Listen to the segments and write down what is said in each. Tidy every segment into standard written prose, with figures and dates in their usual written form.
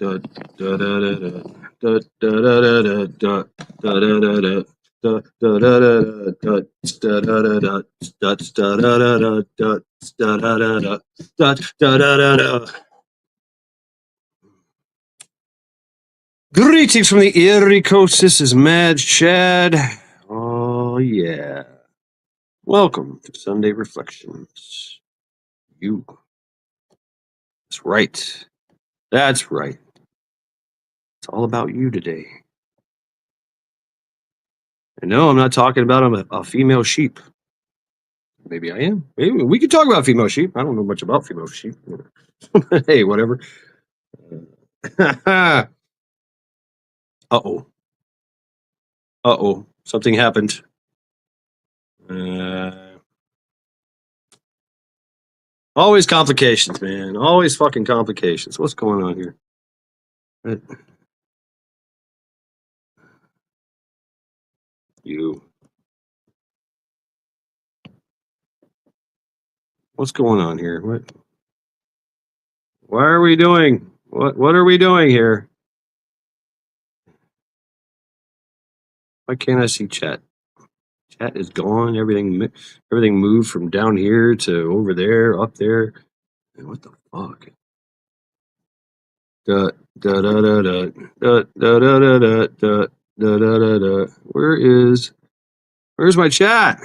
Greetings from the Erie Coast. This is Mad Shad. Oh, yeah. Welcome to Sunday Reflections. You. That's right. That's right. It's all about you today. And no, I'm not talking about a female sheep. Maybe I am. Maybe we could talk about female sheep. I don't know much about female sheep. Hey, whatever. Uh-oh. Uh-oh. Something happened. Always complications, man. Always fucking complications. What's going on here? You. What's going on here? What? Why are we doing? What are we doing here? Why can't I see chat? Chat is gone. Everything moved from down here to over there, up there. And what the fuck? Where's my chat?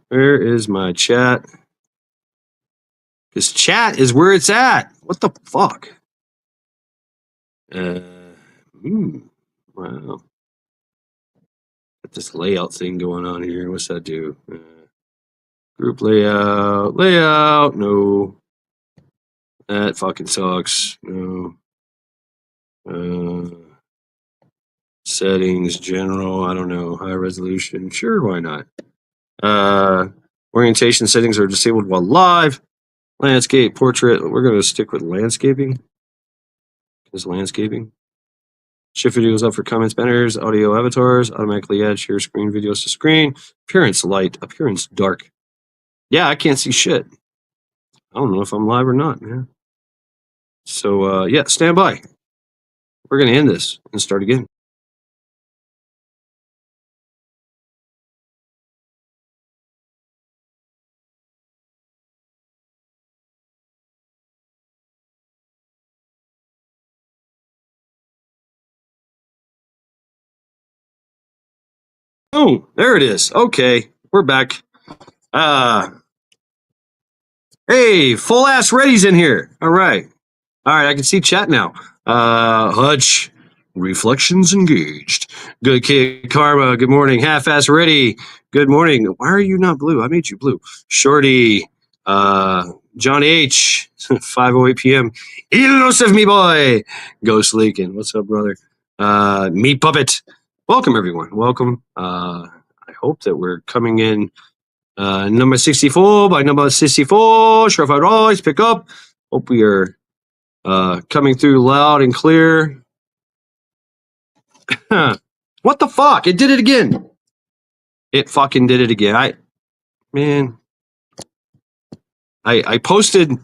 Where is my chat? Because chat is where it's at. What the fuck? Wow. Got this layout thing going on here. What's that do? Group layout. No. That fucking sucks. No. Settings, general. I don't know. High resolution. Sure, why not? Orientation settings are disabled while live. Landscape, portrait. We're going to stick with landscaping. Because landscaping. Shift videos up for comments, banners, audio avatars. Automatically add share screen videos to screen. Appearance light. Appearance dark. Yeah, I can't see shit. I don't know if I'm live or not, man. So, yeah, stand by. We're going to end this and start again. Oh, there it is. Okay, we're back. Hey, full ass ready's in here. All right, I can see chat now. Hutch, reflections engaged. Good kid, Karma. Good morning. Half ass ready. Good morning. Why are you not blue? I made you blue. Shorty. John H. 5:08 p.m. Elusive me boy. Ghost Leakin. What's up, brother? Meat Puppet. Welcome, everyone. Welcome. I hope that we're coming in number 64 by number 64. Surefire Rise, pick up. Hope we are coming through loud and clear. What the fuck? It did it again. It fucking did it again. I posted.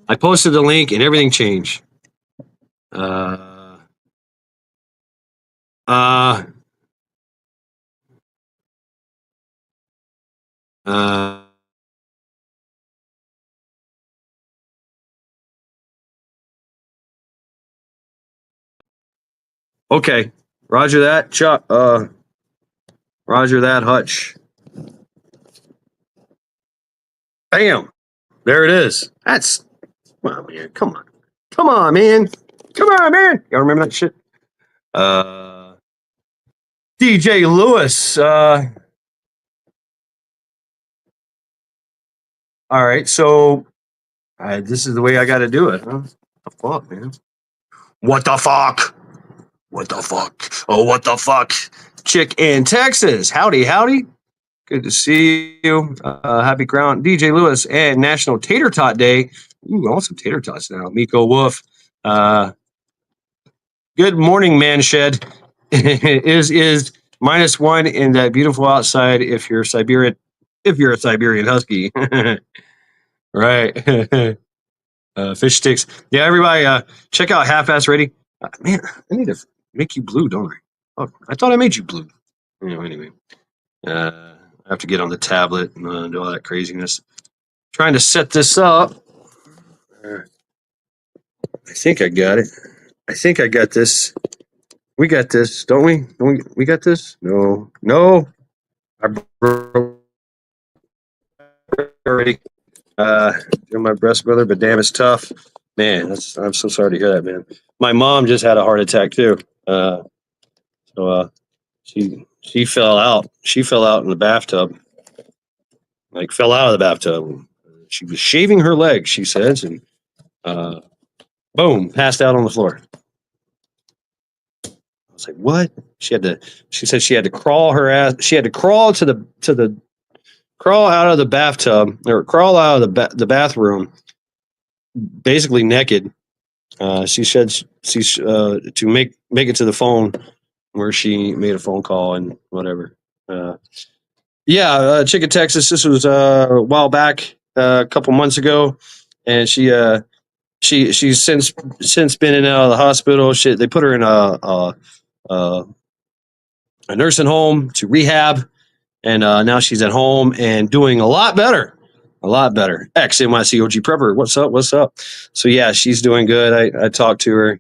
I posted the link and everything changed. Okay. Roger that, Chuck. Roger that, Hutch. Bam. There it is. That's, well, man, come on. Come on, man. Come on, man. Y'all remember that shit? DJ Lewis. All right, so this is the way I got to do it, huh? What the fuck, man? What the fuck? What the fuck? Oh, what the fuck? Chick in Texas. Howdy, howdy. Good to see you. Happy Ground. DJ Lewis and National Tater Tot Day. Ooh, I want some tater tots now. Miko Wolf. Good morning, man shed. is -1 in that beautiful outside if you're Siberian. If you're a Siberian husky, right? Fish sticks. Yeah, everybody, check out Half-Ass Ready. Man, I need to make you blue, don't I? Oh, I thought I made you blue. Anyway, I have to get on the tablet and do all that craziness. Trying to set this up. I think I got it. I think I got this. We got this, don't we? We got this? No. I broke already. Doing my best, brother, but damn, it's tough. Man, I'm so sorry to hear that, man. My mom just had a heart attack too. So she fell out. She fell out in the bathtub. Like fell out of the bathtub. She was shaving her leg, she says, and boom, passed out on the floor. I was like, what? She said she had to crawl her ass. She had to crawl crawl out of the bathtub or crawl out of the bathroom, basically naked. She said she's to make it to the phone where she made a phone call and whatever. Chicken Texas. This was a while back, a couple months ago, and she's since been in and out of the hospital. They put her in a nursing home to rehab, and now she's at home and doing a lot better. A lot better. XNYC OG Prepper. What's up? What's up? So yeah, she's doing good. I talked to her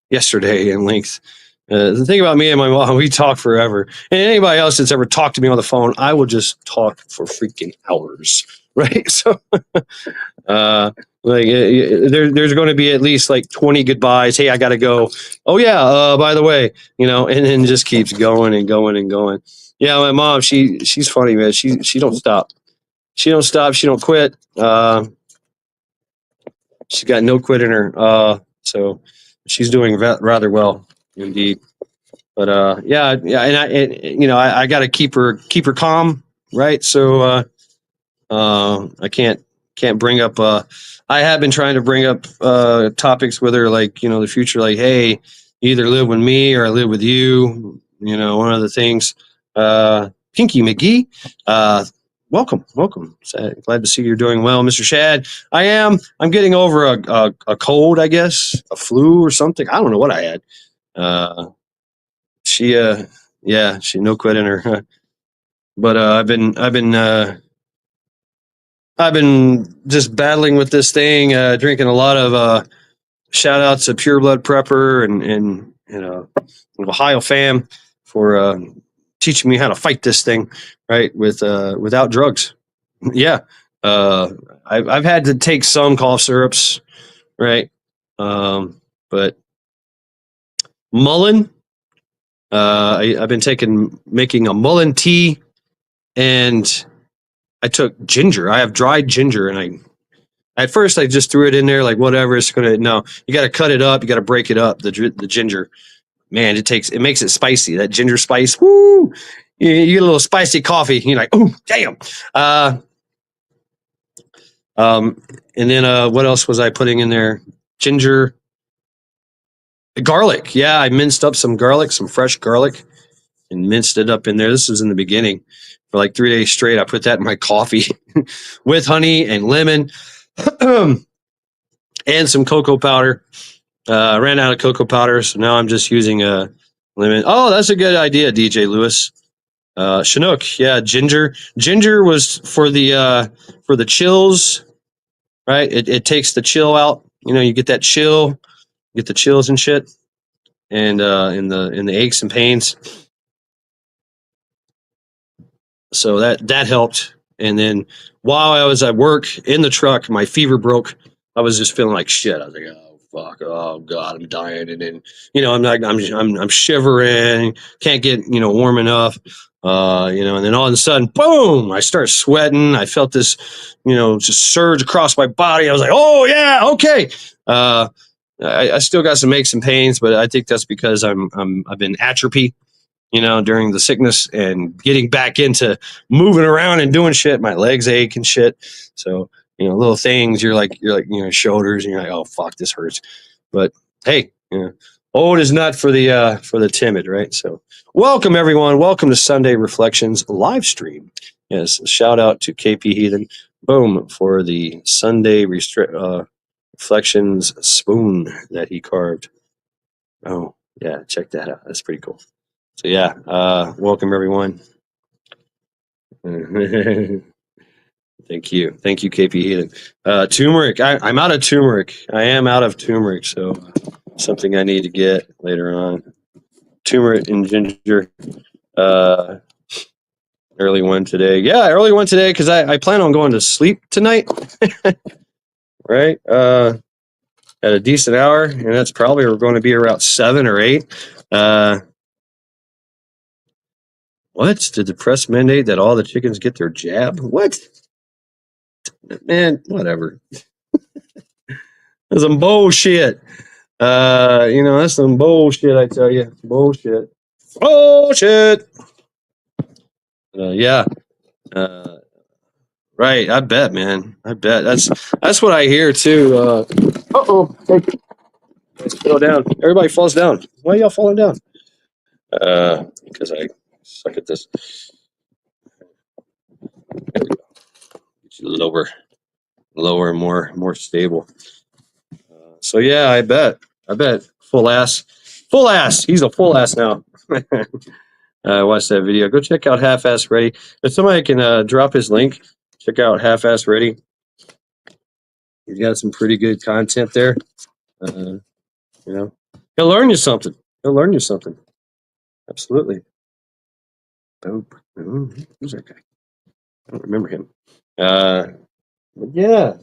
yesterday in length. The thing about me and my mom, we talk forever. And anybody else that's ever talked to me on the phone, I will just talk for freaking hours, right? So, there's going to be at least like 20 goodbyes. Hey, I got to go. Oh yeah, by the way, and then just keeps going and going and going. Yeah, my mom, she's funny, man. She don't stop. She don't stop. She don't quit. She's got no quit in her. So she's doing rather well indeed. But and I got to keep her calm, right? So I can't bring up. I have been trying to bring up topics with her, like the future, like, hey, you either live with me or I live with you. One of the things. Pinky McGee. Welcome. Glad to see you're doing well, Mr. Shad. I am. I'm getting over a cold, I guess, a flu or something. I don't know what I had. She no quit in her. But I've been just battling with this thing, drinking a lot of shout outs to Pure Blood Prepper and Ohio fam for teaching me how to fight this thing, right? Without drugs. Yeah. I've had to take some cough syrups, right? But mullein, I've been making a mullein tea, and I took ginger. I have dried ginger, and at first I just threw it in there like whatever. You got to cut it up. You got to break it up. The ginger, man, it makes it spicy. That ginger spice, woo! You get a little spicy coffee. You're like, oh damn. And then what else was I putting in there? Ginger, garlic. Yeah, I minced up some garlic, some fresh garlic, and minced it up in there. This was in the beginning. For like 3 days straight, I put that in my coffee with honey and lemon and some cocoa powder. I ran out of cocoa powder, so now I'm just using lemon. Oh, that's a good idea, DJ Lewis. Chinook, yeah, ginger. Ginger was for the chills, right? It takes the chill out. You get that chill, get the chills and shit, and in the aches and pains. So that helped. And then while I was at work in the truck, my fever broke. I was just feeling like shit. I was like, oh fuck, oh god, I'm dying. And then I'm shivering, can't get warm enough. And then all of a sudden, boom! I start sweating. I felt this, just surge across my body. I was like, oh yeah, okay. I still got some aches and pains, but I think that's because I've been atrophy, during the sickness, and getting back into moving around and doing shit. My legs ache and shit. So, little things, you're like, shoulders, and you're like, oh fuck, this hurts. But hey, Old is not for the timid, right? So, welcome everyone. Welcome to Sunday Reflections live stream. Yes, shout out to KP Heathen, boom, for the Sunday Reflections spoon that he carved. Oh, yeah, check that out. That's pretty cool. So yeah, welcome everyone. Thank you, KP Heathen. Turmeric. I'm out of turmeric. I am out of turmeric, so something I need to get later on. Turmeric and ginger. Early one today. Yeah, early one today because I plan on going to sleep tonight. Right? At a decent hour, and that's probably we're going to be around 7 or 8. What? Did the press mandate that all the chickens get their jab? What? Man, whatever. That's some bullshit. That's some bullshit, I tell you. Bullshit. Bullshit. Yeah. Right. I bet, man. I bet. That's what I hear too. Uh-oh. Hey, fell down. Everybody falls down. Why are y'all falling down? Because I suck at this. There we go. Get you lower, more stable. So yeah, I bet. Full ass. He's a full ass now. Watch that video. Go check out Half Ass Ready. If somebody can drop his link, check out Half Ass Ready. He's got some pretty good content there. He'll learn you something. Absolutely. Who's that guy? I don't remember him. But yeah.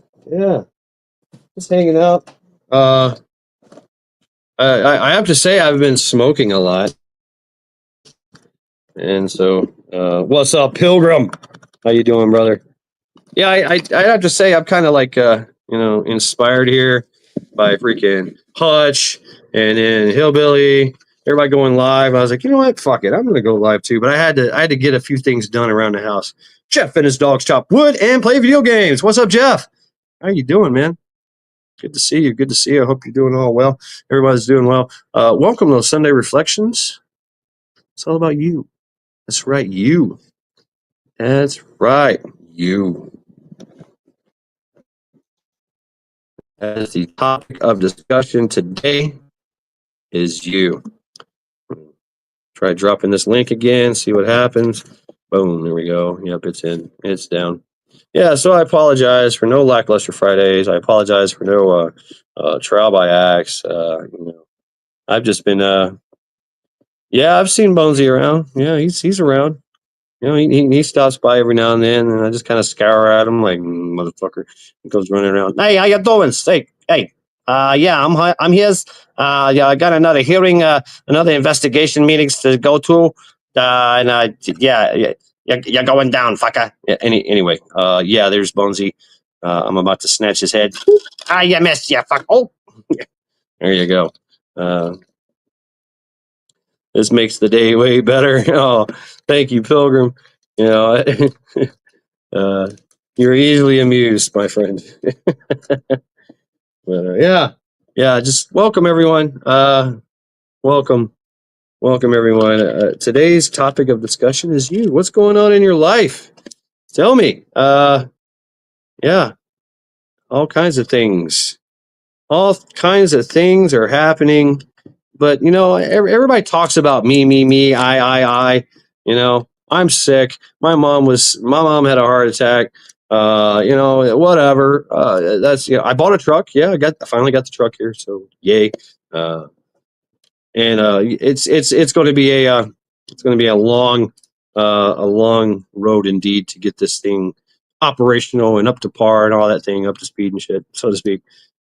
Just hanging out. I have to say I've been smoking a lot. And so, what's up, Pilgrim? How you doing, brother? Yeah, I have to say I'm kind of like inspired here by freaking Hutch and then Hillbilly. Everybody going live. I was like, you know what? Fuck it. I'm gonna go live too. But I had to get a few things done around the house. Jeff and his dogs chop wood and play video games. What's up, Jeff? How you doing, man? Good to see you. I hope you're doing all well. Everybody's doing well. Welcome to Sunday Reflections. It's all about you. That's right, you. That's right, you. As the topic of discussion today is you. Try dropping this link again, see what happens. Boom, there we go. Yep, it's in. It's down. Yeah, so I apologize for no Lackluster Fridays. I apologize for no trial by axe. I've just been I've seen Bonesy around. Yeah, he's around. He stops by every now and then, and I just kind of scour at him like motherfucker. He goes running around. Hey, how you doing? Hey, I'm his. I got another hearing, another investigation meetings to go to, you're going down, fucker. Yeah, anyway, there's Bonesy. I'm about to snatch his head. You missed, you fuck. Oh, there you go. This makes the day way better. Oh, thank you, Pilgrim. You're easily amused, my friend. But just welcome everyone. Welcome everyone. Today's topic of discussion is you. What's going on in your life? Tell me. All kinds of things. All kinds of things are happening. But everybody talks about me, I. I'm sick. My mom had a heart attack. Whatever. I bought a truck. Yeah, I finally got the truck here. So yay. It's going to be a long road indeed to get this thing operational and up to par and all that thing, up to speed and shit, so to speak.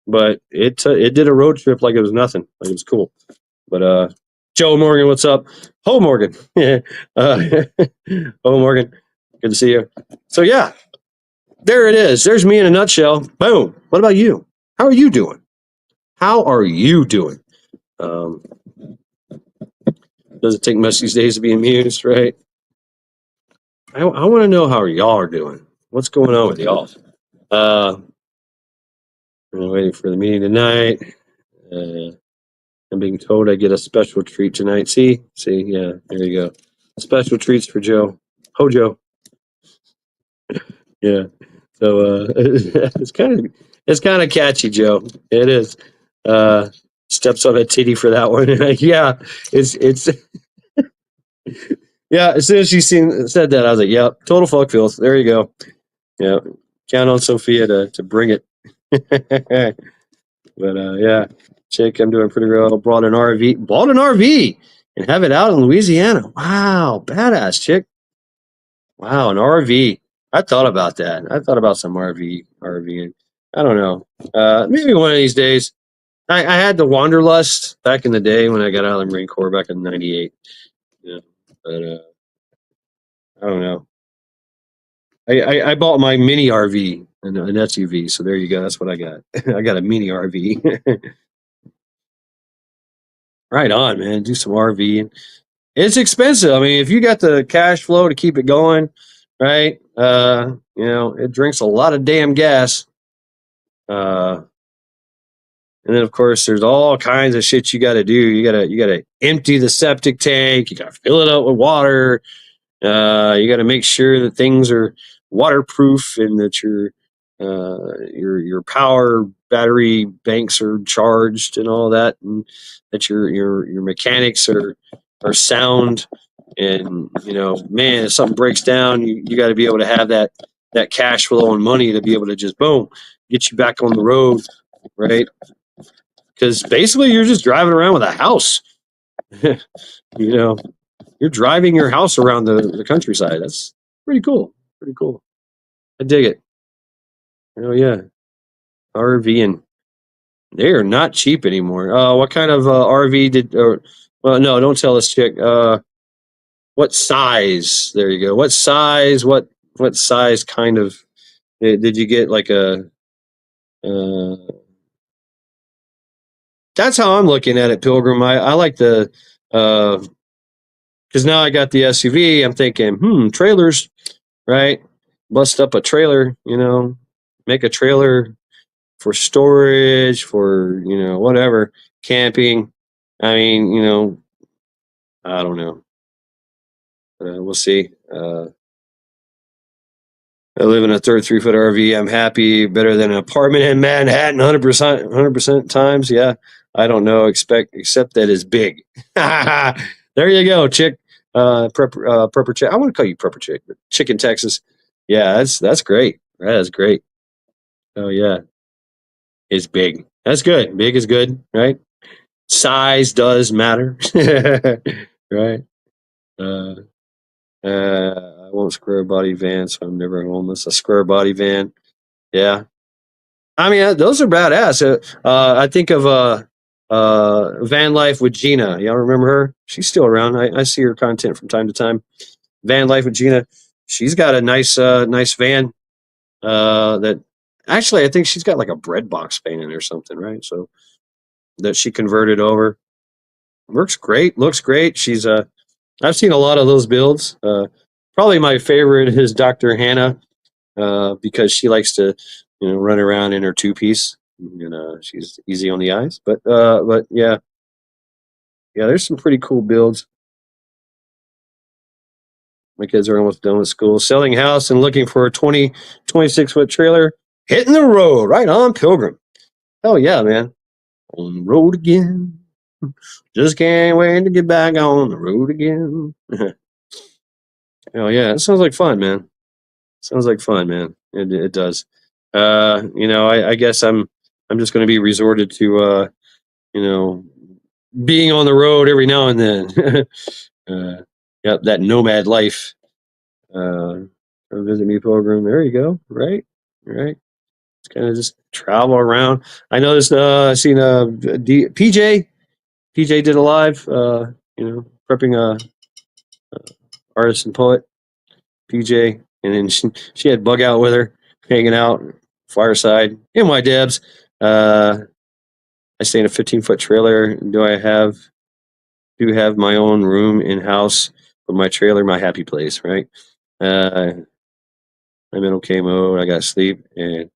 But it did a road trip like it was nothing. Like it was cool. But Joe Morgan, what's up? Ho Morgan. Ho Morgan. Good to see you. So yeah, there it is. There's me in a nutshell. Boom. What about you? How are you doing? Doesn't take much these days to be amused, right? I want to know how y'all are doing. What's going on with y'all? I'm waiting for the meeting tonight. I'm being told I get a special treat tonight. See, yeah, there you go. Special treats for Joe. Hojo. Yeah. So it's kind of catchy, Joe. It is. Uh, Steps on a titty for that one. Yeah, it's yeah. As soon as she said that, I was like, "Yep, total fuck feels." There you go. Yeah, count on Sophia to bring it. But yeah, chick, I'm doing pretty well. Bought an RV, and have it out in Louisiana. Wow, badass chick. Wow, an RV. I thought about that. I thought about some RVing. I don't know. Maybe one of these days. I had the wanderlust back in the day when I got out of the Marine Corps back in '98. Yeah, but I don't know. I bought my mini RV, an SUV. So there you go. That's what I got. I got a mini RV. Right on, man. Do some RV. It's expensive. I mean, if you got the cash flow to keep it going, right? It drinks a lot of damn gas. Uh, and then of course there's all kinds of shit you got to do. You gotta empty the septic tank. You gotta fill it up with water. You got to make sure that things are waterproof and that your power battery banks are charged and all that, and that your mechanics are sound. And man, if something breaks down, you got to be able to have that cash flow and money to be able to just boom get you back on the road, right? Because basically you're just driving around with a house. you know you're driving your house around the countryside. That's pretty cool. Pretty cool. I dig it. Oh yeah, RVing. They are not cheap anymore. What kind of RV did? Well, no, don't tell this chick. What size? There you go. What size? What size kind of? Did you get like a? Uh, that's how I'm looking at it, Pilgrim. I like the. Because now I got the SUV. I'm thinking, trailers, right? Bust up a trailer, make a trailer for storage, for, whatever, camping. I mean, I don't know. We'll see. I live in a 33-foot RV. I'm happy. Better than an apartment in Manhattan, 100%, 100% times. Yeah. I don't know. Except that it's big. There you go, chick. Prepper chick. I want to call you Prepper chick, but chick in Texas. Yeah, that's great. That is great. Oh yeah, it's big. That's good. Big is good, right? Size does matter, right? Uh, I won't square body van, so I'm never homeless. A square body van, yeah. I mean, those are badass. I think of Van Life with Gina. Y'all remember her? She's still around. I see her content from time to time. Van Life with Gina. She's got a nice van. That actually, I think she's got like a bread box van in or something, right? So that she converted over. Works great. Looks great. I've seen a lot of those builds. Probably my favorite is Dr. Hannah, because she likes to, run around in her two-piece. She's easy on the eyes. But yeah, there's some pretty cool builds. My kids are almost done with school. Selling house and looking for a 26-foot trailer. Hitting the road. Right on, Pilgrim. Hell yeah, man. On the road again. Just can't wait to get back on the road again. Oh yeah, it sounds like fun, man. Sounds like fun, man. It does. I guess I'm just going to be resorted to you know being on the road every now and then. Yep, that nomad life. Come visit me, Pilgrim. There you go. Right, right. It's kind of just travel around. I noticed. I seen PJ. PJ did a live. Prepping a artist and poet. PJ, and then she had Bug out with her, hanging out, fireside. In my Debs. I stay in a 15-foot trailer. Do have my own room in house, but my trailer, my happy place, right? I'm in okay mode. I got sleep and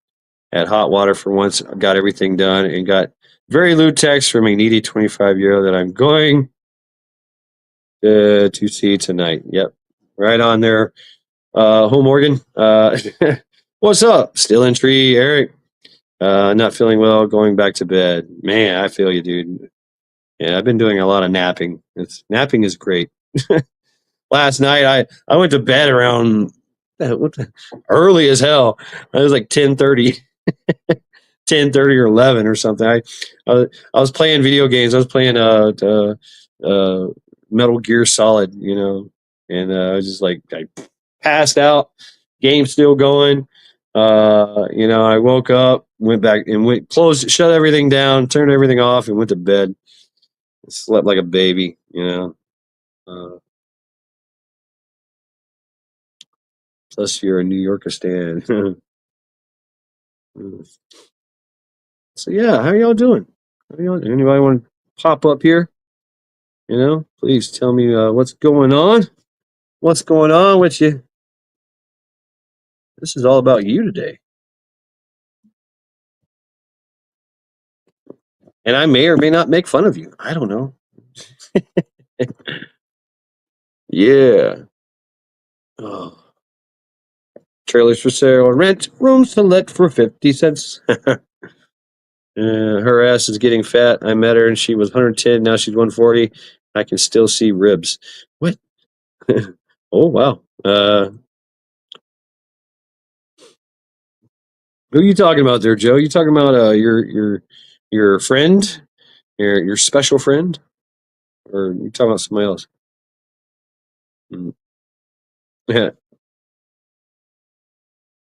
had hot water for once. Got everything done and got Very lewd text from a needy 25-year-old that I'm going to see tonight. Yep. Right on there. Home Morgan. What's up? Still in tree, Eric. Not feeling well, going back to bed. Man, I feel you, dude. Yeah, I've been doing a lot of napping. Napping is great. Last night I went to bed around early as hell. It was like 10:30. 10:30 or 11 or something. I was playing video games. I was playing uh Metal Gear Solid, and I was just like I passed out. Game still going. I woke up, went back and closed, shut everything down, turned everything off, and went to bed. Slept like a baby. Plus, you're a New Yorker stan. So yeah, how y'all doing? Anybody want to pop up here? Please tell me what's going on. What's going on with you? This is all about you today. And I may or may not make fun of you. I don't know. Yeah. Oh. Trailers for sale. Rent. Rooms to let for 50 cents. Her ass is getting fat. I met her and she was 110. Now she's 140. I can still see ribs. What? Oh, wow. Who are you talking about there, Joe? You talking about your friend, your special friend, or you talking about somebody else? Yeah.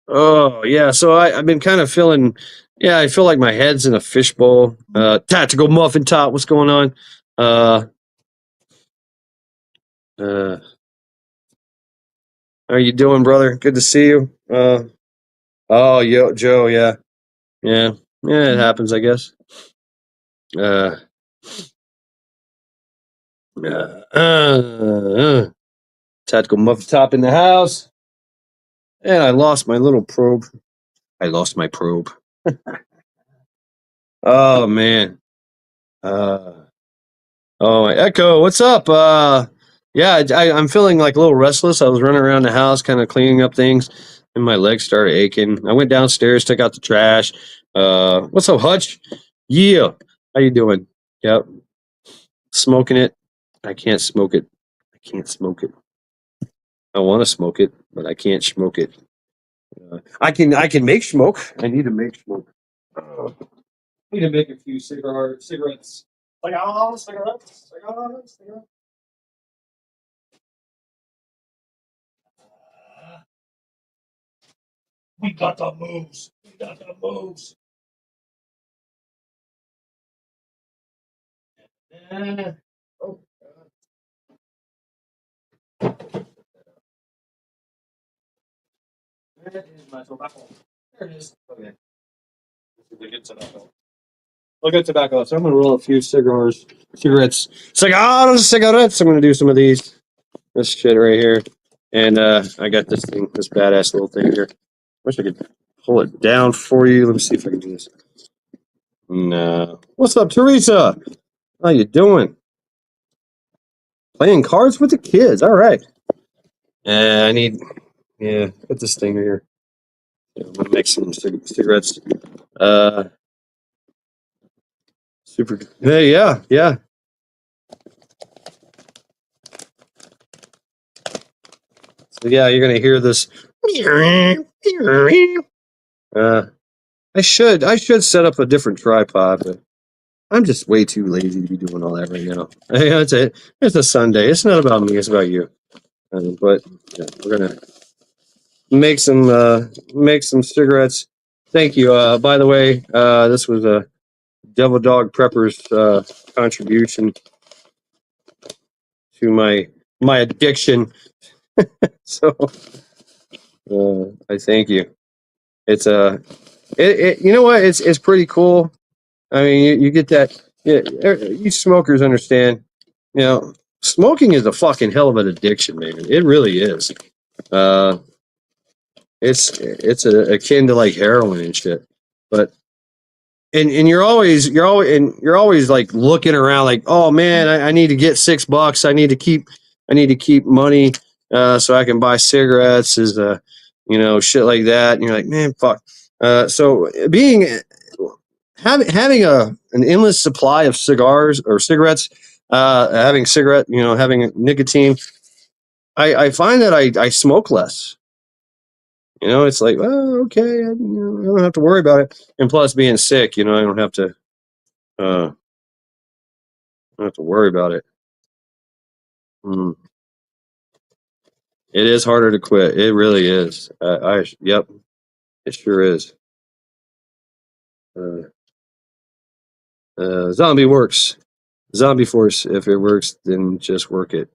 Oh yeah. So I've been kind of feeling. Yeah, I feel like my head's in a fishbowl. Tactical muffin top. What's going on? Uh, uh, how you doing, brother? Good to see you. Oh, yo, Joe. Yeah, yeah, yeah. It happens, I guess. Uh, Tactical muffin top in the house. And I lost my little probe. I lost my probe. Oh man. Uh, oh, my Echo, what's up? Yeah, I'm feeling like a little restless. I was running around the house, kind of cleaning up things, and my legs started aching. I went downstairs, took out the trash. What's up, Hutch? Yeah, how you doing? Yep, smoking it. I can't smoke it. I can't smoke it. I want to smoke it, but I can't smoke it. I can make smoke. I need to make smoke. Need to make a few cigarettes. Like, oh, cigarettes. Like, oh, cigarettes. We got the moves. We got the moves. Oh, that is my tobacco. There it is. Okay. This is a good tobacco. Look at tobacco. So I'm gonna roll a few cigarettes. Cigarettes. I'm gonna do some of these. This shit right here. And I got this thing, this badass little thing here. Wish I could pull it down for you. Let me see if I can do this. No. What's up, Teresa? How you doing? Playing cards with the kids. All right. I need, put this thing here. Yeah, I'm gonna make some cigarettes. Uh, Super. Hey, yeah. So yeah, you're gonna hear this. Uh, I should set up a different tripod, but I'm just way too lazy to be doing all that right now. It's a Sunday. It's not about me. It's about you. But yeah, we're gonna make some cigarettes. Thank you. By the way, this was a Devil Dog Prepper's contribution to my addiction. So I thank you. It's you know what? It's pretty cool. I mean, you get that. Yeah, you smokers understand. Smoking is a fucking hell of an addiction, man. It really is. Uh, it's akin to like heroin and shit. But and you're always like looking around like, oh man, I need to get $6. I need to keep money so I can buy cigarettes, is shit like that. And you're like, man, fuck. So being having an endless supply of cigars or cigarettes, having nicotine, I find that I smoke less. It's like, oh, okay, I don't have to worry about it. And plus, being sick, I don't have to don't have to worry about it. Mm. It is harder to quit. It really is. Yep, it sure is. Uh, zombie works. Zombie force. If it works, then just work it.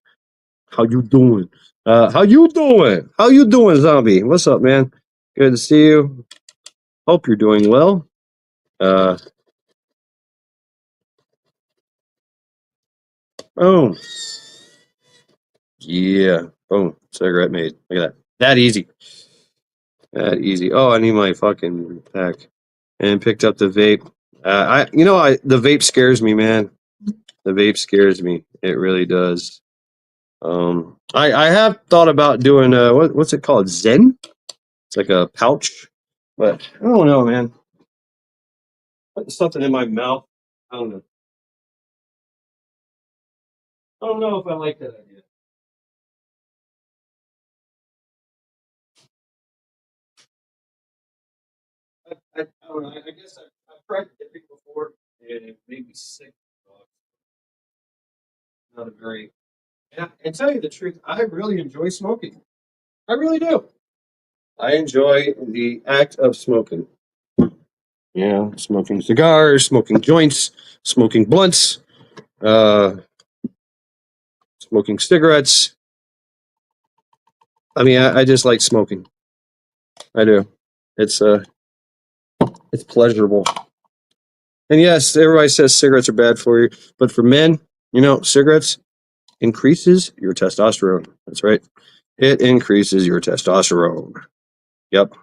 How you doing? How you doing? How you doing, zombie? What's up, man? Good to see you. Hope you're doing well. Uh, boom. Yeah. Boom. Cigarette made. Look at that. That easy. That easy. Oh, I need my fucking pack. And picked up the vape. The vape scares me, man. The vape scares me. It really does. I have thought about doing what's it called? Zen? It's like a pouch, but I don't know, man. Putting something in my mouth. I don't know. I don't know if I like that idea. I don't know. I guess I've tried dipping before, and it made me sick. Not a very. And tell you the truth, I really enjoy smoking. I really do. I enjoy the act of smoking. Yeah, smoking cigars, smoking joints, smoking blunts, uh, smoking cigarettes. I mean, I just like smoking. I do. It's it's pleasurable. And yes, everybody says cigarettes are bad for you, but for men, cigarettes increases your testosterone. That's right. It increases your testosterone. Yep,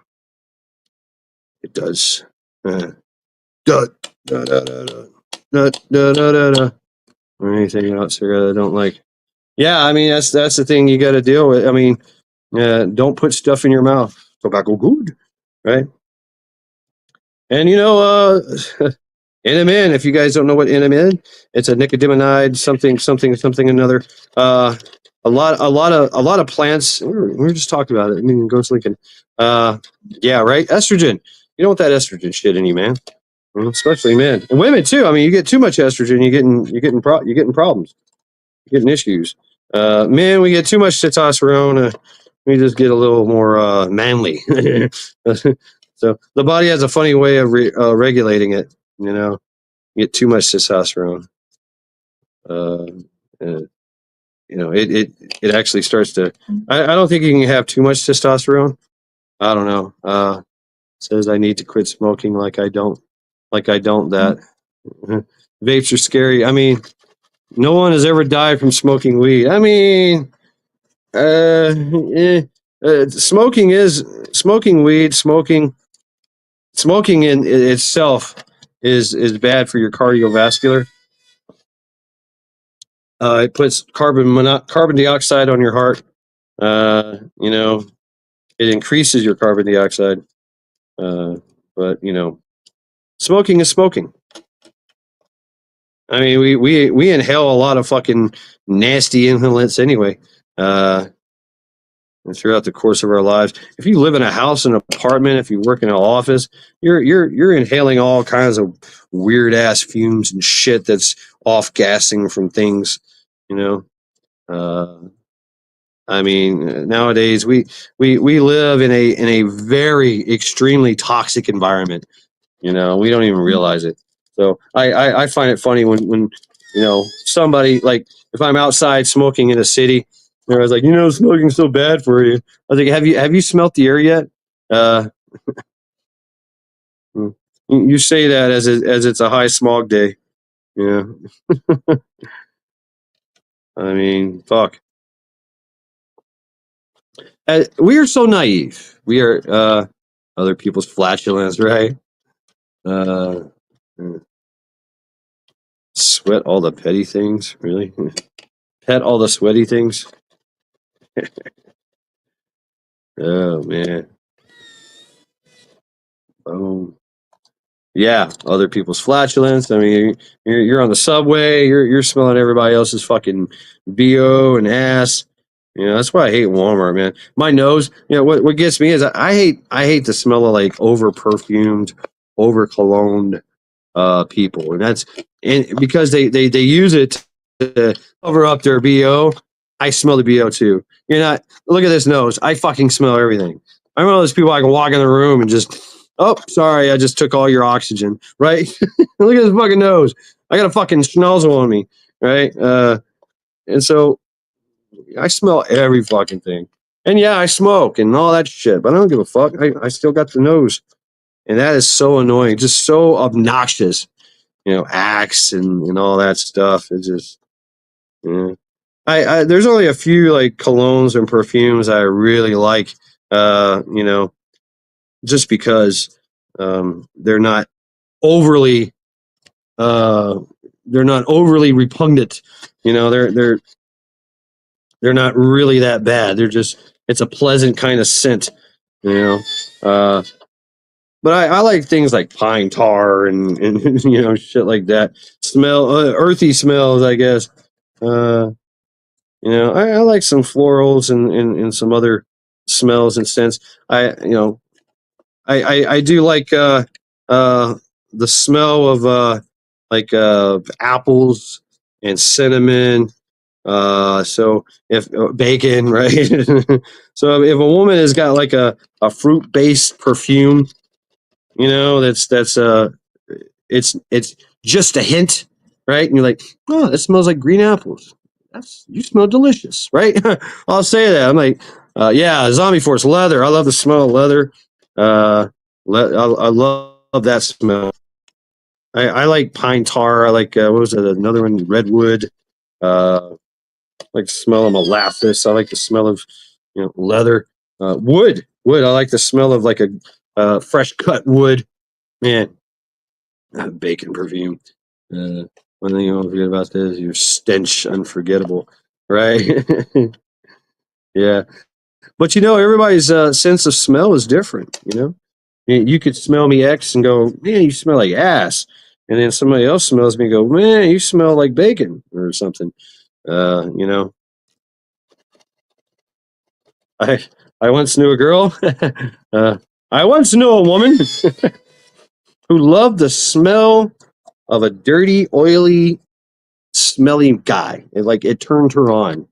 it does. Da, da, da, da, da, da, da, da, da, da. Or anything about cigarette I don't like. Yeah, I mean that's the thing you got to deal with. I mean, don't put stuff in your mouth. Tobacco good, right? And NMN. If you guys don't know what NMN, it's a nicotinamide something another. Uh, a lot of plants. We were just talking about it. I mean, Ghost Lincoln. Yeah, right. Estrogen. You don't want that estrogen shit in you, man. Especially men and women too. I mean, you get too much estrogen, you're getting problems, you're getting issues. Men, we get too much testosterone. We just get a little more manly. So the body has a funny way of regulating it. You get too much testosterone. Uh, uh, it actually starts to. I don't think you can have too much testosterone. I don't know. Says I need to quit smoking. Like I don't that. Vapes are scary. I mean, no one has ever died from smoking weed. I mean, smoking is smoking weed. Smoking in itself is bad for your cardiovascular. It puts carbon dioxide on your heart. It increases your carbon dioxide. But smoking is smoking. I mean, we inhale a lot of fucking nasty inhalants anyway. And throughout the course of our lives, if you live in a house, an apartment, if you work in an office, you're inhaling all kinds of weird ass fumes and shit that's off gassing from things. You know, uh, I mean, nowadays we live in a very extremely toxic environment. We don't even realize it. So I find it funny when somebody, like, if I'm outside smoking in a city, and I was like, smoking's so bad for you. I was like, have you smelt the air yet? Uh, you say that as it's a high smog day. Yeah, I mean, fuck. We are so naive. We are other people's flatulence, right? Uh, Uh, Sweat all the petty things, really? Pet all the sweaty things? Oh man. Oh yeah, other people's flatulence. I mean, you're on the subway. You're smelling everybody else's fucking bo and ass. You know that's why I hate Walmart, man. My nose. You know what gets me is I hate the smell of like over perfumed, over cologned people, and that's and because they use it to cover up their bo. I smell the bo too. You're not. Look at this nose. I fucking smell everything. I'm one of those people I can walk in the room and just. Oh, sorry, I just took all your oxygen. Right? Look at this fucking nose. I got a fucking schnozzle on me. Right? And so I smell every fucking thing. And yeah, I smoke and all that shit, but I don't give a fuck. I still got the nose. And that is so annoying, just so obnoxious. Axe and all that stuff. It's just, yeah. There's only a few like colognes and perfumes I really like. Just because they're not overly uh, they're not overly repugnant. They're not really that bad. They're just it's a pleasant kind of scent. You know, uh, but I like things like pine tar and shit like that. Smell earthy smells, I guess. Uh, I like some florals and some other smells and scents. I do like the smell of like apples and cinnamon. So if bacon, right? So if a woman has got like a fruit based perfume, that's it's just a hint, right? And you're like, oh, that smells like green apples. You smell delicious, right? I'll say that. I'm like, yeah, Zombie Force leather. I love the smell of leather. I love that smell. I like pine tar. I like what was it? Another one, redwood. I like the smell of molasses. I like the smell of leather. Wood. I like the smell of like a fresh cut wood. Man, bacon perfume. One thing you don't forget about this is your stench unforgettable, right? Yeah, but everybody's sense of smell is different. You could smell me X and go, man, you smell like ass, and then somebody else smells me and go, man, you smell like bacon or something. Uh, you know, I I once knew a girl. uh, I once knew a woman who loved the smell of a dirty, oily, smelly guy. It turned her on.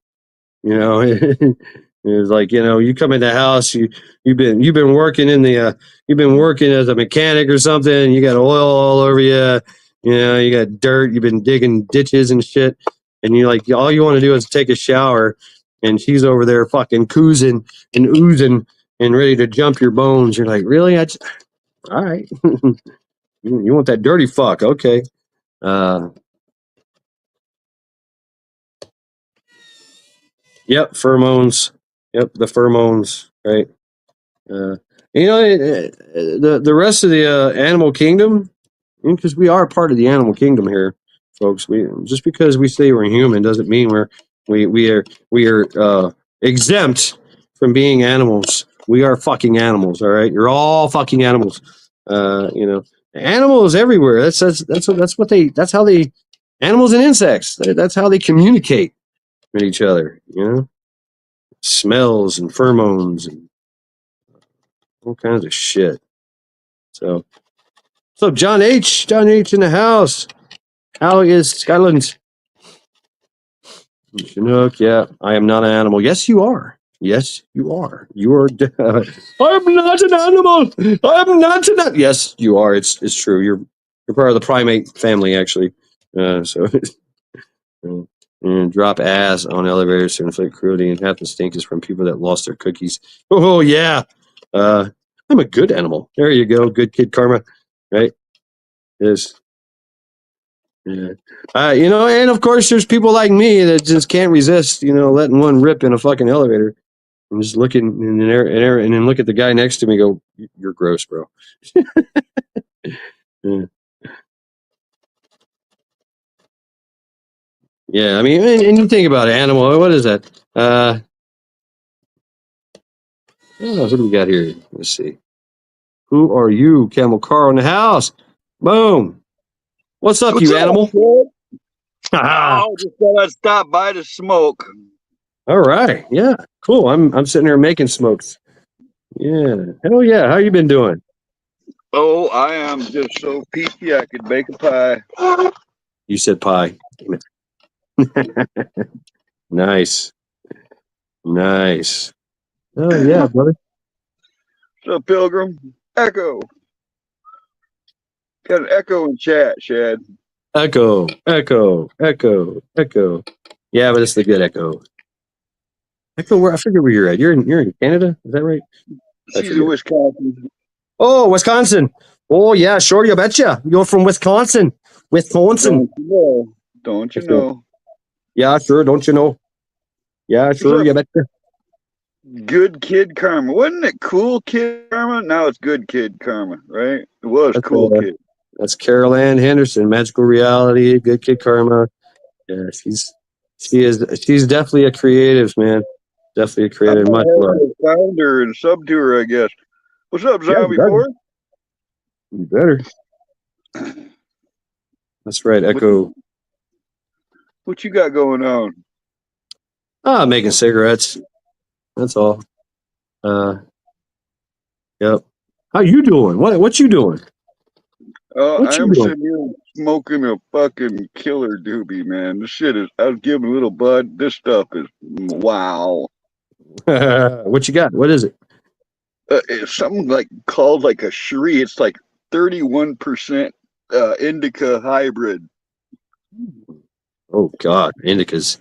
It was like you come in the house, you've been working you've been working as a mechanic or something. You got oil all over you. You got dirt. You've been digging ditches and shit, and you like all you want to do is take a shower, and she's over there fucking coozing and oozing and ready to jump your bones. You're like, really? All right. You want that dirty fuck? Okay. Uh, yep. Pheromones. Yep. The pheromones. Right. Uh, the rest of the animal kingdom, because we are part of the animal kingdom here, folks. We just because we say we're human doesn't mean we are exempt from being animals. We are fucking animals. All right, you're all fucking animals. Animals everywhere. That's how they animals and insects. That's how they communicate with each other. Smells and pheromones and all kinds of shit. So, John H. John H. in the house. How is Scotland? Chinook, yeah. I am not an animal. Yes, you are. Yes, you are. You are. I'm not an animal. I'm not an. Yes, you are. It's true. You're part of the primate family, actually. So, and drop ass on elevators to inflict cruelty, and half the stink is from people that lost their cookies. Oh yeah. I'm a good animal. There you go. Good kid karma, right? Yes. Yeah. And of course, there's people like me that just can't resist, letting one rip in a fucking elevator and just looking in there and then look at the guy next to me and go, you're gross, bro. Yeah. Yeah, I mean, and you think about animal. What is that? Oh, who do we got here? Let's see. Who are you, Camel Car in the house? Boom. What's up, What's you up, animal? kid? All Oh, just thought I'd stop by to smoke. right. Yeah. Cool. I'm sitting here making smokes. Yeah. Hell yeah. How you been doing? Oh, I am just so peachy I could bake a pie. You said pie. Damn it. Nice. Nice. Oh yeah, brother. So, Pilgrim, echo. Got an echo in chat, Shad. Echo. Echo. Echo. Echo. Yeah, but it's the good echo. Echo. Where I forget where you're at. You're in Canada. Is that right? I She's in forget. Wisconsin. Oh, Wisconsin. Oh yeah, sure. You betcha. You're from Wisconsin. Wisconsin. Don't you know? Don't you Okay. know? Yeah, sure. Don't you know? Yeah, What's sure. up? You betcha. Good Kid Karma. Wasn't it Cool Kid Karma? Now it's Good Kid Karma, right? It was That's Cool Kid. that's Carol Ann Henderson, Magical Reality, Good Kid Karma. Yeah, she's definitely a creative, man. Definitely a I creative. might Much have love. to find her and sub to her, I guess. What's up, Yeah, you Zombie better. Boy? You better. That's right. What, Echo. what you got going on? Ah, making cigarettes. That's all. Uh, yep. How you doing? What you doing? What I you am doing? sitting here smoking a fucking killer doobie, man. This shit is, I was giving a little bud. This stuff is wow. What you got? What is it? It's something like called like a Shree. It's like 31% indica hybrid. Oh God, indicas.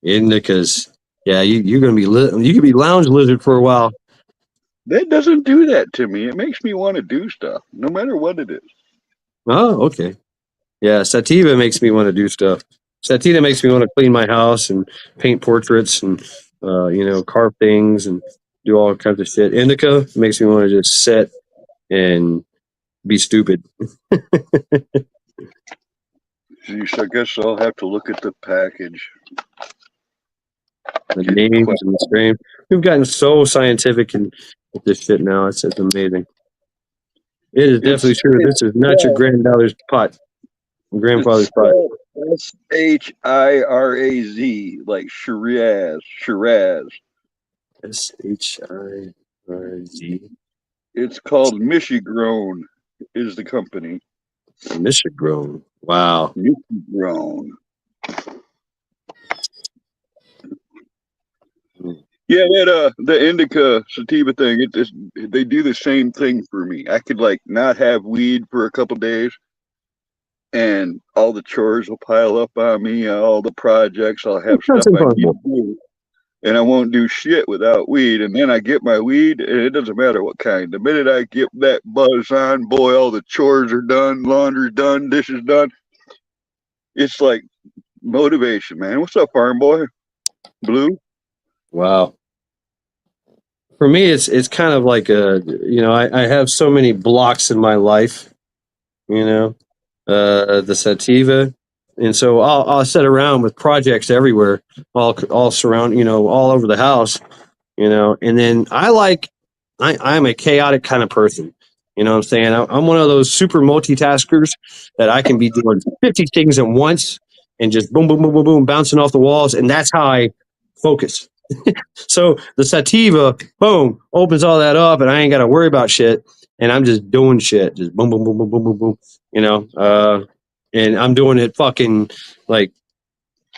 Indicas. Yeah, you're gonna be you could be lounge lizard for a while. That doesn't do that to me. It makes me want to do stuff, no matter what it is. Oh, okay. Yeah, sativa makes me want to do stuff. Sativa makes me want to clean my house and paint portraits and carve things and do all kinds of shit. Indica makes me want to just sit and be stupid. Geez, I guess I'll have to look at the package. The Getting names and the strain. We've gotten so scientific and with this shit now. It's amazing. It is definitely true. This is not your granddaughter's pot, it's grandfather's pot. spelled Shiraz, like Shiraz. Shiraz. Shirz. It's called Michigrown. Is the company Michigrown. Wow. Michigrown? Yeah, that the indica sativa thing. They do the same thing for me. I could like not have weed for a couple days, and all the chores will pile up on me. All the projects, I'll have That's stuff I need impossible. to do, and I won't do shit without weed. And then I get my weed, and it doesn't matter what kind. The minute I get that buzz on, boy, all the chores are done, laundry's done, dishes done. It's like motivation, man. What's up, farm boy? Blue? Wow. For me, it's kind of like I have so many blocks in my life, the sativa, and so I'll sit around with projects everywhere, all surround, all over the house, and then I'm a chaotic kind of person. You know what I'm saying? I'm one of those super multitaskers that I can be doing 50 things at once and just boom, boom, boom, boom, boom, bouncing off the walls. And that's how I focus. So the sativa, boom, opens all that up and I ain't got to worry about shit. And I'm just doing shit, just boom, boom, boom, boom, boom, boom, boom, and I'm doing it fucking like,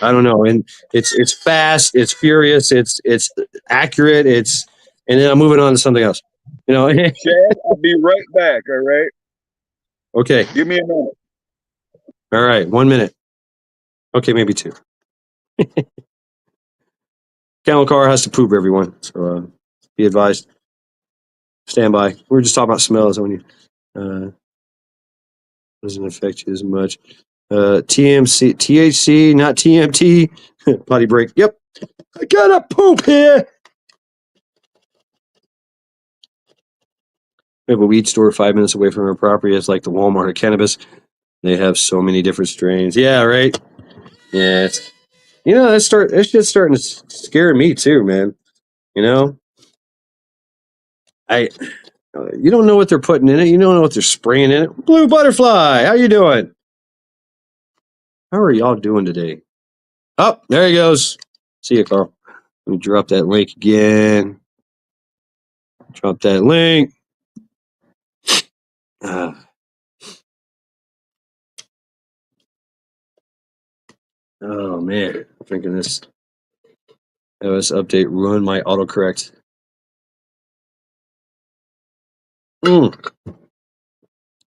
I don't know. And it's fast, it's furious, it's accurate, and then I'm moving on to something else. Chad, I'll be right back, all right? Okay. Give me a minute. All right. 1 minute. Okay, maybe two. Camel car has to poop, everyone. So be advised. Stand by. We were just talking about smells when you doesn't affect you as much. TMC, THC, not TMT. Potty break. Yep. I gotta poop here. We have a weed store 5 minutes away from our property. It's like the Walmart of cannabis. They have so many different strains. Yeah, right. Yeah, it's, that shit's starting to scare me too, man. You know, I you don't know what they're putting in it. You don't know what they're spraying in it. Blue butterfly, how you doing? How are y'all doing today? Oh, there he goes. See you, Carl. Let me drop that link again. Drop that link. Oh man, I'm thinking this OS update ruined my autocorrect. The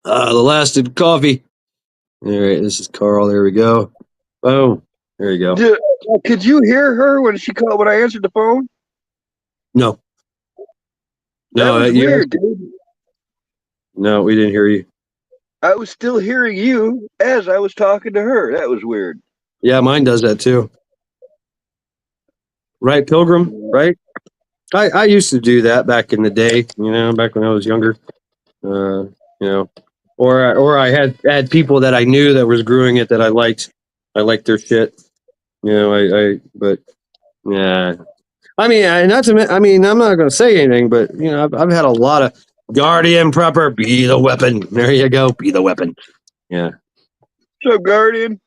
lasted coffee. All right, this is Carl. There we go. Boom. There you go. Could you hear her when she called when I answered the phone? No. That was weird, dude. No, we didn't hear you. I was still hearing you as I was talking to her. That was weird. Yeah, mine does that too. Right, Pilgrim? Right? I used to do that back in the day, back when I was younger. Or I had people that I knew that was growing it that I liked. I liked their shit. But yeah. I'm not going to say anything, but I've had a lot of Guardian Prepper, be the weapon. There you go, be the weapon. Yeah. So Guardian.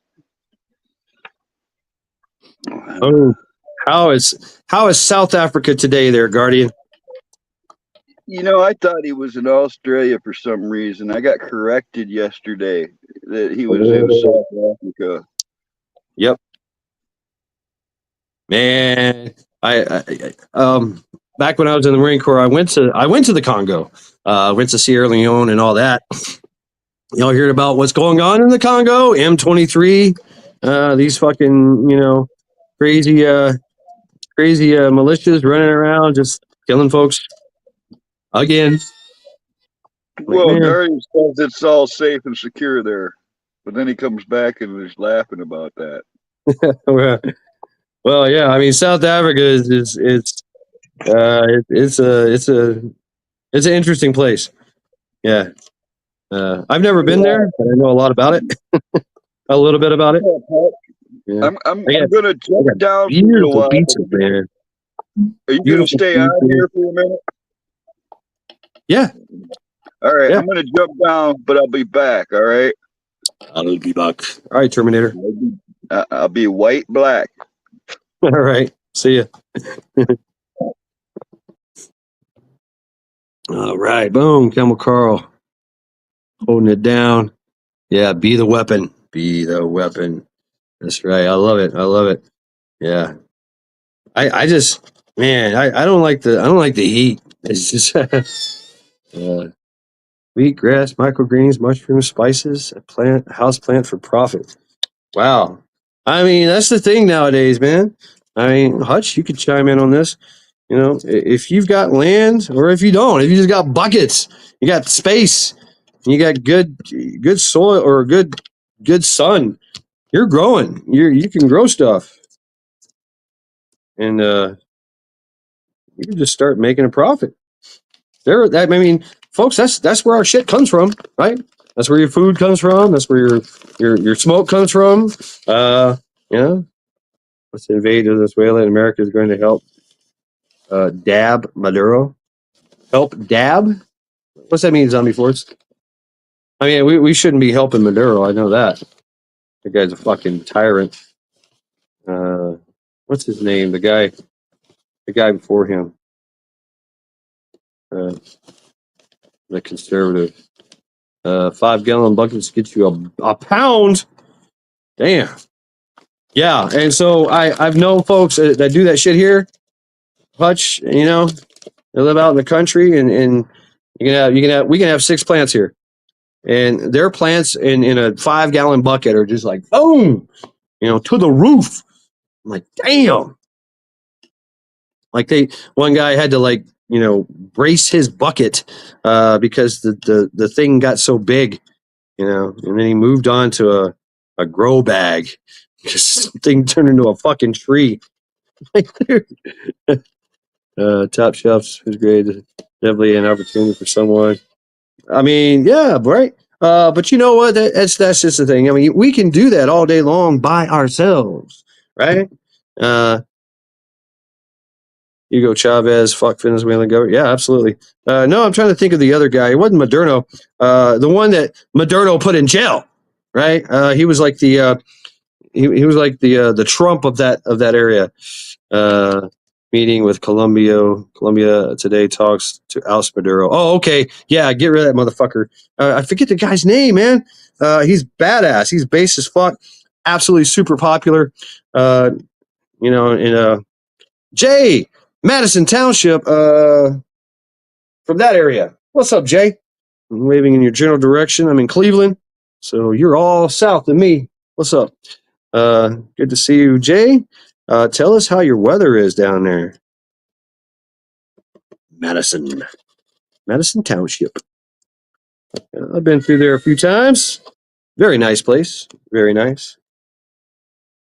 Oh, how is South Africa today, there, Guardian? I thought he was in Australia for some reason. I got corrected yesterday that he was in South Africa. Yep. Man, I back when I was in the Marine Corps, I went to the Congo, went to Sierra Leone and all that. Y'all heard about what's going on in the Congo? M23, these fucking crazy militias running around just killing folks again. Well, Guardian says it's all safe and secure there, but then he comes back and is laughing about that. Well, yeah. South Africa is it's an interesting place. Yeah. I've never been there, but I know a lot about it. A little bit about it. Yeah. I'm gonna jump down for a little while. Beaches, man. Are you gonna stay on here for a minute? Yeah. All right. Yeah. I'm gonna jump down, but I'll be back. All right. I'll be back. All right, Terminator. I'll be white black. All right. See ya. All right. Boom. Camel Carl. Holding it down. Yeah. Be the weapon. Be the weapon. That's right. I love it. I love it. Yeah. I just, man, I don't like the heat. It's just wheat, grass, microgreens, mushrooms, spices, a house plant for profit. Wow. That's the thing nowadays, man. Hutch, you could chime in on this. If you've got land, or if you don't, if you just got buckets, you got space, you got good soil or good sun, you're growing. You can grow stuff, and you can just start making a profit. Folks, that's where our shit comes from, right? That's where your food comes from. That's where your smoke comes from. Let's invade Venezuela, and America is going to help dab Maduro. Help dab? What's that mean, Zombie Force? We shouldn't be helping Maduro. I know that. The guy's a fucking tyrant. What's his name? The guy before him. The conservative. 5-gallon buckets get you a pound. Damn. Yeah, and so I've known folks that do that shit here. Hutch, they live out in the country, and we can have 6 plants here, and their plants in a 5-gallon bucket are just like boom, to the roof. I'm like, damn. Like one guy had to brace his bucket because the thing got so big, and then he moved on to a grow bag. This thing turned into a fucking tree. Top shelves is great. Definitely an opportunity for someone. Yeah, right. But you know what? That's just the thing. I mean, we can do that all day long by ourselves, right? Uh, Hugo Chavez, fuck Venezuelan government. Yeah, absolutely. No, I'm trying to think of the other guy. It wasn't Maduro. The one that Maduro put in jail, right? He was like he was like the Trump of that area. Uh, Meeting with Colombia today talks to oust Maduro. Oh, okay. Yeah, get rid of that motherfucker. I forget the guy's name, man. He's badass. He's base as fuck. Absolutely super popular. In Jay, Madison Township, from that area. What's up, Jay? I'm waving in your general direction. I'm in Cleveland, so you're all south of me. What's up? Good to see you, Jay. Tell us how your weather is down there. Madison Township. I've been through there a few times. Very nice place. Very nice.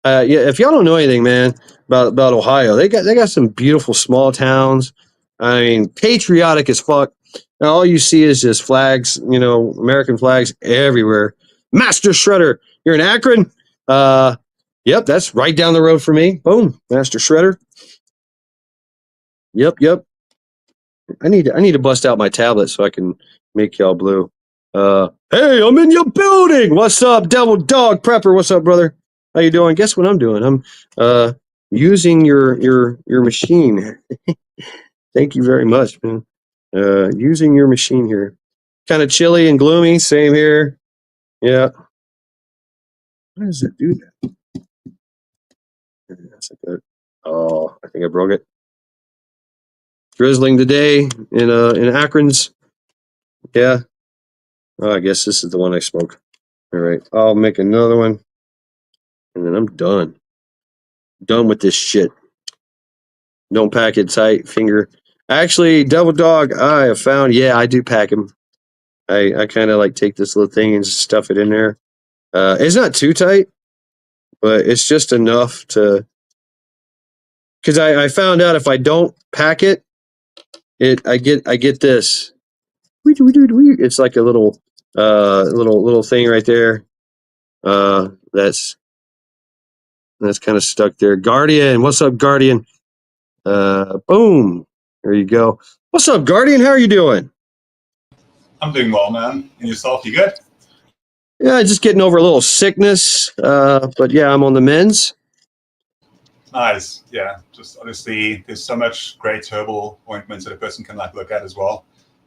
Yeah, if y'all don't know anything, man, about Ohio, they got some beautiful small towns. I mean, patriotic as fuck. Now, all you see is just flags, American flags everywhere. Master Shredder, you're in Akron. Yep, that's right down the road for me. Boom, Master Shredder. Yep. I need to bust out my tablet so I can make y'all blue. Hey, I'm in your building. What's up, Devil Dog Prepper? What's up, brother? How you doing? Guess what I'm doing? I'm using your machine. Thank you very much, man. Using your machine here. Kind of chilly and gloomy. Same here. Yeah. Why does it do that? That's like that. Oh, I think I broke it. Drizzling today in Akron's. Yeah. Oh, I guess this is the one I smoked. All right. I'll make another one. And then I'm done. Done with this shit. Don't pack it tight, finger. Actually, Double Dog, I have found, yeah, I do pack them. I kind of like take this little thing and just stuff it in there. It's not too tight, but it's just enough to. Because I found out if I don't pack it, I get this. It's like a little thing right there. That's kind of stuck there. Guardian, what's up, Guardian? Boom. There you go. What's up, Guardian? How are you doing? I'm doing well, man. And yourself, you good? Yeah, just getting over a little sickness. But yeah, I'm on the mends. Nice. Yeah. Just honestly, there's so much great herbal ointments that a person can look at as well.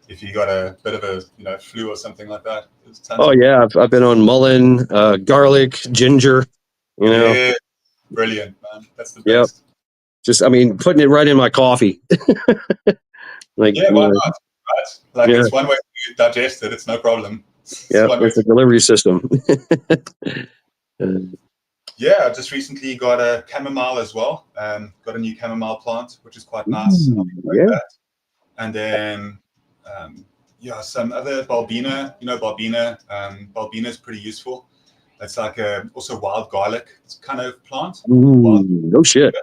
If you got a bit of a flu or something like that. Oh yeah, I've been on mullein, garlic, ginger. Yeah, brilliant, man. That's the best. Yep. Just, I mean, putting it right in my coffee. Why not? Right? It's one way to digest it. It's no problem. It's a delivery system. Yeah, I just recently got a chamomile as well. Got a new chamomile plant, which is quite nice. And then, some other Balbina. Balbina. Balbina is pretty useful. It's like also wild garlic. It's kind of plant. No shit.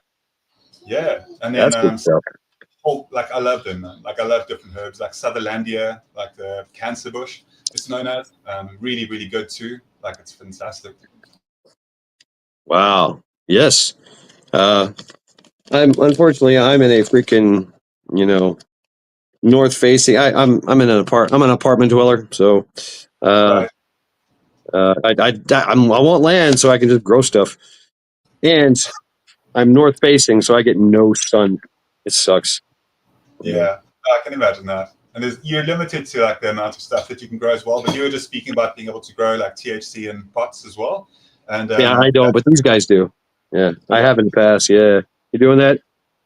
Yeah, and then that's good stuff. I love them, man. I love different herbs, like Sutherlandia, like the cancer bush. It's known as really, really good too. It's fantastic. Wow. Yes. I'm in a freaking north facing. I'm in an I'm an apartment dweller, so Right. I want land so I can just grow stuff, and I'm north facing, so I get no sun. It sucks. Yeah, I can imagine that. And you're limited to the amount of stuff that you can grow as well. But you were just speaking about being able to grow THC in pots as well. And I don't, but these guys do. Yeah, I have in the past. Yeah, you doing that?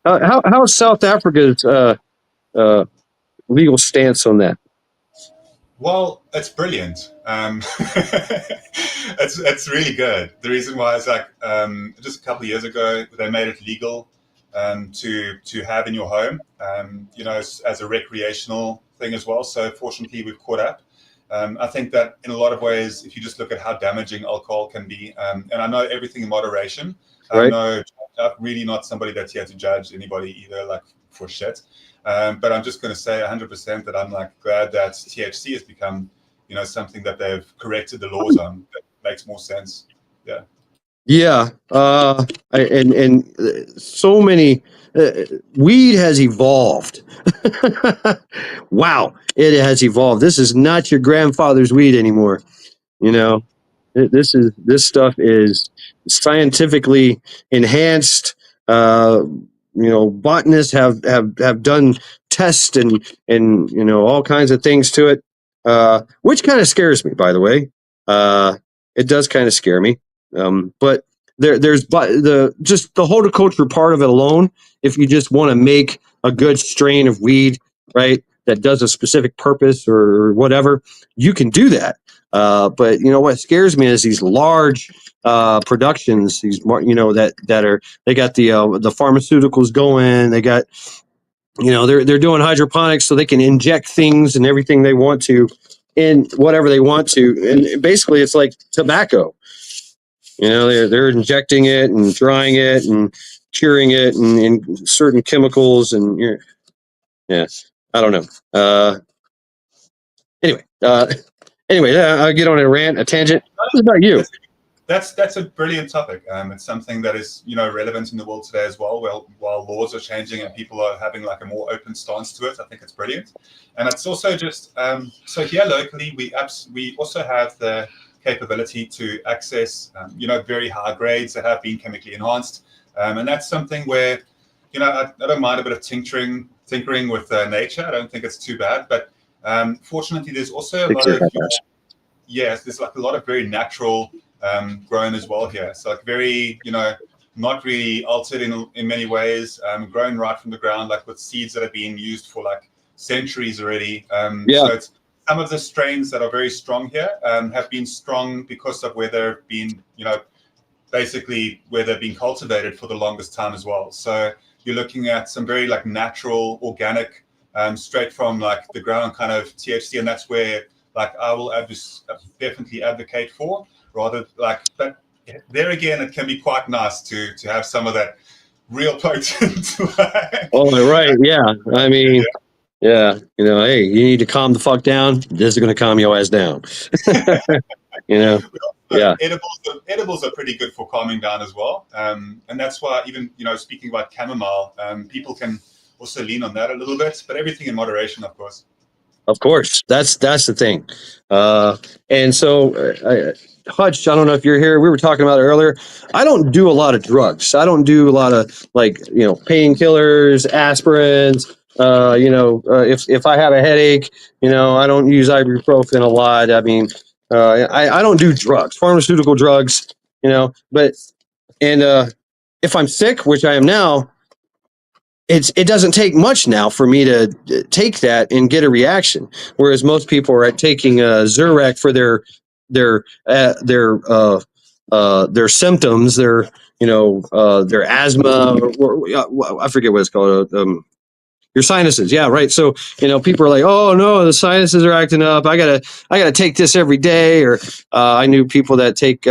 How's South Africa's legal stance on that? Well, it's brilliant. It's really good. The reason why is just a couple of years ago they made it legal to have in your home, as a recreational thing as well. So fortunately, we've caught up. I think that in a lot of ways, if you just look at how damaging alcohol can be, and I know everything in moderation. Right. I'm really not somebody that's here to judge anybody either, for shit. But I'm just going to say 100% that I'm glad that THC has become, something that they've corrected the laws on that makes more sense. Yeah. Yeah, and so many weed has evolved. Wow, it has evolved. This is not your grandfather's weed anymore. You know, this stuff is scientifically enhanced. Botanists have done tests and all kinds of things to it, which kind of scares me. By the way, it does kind of scare me. But there's just the horticulture part of it alone. If you just want to make a good strain of weed, right, that does a specific purpose or whatever, you can do that. But what scares me is these large productions. That are, they got the pharmaceuticals going. They got they're doing hydroponics, so they can inject things and everything they want to in whatever they want to, and basically it's like tobacco. They're injecting it and drying it and curing it and certain chemicals and yeah, I don't know. Anyway, I'll get on a rant, a tangent. What about you? That's a brilliant topic. It's something that is relevant in the world today as well. Well, while laws are changing and people are having like a more open stance to it, I think it's brilliant. And it's also just so here locally we also have the capability to access very high grades that have been chemically enhanced, and that's something where I don't mind a bit of tinkering with nature. I don't think it's too bad, but fortunately there's also a lot of there's like a lot of very natural grown as well here. So like very not really altered in many ways, grown right from the ground, like with seeds that have been used for like centuries already. So it's some of the strains that are very strong here have been strong because of where they've been, basically where they've been cultivated for the longest time as well. So you're looking at some very like natural, organic, straight from like the ground kind of THC, and that's where like I will definitely advocate for, rather like, but there again, it can be quite nice to have some of that real potent. Oh, right, yeah. I mean. Yeah, hey, you need to calm the fuck down. This is going to calm your ass down. Yeah. Edibles are pretty good for calming down as well, and that's why even speaking about chamomile, people can also lean on that a little bit, but everything in moderation, of course. Of course, that's the thing. And so, Hutch, I don't know if you're here. We were talking about it earlier. I don't do a lot of drugs. I don't do a lot of painkillers, aspirins. If I have a headache, I don't use ibuprofen a lot. I mean, I don't do drugs, pharmaceutical drugs, but if I'm sick, which I am now, it doesn't take much now for me to take that and get a reaction. Whereas most people are taking Zyrtec for their symptoms, their asthma, or I forget what it's called. Your sinuses, yeah, right. So people are like, "Oh no, the sinuses are acting up. I gotta take this every day." Or I knew people that take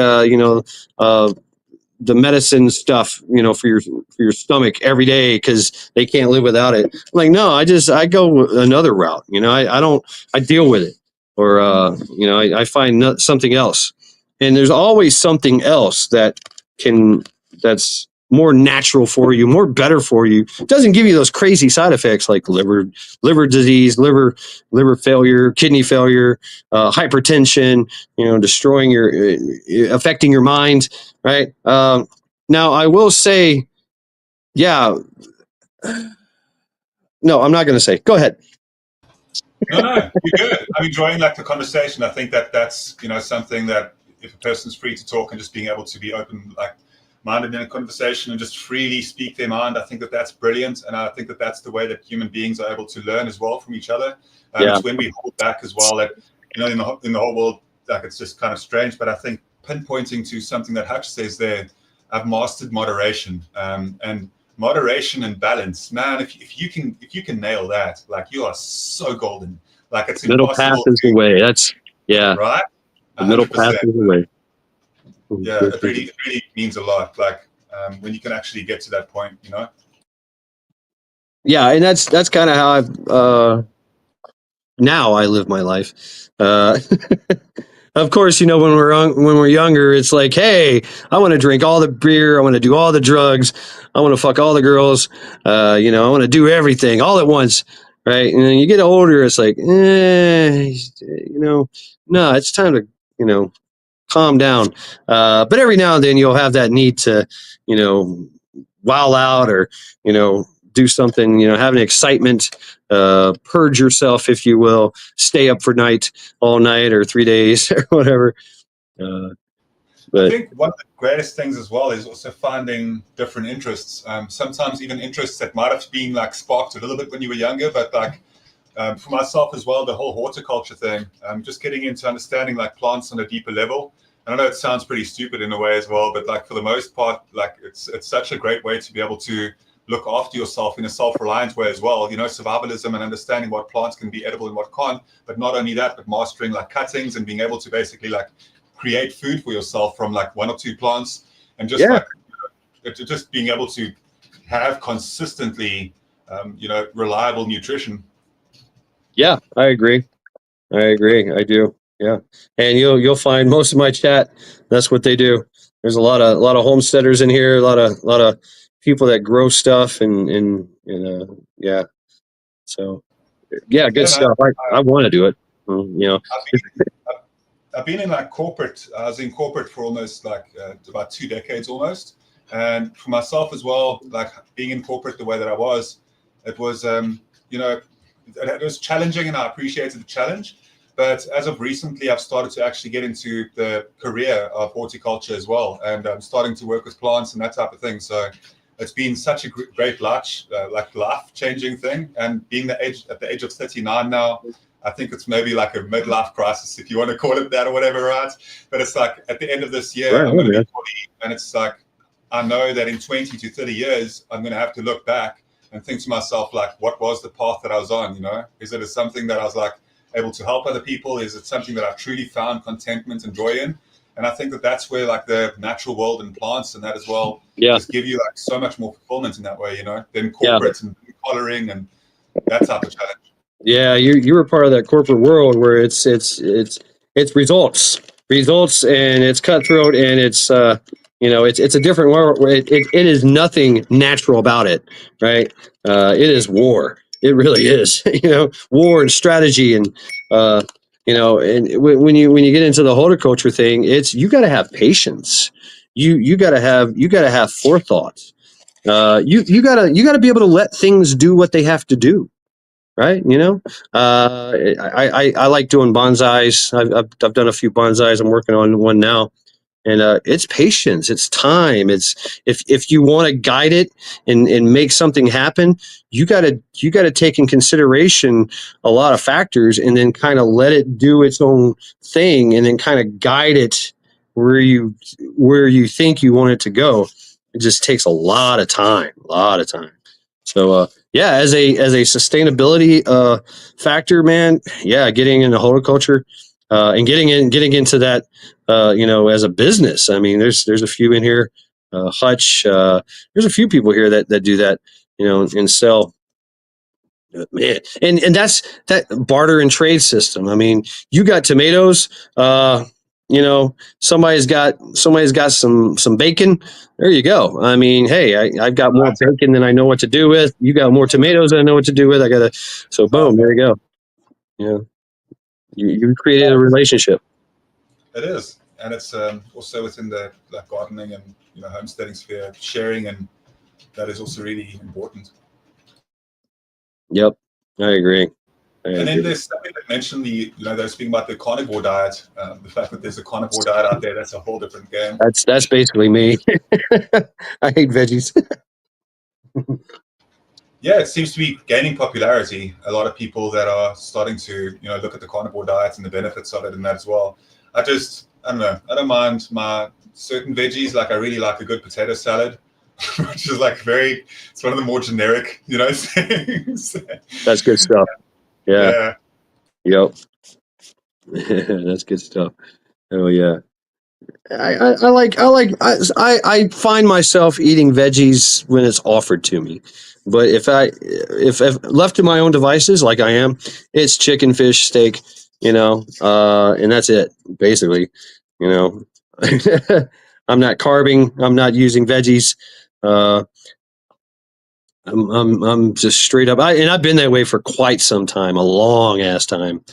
the medicine stuff, for your stomach every day because they can't live without it. I'm like, no, I go another route. I deal with it, or I find something else, and there's always something else that's more natural for you, more better for you. It doesn't give you those crazy side effects like liver disease, liver failure, kidney failure, hypertension, destroying affecting your mind, right? Now I will say, yeah, no, I'm not going to say, go ahead. No, you're good. I'm enjoying like the conversation. I think that's something that if a person's free to talk and just being able to be open, like minded in a conversation and just freely speak their mind, I think that's brilliant, and I think that's the way that human beings are able to learn as well from each other. It's when we hold back as well that in the whole world, like it's just kind of strange. But I think pinpointing to something that Hutch says there, I've mastered moderation, and moderation and balance. Man, if you can nail that, like you are so golden. Like it's middle path is the way. That's right. 100%. The middle path is the way. Yeah, it really means a lot. Like when you can actually get to that point, Yeah, and that's kind of how I've now I live my life. Of course, when we're younger, it's like, hey, I want to drink all the beer, I want to do all the drugs, I want to fuck all the girls, I want to do everything all at once, right? And then you get older, it's like, no, it's time to, calm down. But every now and then you'll have that need to, wow out or, do something, have an excitement, purge yourself, if you will, stay up for all night or 3 days or whatever. I think one of the greatest things as well is also finding different interests. Sometimes even interests that might have been like sparked a little bit when you were younger, but like for myself as well, the whole horticulture thing, just getting into understanding like plants on a deeper level. And I know it sounds pretty stupid in a way as well, but like for the most part, like it's such a great way to be able to look after yourself in a self-reliant way as well. Survivalism and understanding what plants can be edible and what can't. But not only that, but mastering like cuttings and being able to basically like create food for yourself from like 1 or 2 plants, and just just being able to have consistently, reliable nutrition. Yeah, I agree. I do. Yeah, and you'll find most of my chat. That's what they do. There's a lot of homesteaders in here. A lot of people that grow stuff and yeah. So yeah, good stuff. I want to do it. I've been in like corporate. I was in corporate for almost like about 2 decades almost, and for myself as well. Like being in corporate the way that I was, it was it was challenging, and I appreciated the challenge. But as of recently, I've started to actually get into the career of horticulture as well, and I'm starting to work with plants and that type of thing. So it's been such a great life-changing thing. And being at the age of 39 now, I think it's maybe like a midlife crisis, if you want to call it that or whatever, right? But it's like at the end of this year, I'm going to be 40, and it's like I know that in 20 to 30 years, I'm going to have to look back and think to myself, like, what was the path that I was on? Is it something that I was like able to help other people? Is it something that I truly found contentment and joy in? And I think that that's where like the natural world and plants and that as well just give you like so much more fulfillment in that way, than corporate and coloring and that type of challenge. Yeah, you were part of that corporate world where it's results, and it's cutthroat, and it's it's a different world where it is nothing natural about it, right? It is war. It really is, war and strategy, and and when you get into the horticulture thing, you got to have patience. You got to have forethought. You got to be able to let things do what they have to do. Right, I like doing bonsais. I've done a few bonsais. I'm working on one now, and it's patience, it's time. It's if you want to guide it and make something happen, you gotta take in consideration a lot of factors, and then kind of let it do its own thing, and then kind of guide it where you think you want it to go. It just takes a lot of time, So yeah, as a sustainability factor, man, yeah, getting into horticulture and getting into that, as a business. I mean, there's a few in here, Hutch. There's a few people here that do that, and sell. Man, and that's that barter and trade system. I mean, you got tomatoes. Somebody's got some bacon. There you go. I mean, hey, I've got more bacon than I know what to do with. You got more tomatoes than I know what to do with. So boom, there you go. You created a relationship. It is, and it's also within the gardening and homesteading sphere, sharing, and that is also really important. Yep, I agree. And then there's something that mentioned they're speaking about the carnivore diet. The fact that there's a carnivore diet out there, that's a whole different game. That's basically me. I hate veggies. Yeah, it seems to be gaining popularity. A lot of people that are starting to, look at the carnivore diet and the benefits of it and that as well. I don't know. I don't mind my certain veggies. Like I really like a good potato salad, which is like it's one of the more generic, things. That's good stuff. Yeah. Yep. That's good stuff. Oh yeah. I find myself eating veggies when it's offered to me, but if left to my own devices, like I am, it's chicken, fish, steak, and that's it basically. You know, I'm not carbing. I'm not using veggies. Uh, I'm just straight up. I've been that way for quite some time, a long ass time.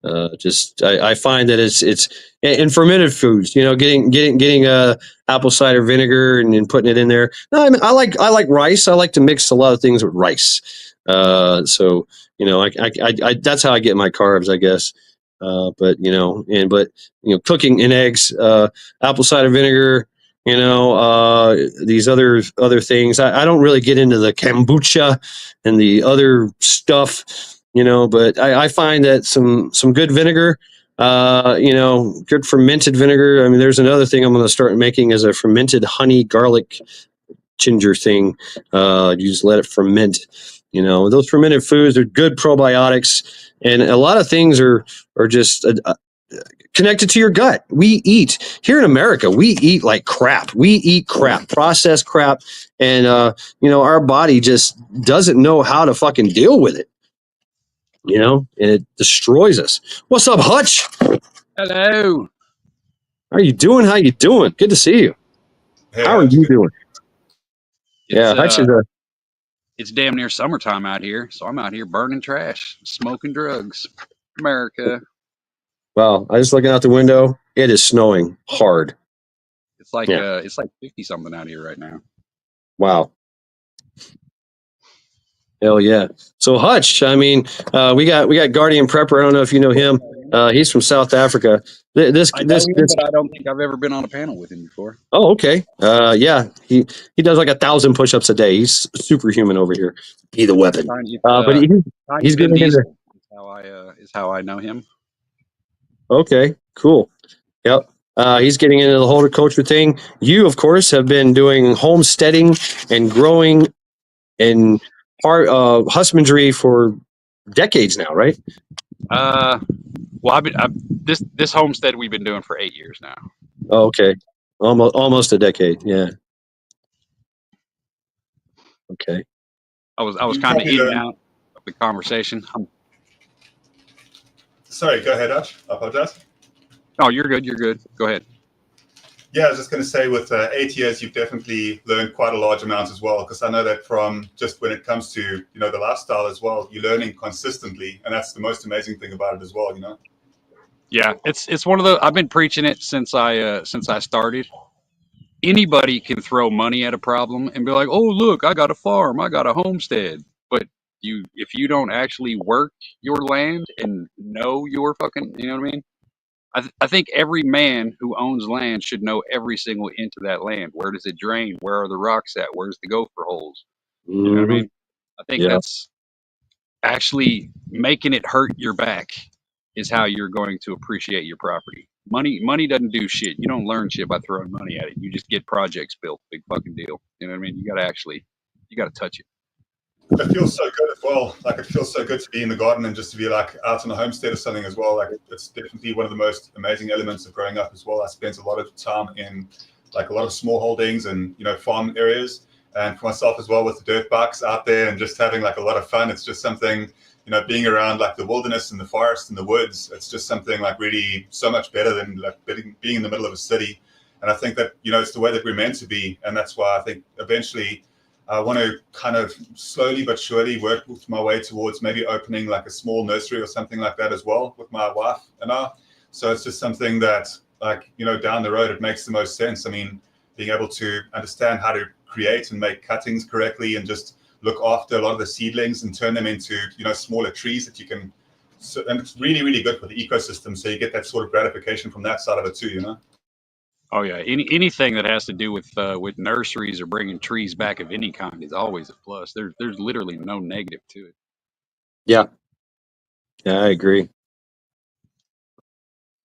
I find that it's and fermented foods. Getting apple cider vinegar and putting it in there. No, I like rice. I like to mix a lot of things with rice. So that's how I get my carbs, I guess. But cooking in eggs, apple cider vinegar. These other things. I don't really get into the kombucha and the other stuff, but I find that some good vinegar, good fermented vinegar. I mean, there's another thing I'm going to start making is a fermented honey garlic ginger thing. You just let it ferment. Those fermented foods are good probiotics, and a lot of things are just connected to your gut. We eat here in America. We eat like crap. We eat crap, processed crap, and our body just doesn't know how to fucking deal with it. And it destroys us. What's up, Hutch? Hello. How are you doing? How you doing? Good to see you. Hey, How are Hutch, you good. doing? Yeah, Hutch is a. It's damn near summertime out here, so I'm out here burning trash, smoking drugs. America. Well, I was looking out the window. It is snowing hard. It's like Yeah. it's like 50 something out here right now. Wow. Hell yeah. So Hutch, I mean, we got Guardian Prepper. I don't know if you know him. He's from South Africa. I know him, but I don't think I've ever been on a panel with him before. Oh, okay. Yeah, he does like 1,000 push-ups a day. He's superhuman over here. Be the weapon. But he's Vin getting into. Diesel is how I know him. Okay, cool. Yep. He's getting into the horticulture thing. You, of course, have been doing homesteading and growing and husbandry for decades now, right? Well, this homestead we've been doing for 8 years now. Oh, okay. Almost a decade. Yeah. Okay. I was kind of in and out of the conversation. Sorry, go ahead, Hutch. I apologize. Oh, you're good. You're good. Go ahead. Yeah, I was just going to say with 8 years, you've definitely learned quite a large amount as well, because I know that from just when it comes to, the lifestyle as well, you're learning consistently. And that's the most amazing thing about it as well, Yeah, it's one of the. I've been preaching it since I started. Anybody can throw money at a problem and be like, "Oh, look, I got a farm, I got a homestead." But if you don't actually work your land and know your fucking, you know what I mean? I think every man who owns land should know every single inch of that land. Where does it drain? Where are the rocks at? Where's the gopher holes? You know what I mean? I think Yeah. that's actually making it hurt your back is how you're going to appreciate your property. Money doesn't do shit. You don't learn shit by throwing money at it. You just get projects built. Big fucking deal. You know what I mean? You gotta touch it. It feels so good as well. Like, it feels so good to be in the garden and just to be like out on a homestead or something as well. Like, it's definitely one of the most amazing elements of growing up as well. I spent a lot of time in like a lot of small holdings and farm areas, and for myself as well with the dirt bikes out there and just having like a lot of fun. It's just something, being around like the wilderness and the forest and the woods. It's just something like really so much better than like being in the middle of a city. And I think that it's the way that we're meant to be, and that's why I think eventually I want to kind of slowly but surely work my way towards maybe opening like a small nursery or something like that as well with my wife and I. So it's just something that, like, down the road, it makes the most sense. I mean, being able to understand how to create and make cuttings correctly and just look after a lot of the seedlings and turn them into, smaller trees that you can. So, and it's really, really good for the ecosystem. So you get that sort of gratification from that side of it too, Oh yeah, anything that has to do with nurseries or bringing trees back of any kind is always a plus. There's literally no negative to it. Yeah. Yeah, I agree.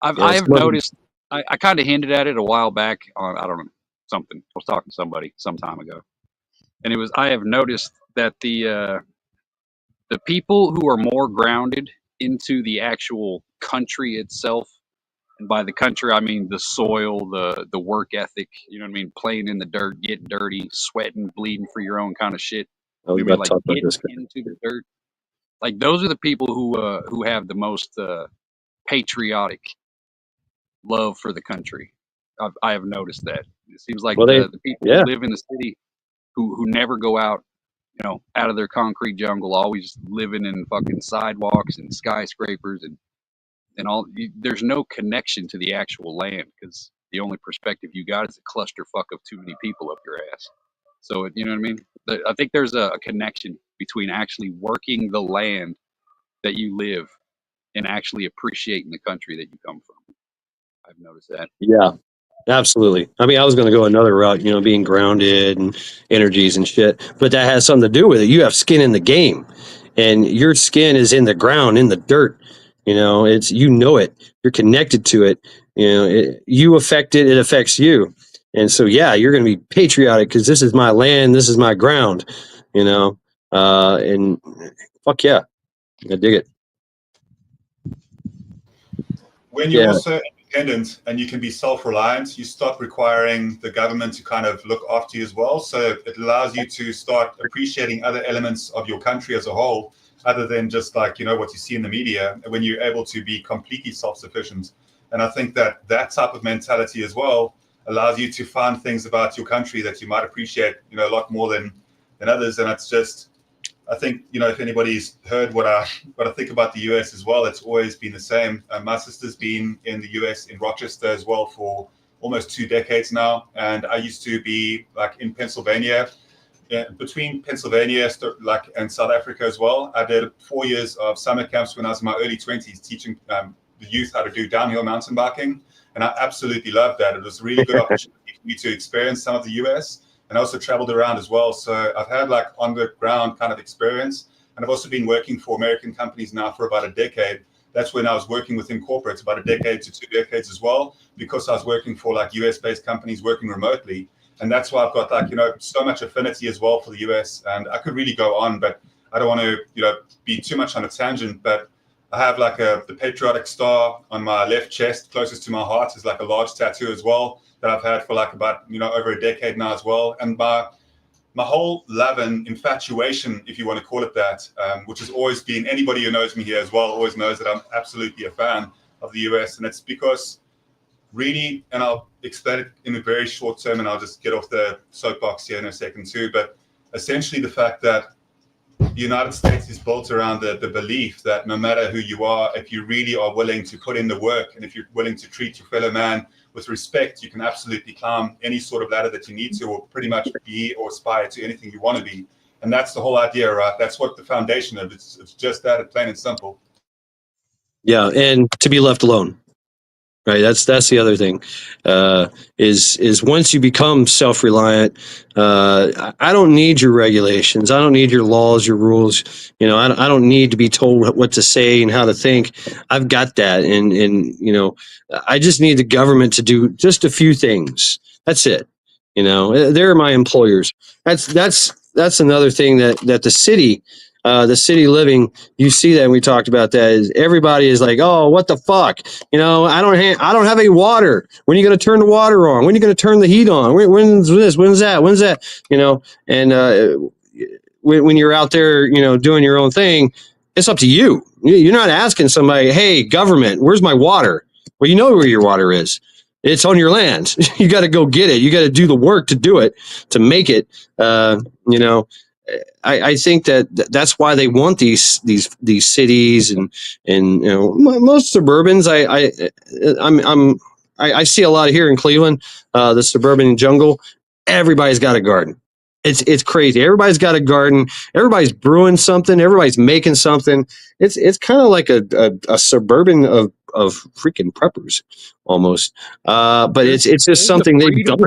I have noticed. I kind of hinted at it a while back on, I don't know, something. I was talking to somebody some time ago, and I have noticed that the people who are more grounded into the actual country itself And by the country, I mean the soil, the work ethic. You know what I mean? Playing in the dirt, getting dirty, sweating, bleeding for your own kind of shit. I You was know what I mean? about to Like talk about getting this guy. into the dirt. Like those are the people who have the most patriotic love for the country. I have noticed that. It seems like Well, the people who yeah, live in the city who never go out, out of their concrete jungle, always living in fucking sidewalks and skyscrapers and all. There's no connection to the actual land because the only perspective you got is a clusterfuck of too many people up your ass. So you know what I mean? I think there's a connection between actually working the land that you live and actually appreciating the country that you come from. I've noticed that. yeah, absolutely. I mean, I was going to go another route, being grounded and energies and shit, but that has something to do with it. You have skin in the game, and your skin is in the ground, in the dirt. It's it. You're connected to it. You affect it. It affects you, and so yeah, you're going to be patriotic because this is my land. This is my ground. And fuck yeah, I dig it. When you're Yeah, also independent and you can be self-reliant, you stop requiring the government to kind of look after you as well. So it allows you to start appreciating other elements of your country as a whole, other than just like, what you see in the media, when you're able to be completely self-sufficient. And I think that type of mentality as well allows you to find things about your country that you might appreciate, a lot more than others. And it's just, I think, if anybody's heard what I think about the US as well, it's always been the same. My sister's been in the US in Rochester as well for almost 2 decades now, and I used to be like in Pennsylvania, between Pennsylvania and South Africa as well. I did 4 years of summer camps when I was in my early 20s, teaching the youth how to do downhill mountain biking, and I absolutely loved that. It was a really good opportunity for me to experience some of the US. And I also traveled around as well. So I've had like on the ground kind of experience. And I've also been working for American companies now for about a decade. That's when I was working within corporates, about a decade to 2 decades as well, because I was working for like US based companies working remotely. And that's why I've got like, so much affinity as well for the US. And I could really go on, but I don't want to, be too much on a tangent. But I have like the patriotic star on my left chest, closest to my heart, is like a large tattoo as well, that I've had for like about, over a decade now as well. And my whole love and infatuation, if you want to call it that, which has always been, anybody who knows me here as well always knows that I'm absolutely a fan of the US. And it's because really, and I'll explain it in a very short term, and I'll just get off the soapbox here in a second too, but essentially the fact that the United States is built around the belief that no matter who you are, if you really are willing to put in the work, and if you're willing to treat your fellow man with respect, you can absolutely climb any sort of ladder that you need to, or pretty much be or aspire to anything you want to be. And that's the whole idea, right? That's what the foundation of it. It's just that, plain and simple. yeah, and to be left alone. Right, that's the other thing. Is once you become self-reliant, I don't need your regulations. I don't need your laws, your rules. I don't need to be told what to say and how to think. I've got that, and I just need the government to do just a few things. That's it. They're my employers. That's another thing that the city living, you see that, and we talked about that, is everybody is like, oh, what the fuck? I don't have any water. When are you going to turn the water on? When are you going to turn the heat on? When's this? When's that? And when you're out there, doing your own thing, it's up to you. You're not asking somebody, hey, government, where's my water? Well, you know where your water is. It's on your land. You got to go get it. You got to do the work to do it, to make it. I think that's why they want these cities and most suburbans. I see a lot here in Cleveland, the suburban jungle. Everybody's got a garden. It's crazy. Everybody's got a garden. Everybody's brewing something. Everybody's making something. It's kind of like a suburban of freaking preppers almost. But it's just something they've done.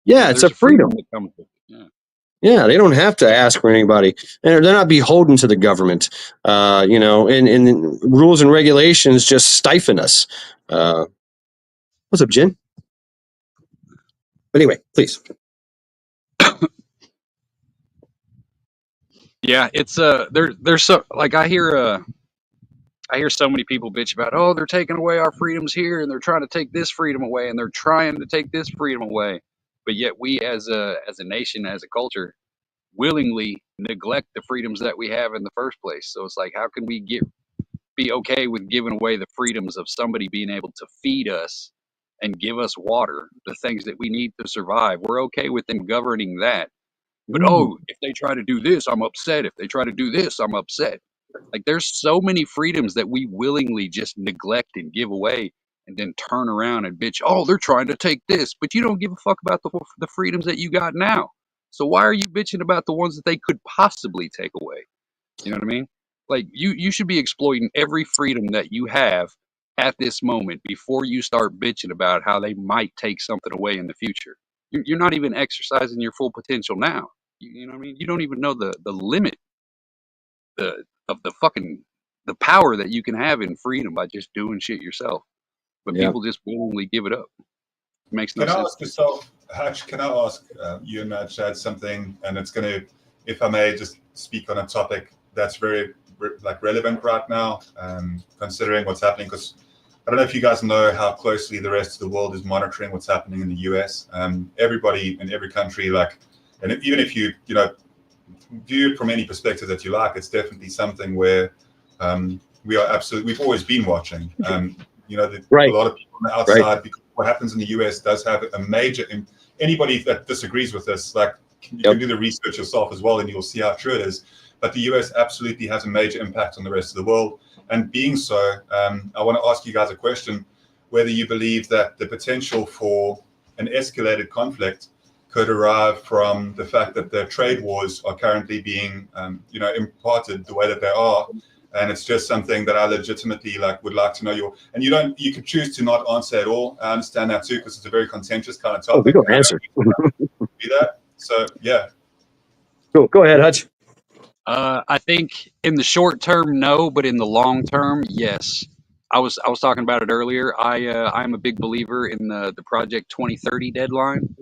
Yeah, it's a freedom. that comes with it. Yeah. Yeah, they don't have to ask for anybody, and they're not beholden to the government. And rules and regulations just stifle us. What's up, Jen? But anyway, please. Yeah, it's there's so, like, I hear I hear so many people bitch about, oh, they're taking away our freedoms here, and they're trying to take this freedom away, and they're trying to take this freedom away. But yet we, as a nation, as a culture, willingly neglect the freedoms that we have in the first place. So it's like, how can we be okay with giving away the freedoms of somebody being able to feed us and give us water, the things that we need to survive? We're okay with them governing that. But oh, if they try to do this, I'm upset. If they try to do this, I'm upset. Like, there's so many freedoms that we willingly just neglect and give away, and then turn around and bitch, oh, they're trying to take this, but you don't give a fuck about the freedoms that you got now. So why are you bitching about the ones that they could possibly take away? You know what I mean? Like, you should be exploiting every freedom that you have at this moment before you start bitching about how they might take something away in the future. You're not even exercising your full potential now. You know what I mean? You don't even know the limit the of the fucking the power that you can have in freedom by just doing shit yourself. But Yeah. people just willingly give it up. It makes no Can I sense. ask yourself, Hutch, can I ask you and Matt add something? And it's going to, if I may, just speak on a topic that's very relevant right now, considering what's happening. Because I don't know if you guys know how closely the rest of the world is monitoring what's happening in the US. Everybody in every country, and even if you view it from any perspective that you like, it's definitely something where we've always been watching. Right. A lot of people on the outside, because what happens in the US does have a major. Anybody that disagrees with this, you can do the research yourself as well, and you'll see how true it is. But the US absolutely has a major impact on the rest of the world. And being so, I want to ask you guys a question: whether you believe that the potential for an escalated conflict could arrive from the fact that the trade wars are currently being, imparted the way that they are, and it's just something that I legitimately would like to know and you could choose to not answer at all. I understand that too, because it's a very contentious kind of topic. Oh, we don't answer. Do that. So yeah. Cool. Go ahead, Hutch. I think in the short term, no, but in the long term, yes. I was talking about it earlier. I'm a big believer in the Project 2030 deadline.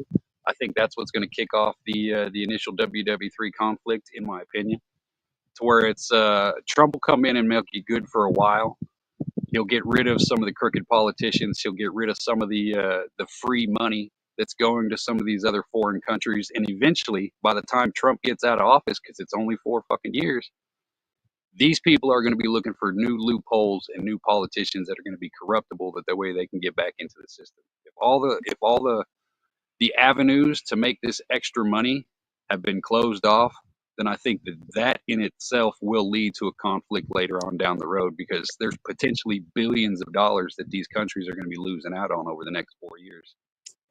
I think that's what's going to kick off the initial WW3 conflict, in my opinion. To where it's Trump will come in and make you good for a while. He'll get rid of some of the crooked politicians. He'll get rid of some of the free money that's going to some of these other foreign countries. And eventually, by the time Trump gets out of office, because it's only 4 fucking years, these people are going to be looking for new loopholes and new politicians that are going to be corruptible, that way they can get back into the system. If all the avenues to make this extra money have been closed off, then I think that in itself will lead to a conflict later on down the road, because there's potentially billions of dollars that these countries are going to be losing out on over the next 4 years.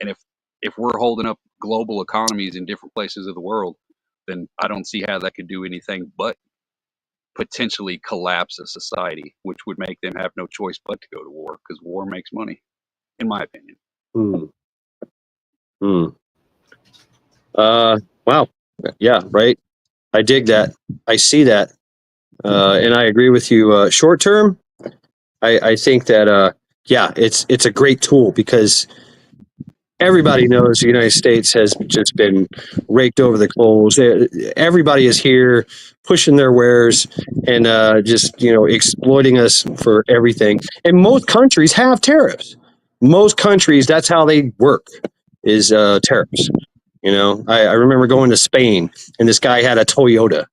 And if we're holding up global economies in different places of the world, then I don't see how that could do anything but potentially collapse a society, which would make them have no choice but to go to war, because war makes money, in my opinion. Wow. Yeah, right. I dig that. I see that. And I agree with you. Short term, I think that, it's a great tool, because everybody knows the United States has just been raked over the coals. Everybody is here pushing their wares and just exploiting us for everything. And most countries have tariffs. Most countries, that's how they work, is tariffs. I remember going to Spain, and this guy had a Toyota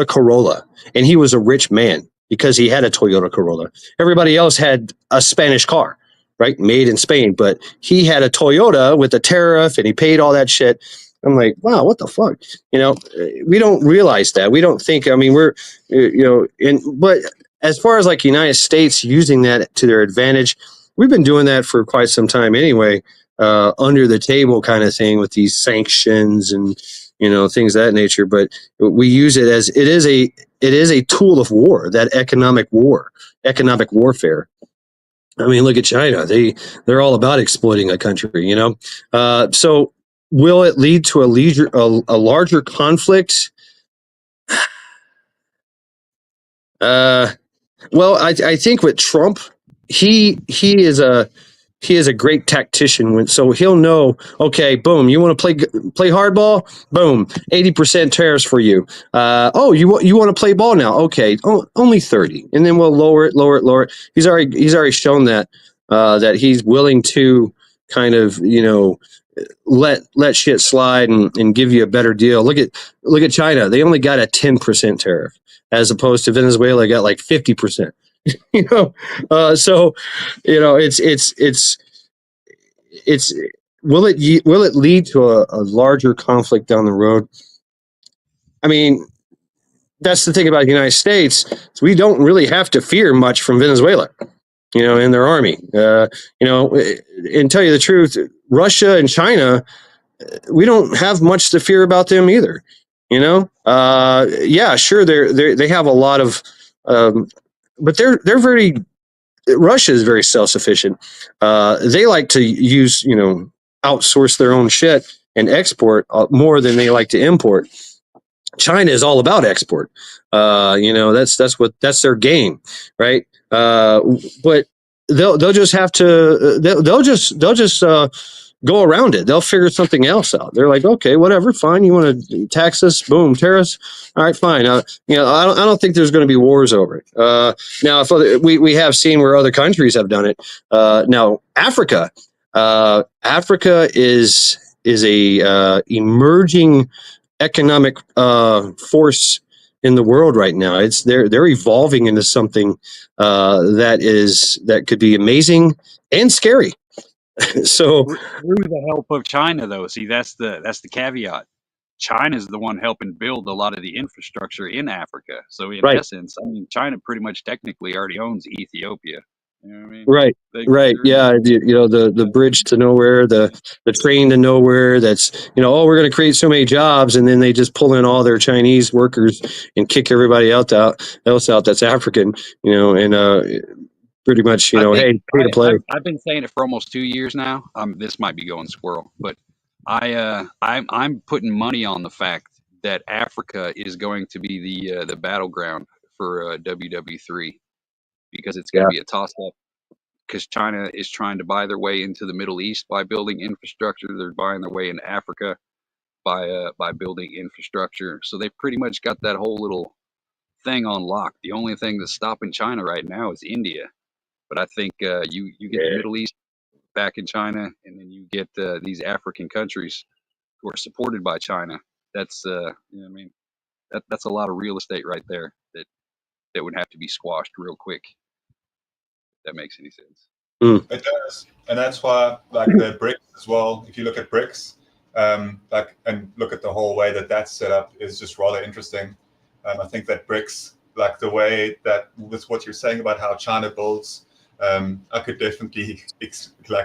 Corolla, and he was a rich man because he had a Toyota Corolla. Everybody else had a Spanish car, right? Made in Spain, but he had a Toyota with a tariff, and he paid all that shit. I'm like, wow, what the fuck? We don't realize that. We don't think, we're, but as far as United States using that to their advantage, we've been doing that for quite some time anyway, under the table kind of thing with these sanctions and, things of that nature. But we use it as it is a tool of war, that economic warfare. Look at China. They're all about exploiting a country, So will it lead to a larger conflict? Well, I think with Trump, he is he is a great tactician. So he'll know, okay, boom, you want to play hardball? Boom, 80% tariffs for you. You want to play ball now? Okay, only 30, and then we'll lower it. He's already shown that that he's willing to kind of let shit slide and give you a better deal. Look at China. They only got a 10% tariff as opposed to Venezuela got like 50%. So it's will it lead to a larger conflict down the road? I mean, that's the thing about the United States. We don't really have to fear much from Venezuela, in their army. And tell you the truth, Russia and China, we don't have much to fear about them either. Yeah, sure, they have a lot of, but they're very. Russia is very self-sufficient. They like to use, outsource their own shit and export more than they like to import. China is all about export. That's their game, right? But they'll just have to they'll just go around it. They'll figure something else out. They're like, okay, whatever, fine. You want to tax us? Boom, tariffs. All right, fine. I don't think there's going to be wars over it. Now, if we have seen where other countries have done it. Now, Africa is a emerging economic force in the world right now. They're evolving into something that could be amazing and scary. So through the help of China, though, see, that's the caveat. China's the one helping build a lot of the infrastructure in Africa. So in essence, I mean, China pretty much technically already owns Ethiopia. You know what I mean? Right. Yeah. The bridge to nowhere, the train to nowhere. That's we're going to create so many jobs, and then they just pull in all their Chinese workers and kick everybody else out that's African. Pretty much, hey, pay to play. I've been saying it for almost 2 years now. This might be going squirrel, but I'm putting money on the fact that Africa is going to be the battleground for WW3 because it's going to be a toss up. Because China is trying to buy their way into the Middle East by building infrastructure. They're buying their way into Africa by building infrastructure. So they've pretty much got that whole little thing on lock. The only thing that's stopping China right now is India. But I think you get the Middle East back in China, and then you get these African countries who are supported by China. That's that's a lot of real estate right there that would have to be squashed real quick. If that makes any sense. It does, and that's why the BRICS as well. If you look at BRICS, and look at the whole way that's set up is just rather interesting. I think that BRICS, the way that with what you're saying about how China builds. I could definitely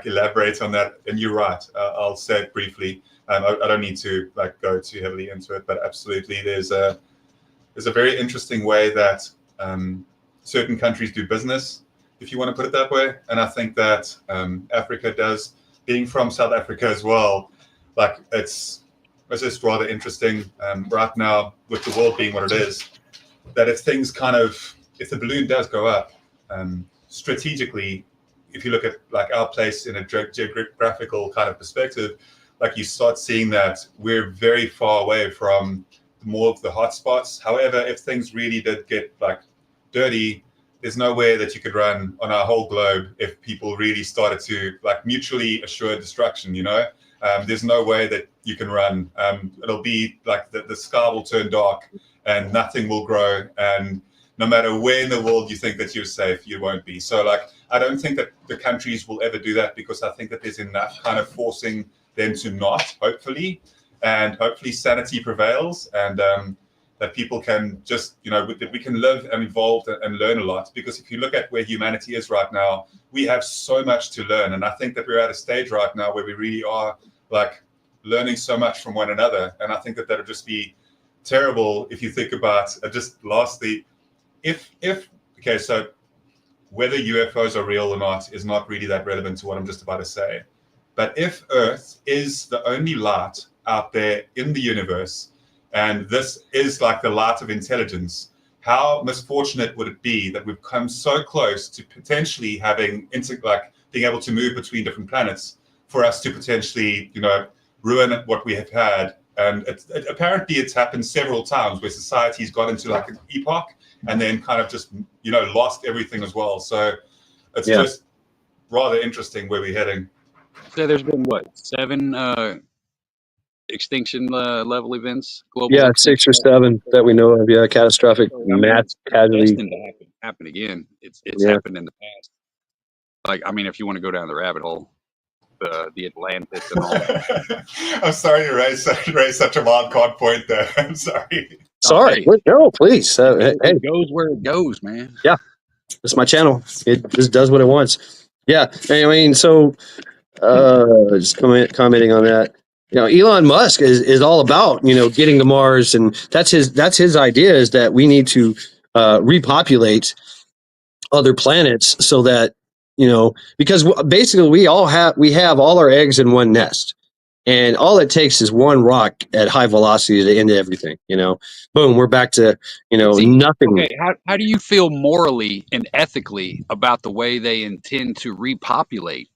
elaborate on that, and you're right. I'll say it briefly. I don't need to go too heavily into it, but absolutely, there's a very interesting way that certain countries do business, if you want to put it that way. And I think that Africa does. Being from South Africa as well, it's just rather interesting right now with the world being what it is. That if the balloon does go up. Strategically, if you look at our place in a geographical kind of perspective, you start seeing that we're very far away from more of the hot spots. However, if things really did get dirty, there's no way that you could run on our whole globe if people really started to mutually assured destruction. There's no way that you can run. It'll be the sky will turn dark and nothing will grow, and no matter where in the world you think that you're safe, you won't be. So I don't think that the countries will ever do that, because I think that there's enough kind of forcing them to not, hopefully, and hopefully sanity prevails, and that people can just, that we can live and evolve and learn a lot. Because if you look at where humanity is right now, we have so much to learn. And I think that we're at a stage right now where we really are learning so much from one another. And I think that that'll just be terrible if you think about just lastly, okay, so whether UFOs are real or not is not really that relevant to what I'm just about to say. But if Earth is the only light out there in the universe, and this is the light of intelligence, how misfortunate would it be that we've come so close to potentially having being able to move between different planets for us to potentially, ruin what we have had. And apparently it's happened several times where society's got into like an epoch and then kind of just, lost everything as well. So it's just rather interesting where we're heading. So there's been 7 extinction level events, global. Yeah, 6 or 7 that we know of. Yeah, catastrophic mass casualty. Destined to happen again. It's happened in the past. Like, I mean, if you want to go down the rabbit hole, the Atlantis and all that. I'm sorry to raise such a wild card point there. I'm sorry. Sorry. Hey, No, please. Hey, it goes where it goes, man. Yeah, it's my channel. It just does what it wants. Yeah, I mean, so just commenting on that. Elon Musk is all about getting to Mars, and that's his idea, is that we need to repopulate other planets so that because basically we have all our eggs in one nest, and all it takes is one rock at high velocity to end everything. Boom, we're back to nothing. Okay, how do you feel morally and ethically about the way they intend to repopulate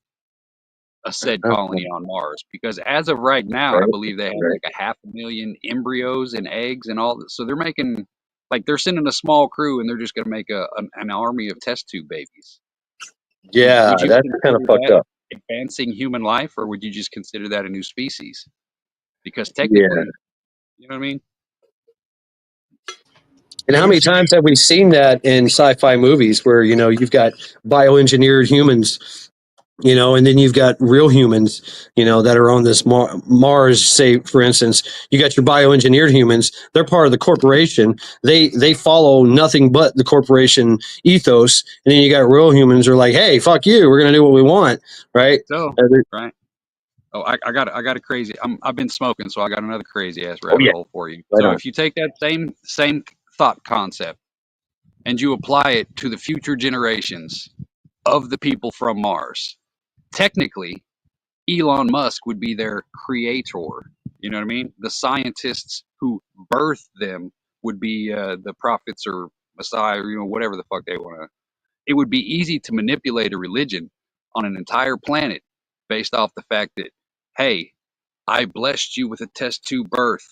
a said colony on Mars? Because as of right now, I believe they have like 500,000 embryos and eggs and all. So they're making, like, they're sending a small crew and they're just going to make an army of test tube babies. Yeah, Would you that's kind of fucked up. Advancing human life, or would you just consider that a new species? Because technically, you know what I mean? And how many times have we seen that in sci-fi movies where you've got bioengineered humans, and then you've got real humans, that are on this Mars. Say, for instance, you got your bioengineered humans. They're part of the corporation. They follow nothing but the corporation ethos. And then you got real humans who are like, hey, fuck you. We're going to do what we want. Right. So, right. Oh, I got a crazy. I've been smoking, so I got another crazy ass rabbit hole for you. Right so on. If you take that same thought concept and you apply it to the future generations of the people from Mars, technically, Elon Musk would be their creator. You know what I mean? The scientists who birthed them would be the prophets or Messiah, or whatever the fuck they want to. It would be easy to manipulate a religion on an entire planet based off the fact that, hey, I blessed you with a test tube birth.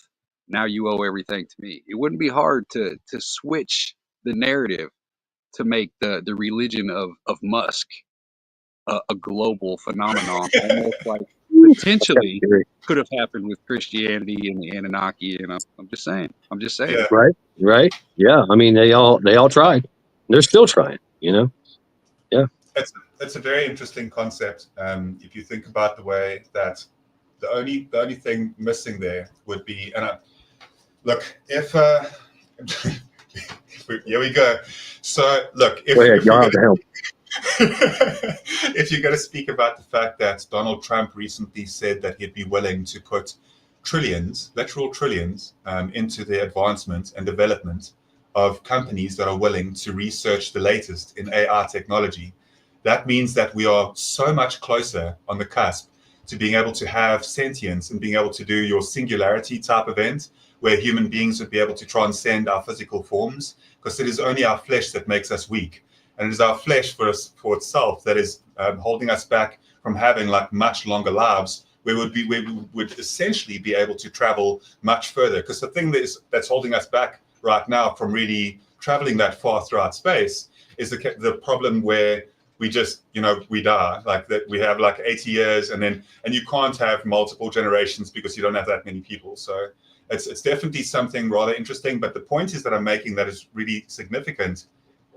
Now you owe everything to me. It wouldn't be hard to switch the narrative to make the religion of Musk a global phenomenon, almost like potentially could have happened with Christianity and the Anunnaki. I'm just saying. Yeah. Right. Yeah. I mean, they all tried. They're still trying. Yeah. It's a very interesting concept. If you think about the way that the only thing missing there would be, and look, if here we go. So look, if you're going to speak about the fact that Donald Trump recently said that he'd be willing to put literal trillions, into the advancement and development of companies that are willing to research the latest in AI technology, that means that we are so much closer on the cusp to being able to have sentience and being able to do your singularity type event, where human beings would be able to transcend our physical forms, because it is only our flesh that makes us weak. And it is our flesh for itself that is holding us back from having like much longer lives, where we would essentially be able to travel much further. Because the thing that's holding us back right now from really traveling that far throughout space is the problem where we just, we die, like that. We have like 80 years and you can't have multiple generations because you don't have that many people. So it's definitely something rather interesting. But the point is that I'm making that is really significant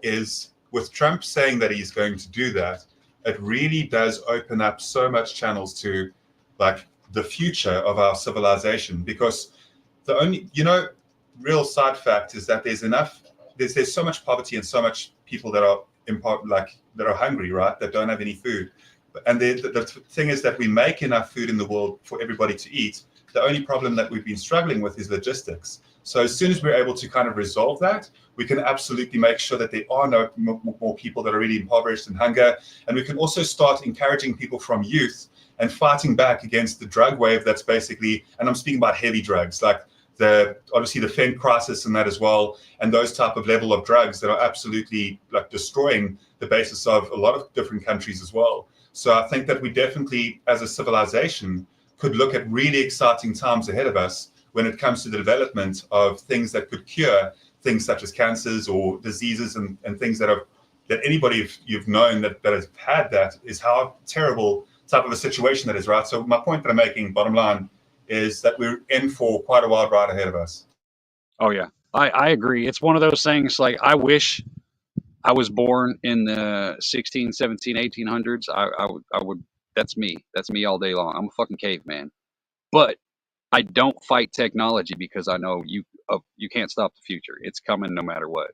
is, with Trump saying that he's going to do that, it really does open up so much channels to like the future of our civilization. Because the only, real side fact is that there's so much poverty and so much people that are that are hungry, right? That don't have any food. And the thing is that we make enough food in the world for everybody to eat. The only problem that we've been struggling with is logistics. So as soon as we're able to kind of resolve that, we can absolutely make sure that there are no more people that are really impoverished and hunger. And we can also start encouraging people from youth and fighting back against the drug wave that's basically, and I'm speaking about heavy drugs, like obviously the fent crisis and that as well, and those type of level of drugs that are absolutely like destroying the basis of a lot of different countries as well. So I think that we definitely, as a civilization, could look at really exciting times ahead of us when it comes to the development of things that could cure things such as cancers or diseases and things that anybody you've known that has had that is how terrible type of a situation that is, right? So my point that I'm making, bottom line, is that we're in for quite a wild ride ahead of us. Oh yeah, I agree. It's one of those things like I wish I was born in the 16, 17, 1800s. I would, that's me. That's me all day long. I'm a fucking caveman. But I don't fight technology because I know you can't stop the future. It's coming no matter what.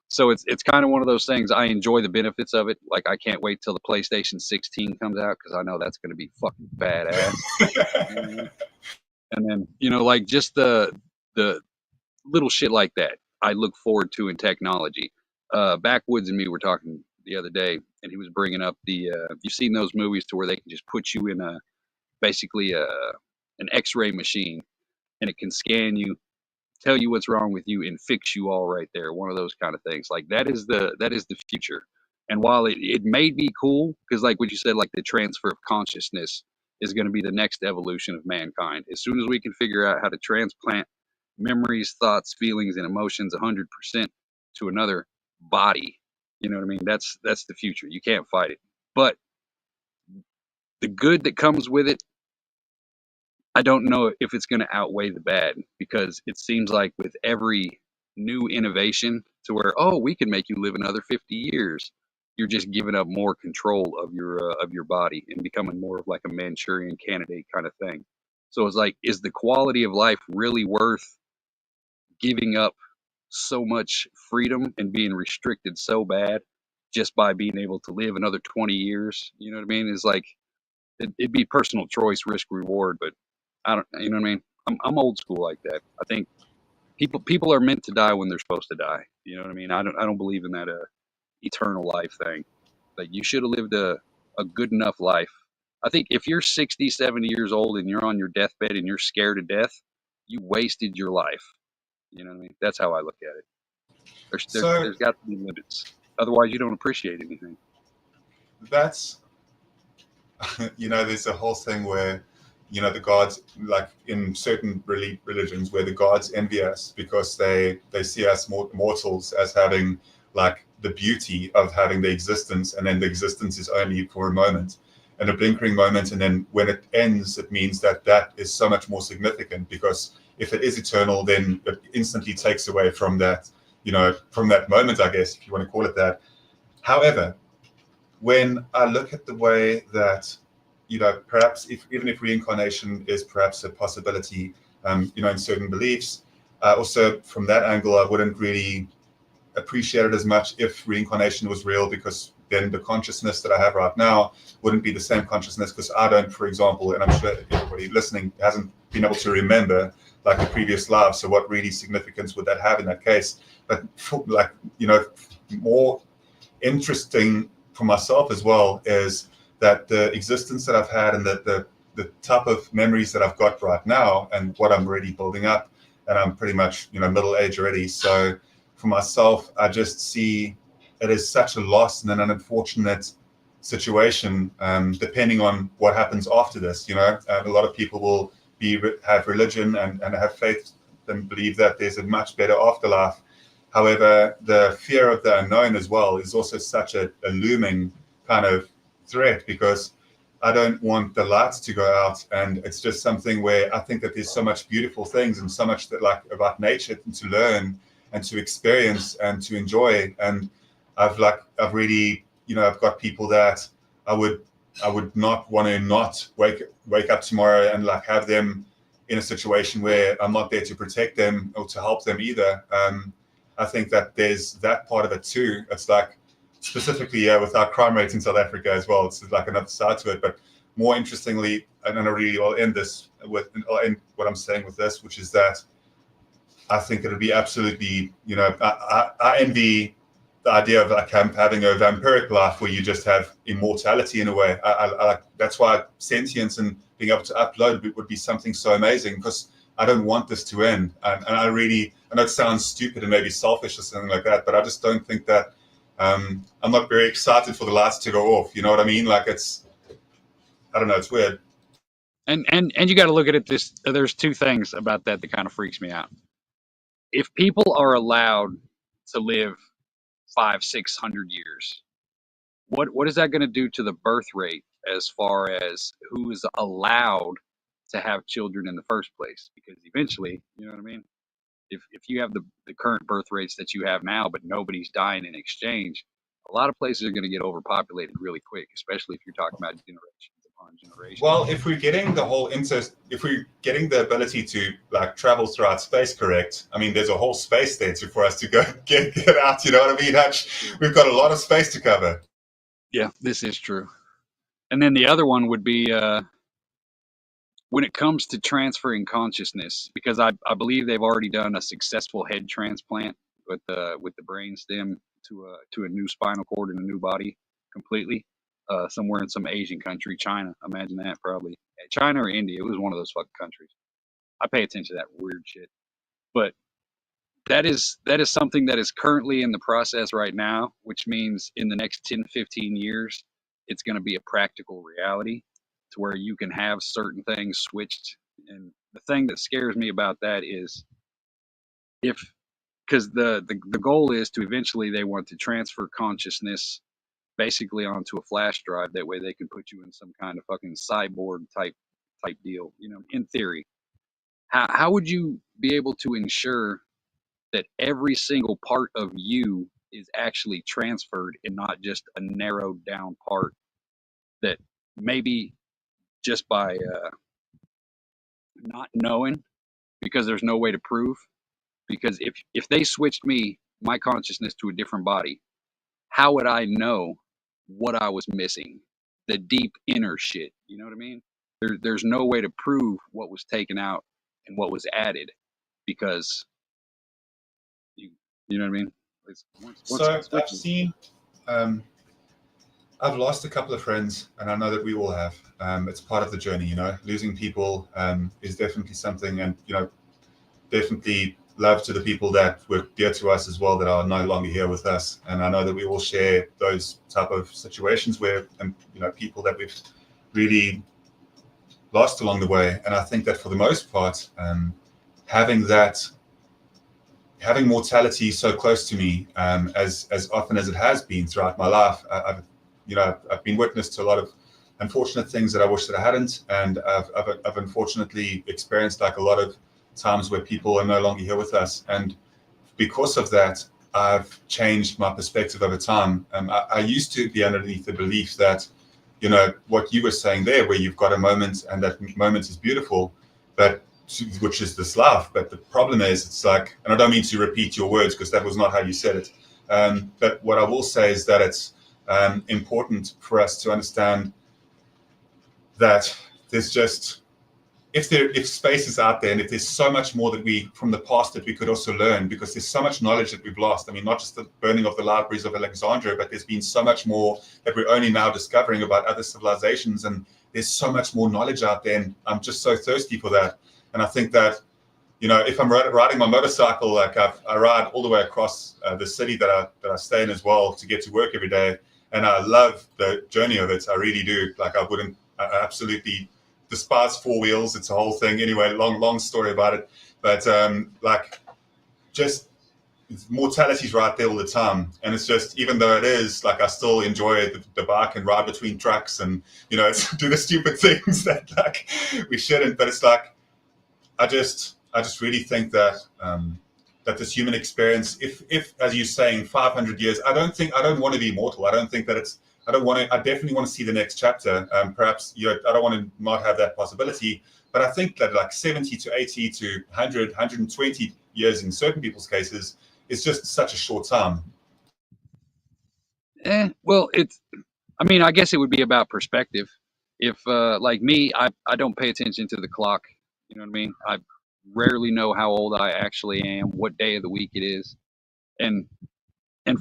So it's kind of one of those things. I enjoy the benefits of it. Like I can't wait till the PlayStation 16 comes out because I know that's going to be fucking badass. And then like just the little shit like that I look forward to in technology. Backwoods and me were talking the other day, and he was bringing up you've seen those movies to where they can just put you in basically an X-ray machine, and it can scan you, tell you what's wrong with you, and fix you all right there. One of those kind of things. Like that is the future. And while it may be cool, because like what you said, like the transfer of consciousness is going to be the next evolution of mankind. As soon as we can figure out how to transplant memories, thoughts, feelings, and emotions 100% to another body, you know what I mean? That's the future. You can't fight it. But the good that comes with it, I don't know if it's going to outweigh the bad, because it seems like with every new innovation to where, oh, we can make you live another 50 years, you're just giving up more control of your body and becoming more of like a Manchurian candidate kind of thing. So it's like, is the quality of life really worth giving up so much freedom and being restricted so bad just by being able to live another 20 years? You know what I mean? It's like, it'd be personal choice, risk, reward, but I don't, you know what I mean? I'm old school like that. I think people are meant to die when they're supposed to die. You know what I mean? I don't believe in that eternal life thing. Like you should have lived a good enough life. I think if you're 60, 70 years old and you're on your deathbed and you're scared to death, you wasted your life. You know what I mean? That's how I look at it. There's got to be limits. Otherwise, you don't appreciate anything. That's, there's a whole thing where, the gods, like in certain religions, where the gods envy us because they see us mortals as having like the beauty of having the existence, and then the existence is only for a moment and a blinkering moment, and then when it ends, it means that is so much more significant, because if it is eternal, then it instantly takes away from that, from that moment, I guess, if you want to call it that. However, when I look at the way that, perhaps even if reincarnation is perhaps a possibility, in certain beliefs, also from that angle, I wouldn't really appreciate it as much if reincarnation was real, because then the consciousness that I have right now wouldn't be the same consciousness, because I don't, for example, and I'm sure everybody listening hasn't been able to remember like the previous life. So what really significance would that have in that case? But more interesting for myself as well is that the existence that I've had and the type of memories that I've got right now and what I'm already building up, and I'm pretty much middle age already. So for myself, I just see it as such a loss and an unfortunate situation, depending on what happens after this. A lot of people will have religion and have faith and believe that there's a much better afterlife. However, the fear of the unknown as well is also such a looming kind of threat, because I don't want the lights to go out, and it's just something where I think that there's so much beautiful things and so much that like about nature to learn and to experience and to enjoy. And I've really, I've got people that I would not want to not wake up tomorrow and like have them in a situation where I'm not there to protect them or to help them either. I think that there's that part of it too. It's like specifically with our crime rates in South Africa as well. It's like another side to it. But more interestingly, and I'll end what I'm saying with this, which is that I think it'll be absolutely, I envy the idea of like having a vampiric life where you just have immortality in a way. I that's why sentience and being able to upload would be something so amazing, because I don't want this to end. And I know it sounds stupid and maybe selfish or something like that, but I just don't think that I'm not very excited for the lights to go off. You know what I mean? Like I don't know, it's weird. And you got to look at it this. There's two things about that kind of freaks me out. If people are allowed to live 500-600 years, what is that going to do to the birth rate as far as who is allowed to have children in the first place? Because eventually, you know what I mean? If you have the current birth rates that you have now, but nobody's dying in exchange, a lot of places are going to get overpopulated really quick, especially if you're talking about generations upon generations. Well, if we're getting if we're getting the ability to like travel throughout space, correct? I mean, there's a whole space there for us to go get out. You know what I mean, Hutch? We've got a lot of space to cover. Yeah, this is true. And then the other one would be when it comes to transferring consciousness, because I believe they've already done a successful head transplant with the brain stem to a new spinal cord and a new body completely, somewhere in some Asian country, China. Imagine that, probably China or India. It was one of those fucking countries. I pay attention to that weird shit, but that is something that is currently in the process right now, which means in the next 10-15 years, it's going to be a practical reality to where you can have certain things switched. And the thing that scares me about that is because the goal is to eventually they want to transfer consciousness basically onto a flash drive. That way they can put you in some kind of fucking cyborg type deal, in theory. How would you be able to ensure that every single part of you is actually transferred and not just a narrowed down part that maybe just by not knowing, because there's no way to prove? Because if they switched my consciousness to a different body, how would I know what I was missing? The deep inner shit, you know what I mean? There's no way to prove what was taken out and what was added, because you know what I mean? So I've seen, I've lost a couple of friends, and I know that we all have. It's part of the journey, Losing people is definitely something, and definitely love to the people that were dear to us as well that are no longer here with us. And I know that we all share those type of situations where, people that we've really lost along the way. And I think that for the most part, having mortality so close to me, as often as it has been throughout my life, I've been witness to a lot of unfortunate things that I wish that I hadn't, and I've unfortunately experienced like a lot of times where people are no longer here with us, and because of that, I've changed my perspective over time. I used to be underneath the belief that, what you were saying there, where you've got a moment and that moment is beautiful, but which is this life. But the problem is, it's like, and I don't mean to repeat your words because that was not how you said it. But what I will say is that it's important for us to understand that there's just, if space is out there, and if there's so much more that from the past that we could also learn, because there's so much knowledge that we've lost. I mean, not just the burning of the libraries of Alexandria, but there's been so much more that we're only now discovering about other civilizations, and there's so much more knowledge out there, and I'm just so thirsty for that. And I think that, if I'm riding my motorcycle, like I ride all the way across the city that I stay in as well to get to work every day, and I love the journey of it. I really do. Like I absolutely despise four wheels. It's a whole thing. Anyway, long story about it. But just mortality's right there all the time. And it's just, even though it is, like I still enjoy the bike and ride between trucks and, do the stupid things that like we shouldn't. But it's like, I just really think that that this human experience, if as you're saying, 500 years, I don't want to be immortal. I don't think that I definitely want to see the next chapter. Perhaps, I don't want to not have that possibility, but I think that like 70 to 80 to 100, 120 years in certain people's cases is just such a short time. Well, I guess it would be about perspective. If, like me, I don't pay attention to the clock. You know what I mean? I rarely know how old I actually am, what day of the week it is. And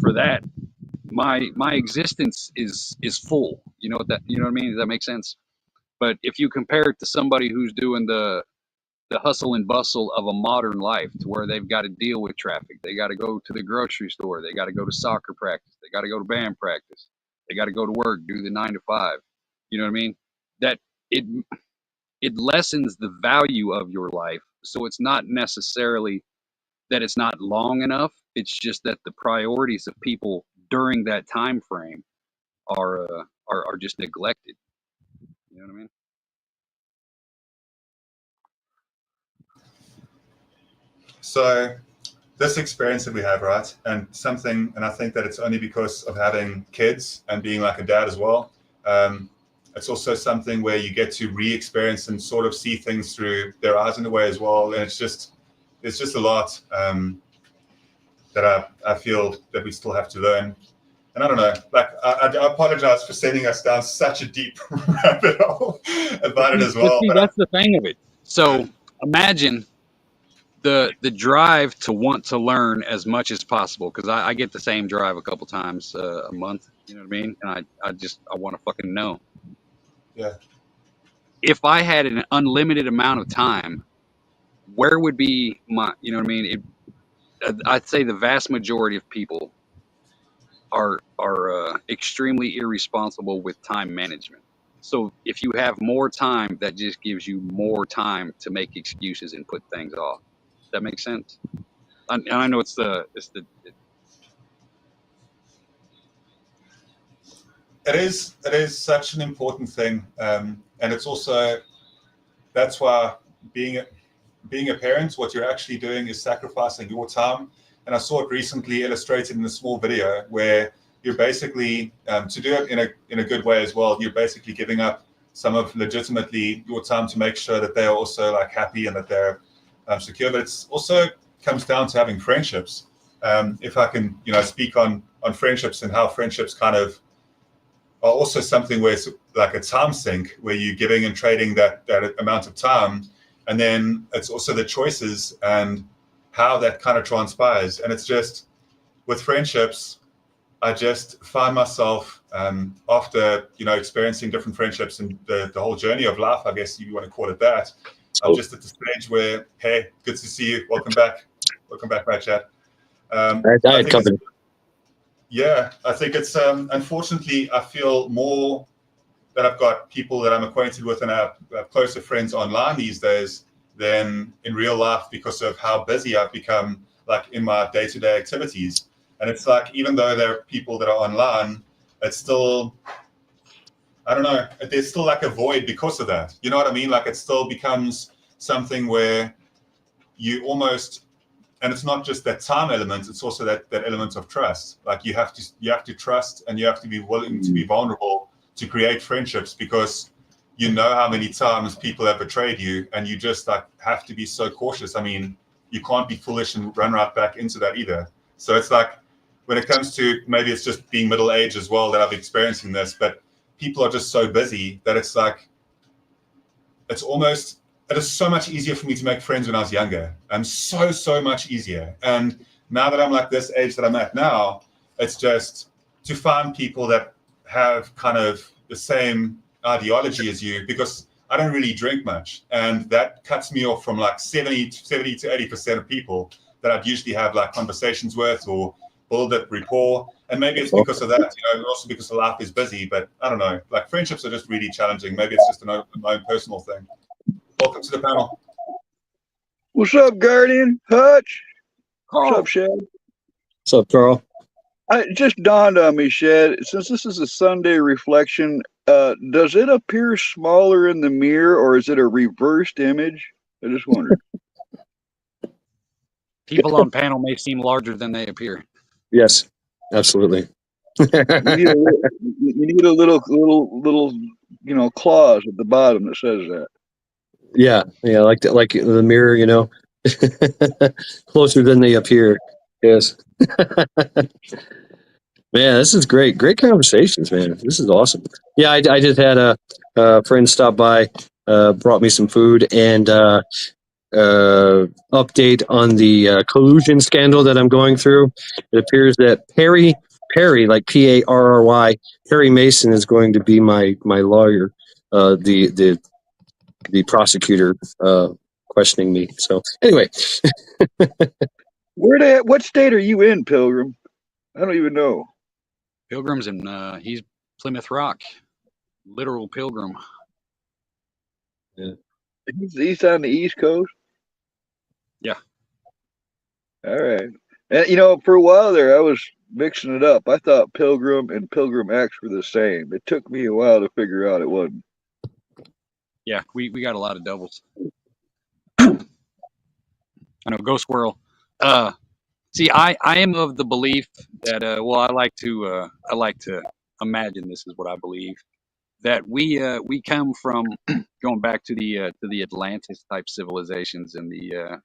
for that, my existence is full. You know what I mean? Does that make sense? But if you compare it to somebody who's doing the the hustle and bustle of a modern life, to where they've got to deal with traffic. They got to go to the grocery store. They got to go to soccer practice. They got to go to band practice. They got to go to work, do the 9 to 5. You know what I mean? That it lessens the value of your life. So it's not necessarily that it's not long enough. It's just that the priorities of people during that time frame are just neglected. You know what I mean? So this experience that we have, right, and I think that it's only because of having kids and being like a dad as well. It's also something where you get to re-experience and sort of see things through their eyes in a way as well. And it's just a lot that I feel that we still have to learn. And I don't know, like I apologize for sending us down such a deep rabbit hole about it as well. See, that's the thing of it. So imagine the drive to want to learn as much as possible, because I get the same drive a couple times a month. You know what I mean? And I want to fucking know. Yeah. If I had an unlimited amount of time, where would be my, you know what I mean? I'd say the vast majority of people are extremely irresponsible with time management. So if you have more time, that just gives you more time to make excuses and put things off. Does that make sense? And I know It is such an important thing, and it's also, that's why being a parent, what you're actually doing is sacrificing your time. And I saw it recently illustrated in a small video where you're basically, to do it in a good way as well, you're basically giving up some of legitimately your time to make sure that they're also like happy and that they're secure. But it's also comes down to having friendships. If I can, speak on friendships and how friendships kind of are also something where it's like a time sink, where you're giving and trading that amount of time. And then it's also the choices and how that kind of transpires. And it's just, with friendships, I just find myself after, experiencing different friendships and the whole journey of life, I guess you want to call it that. I'm just at the stage where, hey, good to see you. Welcome back, my chat. Yeah, I think it's, unfortunately, I feel more that I've got people that I'm acquainted with and I have closer friends online these days than in real life, because of how busy I've become, like in my day-to-day activities. And it's like, even though there are people that are online, it's still, I don't know, there's still like a void because of that. You know what I mean? Like it still becomes something where you almost, and it's not just that time element, it's also that element of trust. Like you have to trust, and you have to be willing to be vulnerable to create friendships, because you know how many times people have betrayed you, and you just like have to be so cautious. I mean, you can't be foolish and run right back into that either. So it's like, when it comes to, maybe it's just being middle-aged as well that I'm experiencing this, but people are just so busy that it's like, it is so much easier for me to make friends when I was younger. So much easier. And now that I'm like this age that I'm at now, it's just to find people that have kind of the same ideology as you, because I don't really drink much. And that cuts me off from like 70 to 80% of people that I'd usually have like conversations with or build that rapport. And maybe it's because of that, also because the life is busy, but I don't know, like friendships are just really challenging. Maybe it's just my own personal thing. Welcome to the panel. What's up, Guardian? Hutch? Carl. What's up, Shad? What's up, Carl? It just dawned on me, Shad, since this is a Sunday reflection, does it appear smaller in the mirror, or is it a reversed image? I just wondered. People on panel may seem larger than they appear. Yes, absolutely. You need a little clause at the bottom that says that. Yeah, like the mirror, closer than they appear. Yes. Man, this is great. Great conversations, man. This is awesome. Yeah, I just had a friend stop by, brought me some food, and update on the collusion scandal that I'm going through. It appears that Perry, like Parry, Perry Mason is going to be my lawyer, the prosecutor, questioning me. So anyway, What state are you in, Pilgrim? I don't even know. Pilgrim's in he's Plymouth Rock, literal pilgrim. He's on the East Coast. Yeah. All right. And for a while there, I was mixing it up. I thought Pilgrim and Pilgrim X were the same. It took me a while to figure out it wasn't. Yeah, we got a lot of doubles. I know, go squirrel. See, I am of the belief that well, I like to imagine this is what I believe, that we come from going back to the Atlantis type civilizations and the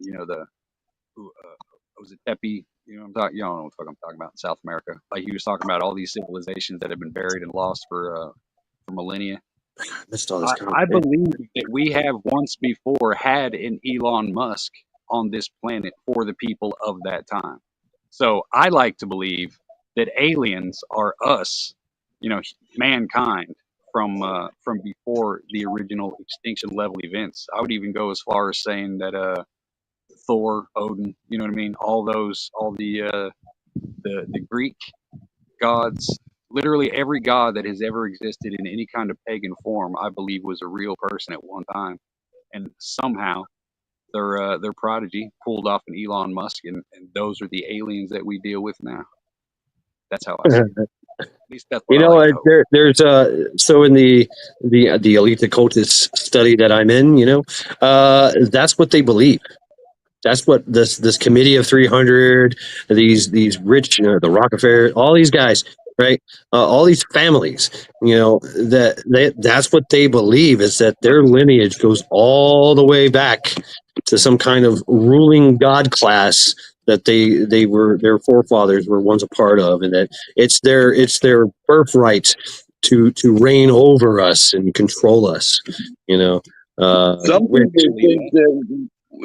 was it Tepe? You know what I'm talking? You don't know what I'm talking about in South America. Like he was talking about all these civilizations that have been buried and lost for millennia. missed all this I believe that we have once before had an Elon Musk on this planet for the people of that time. So I like to believe that aliens are us, mankind from before the original extinction level events. I would even go as far as saying that Thor, Odin, you know what I mean? All the Greek gods, literally every god that has ever existed in any kind of pagan form, I believe was a real person at one time, and somehow their prodigy pulled off an Elon Musk, and those are the aliens that we deal with now. That's how I see it. At least that's what I like to hope. there's so in the elite occultist study that I'm in, that's what they believe. That's what this committee of 300, these rich, the Rockefeller, all these guys, right? All these families, that's what they believe, is that their lineage goes all the way back to some kind of ruling god class that their forefathers were once a part of, and that it's their birthright to reign over us and control us.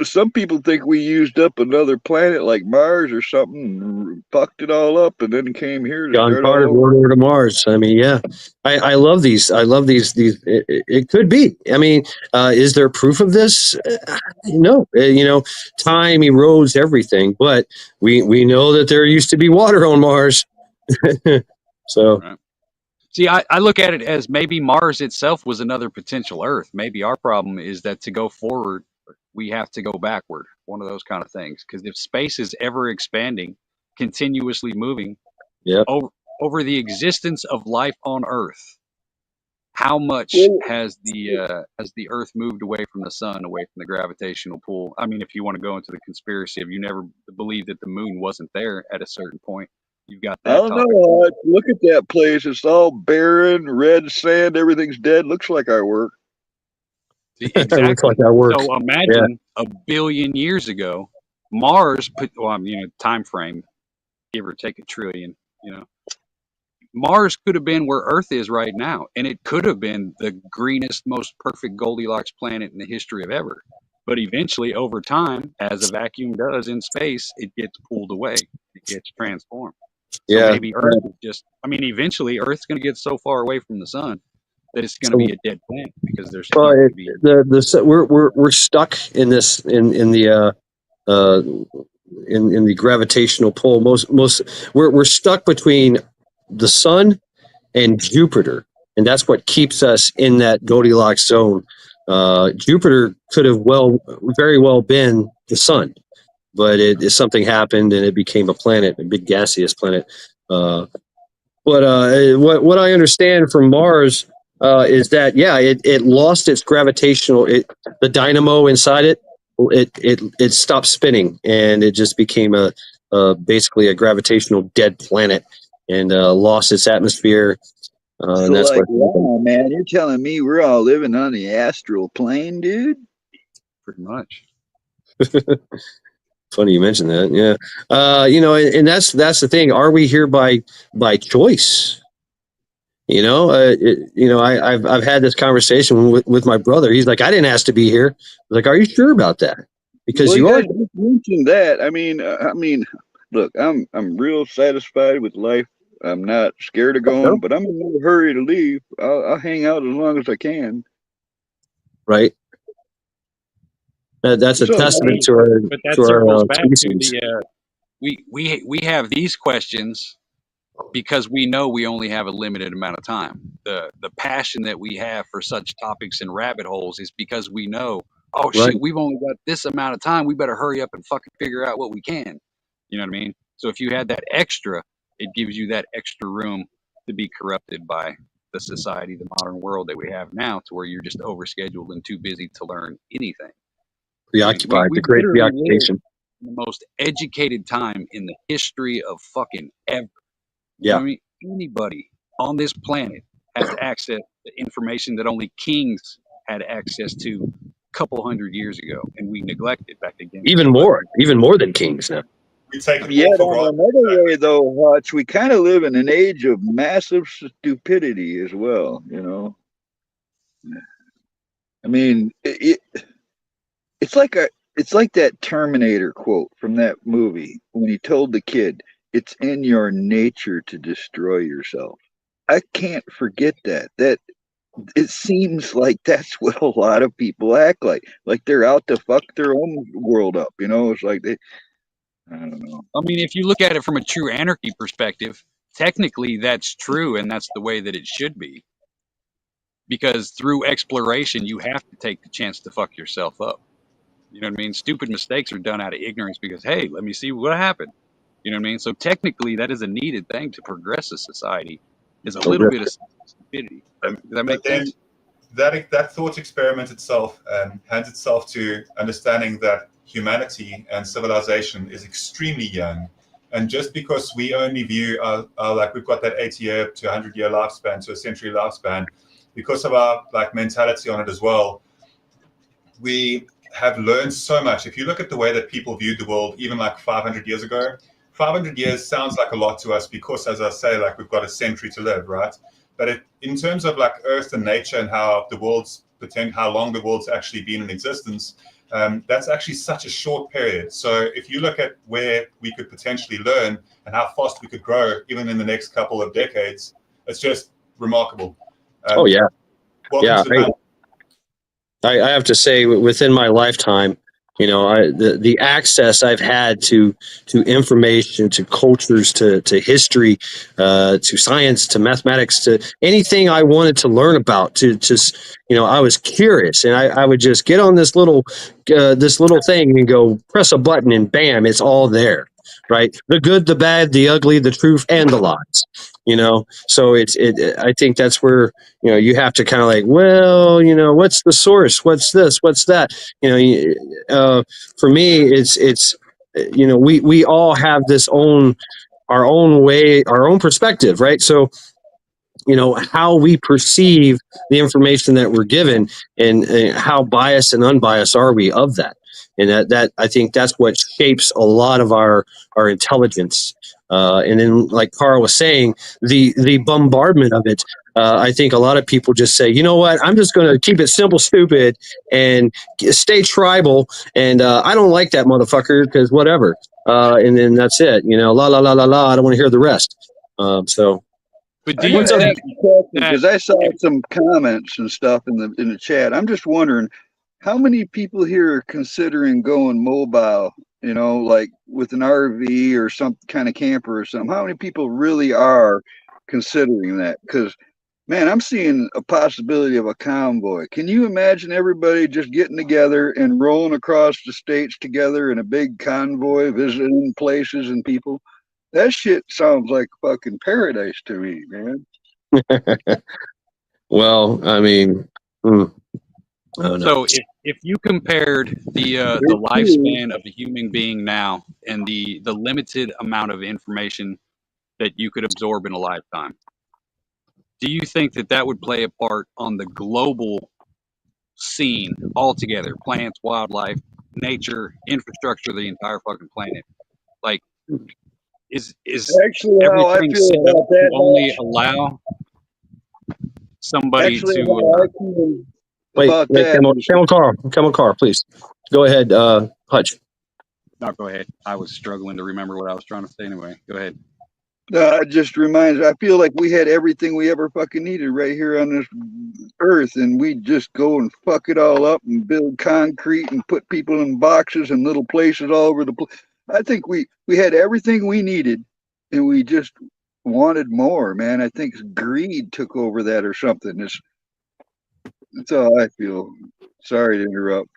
Some people think we used up another planet like Mars or something, and fucked it all up, and then came here to John start Carter all over. over to Mars. I mean, yeah, I love these. I love these. It could be. I mean, is there proof of this? No. Time erodes everything, but we know that there used to be water on Mars. So. Right. See, I look at it as maybe Mars itself was another potential Earth. Maybe our problem is that to go forward, we have to go backward. One of those kind of things. Because if space is ever expanding, continuously moving, over the existence of life on Earth, how much has the Earth moved away from the sun, away from the gravitational pull? I mean, if you want to go into the conspiracy of you never believed that the moon wasn't there at a certain point, you've got that. I don't know. Look at that place. It's all barren, red sand. Everything's dead. Looks like our work. Exactly. Looks like our work. So imagine a billion years ago, Mars time frame, give or take a trillion, Mars could have been where Earth is right now, and it could have been the greenest, most perfect Goldilocks planet in the history of ever. But eventually, over time, as a vacuum does in space, it gets pulled away. It gets transformed. So maybe Earth is just, eventually Earth's going to get so far away from the sun that it's going to be a dead planet, because there's we're stuck in this in the gravitational pull. We're stuck between the sun and Jupiter, and that's what keeps us in that Goldilocks zone. Jupiter could have very well been the sun, but something happened and it became a planet, a big gaseous planet. But what I understand from Mars is that it lost its gravitational. The dynamo inside it stopped spinning, and it just became basically a gravitational dead planet, and lost its atmosphere. So that's wow, man, you're telling me we're all living on the astral plane, dude? Pretty much. Funny you mentioned that. Yeah. And that's the thing. Are we here by choice? I've had this conversation with my brother. He's like, I didn't ask to be here. I was like, are you sure about that? Because you are mentioned that. I mean, look, I'm real satisfied with life. I'm not scared of going, but I'm in no hurry to leave. I'll hang out as long as I can. Right. That's a So, testament But that to circles our back to species. the we have these questions because we know we only have a limited amount of time. The passion that we have for such topics and rabbit holes is because we know, oh Right. shit, we've only got this amount of time. We better hurry up and fucking figure out what we can. You know what I mean? So if you had that extra, it gives you that extra room to be corrupted by the society, the modern world that we have now, to where you're just overscheduled and too busy to learn anything. I mean, Preoccupied. The we great literally live preoccupation. in the most educated time in the history of fucking ever. You know Yeah. what I mean? Anybody on this planet has access to information that only kings had access to a couple hundred years ago, and we neglected back again. Even more than kings now. We take it yet all for on granted. another way, though, Hutch, we kind of live in an age of massive stupidity as well. You know, I mean, it's like that Terminator quote from that movie when he told the kid, "It's in your nature to destroy yourself." I can't forget that. That it seems like that's what a lot of people act like they're out to fuck their own world up. You know, it's like I don't know. I mean, if you look at it from a true anarchy perspective, technically that's true, and that's the way that it should be. Because through exploration, you have to take the chance to fuck yourself up. You know what I mean? Stupid mistakes are done out of ignorance because, hey, let me see what happened. You know what I mean? So technically, that is a needed thing to progress a society, is a little bit of stupidity. Does that make But then sense? that thought experiment itself hands itself to understanding that humanity and civilization is extremely young. And just because we only view our like we've got that 80-year to 100-year lifespan to a century lifespan, because of our like mentality on it as well, we have learned so much. If you look at the way that people viewed the world, even like 500 years ago, 500 years sounds like a lot to us because, as I say, like we've got a century to live, right? But in terms of like Earth and nature and how how long the world's actually been in existence, that's actually such a short period. So if you look at where we could potentially learn and how fast we could grow, even in the next couple of decades, it's just remarkable. Oh yeah. Welcome Yeah. to I have to say, within my lifetime, the access I've had to information, to cultures, to history, to science, to mathematics, to anything I wanted to learn about. To just, I was curious, and I would just get on this little thing and go press a button, and bam, it's all there. Right, the good, the bad, the ugly, the truth, and the lies. So I think that's where you have to kind of like, well, what's the source? What's this? What's that? For me, it's we all have our own way, our own perspective, right? So how we perceive the information that we're given, and how biased and unbiased are we of that, and that I think that's what shapes a lot of our intelligence. And then, like Carl was saying, the bombardment of it. I think a lot of people just say, you know what, I'm just going to keep it simple, stupid, and stay tribal, and I don't like that motherfucker because whatever. And then that's it. La la la la la. I don't want to hear the rest. So. But do you What's up? think Because I saw some comments and stuff in the chat. I'm just wondering how many people here are considering going mobile, like with an RV or some kind of camper or something. How many people really are considering that? Because, man, I'm seeing a possibility of a convoy. Can you imagine everybody just getting together and rolling across the states together in a big convoy, visiting places and people? That shit sounds like fucking paradise to me, man. Well, I mean, I don't know. so? If you compared the lifespan of a human being now and the limited amount of information that you could absorb in a lifetime, do you think that would play a part on the global scene altogether? Plants, wildlife, nature, infrastructure, the entire fucking planet. Like, is Actually, how I everything feel set up about to that, only allow somebody actually, to? how I feel Wait, about that. Camel car, please go ahead, Hutch. No, go ahead. I was struggling to remember what I was trying to say anyway. Go ahead. It just reminds. I feel like we had everything we ever fucking needed right here on this earth, and we just go and fuck it all up and build concrete and put people in boxes and little places all over the place. I think we had everything we needed, and we just wanted more. Man, I think greed took over that or something. That's all I feel. Sorry to interrupt.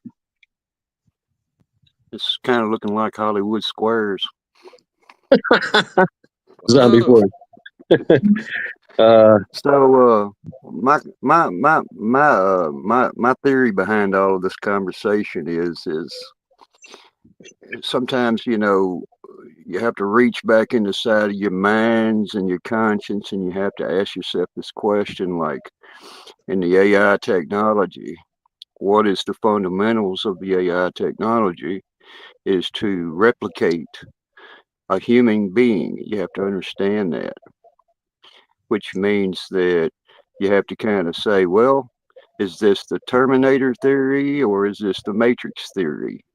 It's kind of looking like Hollywood Squares. Zombie Ugh. boy. So my theory behind all of this conversation is sometimes, you know, you have to reach back in the side of your minds and your conscience, and you have to ask yourself this question, like in the AI technology, what is the fundamentals of the AI technology is to replicate a human being. You have to understand that, which means that you have to kind of say, well, is this the Terminator theory or is this the Matrix theory?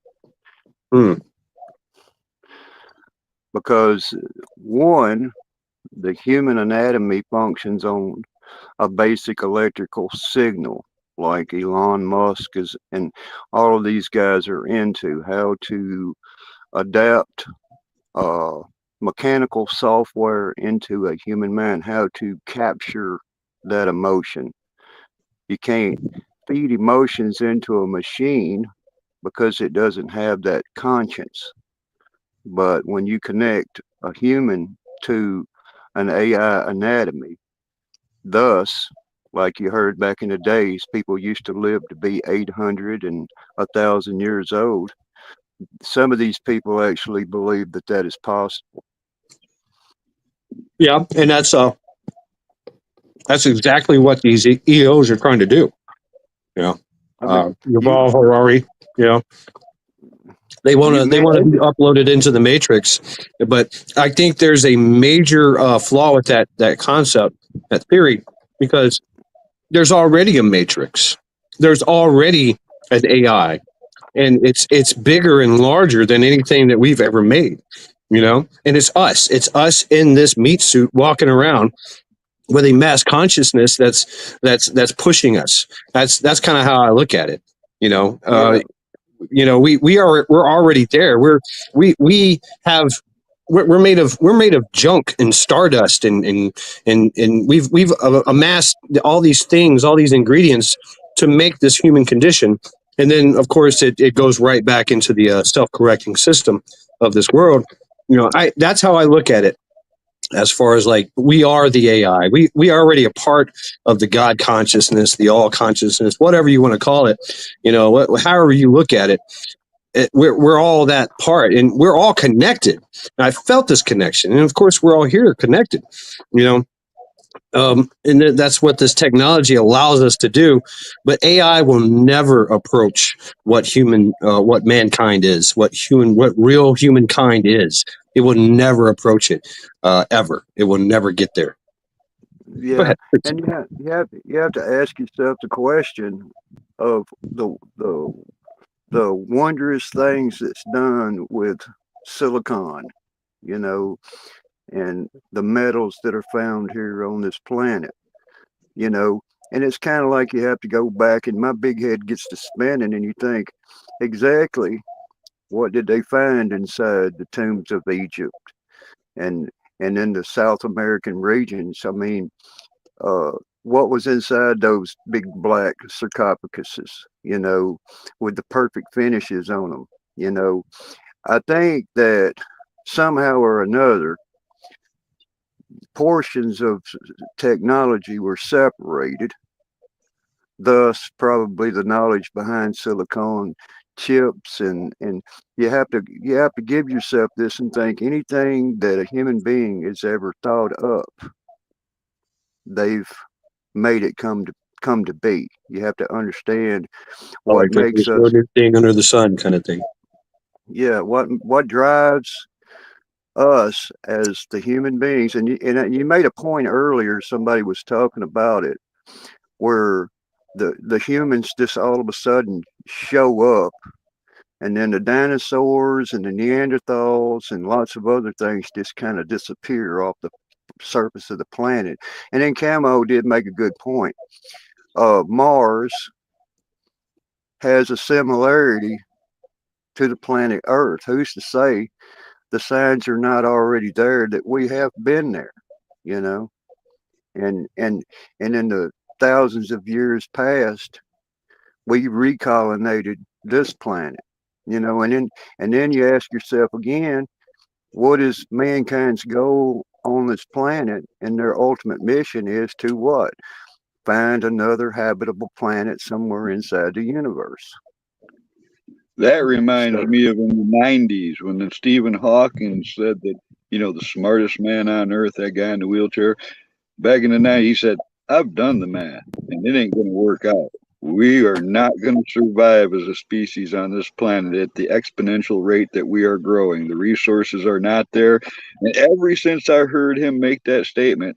Because one, the human anatomy functions on a basic electrical signal, like Elon Musk is, and all of these guys are into how to adapt mechanical software into a human mind, how to capture that emotion. You can't feed emotions into a machine because it doesn't have that conscience. But when you connect a human to an AI anatomy, thus, like you heard back in the days, people used to live to be 800 and 1,000 years old. Some of these people actually believe that that is possible. Yeah, and that's exactly what these EOs are trying to do. You know, I mean, Yuval Harari. You know, they want you to be mentioned it. uploaded into the matrix, but I think there's a major flaw with that concept, that theory, because there's already a matrix. There's already an AI, and it's bigger and larger than anything that we've ever made. You know, and it's us. It's us in this meat suit walking around with a mass consciousness that's pushing us. That's kind of how I look at it. You know, Yeah, we're already there. We have we're made of junk and stardust, and we've amassed all these things, all these ingredients to make this human condition, and then of course it goes right back into the self-correcting system of this world. You know, I that's how I look at it. As far as like we are the AI, we are already a part of the God consciousness, the all consciousness, whatever you want to call it. You know, however you look at it, we're all that part, and we're all connected. And I felt this connection, and of course, we're all here connected. You know, and that's what this technology allows us to do. But AI will never approach what mankind is, what real humankind is. It will never approach it, ever. It will never get there. Go yeah, ahead. and you have to ask yourself the question of the wondrous things that's done with silicon, you know, and the metals that are found here on this planet, you know. And it's kind of like you have to go back, and my big head gets to spinning, and you think, exactly what did they find inside the tombs of Egypt and in the South American regions? I mean, uh, what was inside those big black sarcophaguses, you know, with the perfect finishes on them, you know. I think that somehow or another, portions of technology were separated, thus probably the knowledge behind silicon chips, and you have to give yourself this and think anything that a human being has ever thought up, they've made it come to be. You have to understand I what like that. makes There's us, no new thing under the sun, kind of thing. yeah, what drives us as the human beings. And you made a point earlier, somebody was talking about it, where the humans just all of a sudden show up, and then the dinosaurs and the Neanderthals and lots of other things just kind of disappear off the surface of the planet. And then Camo did make a good point. Mars has a similarity to the planet Earth. Who's to say the signs are not already there that we have been there, you know? And in the thousands of years past, we recolonized this planet, you know, and then you ask yourself again, what is mankind's goal on this planet? And their ultimate mission is to what? Find another habitable planet somewhere inside the universe. That reminds me of in the 90s when Stephen Hawking said that, you know, the smartest man on earth, that guy in the wheelchair, back in the 90s, he said, I've done the math and it ain't going to work out. We are not going to survive as a species on this planet at the exponential rate that we are growing. The resources are not there. And ever since I heard him make that statement,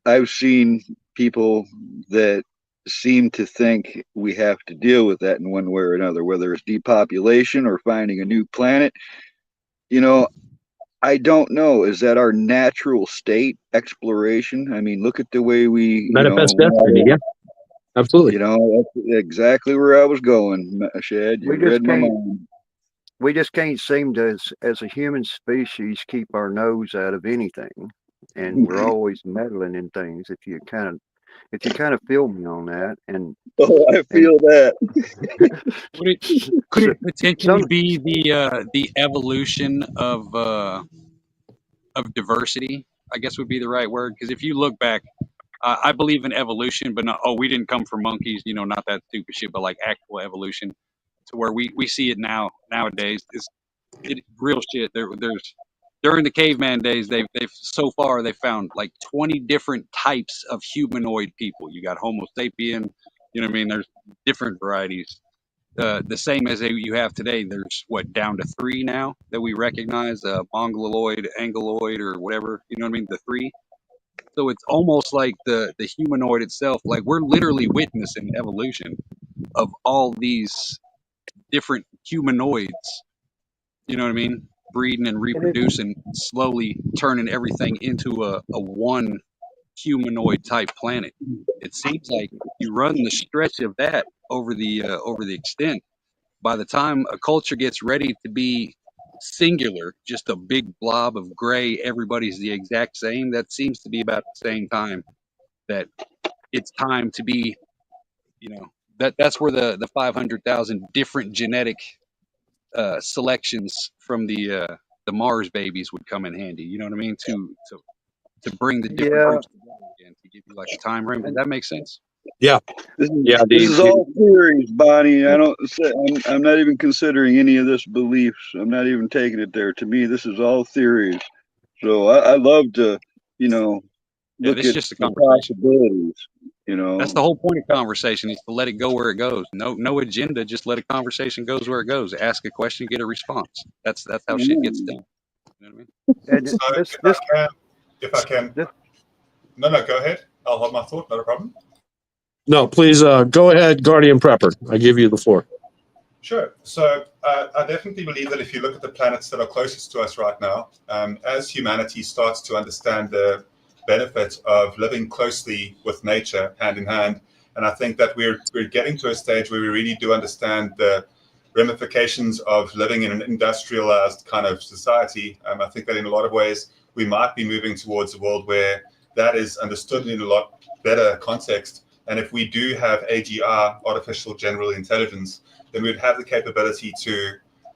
I've seen people that seem to think we have to deal with that in one way or another, whether it's depopulation or finding a new planet. You know, I don't know. Is that our natural state, exploration? I mean, look at the way we Manifest destiny, yeah. Absolutely. You know, that's exactly where I was going, Shad. You read my mind. We just can't seem to, as a human species, keep our nose out of anything, and we're always meddling in things. If you kind of feel me on that, and I feel that. Could it potentially be the evolution of diversity? I guess would be the right word, because if you look back, I believe in evolution, but not, we didn't come from monkeys, you know, not that stupid shit, but like actual evolution, to where we see it nowadays. It's real shit. There's during the caveman days, they've so far they found like 20 different types of humanoid people. You got Homo sapien, you know what I mean? There's different varieties. The same as you have today. There's down to 3 now that we recognize, mongoloid, anguloid, or whatever, you know what I mean? The 3. So it's almost like the humanoid itself, like we're literally witnessing evolution of all these different humanoids, you know what I mean? Breeding and reproducing, slowly turning everything into a one humanoid type planet. It seems like you run the stretch of that over the extent. By the time a culture gets ready to be singular, just a big blob of gray, everybody's the exact same. That seems to be about the same time that it's time to be, you know, that's where the 500,000 different genetic selections from the Mars babies would come in handy. You know what I mean? To bring the different groups together again, to give you like a time frame. Does that make sense? Yeah. This is all theories, Bonnie. I'm not even considering any of this beliefs. I'm not even taking it there. To me, this is all theories. So I love to, you know, look at just the possibilities. You know, that's the whole point of conversation, is to let it go where it goes. No agenda, just let a conversation goes where it goes. Ask a question, get a response. That's how shit gets done. You know what I mean? If I can. No, go ahead. I'll hold my thought. Not a problem. No, please go ahead, Guardian Prepper. I give you the floor. Sure. So I definitely believe that if you look at the planets that are closest to us right now, as humanity starts to understand the benefits of living closely with nature, hand in hand, and I think that we're getting to a stage where we really do understand the ramifications of living in an industrialized kind of society. I think that in a lot of ways we might be moving towards a world where that is understood in a lot better context. And if we do have AGI, artificial general intelligence, then we'd have the capability to,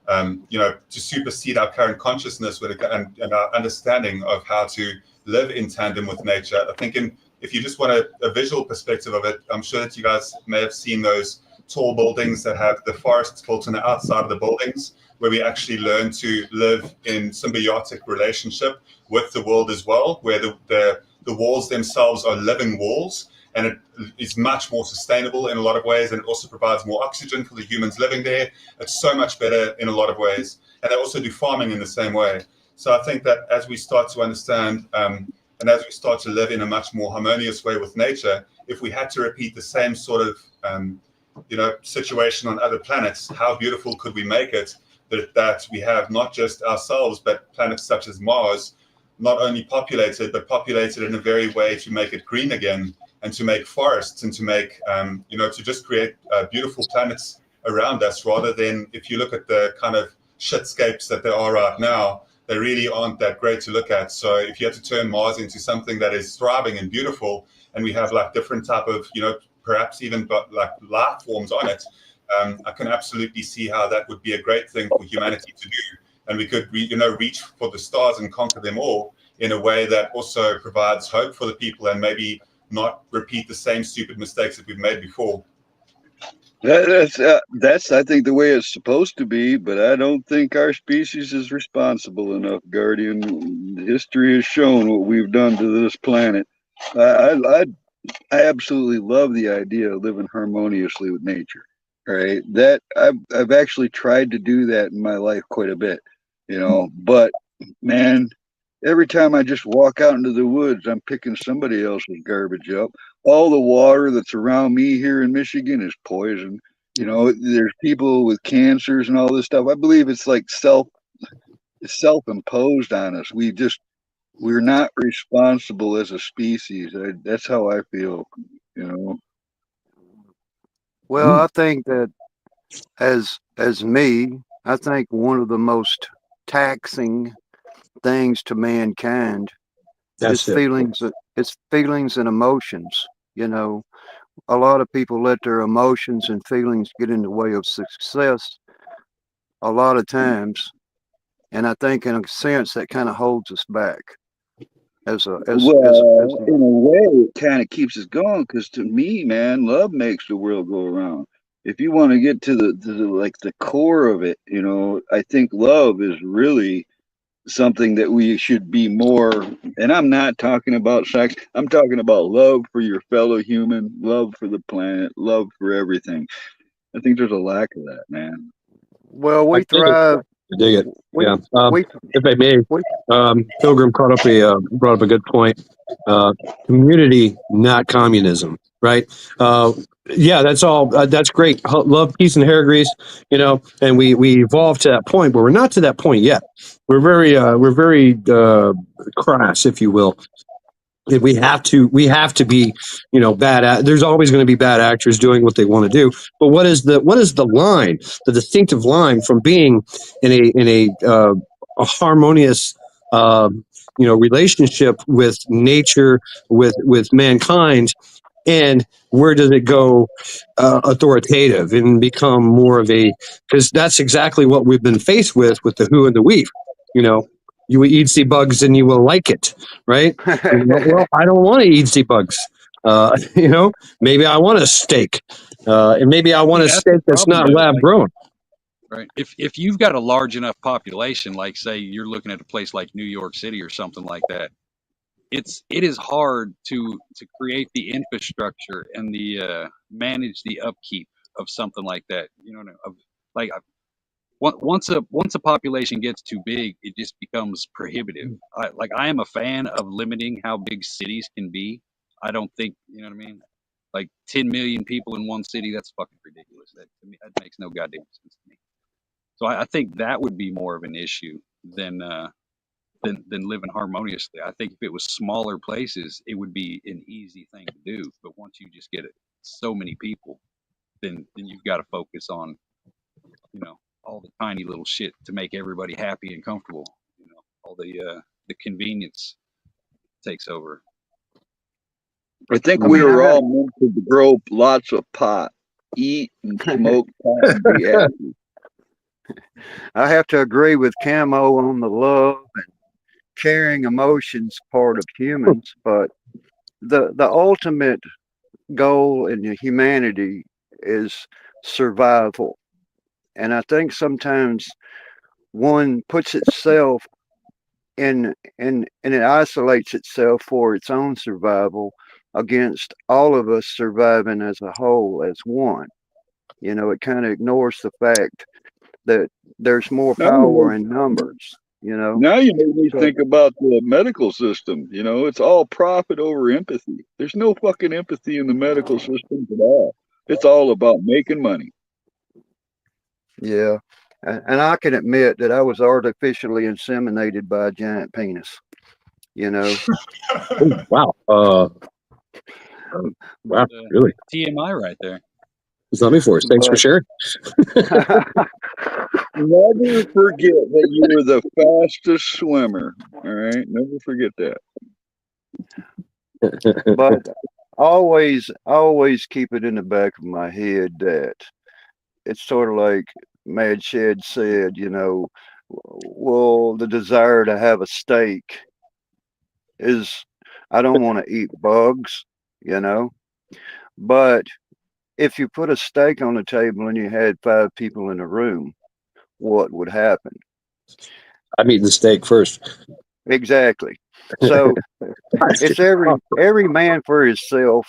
to supersede our current consciousness and our understanding of how to live in tandem with nature. I think if you just want a visual perspective of it, I'm sure that you guys may have seen those tall buildings that have the forests built on the outside of the buildings, where we actually learn to live in symbiotic relationship with the world as well, where the walls themselves are living walls. And it is much more sustainable in a lot of ways, and it also provides more oxygen for the humans living there. It's so much better in a lot of ways. And they also do farming in the same way. So I think that as we start to understand and as we start to live in a much more harmonious way with nature, if we had to repeat the same sort of situation on other planets, how beautiful could we make it that we have not just ourselves, but planets such as Mars, not only populated, but populated in a very way to make it green again, and to make forests, and to make, to just create beautiful planets around us, rather than, if you look at the kind of shitscapes that there are right now, they really aren't that great to look at. So if you had to turn Mars into something that is thriving and beautiful, and we have like different type of, perhaps even like life forms on it, I can absolutely see how that would be a great thing for humanity to do. And we could, reach for the stars and conquer them all in a way that also provides hope for the people, and maybe not repeat the same stupid mistakes that we've made before. That's I think the way it's supposed to be, but I don't think our species is responsible enough, Guardian. History has shown what we've done to this planet. I absolutely love the idea of living harmoniously with nature. Right? That I've actually tried to do that in my life quite a bit, but man, every time I just walk out into the woods, I'm picking somebody else's garbage up. All the water that's around me here in Michigan is poison. There's people with cancers and all this stuff. I believe it's like self-imposed on us. We're not responsible as a species. That's how I feel, Well, I think that as me, I think one of the most taxing things to mankind is feelings and emotions. A lot of people let their emotions and feelings get in the way of success a lot of times, and I think in a sense that kind of holds us back. In a way, it kind of keeps us going, because to me, man, love makes the world go around. If you want to get to the core of it, I think love is really something that we should be more. And I'm not talking about sex. I'm talking about love for your fellow human, love for the planet, love for everything. I think there's a lack of that, man. Well, we thrive. I dig it. Yeah. If I may, Pilgrim brought up a good point. Community, not communism, right? Yeah, that's all. That's great. Love, peace, and hair grease. And we evolved to that point, but we're not to that point yet. We're very crass, if you will. We have to be, bad. There's always going to be bad actors doing what they want to do. But what is the line, the distinctive line from being in a harmonious, relationship with nature, with mankind, and where does it go authoritative and become more of because that's exactly what we've been faced with the who and the we. You will eat sea bugs and you will like it, right? Well, I don't want to eat sea bugs. Maybe I want a steak, and maybe I want a steak that's not lab grown. Right. If you've got a large enough population, like say you're looking at a place like New York City or something like that, it is hard to create the infrastructure and the manage the upkeep of something like that. Once a population gets too big, it just becomes prohibitive. I am a fan of limiting how big cities can be. I don't think, you know what I mean? Like 10 million people in one city, that's fucking ridiculous. That to me, that makes no goddamn sense to me. So I think that would be more of an issue than living harmoniously. I think if it was smaller places, it would be an easy thing to do. But once you just get so many people, then you've got to focus on, all the tiny little shit to make everybody happy and comfortable. All the convenience takes over. I think we were all meant to grow lots of pot, eat and smoke pot and be happy. I have to agree with Camo on the love and caring emotions part of humans, but the ultimate goal in humanity is survival. And I think sometimes one puts itself and it isolates itself for its own survival against all of us surviving as a whole, as one. It kind of ignores the fact that there's more power in numbers. Now you made me think about the medical system. It's all profit over empathy. There's no fucking empathy in the medical system at all. It's all about making money. Yeah. And I can admit that I was artificially inseminated by a giant penis. You know, Oh, wow. Wow. Really? TMI right there. It's not me for us. Thanks for but sharing. Never forget that you were the fastest swimmer. All right, never forget that. but always keep it in the back of my head that it's sort of like Mad Shed said, you know, well, the desire to have a steak is, I don't want to eat bugs, you know, but if you put a steak on the table and you had 5 people in the room, what would happen? I'm eating the steak first. Exactly. So it's every man for himself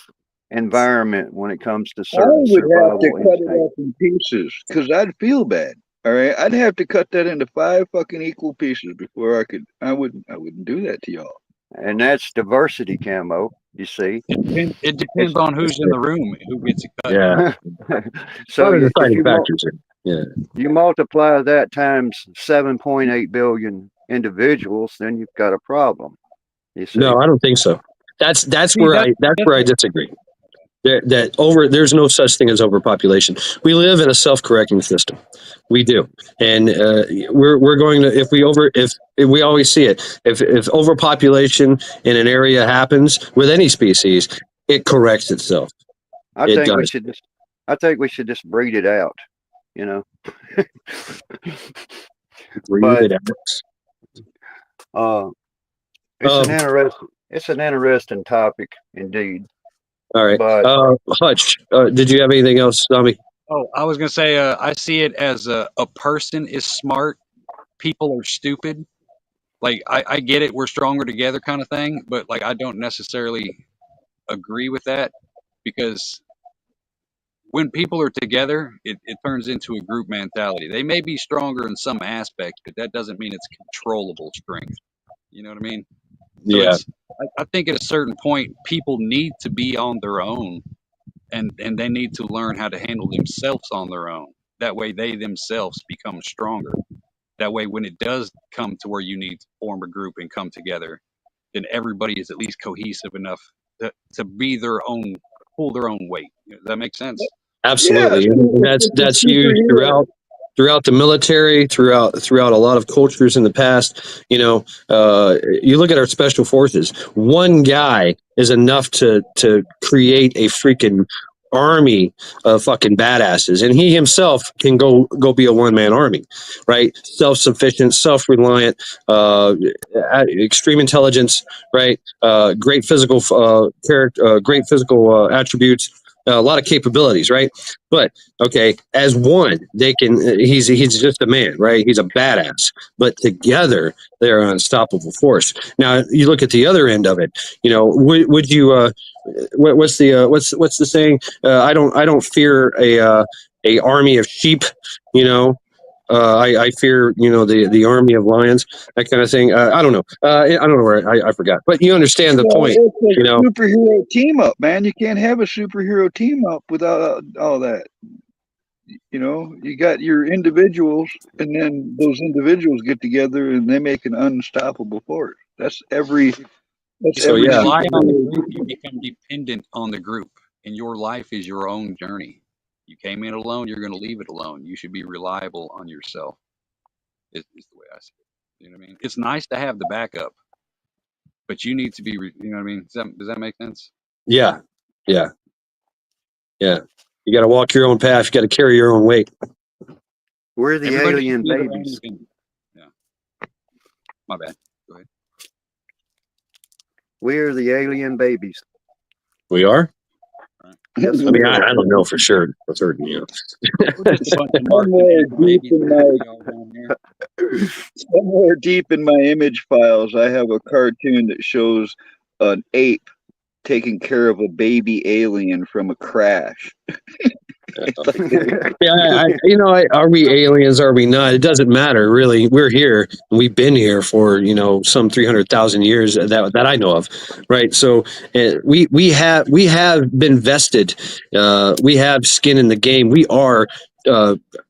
environment when it comes to I certain would have to survival cut it instincts. up in pieces because I'd feel bad. All right, I'd have to cut that into 5 fucking equal pieces before I could. I wouldn't do that to y'all. And that's diversity, Camo. You see, It it's depends on who's in the room, who gets it cut. Yeah. so Lot of if deciding factors here. Yeah. you multiply that times 7.8 billion individuals, then you've got a problem. You see, No, I don't think so. That's See, where I disagree. There's no such thing as overpopulation. We live in a self-correcting system. We do, and we're going to if we always see it. If overpopulation in an area happens with any species, it corrects itself. I It think we does. should just I think we should just breed it out. You know, Breathe but it out. it's an interesting topic indeed. All right. But Hutch, did you have anything else, Zombie? Oh, I was gonna say, I see it as a person is smart, people are stupid. Like I get it, we're stronger together kind of thing, but like I don't necessarily agree with that because when people are together, it turns into a group mentality. They may be stronger in some aspects, but that doesn't mean it's controllable strength. You know what I mean? So Yeah. I think at a certain point, people need to be on their own and they need to learn how to handle themselves on their own. That way they themselves become stronger. That way when it does come to where you need to form a group and come together, then everybody is at least cohesive enough to be their own, pull their own weight. Does that make sense? Absolutely, and that's huge throughout the military, throughout a lot of cultures in the past. You know, you look at our special forces. One guy is enough to create a freaking army of fucking badasses, and he himself can go be a one-man army, right? Self-sufficient, self-reliant, extreme intelligence, right? Great physical character, great physical attributes, a lot of capabilities, right? But okay, as one, they can. He's just a man, right? He's a badass. But together, they're an unstoppable force. Now, you look at the other end of it. You know, would you? What's the saying? I don't fear a army of sheep. You know, I fear, the army of lions, that kind of thing. I don't know. I don't know where I forgot, but you understand the point. It's You know, superhero team up, man. You can't have a superhero team up without all that. You know, you got your individuals, and then those individuals get together and they make an unstoppable force. That's every. So, You yeah. rely on the group, you become dependent on the group, and your life is your own journey. You came in alone, you're going to leave it alone. You should be reliable on yourself. Is the way I see it. You know what I mean? It's nice to have the backup, but you need to be. You know what I mean? Does that make sense? Yeah, yeah. You got to walk your own path. You got to carry your own weight. we're the Everybody alien should be their own babies. thing. Yeah. My bad. Go ahead. We're the alien babies. We are. Yes, I mean, we I are. don't know for sure. For certain, you know. We're just a bunch of Somewhere Martian deep babies in that my y'all down here. somewhere deep in my image files, I have a cartoon that shows an ape taking care of a baby alien from a crash. Yeah, are we aliens? Are we not? It doesn't matter, really. We're here. We've been here for some 300,000 years that I know of, right? So we have been vested. We have skin in the game. We are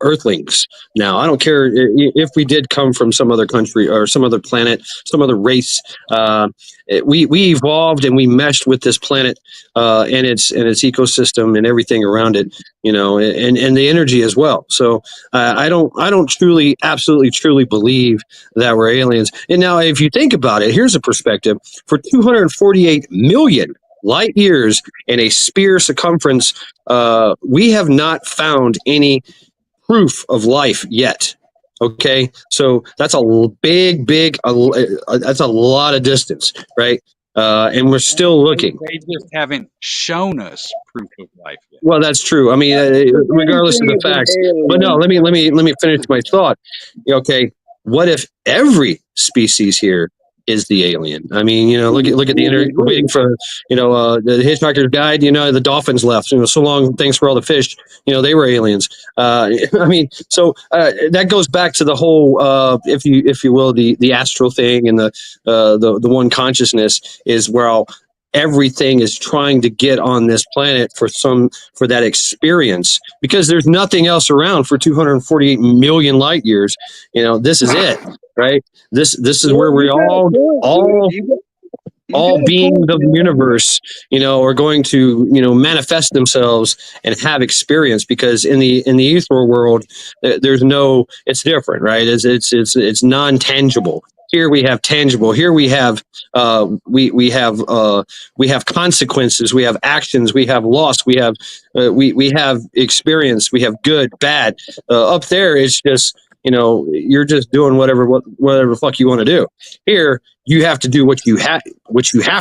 Earthlings. Now, I don't care if we did come from some other country or some other planet, some other race. We evolved and we meshed with this planet and its ecosystem and everything around it. And the energy as well. So I don't truly, absolutely, truly believe that we're aliens. And now, if you think about it, here's a perspective: for 248 million light years in a sphere circumference, we have not found any proof of life yet. Okay, so that's a big, that's a lot of distance, right? And we're still looking. They just haven't shown us proof of life yet. Well, that's true. I mean, regardless of the facts. But no, let me finish my thought. Okay, what if every species here is the alien? I mean, look at the waiting for the Hitchhiker's Guide. The dolphins left. So long. Thanks for all the fish. They were aliens. I mean, so that goes back to the whole, if you will, the astral thing and the one consciousness is where everything is trying to get on this planet for that experience, because there's nothing else around for 248 million light years. This is it, right? This is where we all beings of the universe, are going to, manifest themselves and have experience, because in the ethereal world, it's different, right? It's non-tangible. Here we have tangible. Here we have we have consequences. We have actions. We have loss. We have we have experience. We have good, bad. Up there, it's just you're just doing whatever the fuck you want to do. Here, you have to do what you have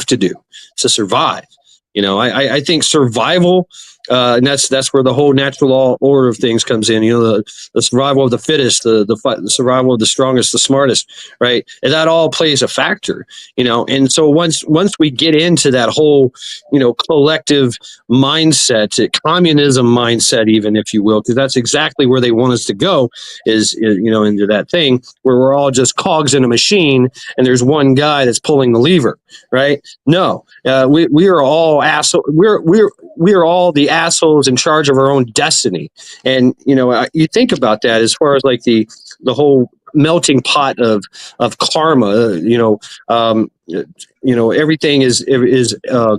to do to survive. I think survival, and that's where the whole natural law order of things comes in. The survival of the fittest, the survival of the strongest, the smartest, right? And that all plays a factor. And so once we get into that whole collective mindset, communism mindset, even, if you will, because that's exactly where they want us to go, is into that thing where we're all just cogs in a machine and there's one guy that's pulling the lever, right? No, we are all asshole. We are all the assholes in charge of our own destiny. And you think about that as far as like the whole melting pot of karma. Everything is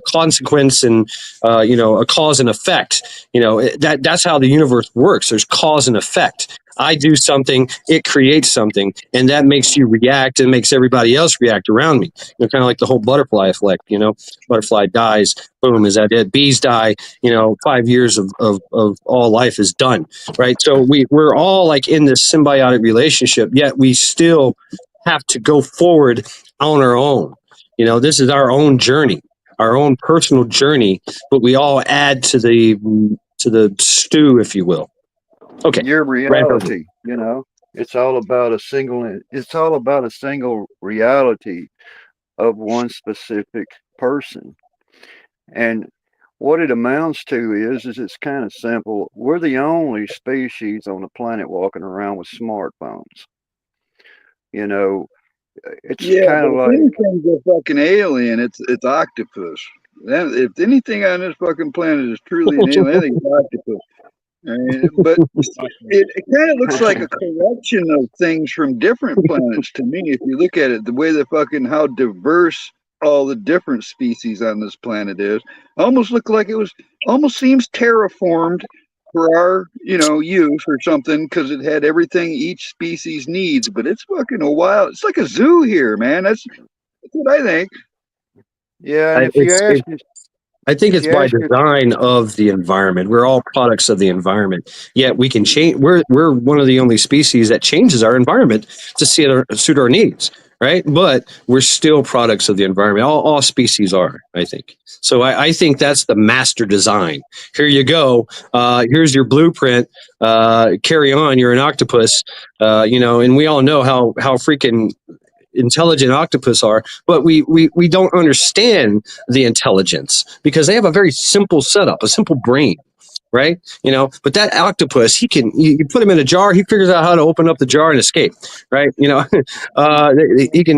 consequence and a cause and effect. That's how the universe works. There's cause and effect. I do something, it creates something, and that makes you react and makes everybody else react around me. Kind of like the whole butterfly effect. Butterfly dies, boom, is that it? Bees die. 5 years of all life is done, right? So we're all like in this symbiotic relationship, yet we still have to go forward on our own. This is our own journey, our own personal journey, but we all add to the stew, if you will. Okay. Your reality, it's all about a single reality of one specific person. And what it amounts to is it's kind of simple. We're the only species on the planet walking around with smartphones. It's kind of like, anything's a fucking alien. It's octopus. If anything on this fucking planet is truly an alien, I think it's octopus. But it kind of looks like a collection of things from different planets to me. If you look at it, the way how diverse all the different species on this planet is, almost look like almost seems terraformed for our use or something, because it had everything each species needs. But it's fucking it's like a zoo here, man. That's what I think. Yeah, and I think it's by design of the environment. We're all products of the environment. Yet we can change. We're one of the only species that changes our environment to suit our needs, right? But we're still products of the environment. All species are, I think. So I think that's the master design. Here you go. Here's your blueprint. Carry on. You're an octopus. And we all know how freaking intelligent octopus are, but we don't understand the intelligence because they have a very simple setup, a simple brain, right? But that octopus, you put him in a jar, he figures out how to open up the jar and escape, right? He can.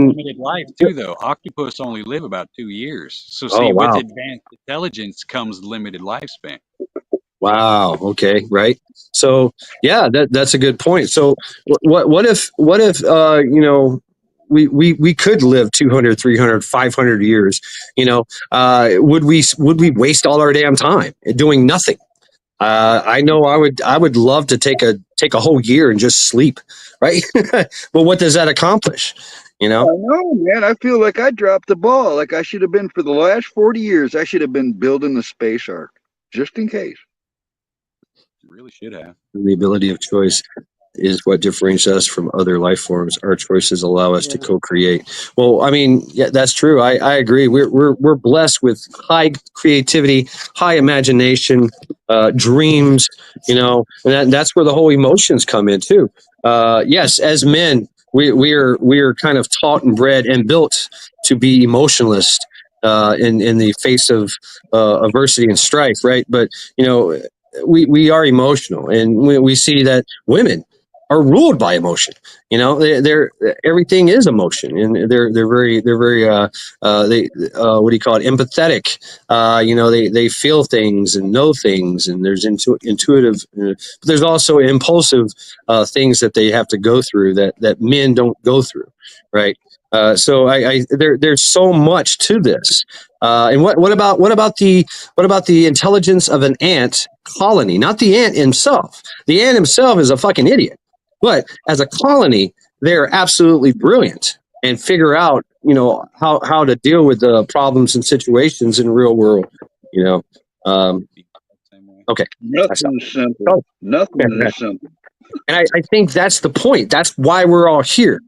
Limited life too, though. Octopus only live about 2 years. So see, with advanced intelligence comes limited lifespan. Wow. Okay. Right. So yeah, that's a good point. So what if we could live 200, 300, 500 years, would we waste all our damn time doing nothing? I know I would love to take a whole year and just sleep, right? But what does that accomplish? You I know? know, man. I feel like I dropped the ball. Like I should have been for the last 40 years. I should have been building the space ark just in case. You really should have. The ability of choice is what differentiates us from other life forms. Our choices allow us to Yeah. co-create. Well, I mean, yeah, that's true. I agree. We're blessed with high creativity, high imagination, dreams. And that's where the whole emotions come in too. Yes, as men, we are kind of taught and bred and built to be emotionless. In the face of adversity and strife, right? But we are emotional, and we see that women are ruled by emotion. They're everything is emotion, and they're very they what do you call it, empathetic. They feel things and know things, and there's intuitive, but there's also impulsive things that they have to go through that men don't go through, right? So there's so much to this. And what about the intelligence of an ant colony? Not the ant himself. The ant himself is a fucking idiot. But as a colony, they're absolutely brilliant and figure out, how to deal with the problems and situations in real world. You know. Same way. Okay. Nothing is simple. Oh. Nothing is simple. And I think that's the point. That's why we're all here.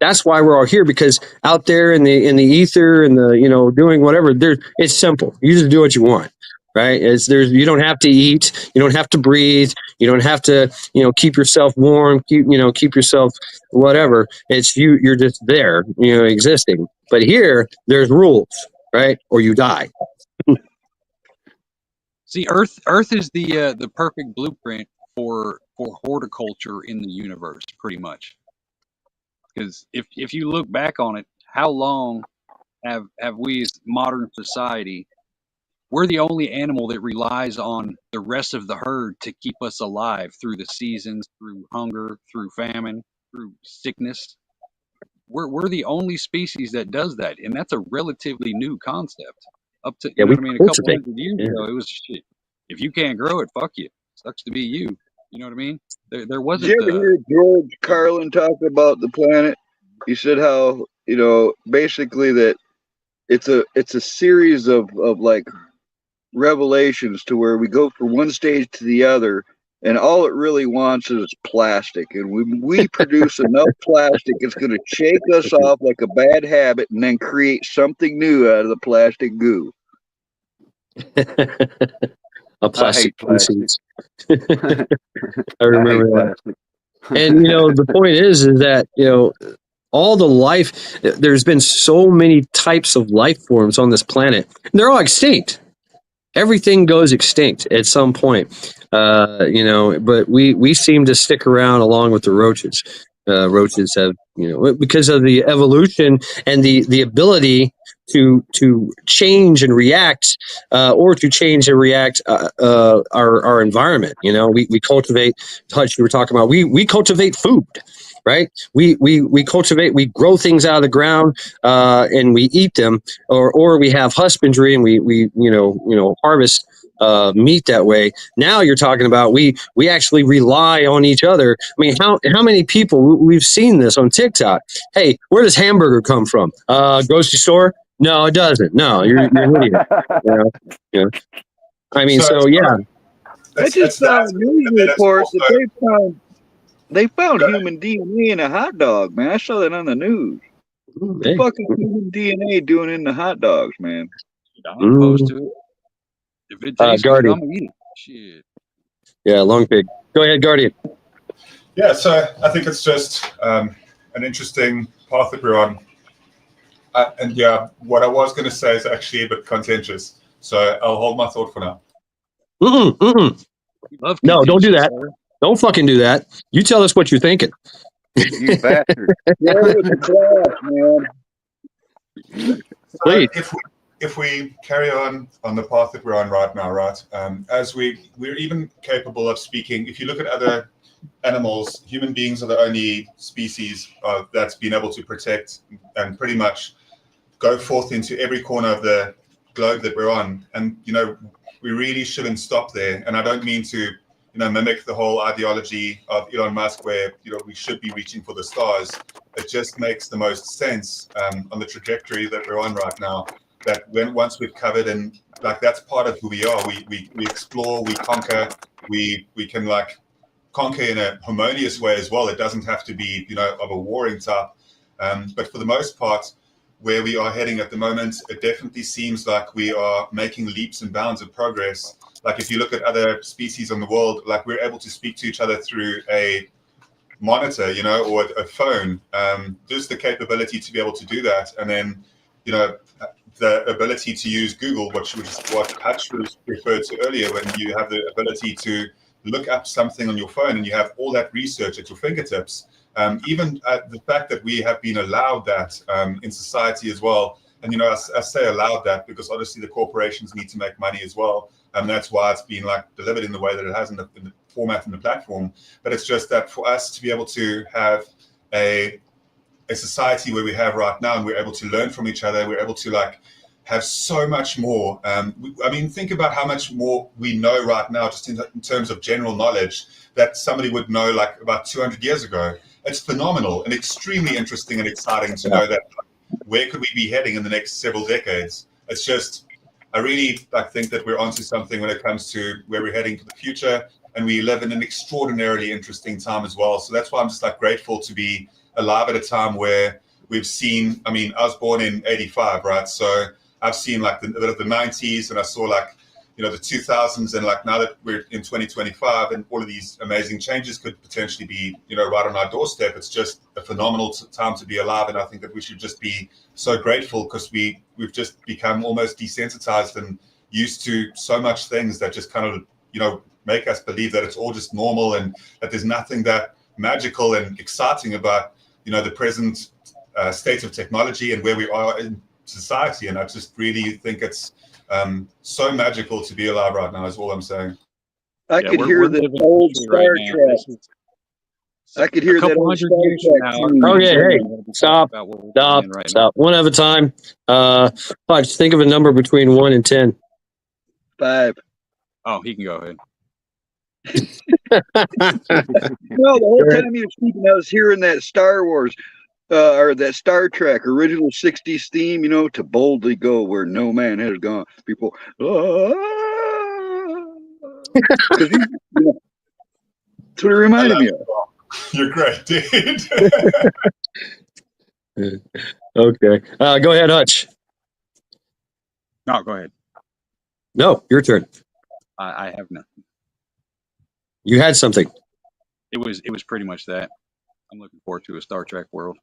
That's why we're all here, because out there in the ether and the doing whatever, it's simple. You just do what you want, right? You don't have to eat, you don't have to breathe, you don't have to keep yourself warm, keep yourself whatever. It's you're just there, existing. But here there's rules, right? Or you die. See, Earth is the perfect blueprint for horticulture in the universe, pretty much. Because if you look back on it, how long have we as modern society? We're the only animal that relies on the rest of the herd to keep us alive through the seasons, through hunger, through famine, through sickness. We're the only species that does that, and that's a relatively new concept. Up to Yeah, you know we what I mean, a couple cultivate. hundred years Yeah. ago, it was shit. If you can't grow it, fuck you. Sucks to be you. You know what I mean? There Did you wasn't ever hear George Carlin talk about the planet? He said how, basically that it's a series of like revelations to where we go from one stage to the other, and all it really wants is plastic. And when we produce enough plastic, it's going to shake us off like a bad habit and then create something new out of the plastic goo. A plastic I hate plastic. species. I remember hate that. plastic. And the point is that all the life. There's been so many types of life forms on this planet, and they're all extinct. Everything goes extinct at some point, but we seem to stick around along with the roaches. Roaches have, because of the evolution and the ability to change and react, or to change and react our environment. We cultivate. Hutch, you were talking about. We cultivate food. Right, we cultivate, we grow things out of the ground, and we eat them, or we have husbandry and we harvest meat that way. Now you're talking about we actually rely on each other. I mean, how many people we've seen this on TikTok? Hey, where does hamburger come from? Grocery store? No, it doesn't. No, you're an idiot. I mean, so yeah. I just saw a news report that they found human DNA in a hot dog, man. I saw that on the news. What the fuck is human DNA doing in the hot dogs, man? I'm opposed to it. If it tastes good, Guardian. I'm gonna eat it. Shit. Yeah, long pig. Go ahead, Guardian. Yeah, so I think it's just an interesting path that we're on. And yeah, what I was going to say is actually a bit contentious. So I'll hold my thought for now. No, don't do that. Sir. Don't fucking do that. You tell us what you're thinking. You bastard. Yeah, with the class, man. So if we carry on the path that we're on right now, right, as we're even capable of speaking. If you look at other animals, human beings are the only species that's been able to protect and pretty much go forth into every corner of the globe that we're on. And, we really shouldn't stop there. And I don't mean to, mimic the whole ideology of Elon Musk where, we should be reaching for the stars. It just makes the most sense on the trajectory that we're on right now, that once we've covered, and like that's part of who we are. We explore, we conquer, we can like conquer in a harmonious way as well. It doesn't have to be, of a warring type. But for the most part, where we are heading at the moment, it definitely seems like we are making leaps and bounds of progress. Like if you look at other species in the world, like we're able to speak to each other through a monitor, or a phone. Just the capability to be able to do that. And then, the ability to use Google, what Hutch was referred to earlier, when you have the ability to look up something on your phone and you have all that research at your fingertips. Even the fact that we have been allowed that in society as well. And, I say allowed that because obviously the corporations need to make money as well. And that's why it's been like delivered in the way that it has in the format and the platform. But it's just that for us to be able to have a society where we have right now, and we're able to learn from each other, we're able to like have so much more. Think about how much more we know right now, just in terms of general knowledge, that somebody would know like about 200 years ago. It's phenomenal and extremely interesting and exciting to know that where could we be heading in the next several decades. It's just, I really think that we're onto something when it comes to where we're heading for the future, and we live in an extraordinarily interesting time as well. So that's why I'm just grateful to be alive at a time where we've seen, I was born in 85, right? So I've seen a bit of the 90s, and I saw the 2000s, and now that we're in 2025 and all of these amazing changes could potentially be, right on our doorstep. It's just a phenomenal time to be alive. And I think that we should just be so grateful because we've just become almost desensitized and used to so much things that just kind of, make us believe that it's all just normal and that there's nothing that magical and exciting about, the present state of technology and where we are in society. And I just really think it's so magical to be alive right now is all I'm saying. I could hear the old Star Trek. I could hear that old Star Trek. Okay, hey, stop. One at a time. Hutch, think of a number between 1 and 10. 5. Oh, he can go ahead. No, the whole time you were speaking, I was hearing that Star Wars or that Star Trek original 60s theme, to boldly go where no man has gone. People, that's what it reminded me of. You're great, dude. Okay. Go ahead, Hutch. No, go ahead. No, your turn. I have nothing. You had something. It was pretty much that. I'm looking forward to a Star Trek world.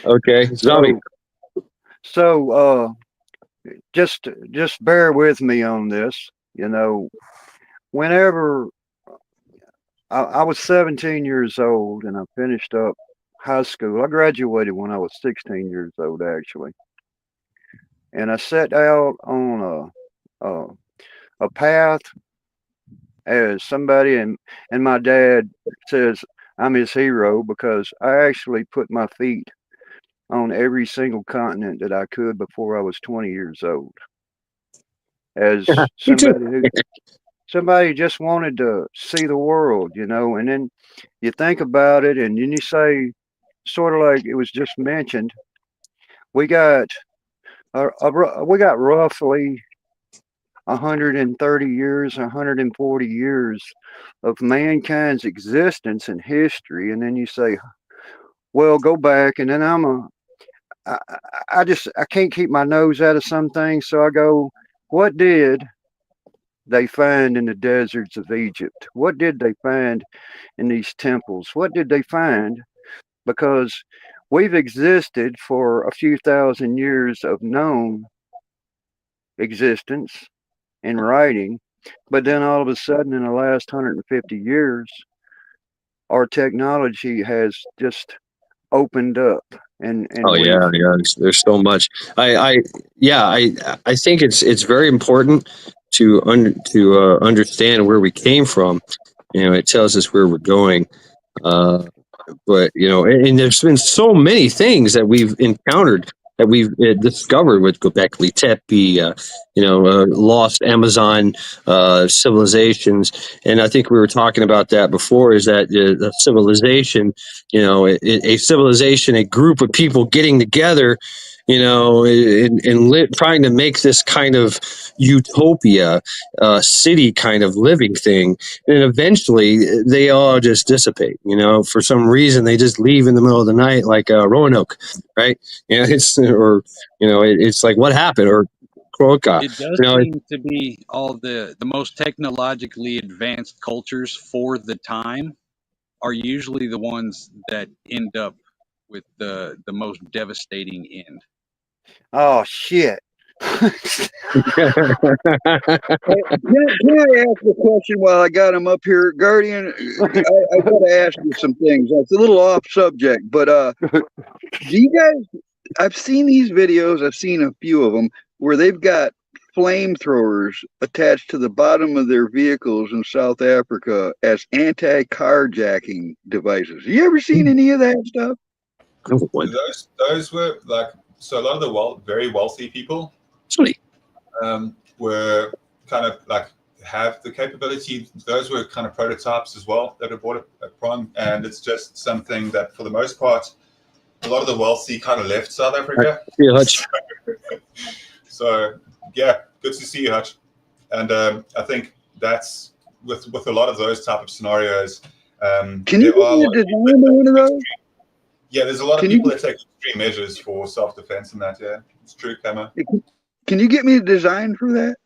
Okay, Zombie. So, just bear with me on this. Whenever I was 17 years old and I finished up high school, I graduated when I was 16 years old, actually. And I set out on a path as somebody, and my dad says I'm his hero because I actually put my feet on every single continent that I could before I was 20 years old. As somebody just wanted to see the world, and then you think about it and then you say, sort of like it was just mentioned, we got roughly 130 years, 140 years of mankind's existence and history. And then you say, well, go back. And then I can't keep my nose out of some things. So I go, what did they find in the deserts of Egypt? What did they find in these temples? What did they find? Because we've existed for a few thousand years of known existence in writing, but then all of a sudden in the last 150 years, our technology has just opened up and Oh we've yeah, yeah. There's so much. I think it's very important to understand where we came from. You know, it tells us where we're going. Uh, but you know, and there's been so many things that we've encountered that we've discovered with Göbekli Tepe, lost Amazon civilizations, and I think we were talking about that before. Is that the civilization, a civilization, a group of people getting together, and trying to make this kind of utopia, city kind of living thing, and eventually they all just dissipate. For some reason they just leave in the middle of the night, like Roanoke, right? It's like, what happened? Or Croca, It does you know. seem to be all the most technologically advanced cultures for the time are usually the ones that end up with the most devastating end. oh shit. Can I ask a question while I got him up here, Guardian? I got to ask you some things. It's a little off subject, but do you guys? I've seen these videos. I've seen a few of them where they've got flamethrowers attached to the bottom of their vehicles in South Africa as anti-carjacking devices. You ever seen any of that stuff? Those were like, so a lot of the very wealthy people Sweet. were kind of like have the capability. Those were kind of prototypes as well that were bought upon, and it's just something that for the most part a lot of the wealthy kind of left South Africa. Yeah, Hutch. So yeah, good to see you, Hutch. And I think that's with a lot of those type of scenarios. Can you give me a design of one of those? Yeah, there's a lot of people that take extreme measures for self-defense and that. Yeah, it's true, Camo. Can you get me a design for that?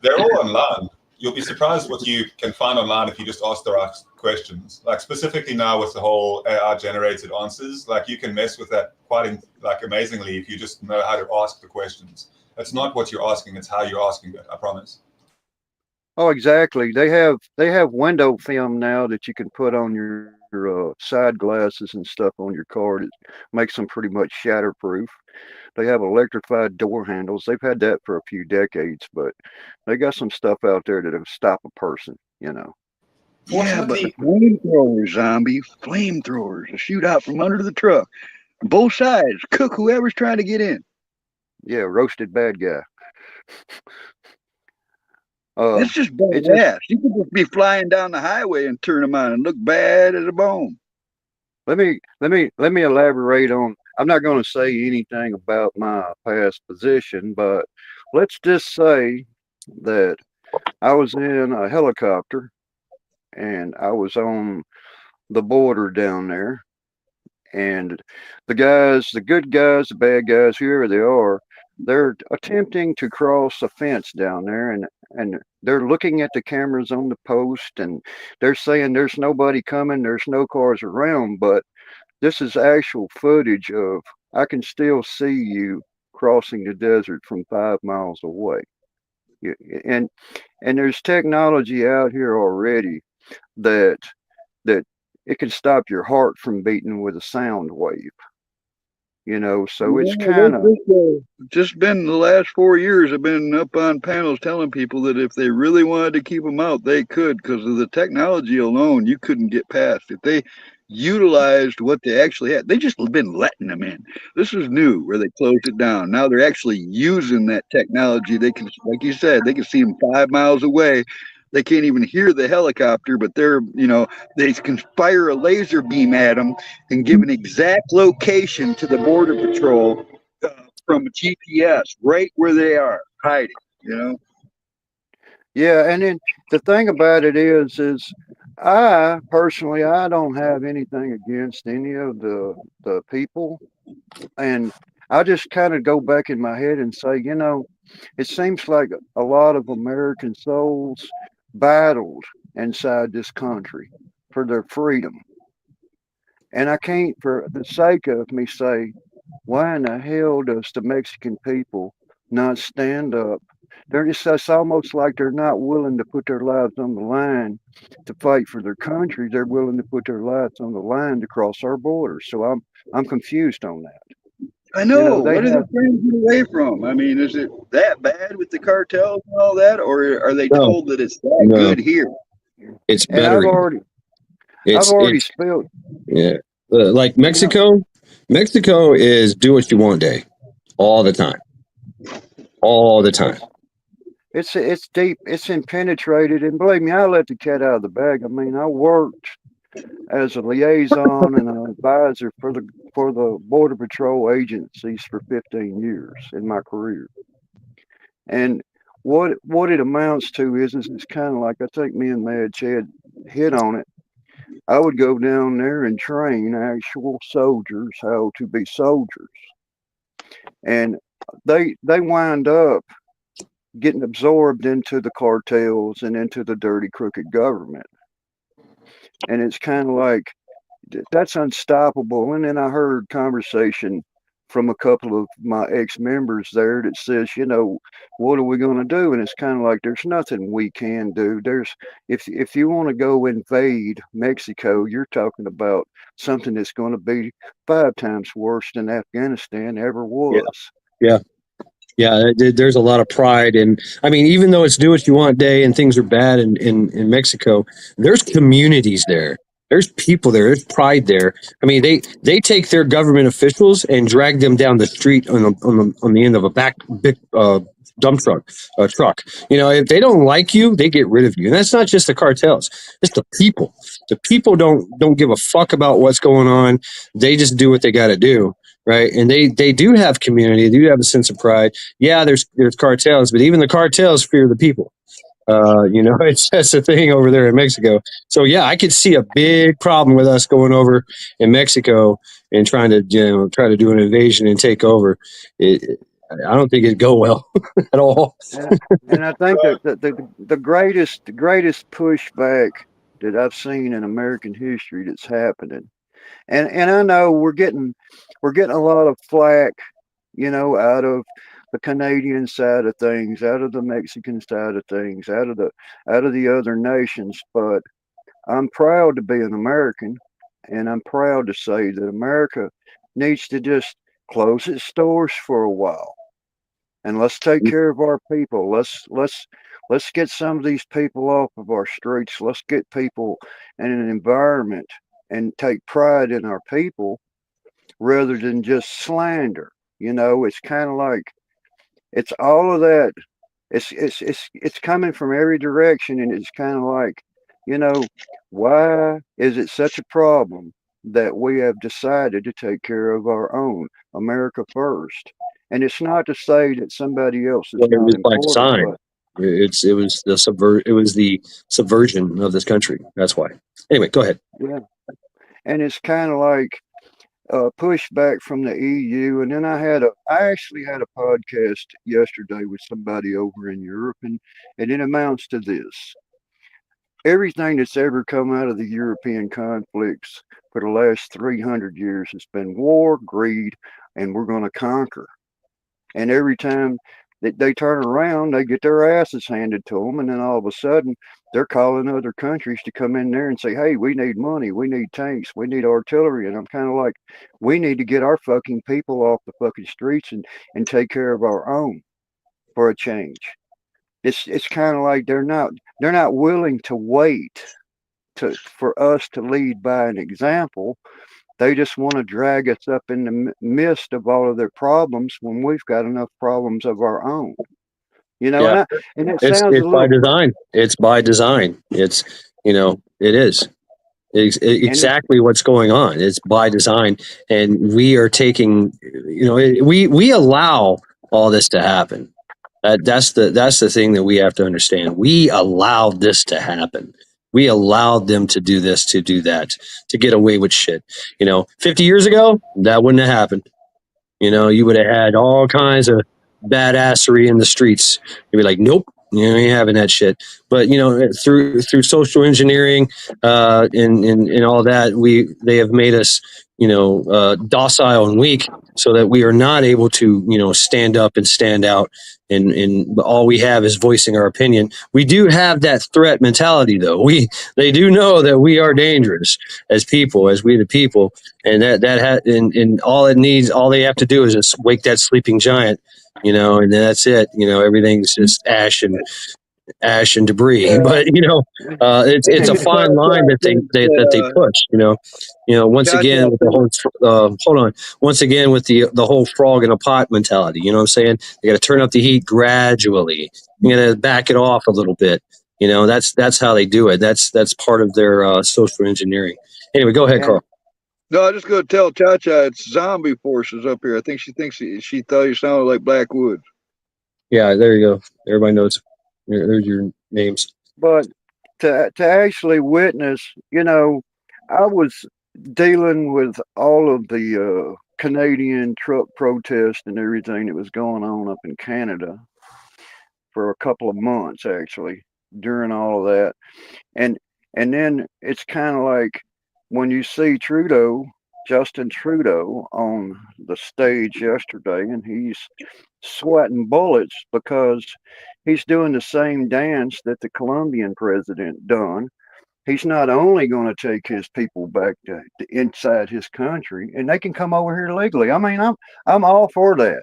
They're all online. You'll be surprised what you can find online if you just ask the right questions. Like specifically now with the whole AI generated answers, like you can mess with that quite amazingly if you just know how to ask the questions. It's not what you're asking; it's how you're asking it. I promise. Oh, exactly. They have window film now that you can put on your side glasses and stuff on your car. It makes them pretty much shatterproof. They have electrified door handles. They've had that for a few decades, but they got some stuff out there that'll stop a person. Yeah, but the flamethrower zombie, flamethrowers to shoot out from under the truck. Both sides, cook whoever's trying to get in. Yeah, roasted bad guy. That's just badass. You could just be flying down the highway and turn them on and look bad as a bone. Let me elaborate on. I'm not going to say anything about my past position, but let's just say that I was in a helicopter and I was on the border down there, and the good guys, the bad guys, whoever they are, they're attempting to cross a fence down there, and they're looking at the cameras on the post, and they're saying there's nobody coming, there's no cars around, but this is actual footage of, I can still see you crossing the desert from 5 miles away. And there's technology out here already that it can stop your heart from beating with a sound wave. So it's kind of just been the last 4 years. I've been up on panels telling people that if they really wanted to keep them out, they could, because of the technology alone. You couldn't get past if they utilized what they actually had. They just been letting them in. This is new, where they closed it down. Now they're actually using that technology. They can, like you said, they can see them 5 miles away. They can't even hear the helicopter, but they can fire a laser beam at them and give an exact location to the border patrol from GPS, right where they are hiding. Yeah, and then the thing about it is I personally, I don't have anything against any of the people, and I just kind of go back in my head and say, it seems like a lot of American souls battled inside this country for their freedom. And I can't, for the sake of me, say, why in the hell does the Mexican people not stand up it's almost like they're not willing to put their lives on the line to fight for their country. They're willing to put their lives on the line to cross our borders. So I'm confused on that. I know. They What are they have. trying to get away from? I mean, is it that bad with the cartels and all that, or are they No, told that it's that no, good here? it's And better. I've It's already spilled. yeah, like Mexico. Mexico is do what you want day, all the time, all the time. It's deep. It's impenetrated, and believe me, I let the cat out of the bag. I mean, I worked as a liaison and an advisor for the Border Patrol agencies for 15 years in my career. And what it amounts to is it's kind of like, I think me and Mad Chad hit on it. I would go down there and train actual soldiers how to be soldiers, and they wind up getting absorbed into the cartels and into the dirty, crooked government. And it's kind of like that's unstoppable. And then I heard conversation from a couple of my ex-members there that says, what are we going to do? And it's kind of like there's nothing we can do. If you want to go invade Mexico, you're talking about something that's going to be 5 times worse than Afghanistan ever was. Yeah. Yeah, there's a lot of pride, and I mean, even though it's do what you want day and things are bad in Mexico, there's communities there. There's people there. There's pride there. I mean, they take their government officials and drag them down the street on the end of a big dump truck. If they don't like you, they get rid of you. And that's not just the cartels; it's the people. The people don't give a fuck about what's going on. They just do what they got to do. Right. And they do have community. They do have a sense of pride. Yeah, there's cartels, but even the cartels fear the people. That's the thing over there in Mexico. So yeah, I could see a big problem with us going over in Mexico and trying to do an invasion and take over. I don't think it'd go well at all. And I think that the greatest pushback that I've seen in American history that's happening, and I know we're getting a lot of flack, out of the Canadian side of things, out of the Mexican side of things, out of the other nations. But I'm proud to be an American, and I'm proud to say that America needs to just close its doors for a while, and let's take care of our people. Let's get some of these people off of our streets. Let's get people in an environment and take pride in our people rather than just slander. It's kind of like it's all of that. It's coming from every direction, and it's kind of like, why is it such a problem that we have decided to take care of our own America first? And it's not to say that somebody else is Well, it not was by important, design. but It was the subversion of this country. That's why. Anyway, go ahead. yeah. And it's kind of like pushback from the EU. And then I actually had a podcast yesterday with somebody over in Europe, and it amounts to this. Everything that's ever come out of the European conflicts for the last 300 years has been war, greed, and we're going to conquer. And every time that they turn around, they get their asses handed to them, and then all of a sudden they're calling other countries to come in there and say, hey, we need money, we need tanks, we need artillery. And I'm kind of like, we need to get our fucking people off the fucking streets and take care of our own for a change. It's kind of like they're not willing to wait for us to lead by an example. They just want to drag us up in the midst of all of their problems when we've got enough problems of our own. Yeah. And it It's sounds by design. It's by design. It is. It's exactly what's going on. It's by design, and we are taking. We allow all this to happen. That's the thing that we have to understand. We allowed this to happen. We allowed them to do this, to do that, to get away with shit. 50 years ago, that wouldn't have happened. You would have had all kinds of badassery in the streets. You'd be like, nope, You know, you having that shit. But you know, through social engineering and all that, they have made us, you know, docile and weak, so that we are not able to, you know, stand up and stand out. And all we have is voicing our opinion. We do have that threat mentality, though. They do know that we are dangerous as people, as we the people, and and all they have to do is just wake that sleeping giant, you know, and that's it. You know, everything's just ash and debris. Yeah. But you know, it's a fine line that they push. You know. Once again with the whole hold on. Once again with the whole frog in a pot mentality. You know what I'm saying? They got to turn up the heat gradually. You got to back it off a little bit. You know, that's how they do it. That's part of their social engineering. Anyway, go ahead, Carl. No, I'm just going to tell Cha-Cha it's zombie forces up here. I think she thinks she thought you sounded like Blackwoods. Yeah, there you go. Everybody knows. There's your names. But to actually witness, you know, I was dealing with all of the Canadian truck protest and everything that was going on up in Canada for a couple of months, actually, during all of that. And then it's kind of like when you see Justin Trudeau on the stage yesterday, and he's sweating bullets because he's doing the same dance that the Colombian president done. He's not only going to take his people back to inside his country, and they can come over here legally. I mean, I'm all for that.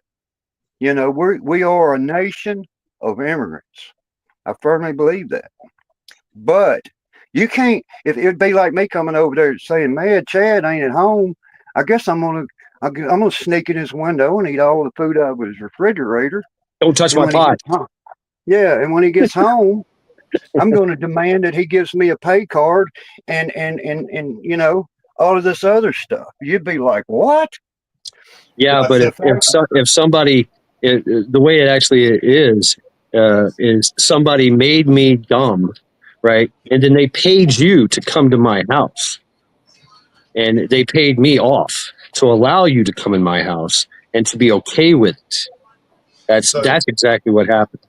You know, we are a nation of immigrants. I firmly believe that. But you can't. If it'd be like me coming over there saying, "Man, Chad ain't at home," I guess I'm gonna sneak in his window and eat all the food out of his refrigerator. Don't touch my pot. Yeah, and when he gets home, I'm going to demand that he gives me a pay card and you know, all of this other stuff. You'd be like, what? Yeah, but if somebody, the way it actually is somebody made me dumb, right? And then they paid you to come to my house, and they paid me off to allow you to come in my house and to be okay with it. That's exactly what happened.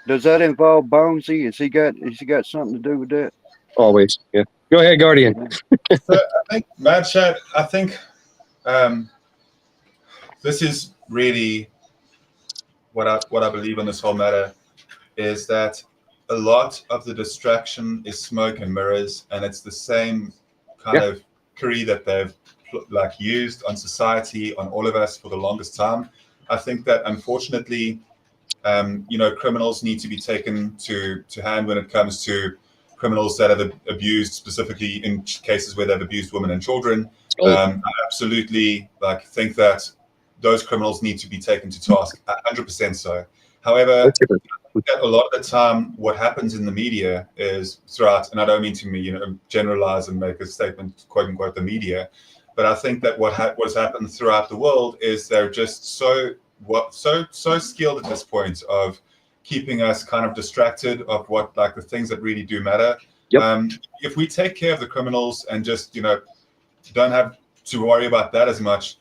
Does that involve Bonesy? Has he got something to do with that? Always, yeah. Go ahead, Guardian. So I think, Mad Chat, I think this is really what I believe in this whole matter, is that a lot of the distraction is smoke and mirrors, and it's the same kind of curry that they've used on society, on all of us for the longest time. I think that unfortunately, you know, criminals need to be taken to hand when it comes to criminals that have abused, specifically in cases where they've abused women and children. I absolutely think that those criminals need to be taken to task, 100% so. However, a lot of the time, what happens in the media is throughout, and I don't mean to generalize and make a statement, quote unquote, the media, but I think that what's happened throughout the world is they're just so skilled at this point of keeping us kind of distracted of what the things that really do matter. Yep. If we take care of the criminals and just don't have to worry about that as much,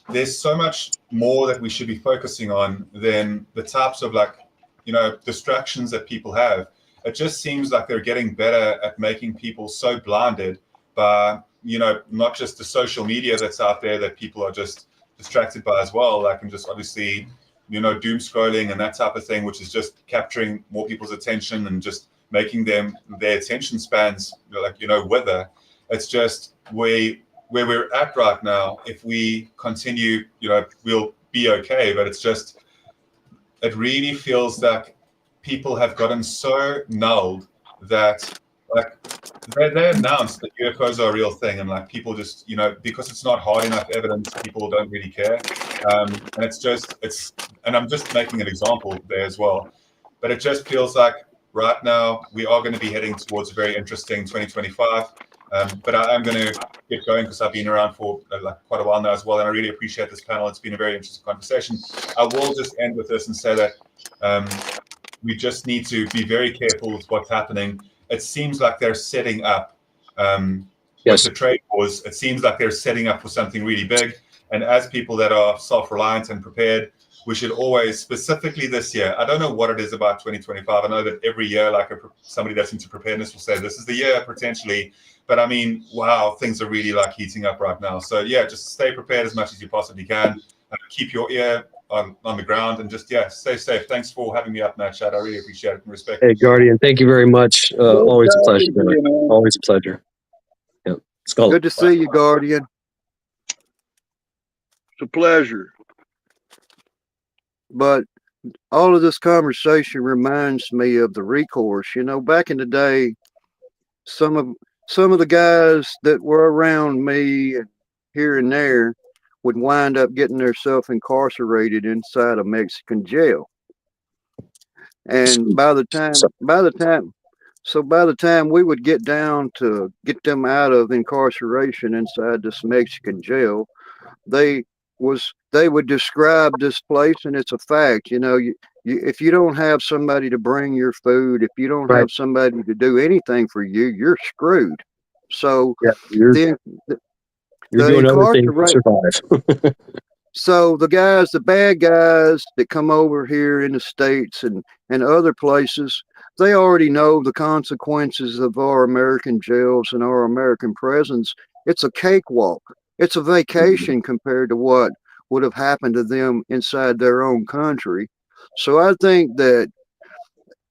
there's so much more that we should be focusing on than the types of distractions that people have. It just seems like they're getting better at making people so blinded by not just the social media that's out there that people are just distracted by as well, and just obviously doom scrolling and that type of thing, which is just capturing more people's attention and just making their attention spans wither. It's just where we're at right now. If we continue, we'll be okay, but it really feels like people have gotten so nulled that they announced that UFOs are a real thing, and people just because it's not hard enough evidence, people don't really care. And and I'm just making an example there as well, but it just feels like right now we are going to be heading towards a very interesting 2025. But I am going to get going because I've been around for quite a while now as well, and I really appreciate this panel. It's been a very interesting conversation. I will just end with this and say that we just need to be very careful with what's happening. It seems like they're setting up with the trade wars. It seems like they're setting up for something really big. And as people that are self-reliant and prepared, we should always, specifically this year, I don't know what it is about 2025. I know that every year, like somebody that's into preparedness will say this is the year potentially. But I mean, wow, things are really like heating up right now. So yeah, just stay prepared as much as you possibly can. Keep your ear on the ground and just, yeah, stay safe. Thanks for having me up, Matt. Chad. I really appreciate it and respect. Hey, Guardian, thank you very much. Always a pleasure. Always a pleasure. Yep. Skull. Good to see you, Guardian. It's a pleasure. But all of this conversation reminds me of the recourse. You know, back in the day, some of the guys that were around me here and there would wind up getting themselves incarcerated inside a Mexican jail. And by the time we would get down to get them out of incarceration inside this Mexican jail, they would describe this place, and it's a fact. You know, if you don't have somebody to bring your food, if you don't have somebody to do anything for you, you're screwed. So you're doing other things to survive. So the bad guys that come over here in the States and other places, they already know the consequences of our American jails and our American prisons. It's a cakewalk. It's a vacation compared to what would have happened to them inside their own country. So I think that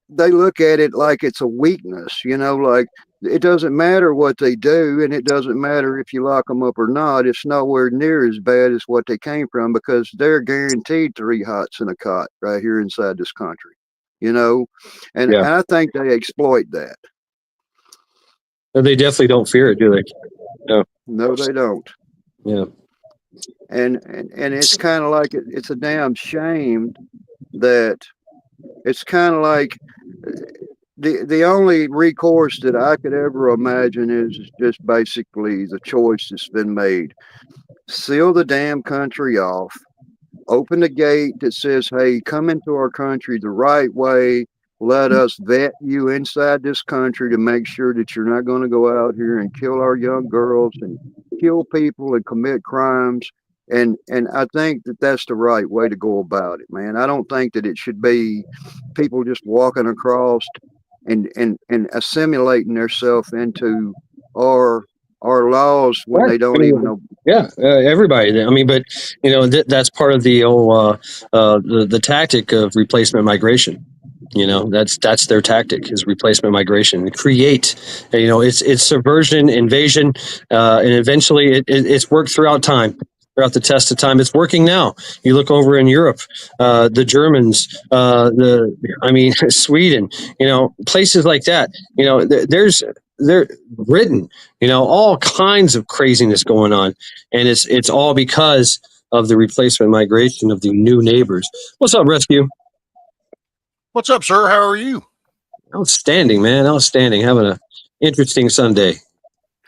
they look at it like it's a weakness, you know, like it doesn't matter what they do, and it doesn't matter if you lock them up or not. It's nowhere near as bad as what they came from, because they're guaranteed 3 hots in a cot right here inside this country, you know, and I think they exploit that. They definitely don't fear it, do they? No, they don't. Yeah. And it's kind of like it's a damn shame that it's kind of like the only recourse that I could ever imagine is just basically the choice that's been made. Seal the damn country off. Open the gate that says, hey, come into our country the right way. Let us vet you inside this country to make sure that you're not going to go out here and kill our young girls and kill people and commit crimes. And I think that that's the right way to go about it, man. I don't think that it should be people just walking across and assimilating themselves into our laws when they don't even know. Yeah, everybody. I mean, but you know that's part of the the tactic of replacement migration. You know, that's their tactic, is replacement migration. Create, you know, it's subversion, invasion, and eventually it's worked throughout time. Throughout the test of time, it's working now. You look over in Europe, the Germans, Sweden, you know, places like that. You know, they're Britain, you know, all kinds of craziness going on, and it's all because of the replacement migration of the new neighbors. What's up, Rescue? What's up, sir? How are you? Outstanding, man. Outstanding. Having an interesting Sunday.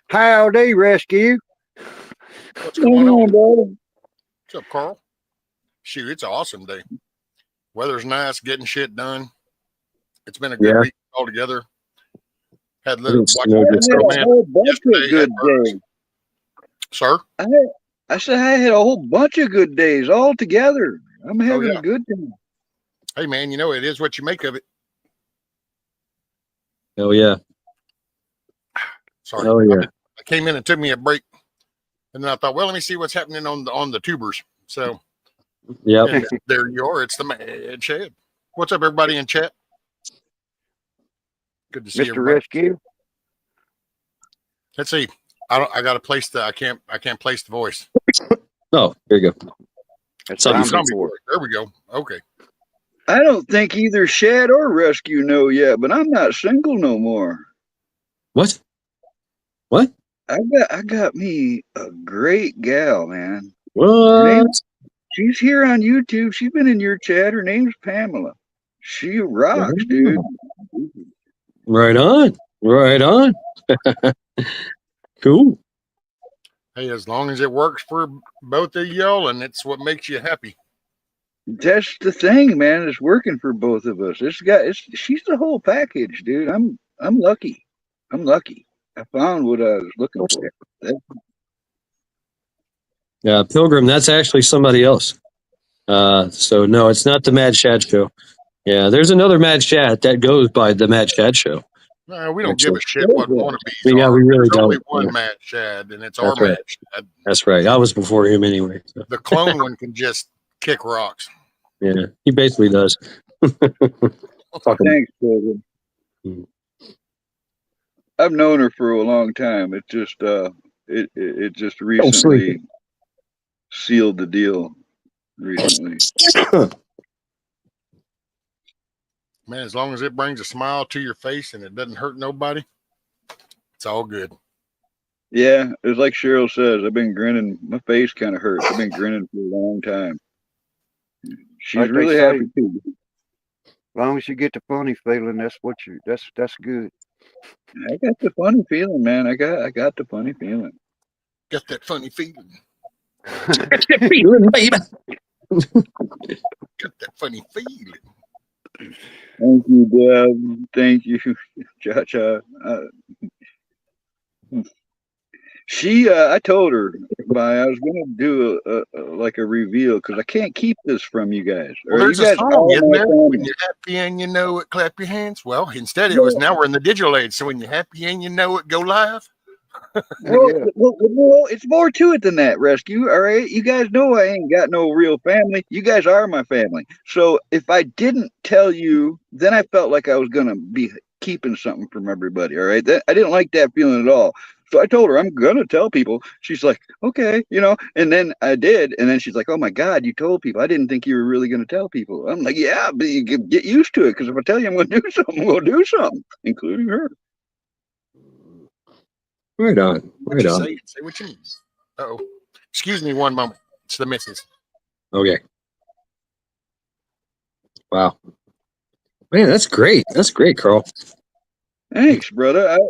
Howdy, Rescue. What's going on, brother? What's up, Carl? Shoot, it's an awesome day. Weather's nice, getting shit done. It's been a good week altogether. Had a little good days. Sir? I said I had a whole bunch of good days all together. I'm having a good time. Hey, man, you know, it is what you make of it. Oh, yeah. Sorry. Oh, yeah. I came in and took me a break. And then I thought, well, let me see what's happening on the tubers. So, yeah, there you are. It's the man, Chad. What's up, everybody in chat? Good to see you, Mr. Rescue. Let's see. I got to place I can't place the voice. Oh, there you go. There we go. Okay. I don't think either Shad or Rescue know yet, but I'm not single no more. What? I got me a great gal, man. What? She's here on YouTube. She's been in your chat. Her name's Pamela. She rocks, dude. Right on. Right on. Cool. Hey, as long as it works for both of y'all and it's what makes you happy. That's the thing, man. It's working for both of us. She's the whole package, dude. I'm lucky. I'm lucky. I found what I was looking for. Yeah, Pilgrim, that's actually somebody else. So no, it's not the Mad Shad Show. Yeah, there's another Mad Shad that goes by the Mad Shad Show. No, we don't Actually. give a shit what wannabes Yeah, are. we really There's only don't. one Yeah. Mad Shad, and it's That's our right. Mad Shad. That's right. I was before him anyway. So. The clone one can just kick rocks. Yeah, he basically does. Thanks, brother. Mm. I've known her for a long time. It just it just Oh, recently sealed the deal. Recently, Man, as long as it brings a smile to your face and it doesn't hurt nobody, it's all good. yeah, it's like Cheryl says. I've been grinning. My face kind of hurts. I've been grinning for a long time. She's Like they really say, happy too. As long as you get the funny feeling, that's good. I got the funny feeling, man. I got the funny feeling. Got that funny feeling. feeling, baby. Got that funny feeling. Thank you, Deb. Thank you, Cha-Cha. I told her I was gonna do like a reveal because I can't keep this from you guys. Well, there's a song, isn't there? When you're happy and you know it, clap your hands. Well, instead it was now we're in the digital age. So when you're happy and you know it, go live. Well, it's more to it than that, Rescue. All right, you guys know I ain't got no real family. You guys are my family. So if I didn't tell you, then I felt like I was gonna be keeping something from everybody. All right, I didn't like that feeling at all. So I told her I'm gonna tell people. She's like, okay, and then I did, and then she's like, oh my God, you told people. I didn't think you were really gonna tell people. I'm like, yeah, but you get used to it because if I tell you I'm gonna do something, I'm gonna do something, including her. Right on. Right on. Say what you need. Uh-oh. Excuse me one moment. It's the missus. Okay. Wow. Man, that's great. That's great, Carl. Thanks, brother.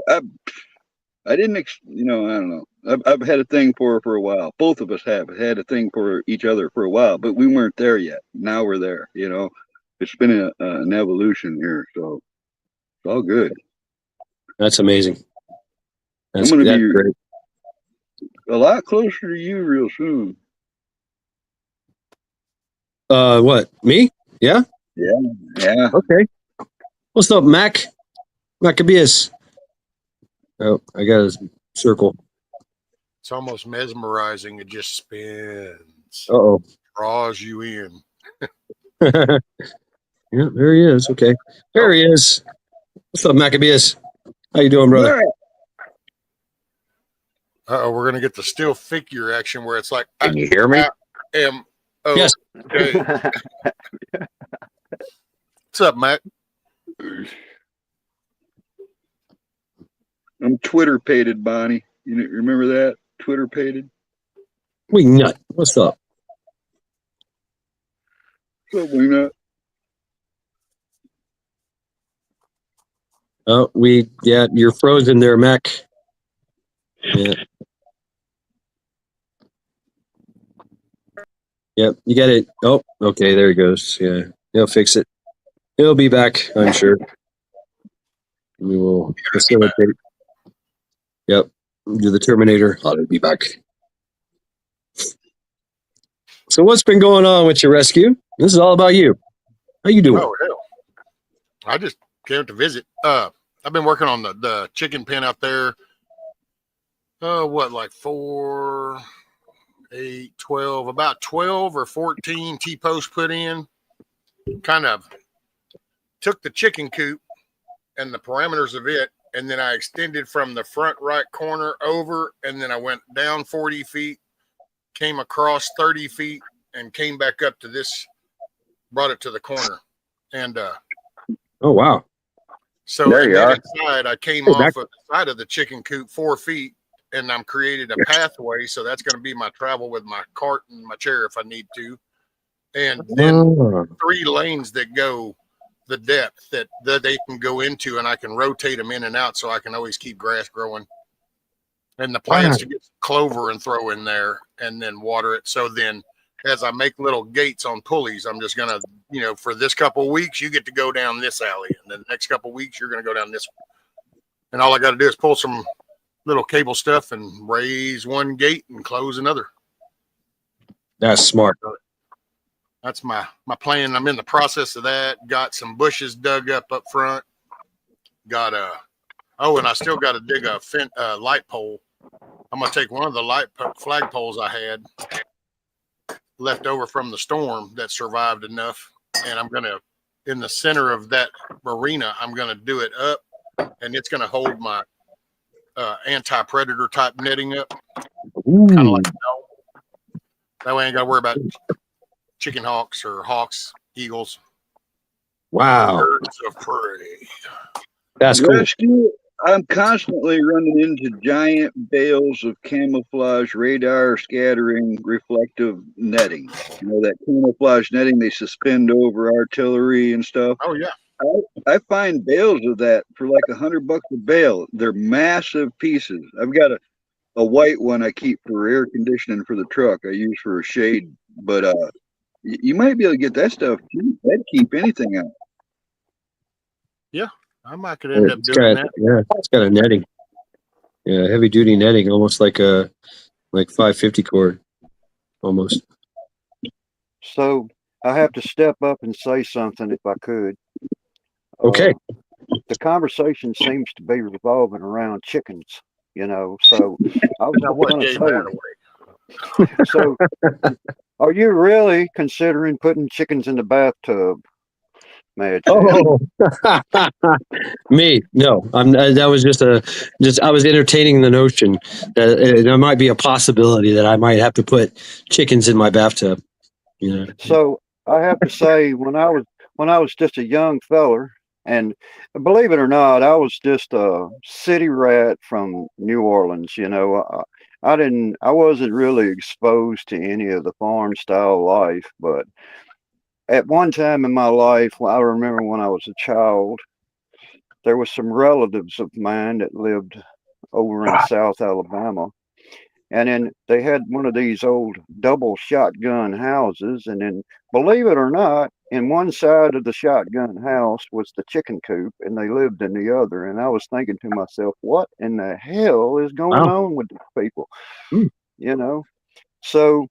I didn't, I don't know. I've had a thing for her for a while. Both of us have had a thing for each other for a while, but we weren't there yet. Now we're there. It's been an evolution here, so it's all good. That's amazing. I'm going to be great. A lot closer to you real soon. What? Me? Yeah. Yeah. Okay. What's up, Mac? Maccabeus. Oh, I got a circle. It's almost mesmerizing. It just spins. Uh-oh. Draws you in. Yeah, there he is. Okay. There he is. What's up, Maccabeus? How you doing, brother? Right. Uh-oh, we're going to get the still figure action where it's like, Can you hear me? Yes. Okay. What's up, Mac? I'm Twitter-pated, Bonnie. You remember that? Twitter-pated? We nut. What's up? What's up, Wingnut? Oh, you're frozen there, Mac. Yeah. Yep, you got it. Oh, okay, there he goes. Yeah, he'll fix it. He'll be back, I'm sure. We will facilitate. Yep, do the Terminator. I'll be back. So what's been going on with your rescue? This is all about you. How you doing? Oh, hell. I just came to visit. I've been working on the chicken pen out there. Like 4, 8, 12, about 12 or 14 T-posts put in. Kind of took the chicken coop and the parameters of it, and then I extended from the front right corner over, and then I went down 40 feet, came across 30 feet, and came back up to this, brought it to the corner. And oh, wow. So there you are. Inside, I came off of the side of the chicken coop 4 feet, and I'm created a pathway. So that's going to be my travel with my cart and my chair if I need to. And then 3 lanes that go the depth that they can go into, and I can rotate them in and out so I can always keep grass growing. And the plan is to get clover and throw in there and then water it. So then as I make little gates on pulleys, I'm just going to, for this couple of weeks, you get to go down this alley. And then the next couple of weeks, you're going to go down this one. And all I got to do is pull some little cable stuff and raise one gate and close another. That's smart. That's my plan. I'm in the process of that. Got some bushes dug up front. Got and I still got to dig a light pole. I'm gonna take one of the flag poles I had left over from the storm that survived enough, and I'm gonna, in the center of that arena, I'm gonna do it up, and it's gonna hold my anti-predator type netting up, kind of like a dog. That way I ain't gotta worry about chicken hawks or hawks, eagles. Wow. Birds of prey. That's cool. Rescue, I'm constantly running into giant bales of camouflage radar scattering reflective netting. You know, that camouflage netting they suspend over artillery and stuff. Oh yeah. I find bales of that for like $100 a bale. They're massive pieces. I've got a white one I keep for air conditioning for the truck. I use for a shade, but you might be able to get that stuff cheap. That'd keep anything out. Yeah, I might could end up doing that. Yeah, it's got a netting. Yeah, heavy duty netting, almost like a 550 cord, almost. So I have to step up and say something if I could. Okay. The conversation seems to be revolving around chickens, you know. So I was going to say, so are you really considering putting chickens in the bathtub, Mad Chat? Oh, me? No, that was I was entertaining the notion that there might be a possibility that I might have to put chickens in my bathtub. You know. So I have to say, when I was just a young feller, and believe it or not, I was just a city rat from New Orleans. You know, I wasn't really exposed to any of the farm style life, but at one time in my life, I remember when I was a child, there was some relatives of mine that lived over in South Alabama. And then they had one of these old double shotgun houses. And then, believe it or not, in one side of the shotgun house was the chicken coop, and they lived in the other. And I was thinking to myself, what in the hell is going on with these people? You know? So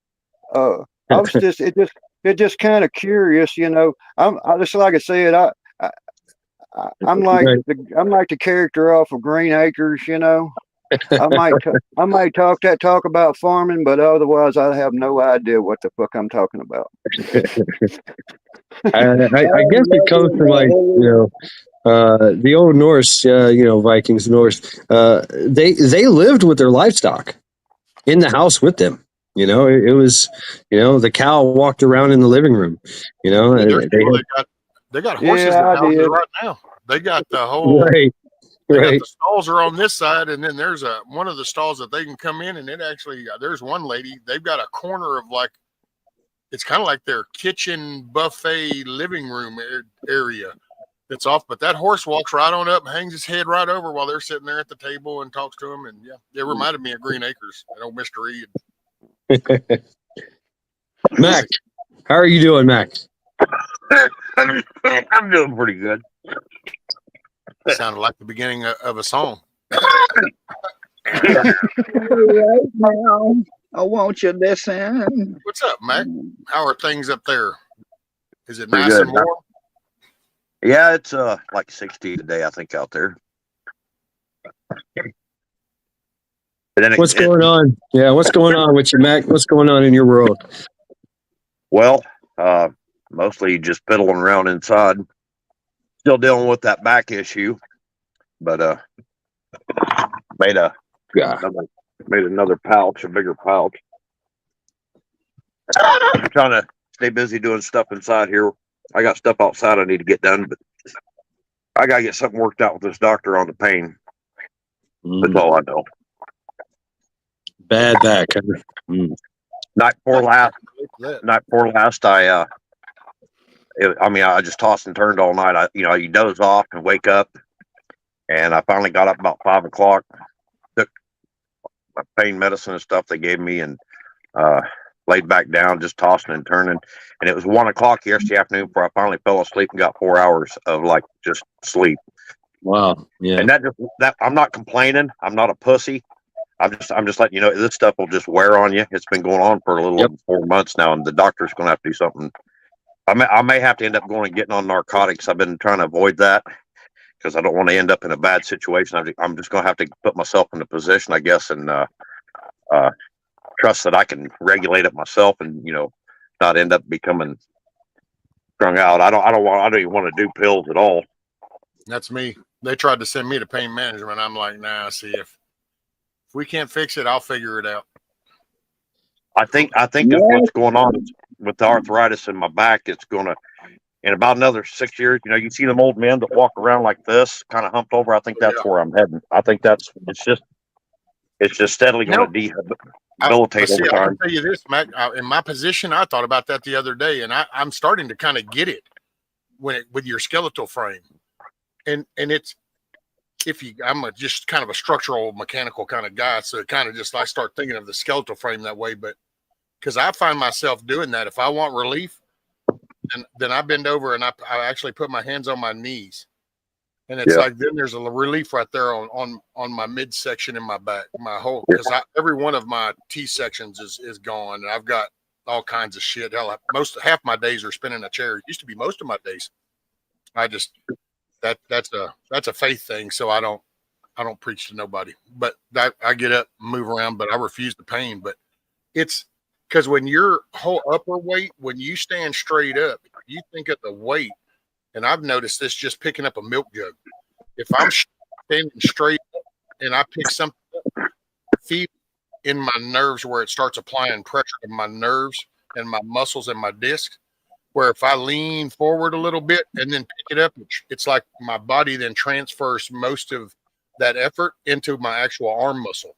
I was it just kind of curious, you know. I just, like I said, I'm like the character off of Green Acres, you know. I might talk about farming, but otherwise I have no idea what the fuck I'm talking about. I guess it comes from the old Norse, Vikings, Norse. They lived with their livestock in the house with them. You know, it was, the cow walked around in the living room. You know, they got horses in houses right now. They got the whole. Right. The stalls are on this side, and then there's one of the stalls that they can come in, and there's one lady. They've got a corner of it's kind of like their kitchen buffet living room area that's off. But that horse walks right on up, hangs his head right over while they're sitting there at the table and talks to them. And yeah, it reminded me of Green Acres and old Mr. Reed. Mac, how are you doing, Mac? I'm doing pretty good. Sounded like the beginning of a song. Right now, I want you to listen. What's up, Mac? How are things up there? Is it Pretty nice good. and warm? Yeah, it's like 60 today, I think, out there. What's going on? Yeah, what's going on with you, Mac? What's going on in your world? Well, mostly just fiddling around inside. Still dealing with that back issue, but made another pouch, a bigger pouch. I'm trying to stay busy doing stuff inside here. I got stuff outside I need to get done, but I gotta get something worked out with this doctor on the pain. That's all I know. Bad back. Night before last, I just tossed and turned all night. You doze off and wake up, and I finally got up about 5 o'clock, took my pain medicine and stuff they gave me, and laid back down, just tossing and turning. And it was 1 o'clock yesterday afternoon before I finally fell asleep and got 4 hours of just sleep. Wow. Yeah. And that I'm not complaining. I'm not a pussy. I'm just letting you know this stuff will just wear on you. It's been going on for a little over 4 months now, and the doctor's going to have to do something I may have to end up going and getting on narcotics. I've been trying to avoid that because I don't want to end up in a bad situation. I'm just going to have to put myself in a position, I guess, and trust that I can regulate it myself, and not end up becoming strung out. I don't even want to do pills at all. That's me. They tried to send me to pain management. I'm like, nah. See, if we can't fix it, I'll figure it out. I think that's what's going on with the arthritis in my back. It's going to, in about another 6 years, you see them old men that walk around like this, kind of humped over. I think that's where I'm heading. I think it's just steadily going to debilitate over time. I can tell you this, Mac. In my position, I thought about that the other day, and I'm starting to kind of get it with your skeletal frame, and it's I'm just kind of a structural mechanical kind of guy, so kind of just I start thinking of the skeletal frame that way. But because I find myself doing that, if I want relief, then I bend over and I actually put my hands on my knees, and it's like then there's a relief right there on my midsection in my back, my whole, because every one of my T sections is gone, and I've got all kinds of shit. Hell, half my days are spent in a chair. It used to be most of my days. I just that's a faith thing, so I don't preach to nobody. But I get up, move around, but I refuse the pain. But it's because when your whole upper weight, when you stand straight up, you think of the weight. And I've noticed this just picking up a milk jug. If I'm standing straight up and I pick something up, feel in my nerves where it starts applying pressure to my nerves and my muscles and my discs, where if I lean forward a little bit and then pick it up, it's like my body then transfers most of that effort into my actual arm muscle.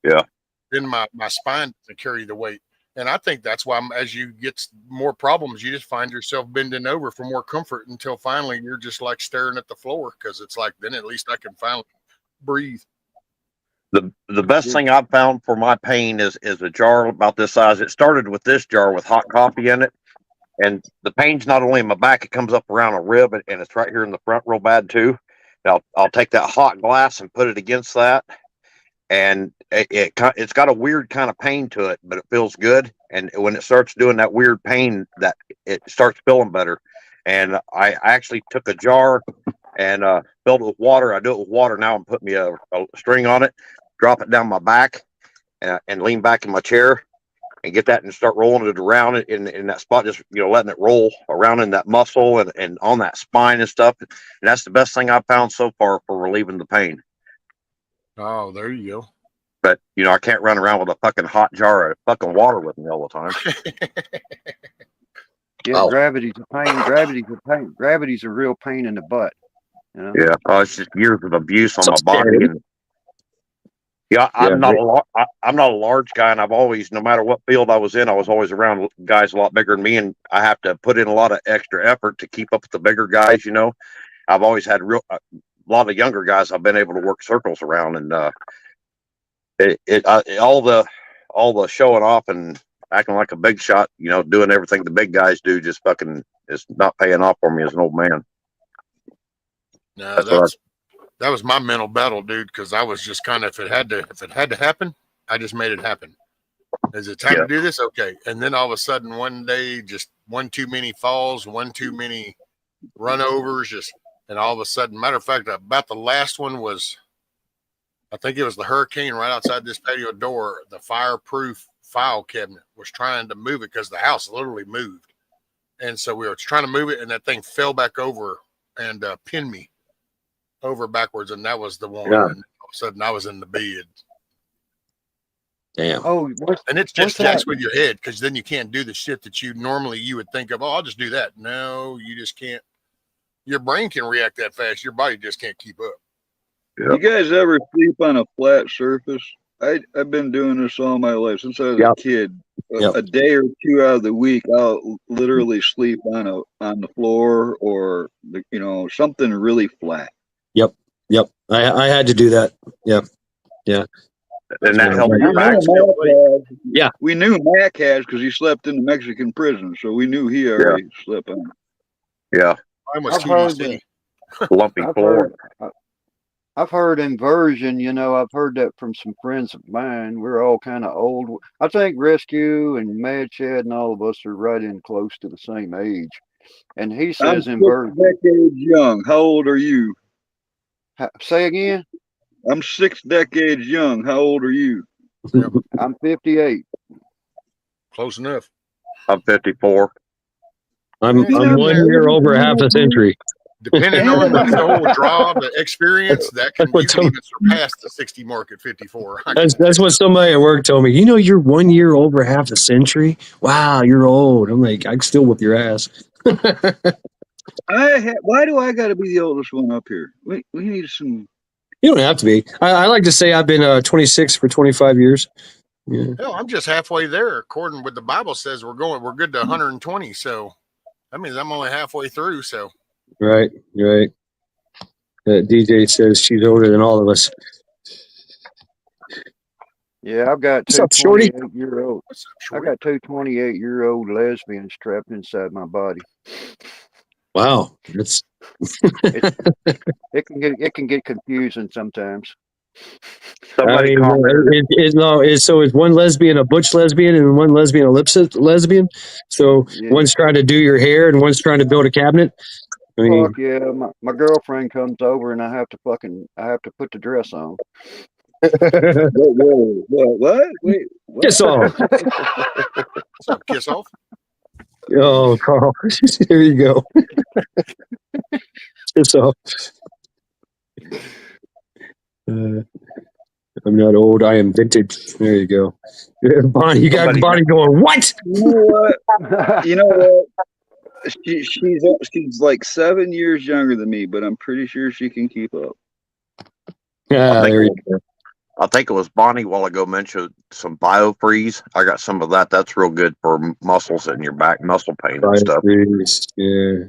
Yeah. Then my spine doesn't carry the weight. And I think that's why as you get more problems, you just find yourself bending over for more comfort until finally you're just like staring at the floor, because it's like, then at least I can finally breathe. The best thing I've found for my pain is a jar about this size. It started with this jar with hot coffee in it. And the pain's not only in my back, it comes up around a rib, and it's right here in the front real bad too. Now I'll take that hot glass and put it against that. And it's got a weird kind of pain to it, but it feels good. And when it starts doing that weird pain, that it starts feeling better. And I actually took a jar and filled it with water. I do it with water now and put me a string on it, drop it down my back, and lean back in my chair and get that and start rolling it around in that spot, just letting it roll around in that muscle and on that spine and stuff. And that's the best thing I've found so far for relieving the pain. Oh, there you go. But I can't run around with a fucking hot jar of fucking water with me all the time. Yeah, gravity's a pain. Gravity's a pain. Gravity's a real pain in the butt. Yeah, it's just years of abuse on my body. And I'm not a large guy, and I've always, no matter what field I was in, I was always around guys a lot bigger than me, and I have to put in a lot of extra effort to keep up with the bigger guys. I've always had a lot of younger guys I've been able to work circles around, and all the showing off and acting like a big shot, doing everything the big guys do, just fucking is not paying off for me as an old man. No, that was my mental battle, dude, because I was just kind of, if it had to happen, I just made it happen. Is it time to do this? Okay. And then all of a sudden one day, just one too many falls, one too many runovers, and all of a sudden, matter of fact, about the last one was, I think it was the hurricane right outside this patio door. The fireproof file cabinet was trying to move it because the house literally moved. And so we were trying to move it, and that thing fell back over and pinned me over backwards. And that was the one. Yeah. And all of a sudden I was in the bed. Damn. Oh, and it's just jacks with your head, because then you can't do the shit that you would think of. Oh, I'll just do that. No, you just can't. Your brain can react that fast. Your body just can't keep up. Yep. You guys ever sleep on a flat surface? I've been doing this all my life since I was a kid. A day or two out of the week, I'll literally sleep on the floor or something really flat. Yep. I had to do that. Yep. Yeah. And that helped your back. Yeah. We knew Mac has because he slept in the Mexican prison, so we knew he already slept on. Yeah. Mine was TBC. Lumpy floor. I've heard inversion, I've heard that from some friends of mine. We're all kind of old. I think Rescue and Mad Chad and all of us are right in close to the same age. And he I'm says 6 decades young. How old are you? Say again? I'm 6 decades young. How old are you? I'm 58. Close enough. I'm 54. I'm 1 year over half a century. Depending on the whole draw, the experience, that can you can even surpass the 60 mark at 54. That's what somebody at work told me. You're 1 year over half a century. Wow, you're old. I'm like, I can still whip your ass. Why do I got to be the oldest one up here? We need some. You don't have to be. I like to say I've been 26 for 25 years. Yeah. Hell, I'm just halfway there. According with the Bible says we're good to 120. So that means I'm only halfway through. So Right. DJ says she's older than all of us. Yeah, I've got What's two up, Shorty? 28-year-old. what's up, I Shorty? got two 28-year-old lesbians trapped inside my body. Wow, that's It can get confusing sometimes. Somebody commented. so is one lesbian a butch lesbian and one lesbian a lesbian? So Yeah. one's trying to do your hair and one's trying to build a cabinet. I mean, Fuck yeah, my girlfriend comes over and I have to put the dress on. Whoa, what? Wait, what? kiss off. What's up, kiss off? Oh, Carl, here you go. Kiss off. I'm not old. I am vintage. There you go. Bonnie, you got Bonnie going. What? You know what? She's like 7 years younger than me, but I'm pretty sure she can keep up. Yeah, there you go. I think it was Bonnie a while ago mentioned some BioFreeze. I got some of that. That's real good for muscles in your back, muscle pain and stuff. Yeah.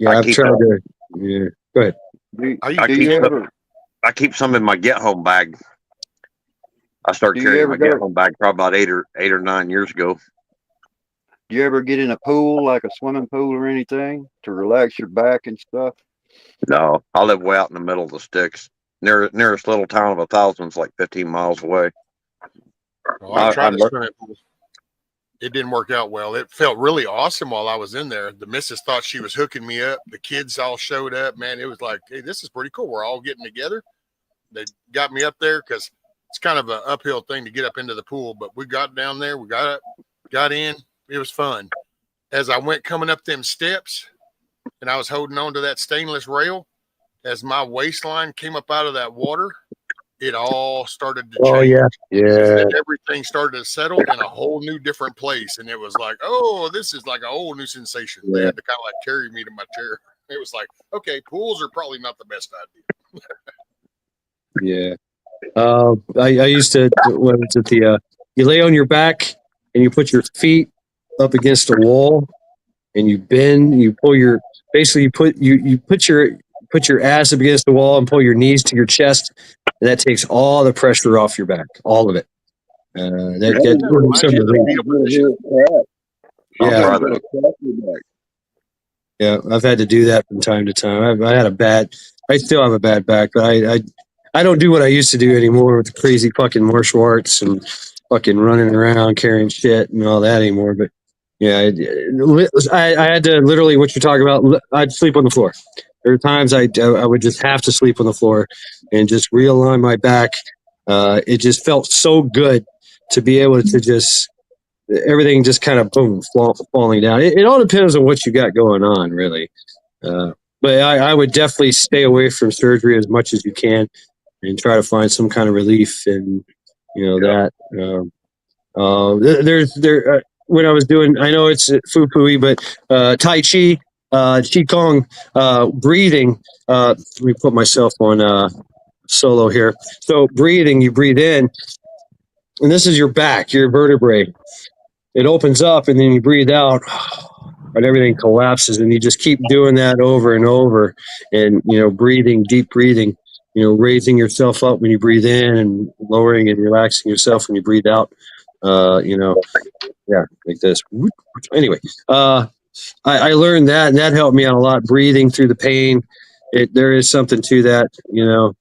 I've tried to. Yeah. Go ahead. I keep some in my get home bag. I started carrying my get home bag probably about 8 or 9 years ago. Do you ever get in a pool, like a swimming pool or anything, to relax your back and stuff? No, I live way out in the middle of the sticks. Nearest little town of 1,000 is like 15 miles away. Well, I tried to swim it. It didn't work out well. It felt really awesome while I was in there. The missus thought she was hooking me up. The kids all showed up. Man, it was like, hey, this is pretty cool. We're all getting together. They got me up there because it's kind of an uphill thing to get up into the pool. But we got down there. We got up, got in. It was fun. As I went coming up them steps, and I was holding on to that stainless rail, as my waistline came up out of that water, it all started to change. Oh, yeah. And everything started to settle in a whole new different place. And it was like, oh, this is like a whole new sensation. They had to kind of like carry me to my chair. It was like, okay, pools are probably not the best idea. Yeah. I used to, what was it, you lay on your back and you put your feet up against a wall and you bend, you pull your, basically you put your ass up against the wall and pull your knees to your chest. And that takes all the pressure off your back, all of it. Yeah, I've had to do that from time to time. I still have a bad back, but I don't do what I used to do anymore with the crazy fucking martial arts and fucking running around carrying shit and all that anymore. But yeah, I had to literally, what you're talking about, I'd sleep on the floor. There are times I would just have to sleep on the floor and just realign my back. It just felt so good to be able to just, everything just kind of boom, falling down. It all depends on what you got going on, really. But I would definitely stay away from surgery as much as you can and try to find some kind of relief in, that. When I was doing, I know it's foo-pooey, but Tai Chi, Qigong, breathing. Let me put myself on solo here. So breathing, you breathe in, and this is your back, your vertebrae. It opens up, and then you breathe out, and everything collapses. And you just keep doing that over and over, and breathing, deep breathing. Raising yourself up when you breathe in, and lowering and relaxing yourself when you breathe out. Yeah, like this. Anyway, I learned that, and that helped me out a lot. Breathing through the pain, there is something to that, you know.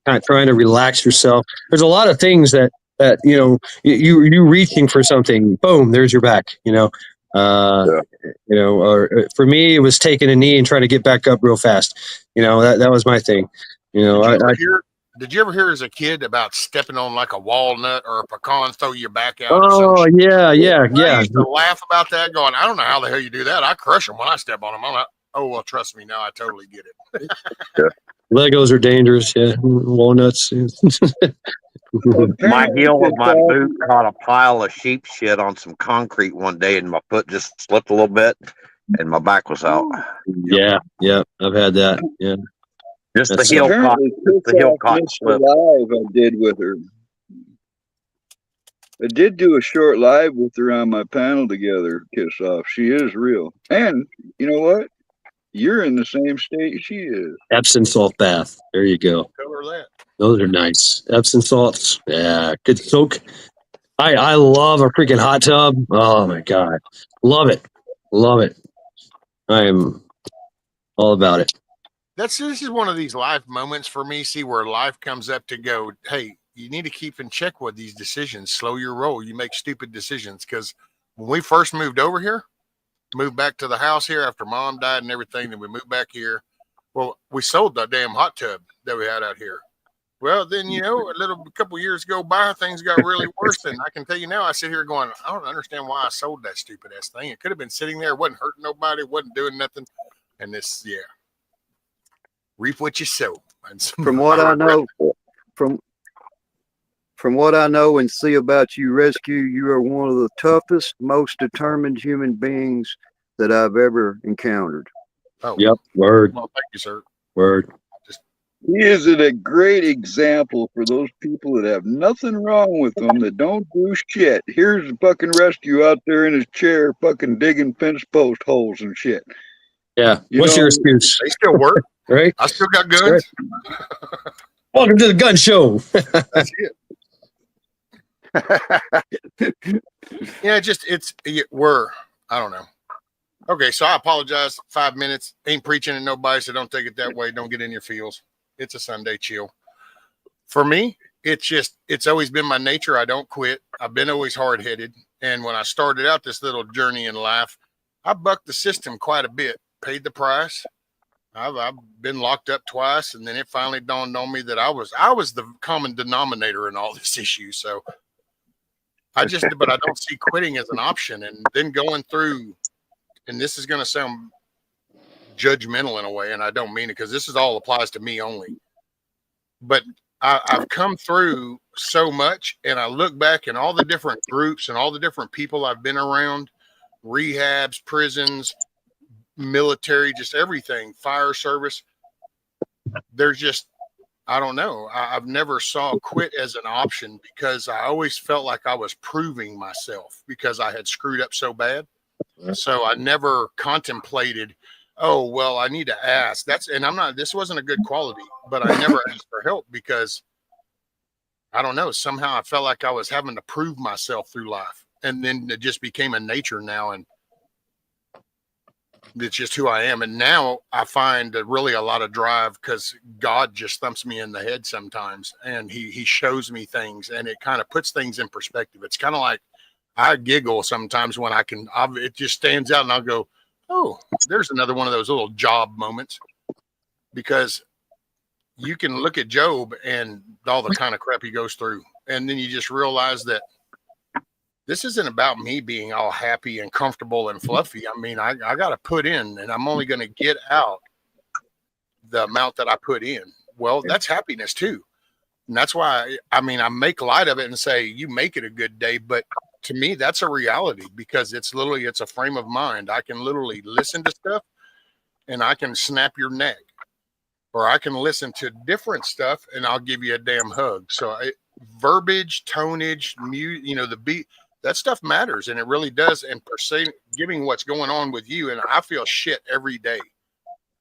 Kind of trying to relax yourself. There's a lot of things that you know, you reaching for something, boom, there's your back, you know. Yeah. You know, or for me, it was taking a knee and trying to get back up real fast. You know, that was my thing. You know, Did you ever hear as a kid about stepping on like a walnut or a pecan, throw your back out? oh or some yeah, yeah, I yeah. used to laugh about that, going, I don't know how the hell you do that. I crush them when I step on them. I'm like, oh well, trust me, now I totally get it. Legos are dangerous. Yeah, walnuts. My heel of my boot caught a pile of sheep shit on some concrete one day, and my foot just slipped a little bit, and my back was out. Yeah, yeah, I've had that. Yeah, Just That's the heel caught. Apparently, The heel caught missed the slip. live I did with her. I did do a short live with her on my panel together, Kiss Off. She is real. And you know what? You're in the same state she is. Epsom salt bath. There you go. Tell her that. Those are nice. Epsom salts. Yeah, good soak. I love a freaking hot tub. Oh my god, love it, love it. I am all about it. This is one of these life moments for me. See where life comes up to go, hey, you need to keep in check with these decisions. Slow your roll. You make stupid decisions. Because when we first moved over here, moved back to the house here after Mom died and everything, then we moved back here. Well, we sold the damn hot tub that we had out here. Well, then, you know, a couple years go by, things got really worse. And I can tell you now, I sit here going, I don't understand why I sold that stupid ass thing. It could have been sitting there, wasn't hurting nobody, wasn't doing nothing. And this, yeah, reap what you sow. From what I know, from what I know and see about you, Rescue, you are one of the toughest, most determined human beings that I've ever encountered. Oh, Yep. Word. well, thank you, sir. Word. He is a great example for those people that have nothing wrong with them, that don't do shit. Here's a fucking Rescue out there in his chair, fucking digging fence post holes and shit. Yeah. What's your excuse? They still work. Right. I still got guns. Welcome to the gun show. That's it. Yeah, I don't know. Okay, so I apologize. 5 minutes. Ain't preaching at nobody, so don't take it that way. Don't get in your feels. It's a Sunday chill. For me, it's always been my nature. I don't quit. I've been always hard-headed. And when I started out this little journey in life, I bucked the system quite a bit, paid the price. I've been locked up twice, and then it finally dawned on me that I was the common denominator in all this issue. So but I don't see quitting as an option. And then going through, and this is going to sound judgmental in a way, and I don't mean it, because this all applies to me only. But I've come through so much, and I look back in all the different groups and all the different people I've been around, rehabs, prisons, military, just everything, fire service. There's just, I don't know. I've never saw quit as an option, because I always felt like I was proving myself because I had screwed up so bad. So I never contemplated, oh, well, I need to ask. This wasn't a good quality, but I never asked for help because I don't know. Somehow I felt like I was having to prove myself through life. And then it just became a nature now. And it's just who I am. And now I find really a lot of drive, because God just thumps me in the head sometimes, and he shows me things, and it kind of puts things in perspective. It's kind of like I giggle sometimes when it just stands out, and I'll go, oh, there's another one of those little job moments, because you can look at Job and all the kind of crap he goes through. And then you just realize that this isn't about me being all happy and comfortable and fluffy. I mean, I got to put in, and I'm only going to get out the amount that I put in. Well, that's happiness too. And that's why, I make light of it and say, you make it a good day. But to me, that's a reality, because it's a frame of mind. I can literally listen to stuff and I can snap your neck, or I can listen to different stuff and I'll give you a damn hug. So verbiage, tonnage, the beat, that stuff matters, and it really does. And giving what's going on with you, and I feel shit every day.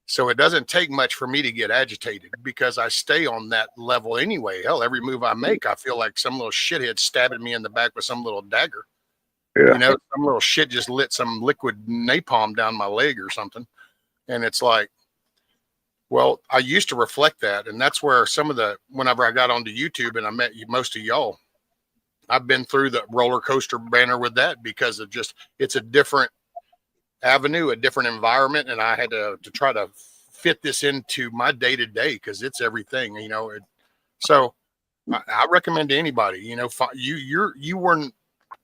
So it doesn't take much for me to get agitated, because I stay on that level anyway. Hell, every move I make, I feel like some little shithead stabbing me in the back with some little dagger. Yeah. Some little shit just lit some liquid napalm down my leg or something. And it's like, Well, I used to reflect that, and that's where whenever I got onto YouTube and I met most of y'all, I've been through the roller coaster banner with that because of it's a different avenue, a different environment, and I had to try to fit this into my day to day because it's everything, So I recommend to anybody, you weren't.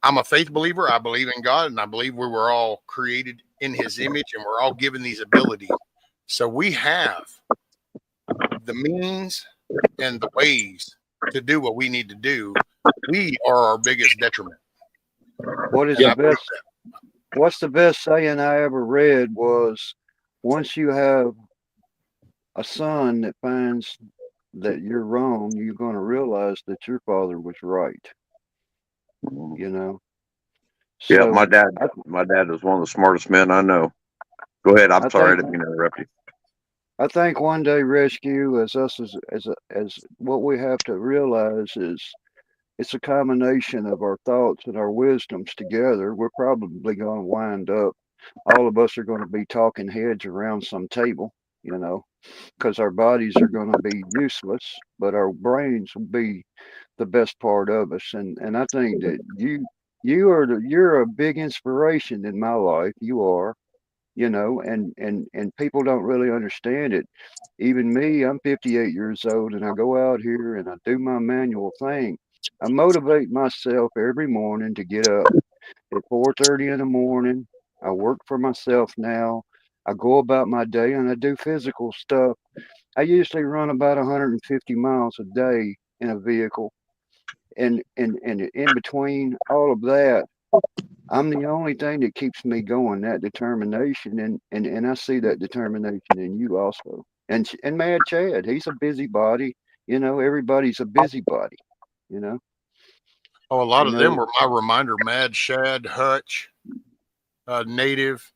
I'm a faith believer. I believe in God, and I believe we were all created in His image, and we're all given these abilities. So we have the means and the ways to do what we need to do. We are our biggest detriment. What's the best saying I ever read was, once you have a son that finds that you're wrong, you're going to realize that your father was right. Yeah, So my dad was one of the smartest men I know. Go ahead. I'm sorry, I didn't mean to interrupt you. I think one day rescue as what we have to realize is it's a combination of our thoughts and our wisdoms together. We're probably going to wind up, all of us are going to be talking heads around some table, because our bodies are going to be useless, but our brains will be the best part of us. And I think that you're a big inspiration in my life. You are. And people don't really understand it. Even me, I'm 58 years old, and I go out here and I do my manual thing. I motivate myself every morning to get up at 4:30 in the morning. I work for myself now. I go about my day and I do physical stuff. I usually run about 150 miles a day in a vehicle. And in between all of that, I'm the only thing that keeps me going, that determination, and I see that determination in you also. And Mad Chad, he's a busybody. Everybody's a busybody. Oh, a lot of them were my reminder. Mad Shad, Hutch, Native,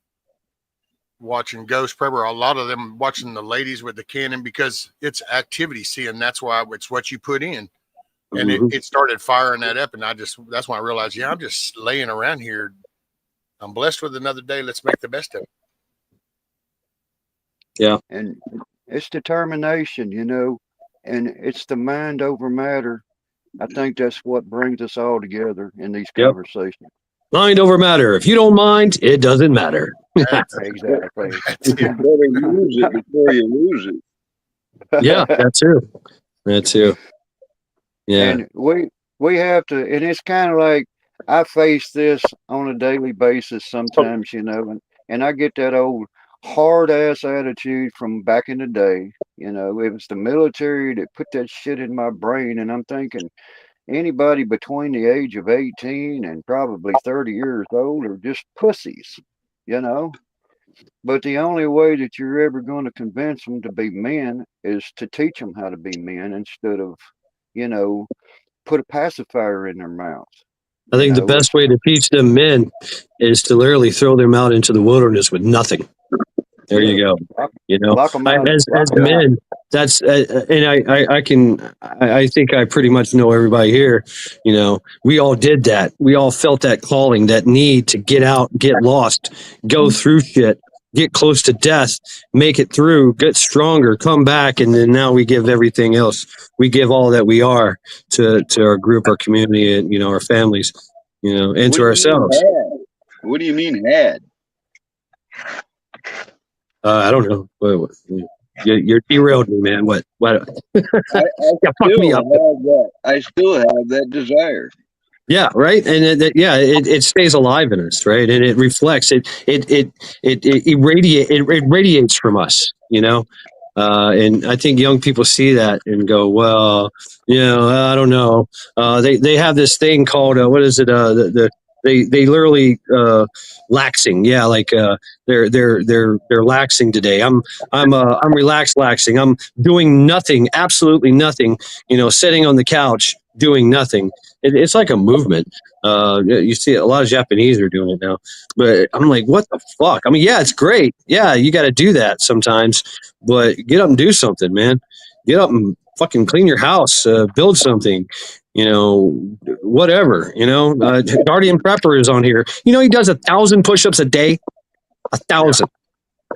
watching Ghost Prepper. A lot of them watching the ladies with the cannon because it's activity. See, and that's why it's what you put in. And it started firing that up, and that's when I realized, I'm just laying around here. I'm blessed with another day. Let's make the best of it. Yeah. And it's determination, and it's the mind over matter. I think that's what brings us all together in these conversations. Mind over matter. If you don't mind, it doesn't matter. Exactly. You better use it before you lose it. Yeah, that too. Yeah. And we have to, and it's kind of like I face this on a daily basis sometimes, and I get that old hard ass attitude from back in the day. It was the military that put that shit in my brain, and I'm thinking anybody between the age of 18 and probably 30 years old are just pussies, But the only way that you're ever going to convince them to be men is to teach them how to be men instead of, put a pacifier in their mouth. I think the best way to teach them men is to literally throw them out into the wilderness with nothing. There you go. As men, that's and I think I pretty much know everybody here. We all did that. We all felt that calling, that need to get out, get lost, go through shit, get close to death, make it through, get stronger, come back, and then now we give everything else. We give all that we are to our group, our community, and our families, and to ourselves. What do you mean had? I don't know. What, you're derailed me, man. What? Fuck me up. I still have that desire. Yeah, right. And it stays alive in us, right? And it reflects. It radiates from us, And I think young people see that and go, well, I don't know. They have this thing called what is it? They literally laxing. Yeah, like they're laxing today. I'm relaxing. I'm doing nothing, absolutely nothing. Sitting on the couch doing nothing. It's like a movement. You see a lot of Japanese are doing it now, but I'm like, what the fuck? I mean, yeah, it's great. Yeah, you got to do that sometimes, but get up and do something, man. Get up and fucking clean your house, build something, whatever, Guardian Prepper is on here. He does 1,000 push-ups a day, 1,000.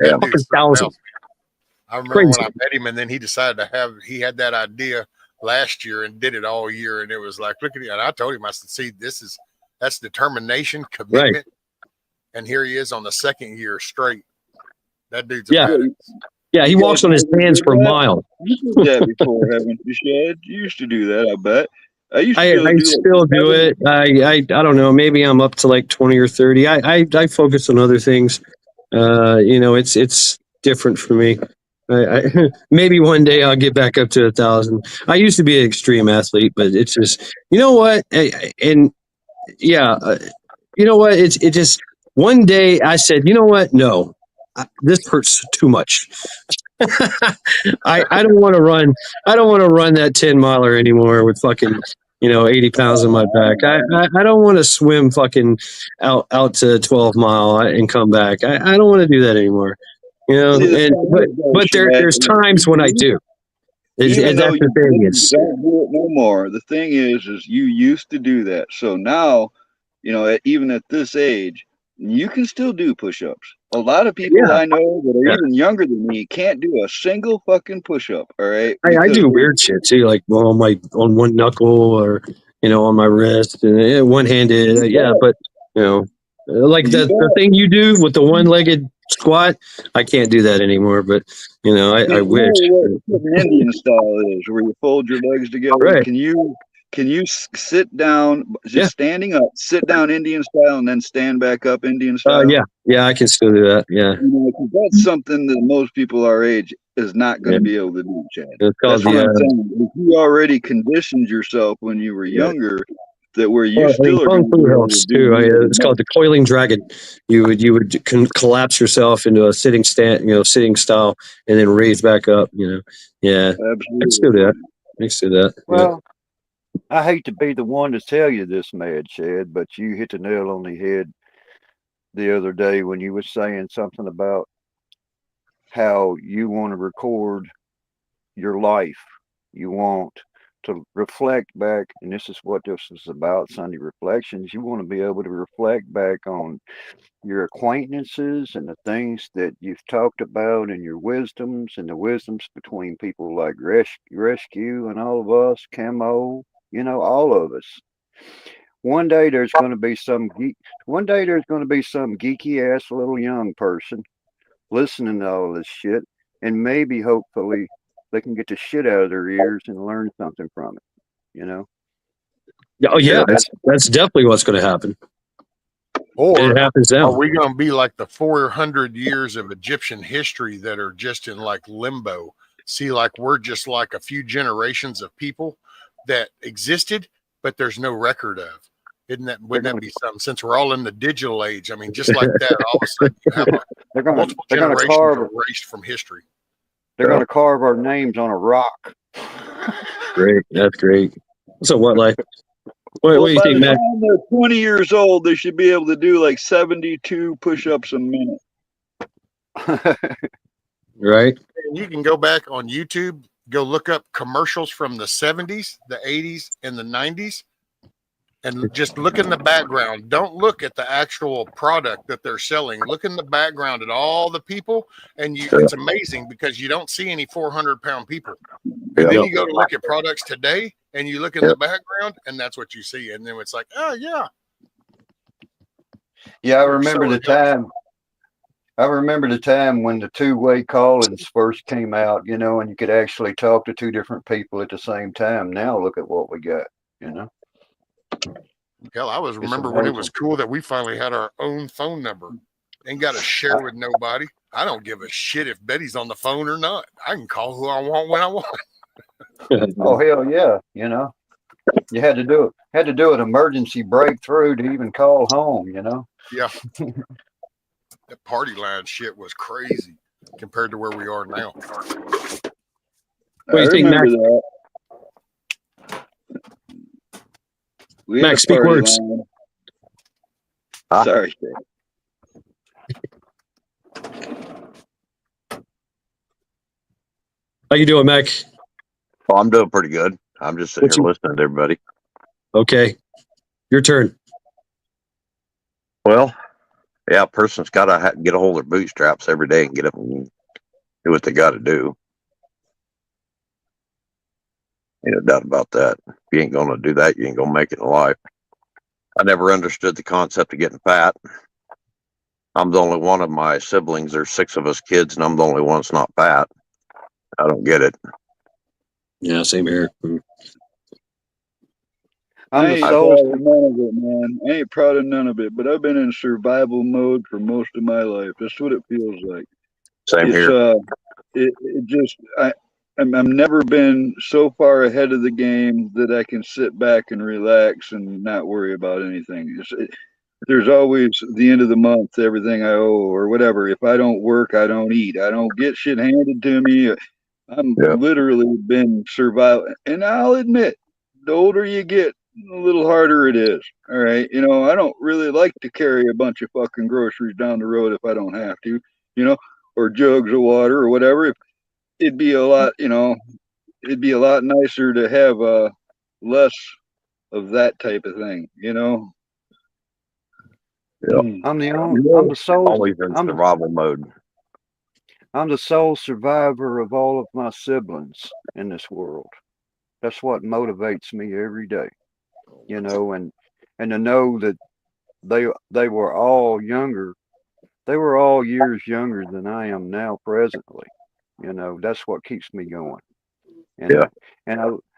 Yeah. 1,000. I remember when Crazy. I met him, and then he decided he had that idea last year and did it all year. And it was like, look at it. And I told him, I said, see, that's determination, commitment. And here he is on the second year straight. That dude's Yeah. about it. Yeah, he You walks guys on his ever hands did for that? miles. You did that before, haven't you, Shad? You used to do that, I bet. I used to be able I to do still do it. I don't know. Maybe I'm up to like 20 or 30. I focus on other things. It's different for me. Maybe one day I'll get back up to 1,000. I used to be an extreme athlete, but it's just, you know what? And yeah, you know what? It just one day I said, you know what? No, this hurts too much. I don't want to run. I don't want to run that 10 miler anymore with fucking 80 pounds on my back. I don't want to swim fucking out to 12 mile and come back. I don't want to do that anymore. See, the And thing is, though, but there's Shad, times when I do. even though That's the you thing. don't It's do it no more, the thing is you used to do that. So now, even at this age, you can still do push-ups. A lot of people yeah. I know that are Yeah. even younger than me can't do a single fucking push-up. All right, I because do weird shit too, like on one knuckle or on my wrist and one handed. Yeah, but like the thing you do with the one legged squat, I can't do that anymore. But I you wish. know what an Indian style is, where you fold your legs together. Right. Can you sit down, just Yeah. standing up, sit down Indian style, and then stand back up Indian style? Yeah, I can still do that. Yeah. 'Cause that's something that most people our age is not going to be able to do, Chad. It's called That's what I'm saying. If you already conditioned yourself when you were younger, that where you still are Kung going to Fu be able helps to do too. really It's much. called the coiling dragon. You would collapse yourself into a sitting sitting style, and then raise back up. Yeah, I can still do that. I can still do that. Well, I hate to be the one to tell you this, Mad Chad, but you hit the nail on the head the other day when you were saying something about how you want to record your life. You want to reflect back, and this is what this is about, Sunday Reflections. You want to be able to reflect back on your acquaintances and the things that you've talked about and your wisdoms and the wisdoms between people like Rescue and all of us, Camo, all of us. One day there's going to be some geeky ass little young person listening to all this shit, and maybe hopefully they can get the shit out of their ears and learn something from it. Oh yeah, that's definitely what's going to happen. Or it happens now. Are we going to be like the 400 years of Egyptian history that are just in like limbo? See, like we're just like a few generations of people that existed, but there's no record of. Wouldn't that be something? Since we're all in the digital age, I mean, just like that, all of a sudden you have multiple generations erased from history. They're going to carve our names on a rock. Great, that's great. So what, like? What do you think, Matt? By the time they're 20 years old, they should be able to do like 72 push-ups a minute. Right. And you can go back on YouTube, go look up commercials from the 70s, the 80s, and the 90s, and just look in the background. Don't look at the actual product that they're selling. Look in the background at all the people, and it's amazing because you don't see any 400-pound people. And then you go to look at products today, and you look in the background, and that's what you see. And then it's like, oh, yeah. Yeah, I remember the time. I remember the time when the two-way call-ins first came out, and you could actually talk to two different people at the same time. Now look at what we got, Hell, I remember when it was cool that we finally had our own phone number. Ain't got to share with nobody. I don't give a shit if Betty's on the phone or not. I can call who I want when I want. Oh hell yeah, you had to do it. Had to do an emergency breakthrough to even call home, Yeah. That party line shit was crazy compared to where we are now. What do you think, Max? Max, speak words. Sorry. How you doing, Mac? Oh, I'm doing pretty good. I'm just sitting here listening to everybody. Okay. Your turn. Well, yeah, a person's got to get a hold of their bootstraps every day and get up and do what they got to do. Ain't no doubt about that. If you ain't going to do that, you ain't going to make it in life. I never understood the concept of getting fat. I'm the only one of my siblings. There's 6 of us kids, and I'm the only one that's not fat. I don't get it. Yeah, same here. I'm I the ain't soul. proud of none of it, man. I ain't proud of none of it, but I've been in survival mode for most of my life. That's what it feels like. Same It's here. it just I'm never been so far ahead of the game that I can sit back and relax and not worry about anything. There's always the end of the month, everything I owe or whatever. If I don't work, I don't eat. I don't get shit handed to me. I'm Yeah. literally been surviving, and I'll admit, the older you get, a little harder it is. All right, I don't really like to carry a bunch of fucking groceries down the road if I don't have to, or jugs of water or whatever. It'd be a lot, it'd be a lot nicer to have less of that type of thing, Yeah. I'm the sole. Always in survival mode. I'm the sole survivor of all of my siblings in this world. That's what motivates me every day, and to know that they were all younger. They were all years younger than I am now presently. That's what keeps me going. And Yeah.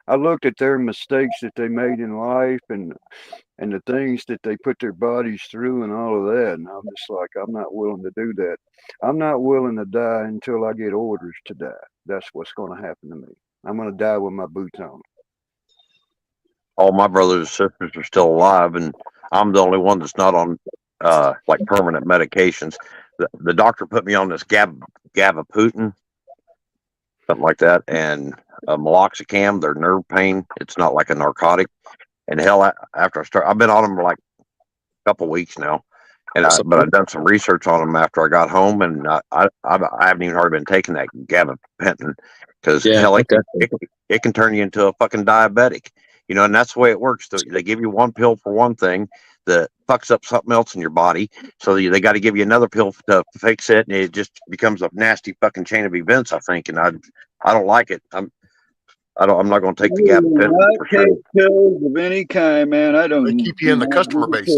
I looked at their mistakes that they made in life and the things that they put their bodies through and all of that. And I'm just like, I'm not willing to do that. I'm not willing to die until I get orders to die. That's what's going to happen to me. I'm going to die with my boots on. All my brothers and sisters are still alive, and I'm the only one that's not on like permanent medications. The doctor put me on this gabapentin, something like that, and meloxicam. They're nerve pain. It's not like a narcotic. And hell, after I've been on them for like a couple weeks now, but I've done some research on them after I got home, and I haven't even hardly been taking that gabapentin because hell, it can turn you into a fucking diabetic. And that's the way it works. They give you one pill for one thing that fucks up something else in your body. So they got to give you another pill to fix it. And it just becomes a nasty fucking chain of events, I think. And I don't like it. I'm not going to take the gabapentin for sure. Take pills of any kind, man. I don't. They keep you in the customer base.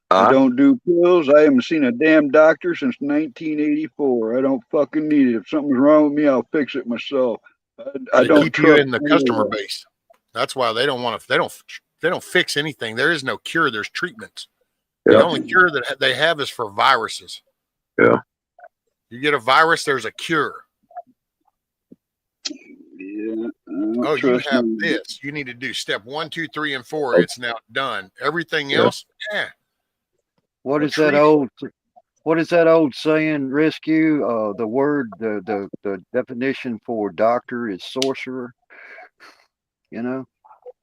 I don't do pills. I haven't seen a damn doctor since 1984. I don't fucking need it. If something's wrong with me, I'll fix it myself. I don't keep you in the customer base. That's why they don't want to. They don't fix anything. There is no cure. There's treatments. Yeah. The only cure that they have is for viruses. Yeah. You get a virus, there's a cure. Yeah. Oh, you have this. You need to do step 1, 2, 3, and 4. It's now done. Everything else, What is that old saying? Rescue. The word, the definition for doctor is sorcerer.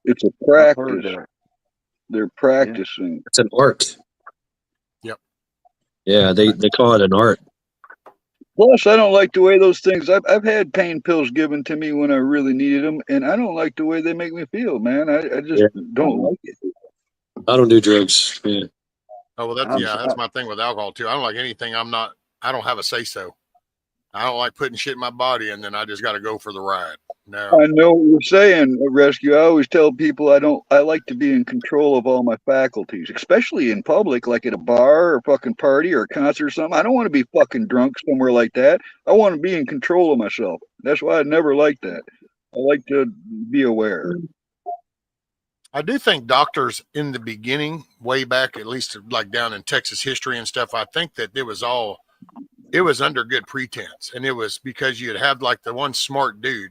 It's a practice. They're practicing. It's an art. Yep. Yeah, they call it an art. Plus, I don't like the way those things. I've had pain pills given to me when I really needed them, and I don't like the way they make me feel, man. I just don't like it. I don't do drugs. Yeah. Oh well, that's my thing with alcohol too. I don't like anything. I don't have a say so. I don't like putting shit in my body and then I just got to go for the ride. No. I know what you're saying, Rescue. I always tell people I like to be in control of all my faculties, especially in public, like at a bar or fucking party or a concert or something. I don't want to be fucking drunk somewhere like that. I want to be in control of myself. That's why I never liked that. I like to be aware. I do think doctors in the beginning, way back, at least like down in Texas history and stuff, I think that it was under good pretense. And it was because you'd have like the one smart dude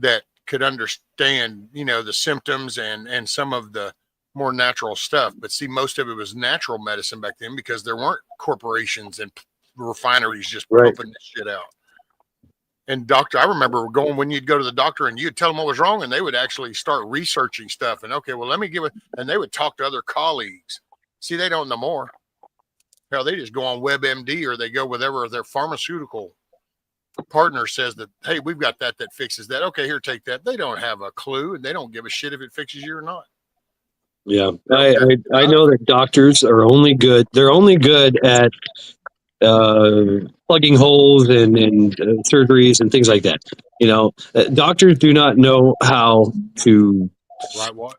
that could understand, the symptoms and some of the more natural stuff. But see, most of it was natural medicine back then because there weren't corporations and refineries just pumping this shit out. And I remember going when you'd go to the doctor and you'd tell them what was wrong and they would actually start researching stuff. And okay, well, let me give it. And they would talk to other colleagues. See, they don't know more. Hell, they just go on WebMD or they go whatever their pharmaceutical partner says that, hey, we've got that fixes that. Okay, here, take that. They don't have a clue and they don't give a shit if it fixes you or not. Yeah, I know that doctors are only good. They're only good at plugging holes and surgeries and things like that. Doctors do not know how to Right. What?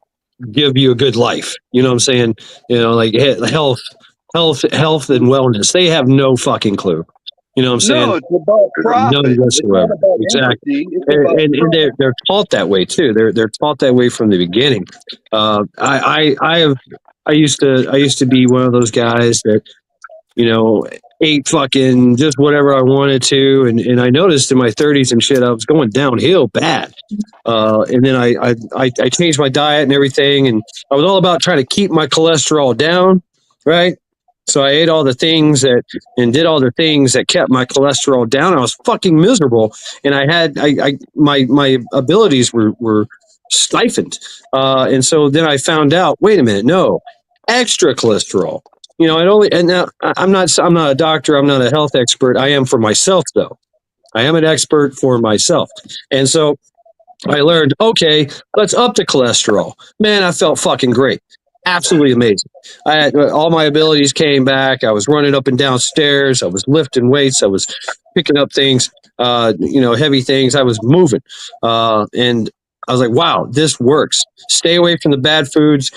give you a good life. You know what I'm saying? Like health and wellness. They have no fucking clue. You know what I'm saying? No, it's about None profit. It's not whatsoever. about Exactly. empathy. It's about And they're taught that way too. They're taught that way from the beginning. I used to be one of those guys that ate fucking just whatever I wanted to, and I noticed in my 30s and shit I was going downhill bad. And then I changed my diet and everything, and I was all about trying to keep my cholesterol down, right? So I ate all the things and did all the things that kept my cholesterol down. I was fucking miserable, and my abilities were stifled. And so then I found out, wait a minute, no, extra cholesterol. Now I'm not a doctor, I'm not a health expert. I am for myself though. I am an expert for myself, and so I learned, okay, let's up the cholesterol. Man, I felt fucking great. Absolutely amazing. I had all my abilities came back. I was running up and down stairs. I was lifting weights. I was picking up things, heavy things. I was moving. And I was like, wow, this works. Stay away from the bad foods,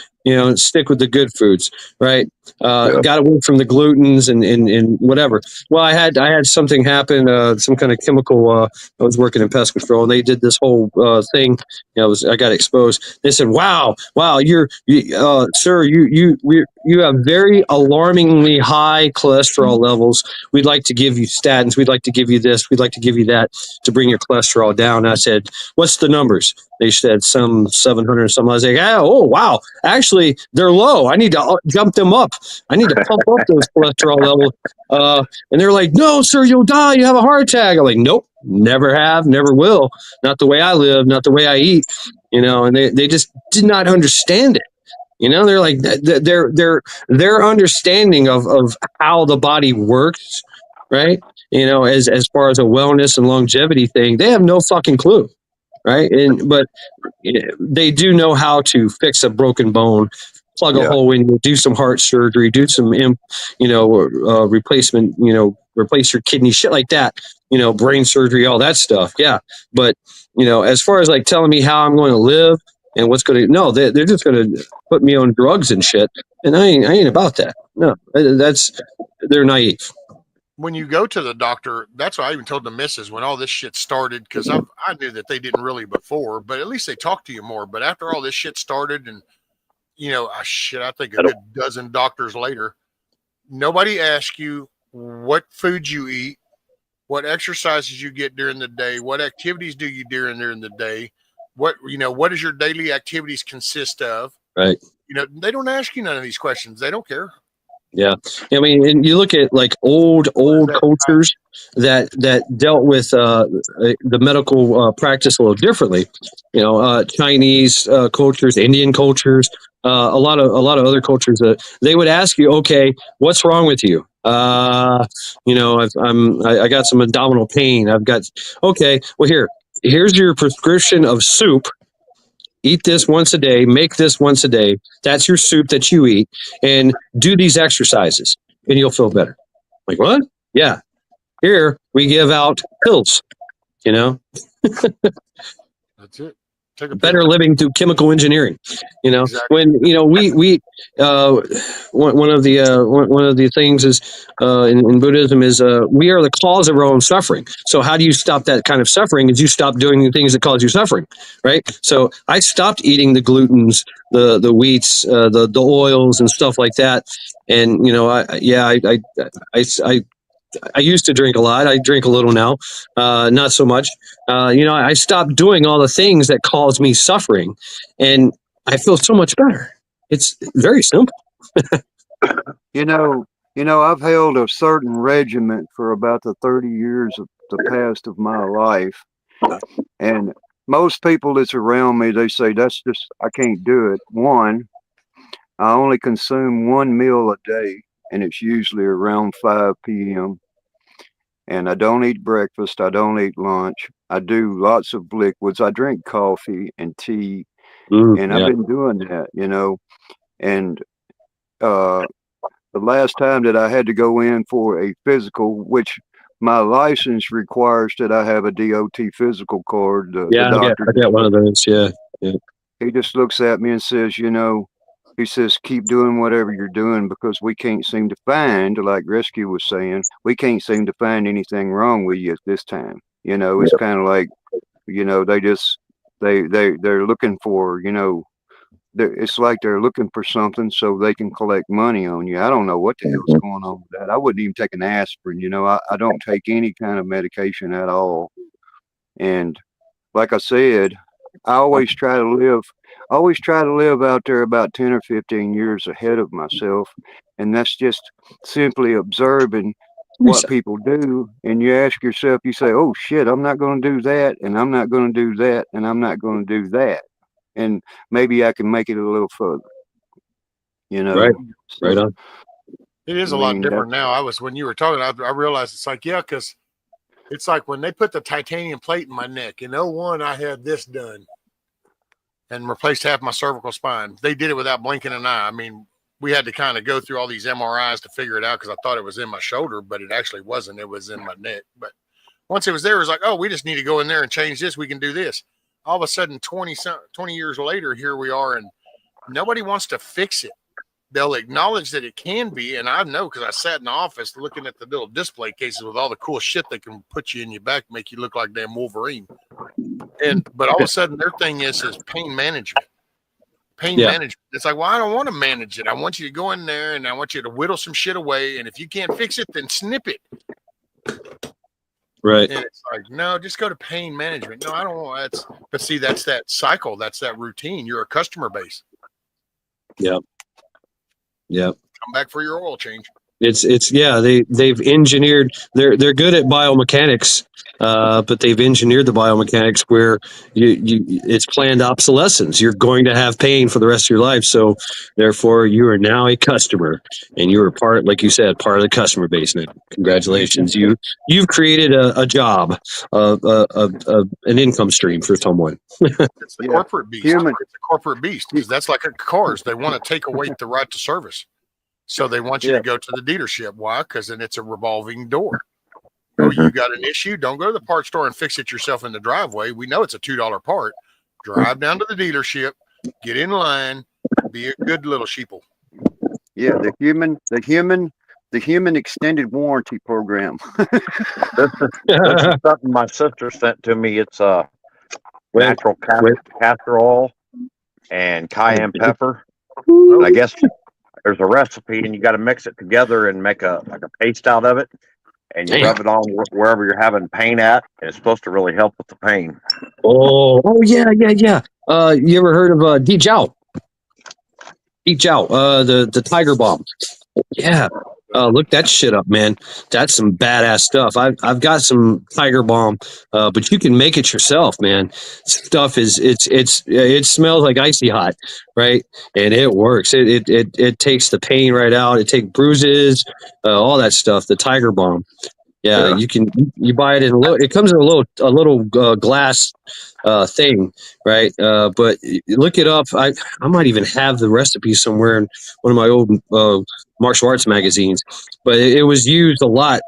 stick with the good foods, right? Got away from the glutens and whatever. Well, I had something happen, some kind of chemical. I was working in pest control, and they did this whole thing. I got exposed. They said, "Wow, sir, you have very alarmingly high cholesterol levels. We'd like to give you statins. We'd like to give you this. We'd like to give you that to bring your cholesterol down." And I said, "What's the numbers?" They said some 700 or something. I was like, "Oh, wow, actually, they're low. I need to jump them up. I need to pump up those cholesterol levels." And they're like, "No, sir, you'll die. You have a heart attack." I'm like, "Nope, never have, never will. Not the way I live, not the way I eat." And they just did not understand it. They're like their understanding of how the body works, right? As far as a wellness and longevity thing, they have no fucking clue, right? But they do know how to fix a broken bone, plug a hole in, do some heart surgery, do some replacement, replace your kidney, shit like that, brain surgery, all that stuff. Yeah, but as far as like telling me how I'm going to live and what's going to, no, they're just going to put me on drugs and shit, and I ain't about that. No, they're naive. When you go to the doctor, that's why I even told the missus when all this shit started, because I knew that they didn't really before, but at least they talk to you more. But after all this shit started, and I think a good dozen doctors later, nobody asks you what foods you eat, what exercises you get during the day, what activities do you do during the day, what does your daily activities consist of? Right. They don't ask you none of these questions. They don't care. Yeah, I mean, and you look at like old cultures that dealt with the medical practice a little differently. Chinese cultures, Indian cultures, a lot of other cultures. They would ask you, okay, what's wrong with you? I got some abdominal pain. Okay, well here's your prescription of soup. Eat this once a day, make this once a day. That's your soup that you eat, and do these exercises, and you'll feel better. Like, what? Yeah. Here we give out pills, That's it. Take a better pill. living through chemical engineering. Exactly. When we one of the things is in Buddhism is we are the cause of our own suffering. So how do you stop that kind of suffering? Is you stop doing the things that cause you suffering, right? So I stopped eating the glutens, the wheats, the oils and stuff like that. And I used to drink a lot. I drink a little now, not so much. I stopped doing all the things that cause me suffering, and I feel so much better. It's very simple. I've held a certain regiment for about the 30 years of the past of my life, and most people that's around me, they say that's just, I can't do it. One, I only consume one meal a day, and it's usually around 5 p.m. And I don't eat breakfast. I don't eat lunch. I do lots of liquids. I drink coffee and tea, and I've been doing that, and the last time that I had to go in for a physical, which my license requires that I have a DOT physical card. The Yeah, doctor, I get one of those. Yeah. he just looks at me and says, he says, keep doing whatever you're doing because we can't seem to find, like Rescue was saying, we can't seem to find anything wrong with you at this time. It's kind of like, they're looking for, it's like they're looking for something so they can collect money on you. I don't know what the hell's going on with that. I wouldn't even take an aspirin. I don't take any kind of medication at all. And like I said, I always try to live out there about 10 or 15 years ahead of myself. And that's just simply observing what people do. And you ask yourself, you say, oh shit, I'm not going to do that. And I'm not going to do that. And I'm not going to do that. And maybe I can make it a little further, Right. So, Right on. It is a lot different now. When you were talking, I realized it's like, yeah, because it's like when they put the titanium plate in my neck in 01, I had this done and replaced half my cervical spine. They did it without blinking an eye. I mean, we had to kind of go through all these MRIs to figure it out because I thought it was in my shoulder, but it actually wasn't. It was in my neck. But once it was there, it was like, oh, we just need to go in there and change this. We can do this. All of a sudden, 20 years later, here we are, and nobody wants to fix it. They'll acknowledge that it can be, and I know because I sat in the office looking at the little display cases with all the cool shit they can put you in your back, make you look like damn Wolverine. But all of a sudden, their thing is pain management. Management. It's like, well, I don't want to manage it. I want you to go in there and I want you to whittle some shit away, and if you can't fix it, then snip it. Right. And it's like, no, just go to pain management. No, I don't want that. But see, that's that cycle. That's that routine. You're a customer base. Yep. Come back for your oil change. They've engineered, they're good at biomechanics, but they've engineered the biomechanics where it's planned obsolescence. You're going to have pain for the rest of your life, so therefore you are now a customer, and you are part, like you said, part of the customer base now. Congratulations, you've created a job, an income stream for someone. It's the corporate beast. It's a corporate beast because that's like cars. They want to take away the right to service. So they want you to go to the dealership. Why? Because then it's a revolving door. Oh, you got an issue? Don't go to the parts store and fix it yourself in the driveway. We know it's a $2 part. Drive down to the dealership, get in line, be a good little sheeple. Yeah, the human extended warranty program. This is something my sister sent to me. It's natural castor oil and cayenne pepper. And I guess there's a recipe, and you got to mix it together and make a paste out of it, and you rub it on wherever you're having pain at, and it's supposed to really help with the pain. Oh yeah. You ever heard of Di Jiao? Di Jiao, the Tiger Bomb. Yeah. Look that shit up, man. That's some badass stuff. I've got some Tiger Balm, but you can make it yourself, man. Stuff it smells like icy hot, right? And it works. It takes the pain right out. It takes bruises, all that stuff. The Tiger Balm. Yeah, you buy it in it comes in a little glass thing, right? But look it up. I might even have the recipe somewhere in one of my old martial arts magazines, but it was used a lot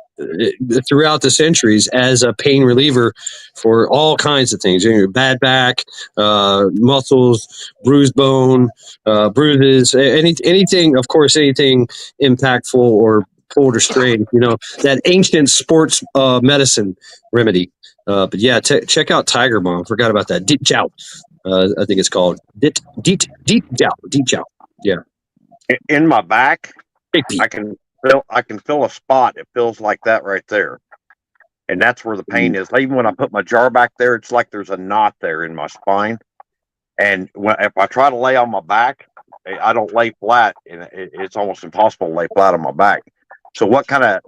throughout the centuries as a pain reliever for all kinds of things. Bad back, muscles, bruised bone, bruises, anything, of course, anything impactful or pulled or strained, that ancient sports medicine remedy. But yeah, check out Tiger Balm. Forgot about that. Dit Jiao, I think it's called. Dit Jiao. Yeah. In my back, I can feel a spot. It feels like that right there, and that's where the pain is. Even when I put my jar back there, it's like there's a knot there in my spine. And if I try to lay on my back, I don't lay flat, and it's almost impossible to lay flat on my back. So what kind of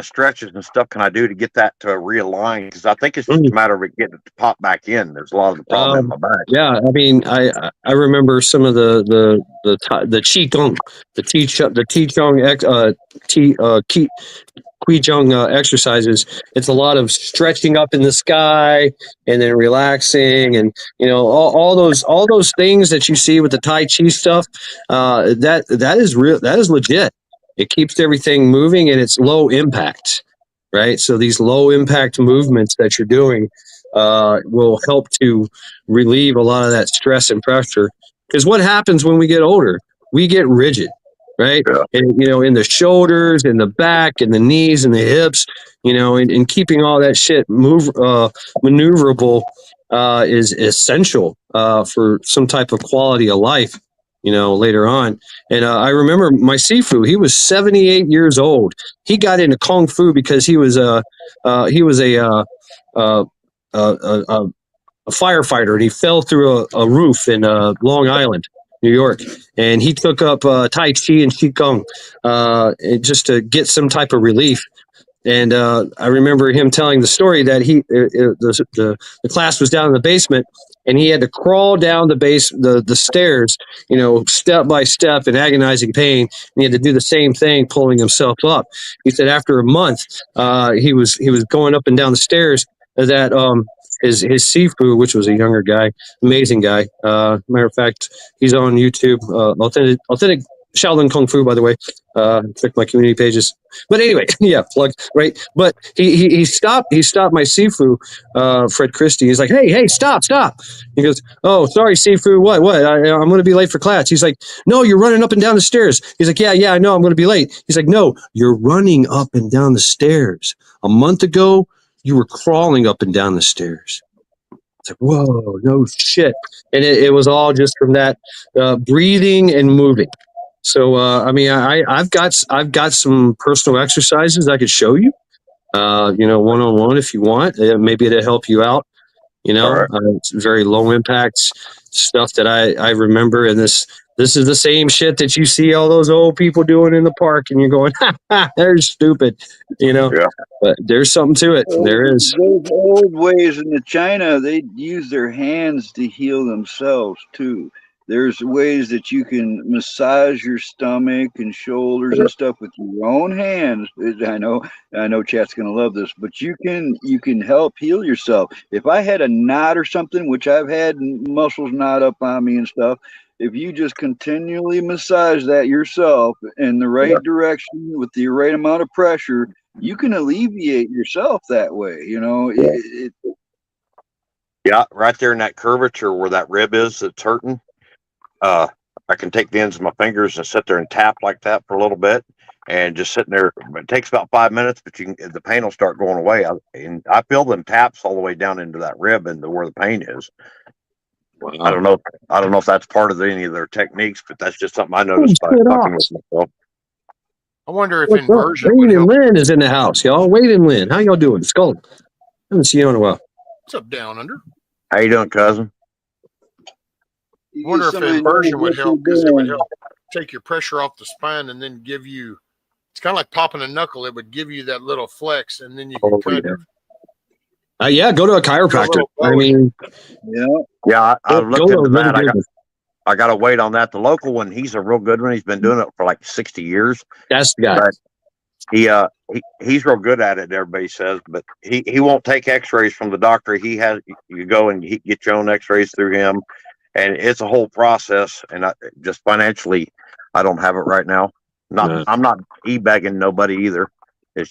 stretches and stuff can I do to get that to realign? Because I think it's just a matter of it getting it to pop back in. There's a lot of the problem in my back. Yeah, I mean, I remember some of the qigong, qigong exercises. It's a lot of stretching up in the sky and then relaxing, and all those things that you see with the Tai Chi stuff. That is real. That is legit. It keeps everything moving, and it's low impact, right? So these low impact movements that you're doing will help to relieve a lot of that stress and pressure. Because what happens when we get older? We get rigid, right? Yeah. And in the shoulders, in the back, in the knees, and the hips. And keeping all that shit maneuverable is essential for some type of quality of life. Later on. And I remember my Sifu. He was 78 years old. He got into kung fu because he was a firefighter, and he fell through a roof in Long Island, New York, and he took up Tai Chi and Qigong just to get some type of relief. And I remember him telling the story that the class was down in the basement, and he had to crawl down the stairs, step by step in agonizing pain. And he had to do the same thing, pulling himself up. He said after a month, he was going up and down the stairs. That his Sifu, which was a younger guy, amazing guy. Matter of fact, he's on YouTube. Authentic Shaolin Kung Fu, by the way. Check my community pages. But anyway, yeah, plug, right? But he stopped my Sifu, Fred Christie. He's like, hey, stop. He goes, oh, sorry, Sifu, what? I'm going to be late for class. He's like, no, you're running up and down the stairs. He's like, yeah, I know I'm going to be late. He's like, no, you're running up and down the stairs. A month ago, you were crawling up and down the stairs. It's like, whoa, no shit. And it was all just from that breathing and moving. So, I've got some personal exercises I could show you, one-on-one if you want. Maybe it'll help you out. Right. It's very low impact stuff that I remember. And this is the same shit that you see all those old people doing in the park, and you're going, they're stupid, Yeah. But there's something to it. There is. Those old ways in China, they use their hands to heal themselves too. There's ways that you can massage your stomach and shoulders and stuff with your own hands. I know chat's gonna love this, but you can help heal yourself. If I had a knot or something, which I've had muscles knot up on me and stuff, if you just continually massage that yourself in the right direction with the right amount of pressure, you can alleviate yourself that way. Yeah, right there in that curvature where that rib is that's hurting. I can take the ends of my fingers and sit there and tap like that for a little bit, and just sitting there. It takes about 5 minutes, but the pain will start going away. I feel them taps all the way down into that rib and where the pain is. Wow. I don't know if that's part of any of their techniques, but that's just something I noticed by talking with myself. I wonder if inversion Wade and Lynn is in the house, y'all. Wade and Lynn, how y'all doing? Skull. I haven't seen you in a while. What's up, Down Under? How you doing, cousin? I wonder if inversion would help, because it would help take your pressure off the spine and then give you, it's kind of like popping a knuckle. It would give you that little flex, and then you can go to a chiropractor. I looked into that. I got to wait on that. The local one, he's a real good one. He's been doing it for like 60 years. That's the guy. He's real good at it, everybody says, but he won't take x-rays from the doctor. You go and he get your own x-rays through him, and it's a whole process. And just financially, I don't have it right now. I'm not e-bagging nobody either. I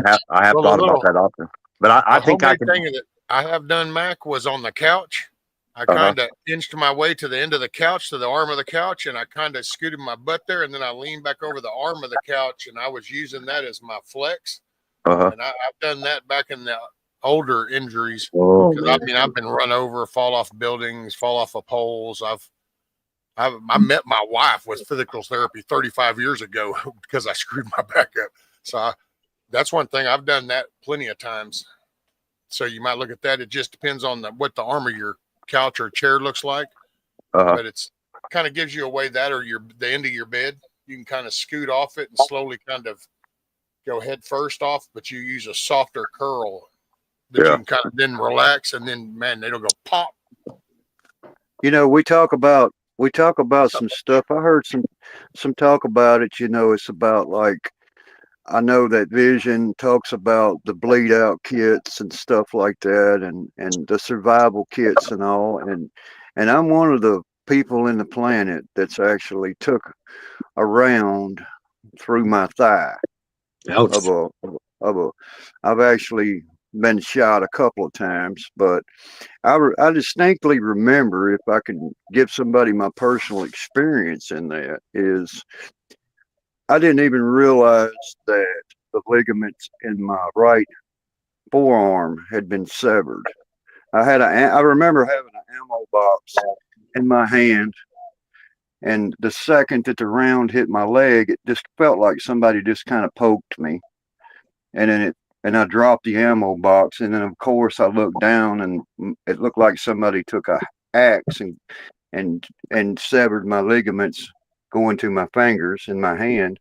have thought about that option, but I think I can. Thing that I have done, Mac, was on the couch. I kind of inched my way to the end of the couch, to the arm of the couch, and I kind of scooted my butt there, and then I leaned back over the arm of the couch, and I was using that as my flex. And I've done that back in the older injuries. I've been run over, fall off buildings, fall off of poles. I met my wife with physical therapy 35 years ago because I screwed my back up. So that's one thing. I've done that plenty of times. So you might look at that. It just depends on what the arm of your couch or chair looks like. But it's kind of gives you a way that, or the end of your bed, you can kind of scoot off it and slowly kind of go head first off, but you use a softer curl that you can kind of then relax, and then it'll go pop. We talk about some stuff. I heard some talk about it. It's about, like, I know that Vision talks about the bleed out kits and stuff like that, and the survival kits and all. And I'm one of the people in the planet that's actually took around through my thigh. Ouch. Of a. I've actually been shot a couple of times, but I distinctly remember, if I can give somebody my personal experience in that, is I didn't even realize that the ligaments in my right forearm had been severed. I remember having an ammo box in my hand, and the second that the round hit my leg, it just felt like somebody just kind of poked me, and then I dropped the ammo box, and then of course I looked down, and it looked like somebody took a axe and severed my ligaments going to my fingers in my hand.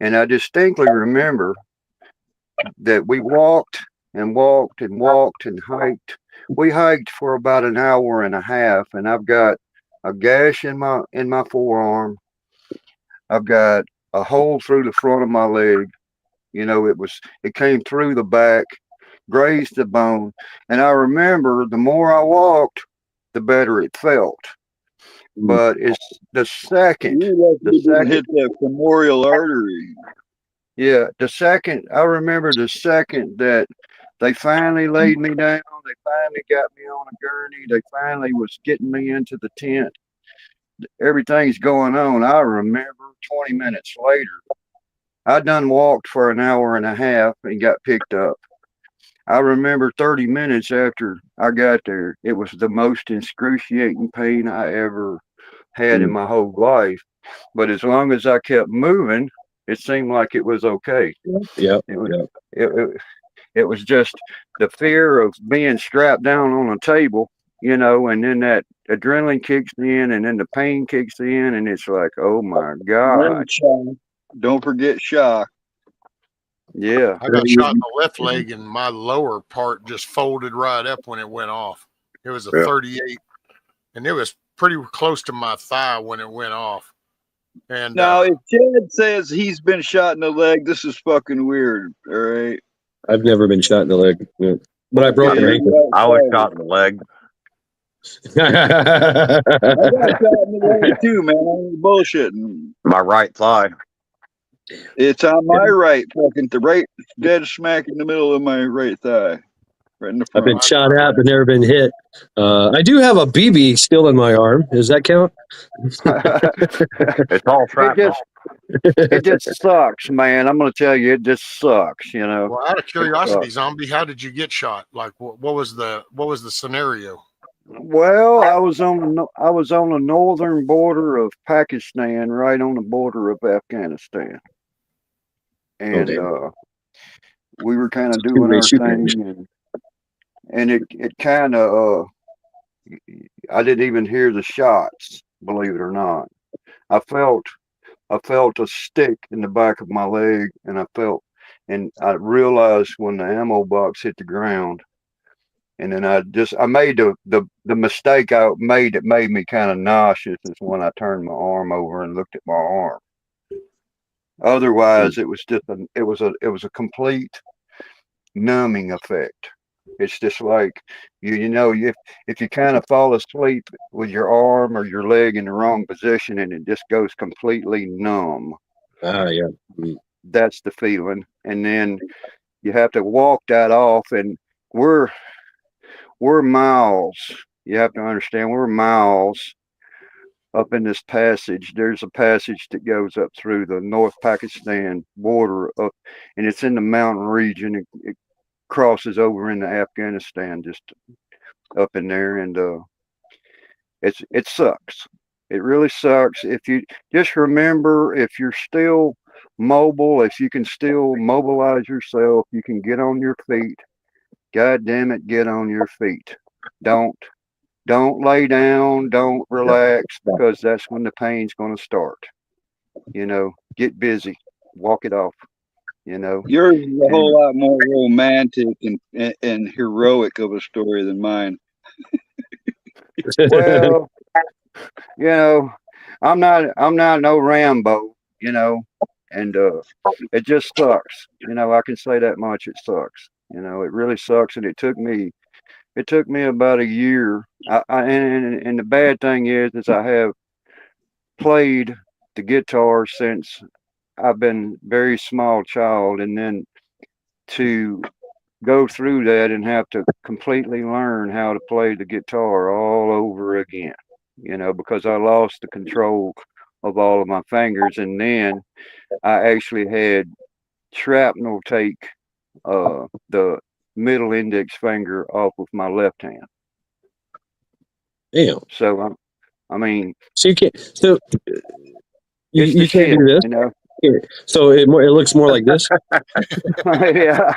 And I distinctly remember that we walked and walked and walked and hiked. We hiked for about an hour and a half, and I've got a gash in my forearm. I've got a hole through the front of my leg. You know, it came through the back, grazed the bone. And I remember the more I walked, the better it felt. But it's the second hit that femoral artery. Yeah, I remember the second that they finally laid me down, they finally got me on a gurney, they finally was getting me into the tent. Everything's going on. I remember 20 minutes later, I done walked for an hour and a half and got picked up. I remember 30 minutes after I got there, it was the most excruciating pain I ever had in my whole life. But as long as I kept moving, it seemed like it was okay. Yeah. It was just the fear of being strapped down on a table, you know, and then that adrenaline kicks in, and then the pain kicks in, and it's like, oh my God. Don't forget shock. Yeah. I got shot in the left leg, and my lower part just folded right up when it went off. It was a 38, and it was pretty close to my thigh when it went off. And now, if Chad says he's been shot in the leg, this is fucking weird. All right. I've never been shot in the leg, but I broke an ankle. I was shot in the leg. I got shot in the leg too, man. I ain't bullshitting. My right thigh. It's on my right, fucking the right, dead smack in the middle of my right thigh. Right in the front. I've been shot at, but never been hit. I do have a BB still in my arm. Does that count? It's all shrapnel. It just sucks, man. I'm going to tell you, it just sucks, you know. Well, out of curiosity, Zombie, how did you get shot? Like, what was the scenario? Well, I was on the northern border of Pakistan, right on the border of Afghanistan, and we were kind of doing our thing, and it kind of I didn't even hear the shots, believe it or not. I felt a stick in the back of my leg, and I realized when the ammo box hit the ground. And then I made the mistake I made that made me kind of nauseous is when I turned my arm over and looked at my arm. Otherwise, it was a complete numbing effect. It's just like if you kind of fall asleep with your arm or your leg in the wrong position and it just goes completely numb. Yeah. That's the feeling. And then you have to walk that off, and we're miles. You have to understand, we're miles up in this passage. There's a passage that goes up through the North Pakistan border up, and it's in the mountain region. It crosses over into Afghanistan, just up in there, and it sucks. It really sucks. If you just remember, if you're still mobile, if you can still mobilize yourself, you can get on your feet. God damn it, get on your feet. Don't lay down, don't relax, because that's when the pain's going to start. You know, get busy, walk it off, you know. Yours is a whole lot more romantic and heroic of a story than mine. Well, you know, I'm not no Rambo, you know, and it just sucks. You know, I can say that much. It sucks. You know, it really sucks, and it took me about a year. And the bad thing is I have played the guitar since I've been very small child, and then to go through that and have to completely learn how to play the guitar all over again, because I lost the control of all of my fingers, and then I actually had shrapnel take the middle index finger off of my left hand. Damn. So I mean, So you can't. So you, it's you the can't shit, do this. Here. So it looks more like this. Yeah.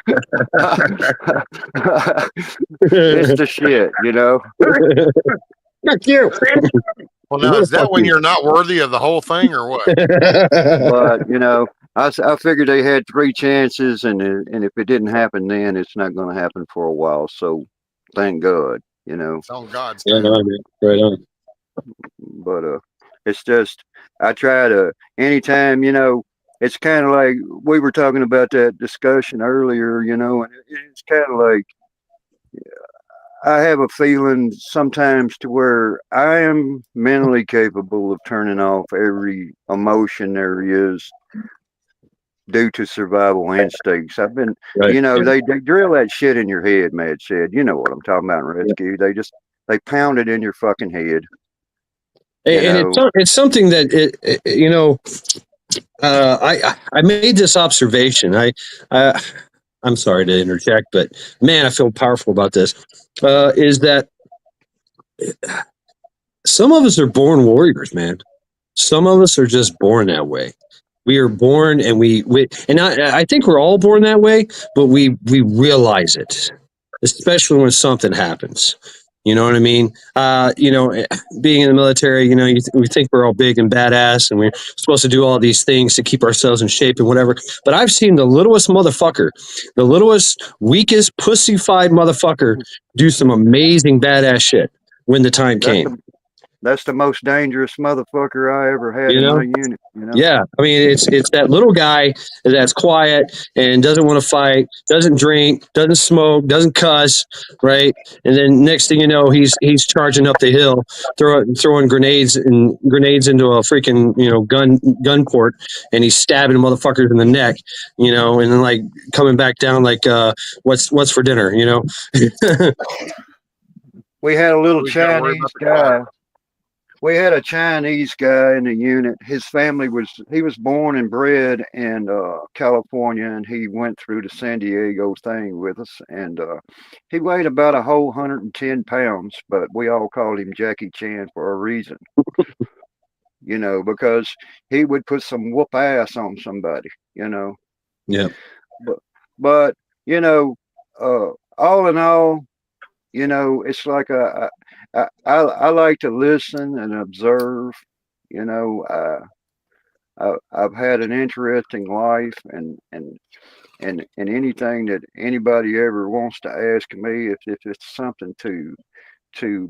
It's the shit, Fuck you. Well, now, is that when you're not worthy of the whole thing or what? But I figured they had 3 chances, and if it didn't happen then, it's not going to happen for a while. So thank God, It's on God's Right time. on, man. Right on. But it's just I try to anytime, it's kind of like we were talking about that discussion earlier, and it's kind of like I have a feeling sometimes to where I am mentally capable of turning off every emotion there is due to survival instincts. I've been, Right. they drill that shit in your head, Mad said. You know what I'm talking about in rescue. They pound it in your fucking head. And it's something that I made this observation. I'm sorry to interject, but man, I feel powerful about this. Is that some of us are born warriors, man. Some of us are just born that way. We are born, and and I think we're all born that way, but we realize it, especially when something happens. You know what I mean? Being in the military, we think we're all big and badass, and we're supposed to do all these things to keep ourselves in shape and whatever. But I've seen the littlest motherfucker, the littlest, weakest, pussyfied motherfucker do some amazing badass shit when the time came. That's the most dangerous motherfucker I ever had in my unit. Yeah, I mean, it's that little guy that's quiet and doesn't want to fight, doesn't drink, doesn't smoke, doesn't cuss, right? And then next thing you know, he's charging up the hill, throwing grenades into a freaking gun port, and he's stabbing motherfuckers in the neck, and then like coming back down like what's for dinner, We had a little Chinese guy. We had a Chinese guy in the unit. His family he was born and bred in California, and he went through the San Diego thing with us. And he weighed about a whole 110 pounds, but we all called him Jackie Chan for a reason. Because he would put some whoop ass on somebody, Yeah. But all in all, it's like I like to listen and observe. I've had an interesting life, and anything that anybody ever wants to ask me, if it's something to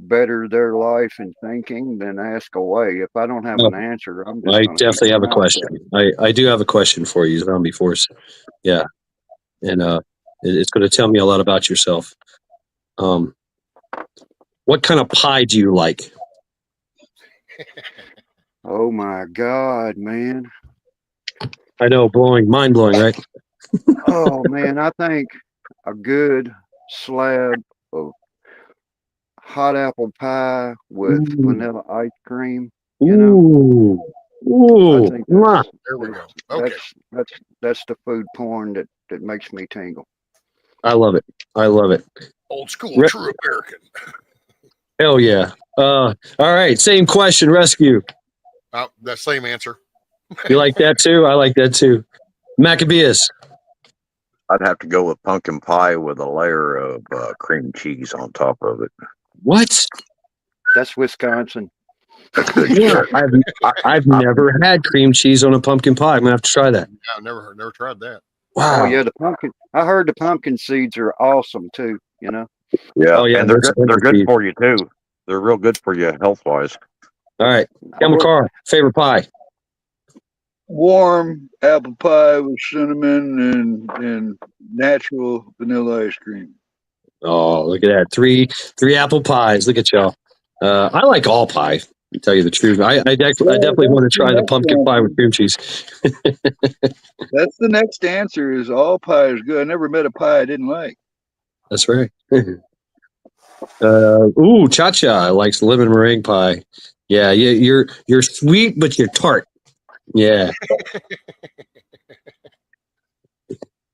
better their life and thinking, then ask away. If I don't have an answer, I'm just. I definitely have a question. I do have a question for you, Zombie Force. Yeah, and it's going to tell me a lot about yourself. What kind of pie do you like? Oh my God, man. I know, mind blowing, right? Oh man, I think a good slab of hot apple pie with vanilla ice cream. Ooh. I think there we go. Okay. That's the food porn that makes me tingle. I love it. Old school, true American. Hell yeah. All right. Same question, rescue. That same answer. You like that too? I like that too. Maccabeus. I'd have to go with pumpkin pie with a layer of cream cheese on top of it. What? That's Wisconsin. Yeah, I've never had cream cheese on a pumpkin pie. I'm gonna have to try that. Yeah, I've never tried that. Wow. Oh yeah, the pumpkin. I heard the pumpkin seeds are awesome too. Yeah. Oh, yeah, and they're good for you too. They're real good for you health wise. All right. Camel Car, favorite pie. Warm apple pie with cinnamon and natural vanilla ice cream. Oh, look at that. Three apple pies. Look at y'all. I like all pie. To tell you the truth, I definitely want to try the pumpkin pie with cream cheese. That's the next answer. Is all pie is good. I never met a pie I didn't like. That's right. Cha-Cha likes lemon meringue pie. Yeah, you're sweet, but you're tart. Yeah.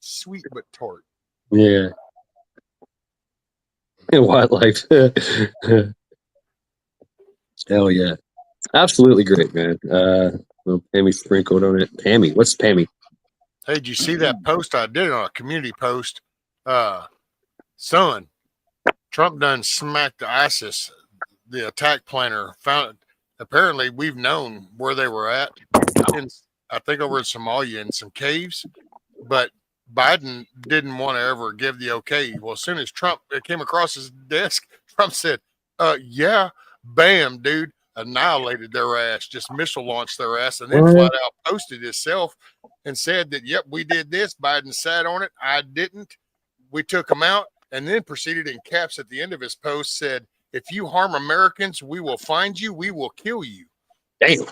Sweet but tart. Yeah. Wildlife. Hell yeah. Absolutely great, man. Well, Pammy sprinkled on it. Pammy. What's Pammy? Hey, did you see that post I did on a community post? Son, Trump done smacked the ISIS, the attack planner. Found apparently we've known where they were at. I think over in Somalia in some caves, but Biden didn't want to ever give the okay. Well, as soon as Trump came across his desk, Trump said, yeah, bam, dude, annihilated their ass, just missile launched their ass, and then flat out posted himself and said that, yep, we did this. Biden sat on it. I didn't. We took him out, and then proceeded in caps at the end of his post, said, if you harm Americans, we will find you. We will kill you. Damn.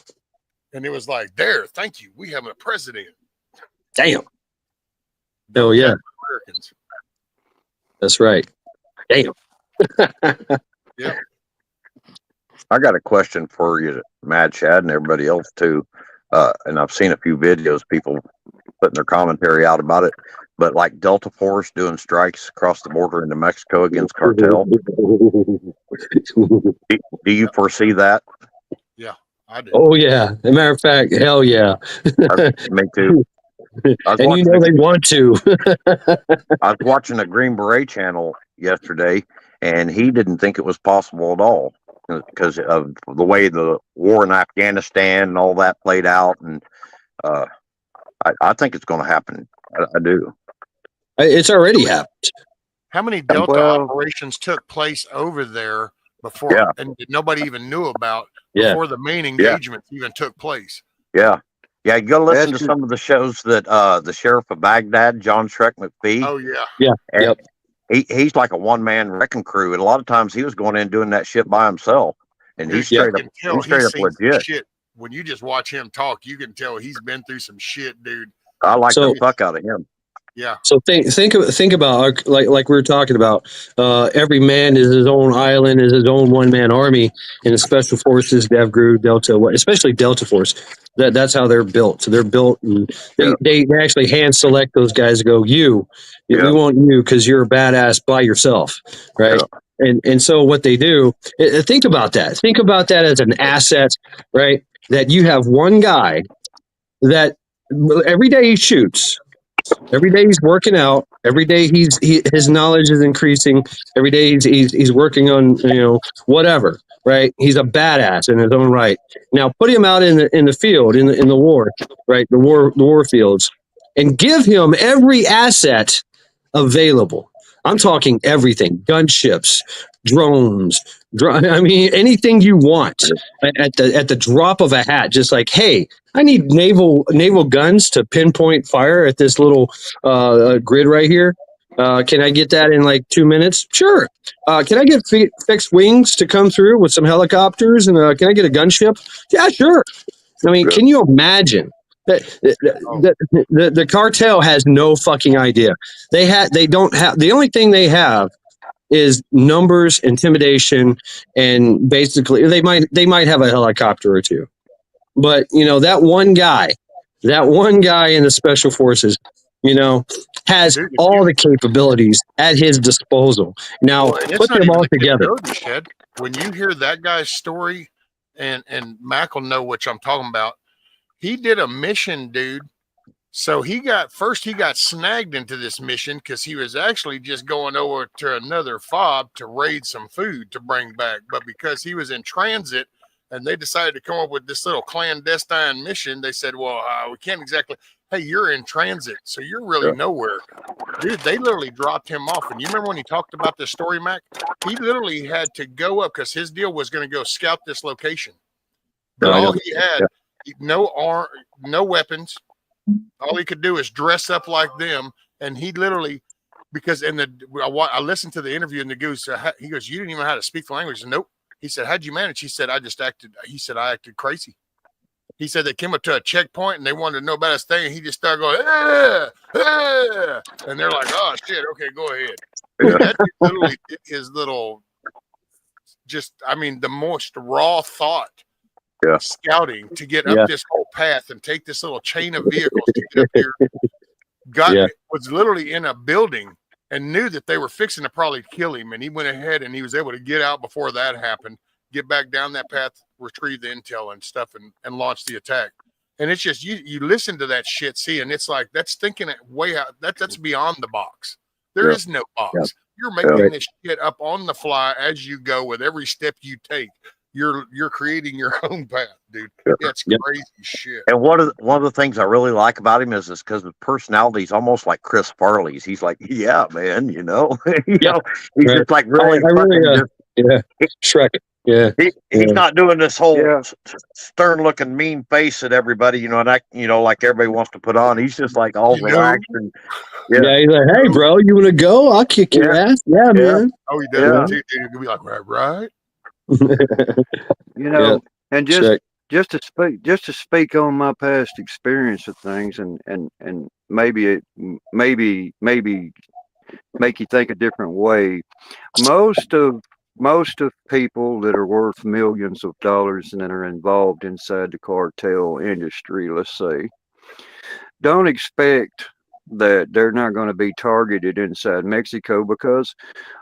And it was like, there, thank you. We have a president. Damn. Oh, yeah. Americans. That's right. Damn. Yeah. I got a question for you, Mad Chad, and everybody else too. And I've seen a few videos, people putting their commentary out about it. But like Delta Force doing strikes across the border into Mexico against cartel. Do you foresee that? Yeah, I do. Oh, yeah. As a matter of fact, hell yeah. Me too. And you know they want to. I was watching the Green Beret channel yesterday, and he didn't think it was possible at all because of the way the war in Afghanistan and all that played out. And I think it's going to happen. I do. It's already happened. How many Delta operations took place over there before, and nobody even knew about before the main engagements even took place? Yeah. Yeah, you go listen to some of the shows that the sheriff of Baghdad, John Shrek McPhee. Oh yeah, yeah, yep. He's like a one-man wrecking crew, and a lot of times he was going in doing that shit by himself, and he's straight up legit. Shit. When you just watch him talk, you can tell he's been through some shit, dude. I like the fuck out of him. Yeah. So think about like we were talking about. Every man is his own island, is his own one-man army, and the special forces, DevGru, Delta, especially Delta Force. That's how they're built. So they're built, and they actually hand select those guys to go. We want you because you're a badass by yourself, right? Yeah. And so what they do, think about that. Think about that as an asset, right? That you have one guy that every day he shoots. Every day he's working out. Every day his knowledge is increasing. Every day he's working on whatever. Right? He's a badass in his own right. Now put him out in the field in the war, right? The war fields, and give him every asset available. I'm talking everything: gunships, drones. I mean, anything you want at the drop of a hat. Just like, hey, I need naval guns to pinpoint fire at this little grid right here. Can I get that in like 2 minutes? Sure. Can I get fixed wings to come through with some helicopters? And can I get a gunship? Yeah, sure. I mean, can you imagine? The cartel has no fucking idea. They don't have, the only thing they have is numbers, intimidation, and basically they might have a helicopter or two. But that one guy in the special forces, has all the capabilities at his disposal. Now put them all together. When you hear that guy's story, and Mac will know what I'm talking about. He did a mission, dude. So he got snagged into this mission because he was actually just going over to another fob to raid some food to bring back. But because he was in transit and they decided to come up with this little clandestine mission, they said, well, we can't exactly. Hey, you're in transit, so you're really nowhere. Dude, they literally dropped him off. And you remember when he talked about this story, Mac? He literally had to go up because his deal was going to go scout this location. But all he had, no weapons. All he could do is dress up like them. And he literally, because I listened to the interview and he goes, you didn't even know how to speak the language. Nope. He said, how'd you manage? He said, I acted crazy. He said they came up to a checkpoint and they wanted to know about his thing. And he just started going, and they're like, oh shit, okay, go ahead. Yeah. That dude literally did his little, the most raw thought scouting to get up this whole path and take this little chain of vehicles to get up here. Was literally in a building and knew that they were fixing to probably kill him. And he went ahead and he was able to get out before that happened, get back down that path, retrieve the intel and stuff, and launch the attack. And it's just, you listen to that shit, see, and it's like, that's thinking it way out. That's beyond the box. There is no box. You're making this shit up on the fly as you go. With every step you take, you're creating your own path, dude. That's crazy shit. And one of the things I really like about him is because his personality is almost like Chris Farley's. He's like, yeah, man, you know, he's just like really, Shrek. Yeah, he's not doing this whole stern-looking, mean face at everybody, you know, like everybody wants to put on. He's just like all relaxed and he's like, hey, bro, you want to go? I'll kick your ass. Yeah, man. Oh, he does. Dude, he'll be like, right. You know, and just to speak on my past experience of things, and maybe make you think a different way. Most of people that are worth millions of dollars and that are involved inside the cartel industry, let's say, don't expect that they're not going to be targeted inside Mexico, because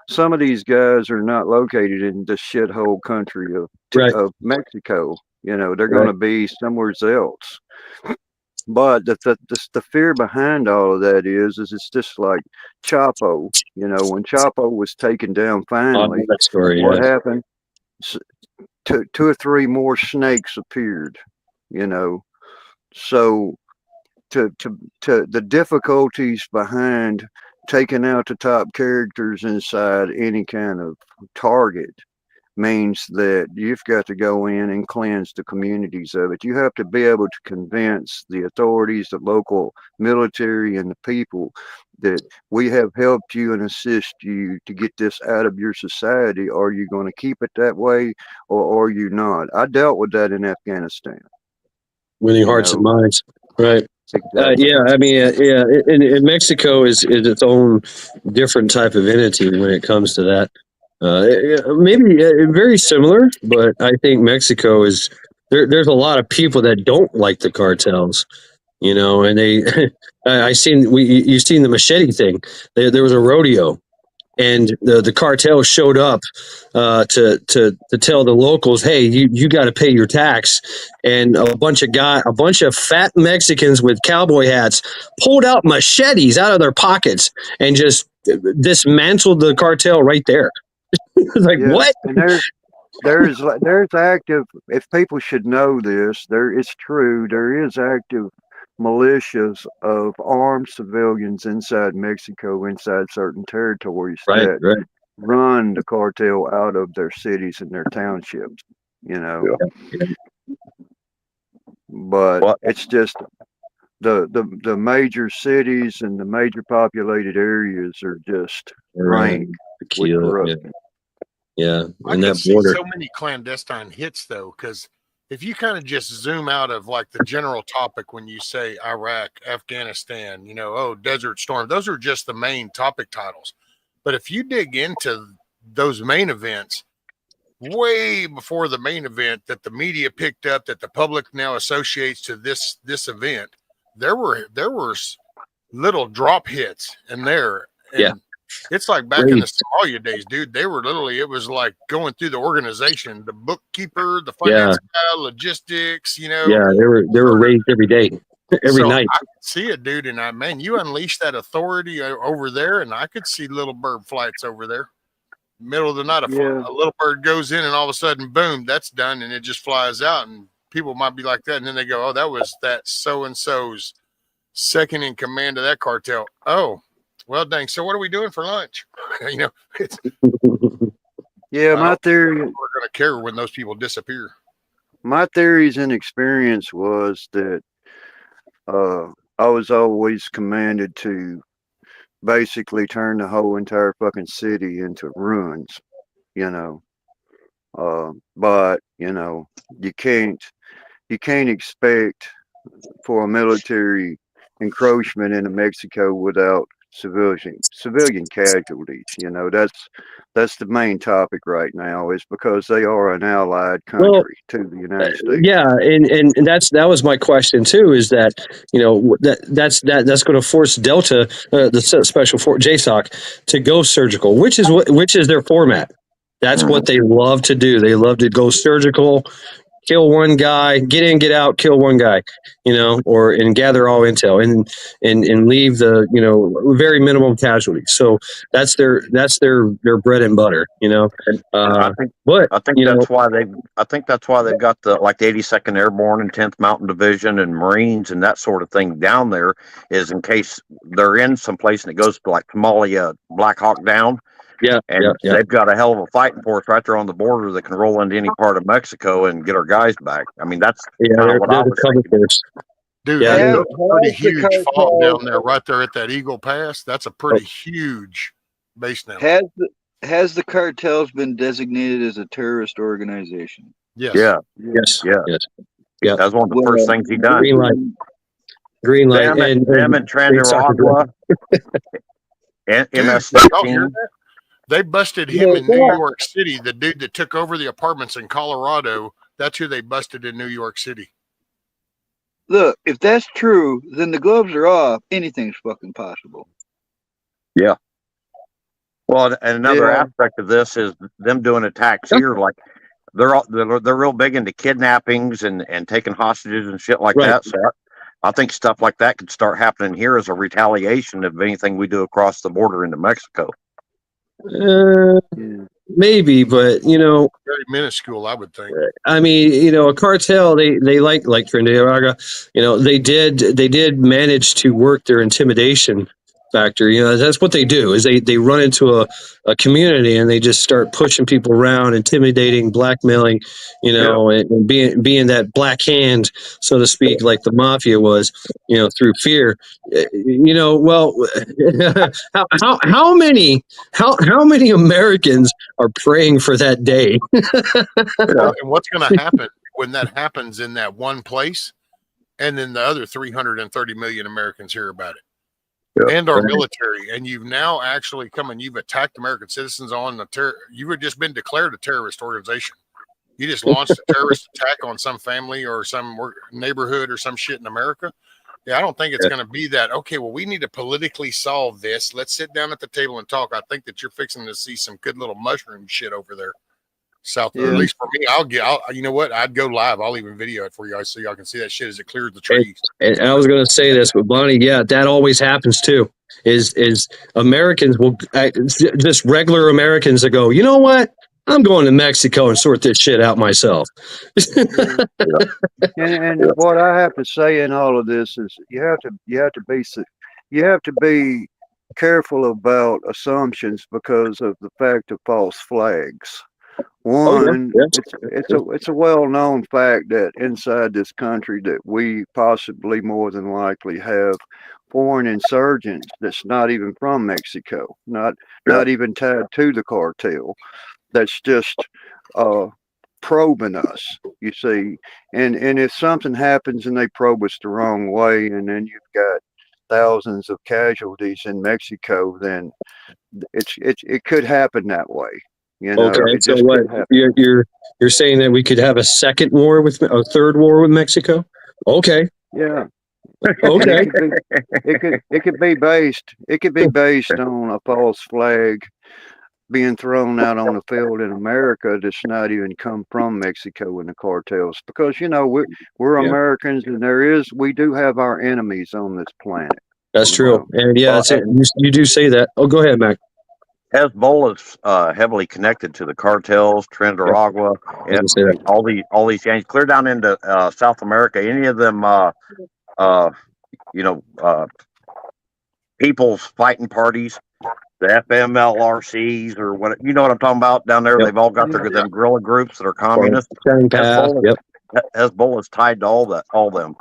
some of these guys are not located in the shithole country of Mexico. You know, they're going to be somewhere else. But the fear behind all of that is it's just like Chapo. You know, when Chapo was taken down finally, what happened? Two or three more snakes appeared. You know, so to the difficulties behind taking out the top characters inside any kind of target means that you've got to go in and cleanse the communities of it. You have to be able to convince the authorities, the local military, and the people that we have helped you and assist you to get this out of your society. Are you going to keep it that way, or are you not? I dealt with that in Afghanistan. Winning hearts and minds. Right. Exactly. I mean, and Mexico is its own different type of entity when it comes to that. Maybe very similar, but I think Mexico is there's a lot of people that don't like the cartels, you know, and you've seen the machete thing. There was a rodeo, and the cartel showed up to tell the locals, hey, you got to pay your tax. And a bunch of fat Mexicans with cowboy hats pulled out machetes out of their pockets and just dismantled the cartel right there. Like, what? And there's active, if people should know this, it's true, there is active militias of armed civilians inside Mexico, inside certain territories that run the cartel out of their cities and their townships, you know. But it's just the major cities and the major populated areas are just rank with corruption. Yeah, and that border. So many clandestine hits, though, because if you kind of just zoom out of like the general topic when you say Iraq, Afghanistan, you know, Desert Storm, those are just the main topic titles. But if you dig into those main events, way before the main event that the media picked up, that the public now associates to this event, there were little drop hits in there. And it's like back in the Somalia days, dude. They were literally, it was like going through the organization, the bookkeeper, the finance guy, logistics, you know. Yeah, they were raised every day, every night. I could see it, dude, and man, you unleash that authority over there, and I could see little bird flights over there. Middle of the night, a little bird goes in, and all of a sudden, boom, that's done, and it just flies out, and people might be like that, and then they go, oh, that was that so-and-so's second in command of that cartel. Oh, well, dang. So what are we doing for lunch? You know, my theory. We're going to care when those people disappear. My theories and experience was that I was always commanded to basically turn the whole entire fucking city into ruins, you know. But you can't expect for a military encroachment into Mexico without civilian casualties. That's the main topic right now, is because they are an allied Well, country to the United States. yeah, and that was my question too. Is that that's going to force Delta, the special for JSOC, to go surgical, which is their format. That's what they love to do. They love to go surgical, kill one guy, get in, get out, kill one guy, and gather all intel and leave the very minimum casualties. So that's their bread and butter. And I think But I think that's why they've got the 82nd Airborne and 10th Mountain Division and Marines and that sort of thing down there, is in case they're in some place and it goes to like Somalia, Black Hawk Down. Yeah, And they've got a hell of a fighting force right there on the border that can roll into any part of Mexico and get our guys back. I mean, that's kind of what I was thinking. Dude, Yeah. that's a pretty huge fault down there, right there at that Eagle Pass. That's a pretty huge base now. Has the cartels been designated as a terrorist organization? Yes. Yeah. Yes. Yeah. Yes. Yeah. That's one of the first things he done. Green light. Them and Nicaragua and Dude, MS-13. they busted him in New York City. The dude that took over the apartments in Colorado, that's who they busted in New York City. Look, if that's true, then the gloves are off. Anything's fucking possible. Yeah. Well, and another aspect of this is them doing attacks here. Like they're real big into kidnappings and taking hostages and shit like that. So I think stuff like that could start happening here as a retaliation of anything we do across the border into Mexico. Maybe, but very minuscule, I would think. I mean, a cartel, they like Trinidad, they did manage to work their intimidation factor. That's what they do, is they run into a community and they just start pushing people around, intimidating, blackmailing, and being that black hand, so to speak, like the mafia was, through fear. Well, how many Americans are praying for that day? And what's going to happen when that happens in that one place, and then the other 330 million Americans hear about it? And our military, and you've now actually come and you've attacked American citizens on you have just been declared a terrorist organization. You just launched a terrorist attack on some family or some neighborhood or some shit in America. Yeah, I don't think it's going to be that. Okay, well, we need to politically solve this. Let's sit down at the table and talk. I think that you're fixing to see some good little mushroom shit over there. South, at least for me, you know what? I'd go live. I'll even video it for you guys so y'all can see that shit as it clears the trees. And I was going to say this, but Bonnie, that always happens too. Is Americans will just regular Americans that go, you know what? I'm going to Mexico and sort this shit out myself. And what I have to say in all of this is you have to be careful about assumptions because of the fact of false flags. One, it's a well-known fact that inside this country that we possibly more than likely have foreign insurgents that's not even from Mexico, not even tied to the cartel, that's just probing us, you see. And if something happens and they probe us the wrong way, and then you've got thousands of casualties in Mexico, then it could happen that way. Okay, so what you're saying that we could have a third war with Mexico? Okay. Yeah. Okay. It could be based on a false flag being thrown out on the field in America that's not even come from Mexico and the cartels, because we're Americans, and we do have our enemies on this planet. That's true, and you do say that. Oh, go ahead, Mac. Hezbollah's heavily connected to the cartels, Trinidad, and all these gangs clear down into South America. Any of them, people's fighting parties, the FMLRCs or what, you know what I'm talking about down there. They've all got their them guerrilla groups that are communist. Hezbollah's tied to all them.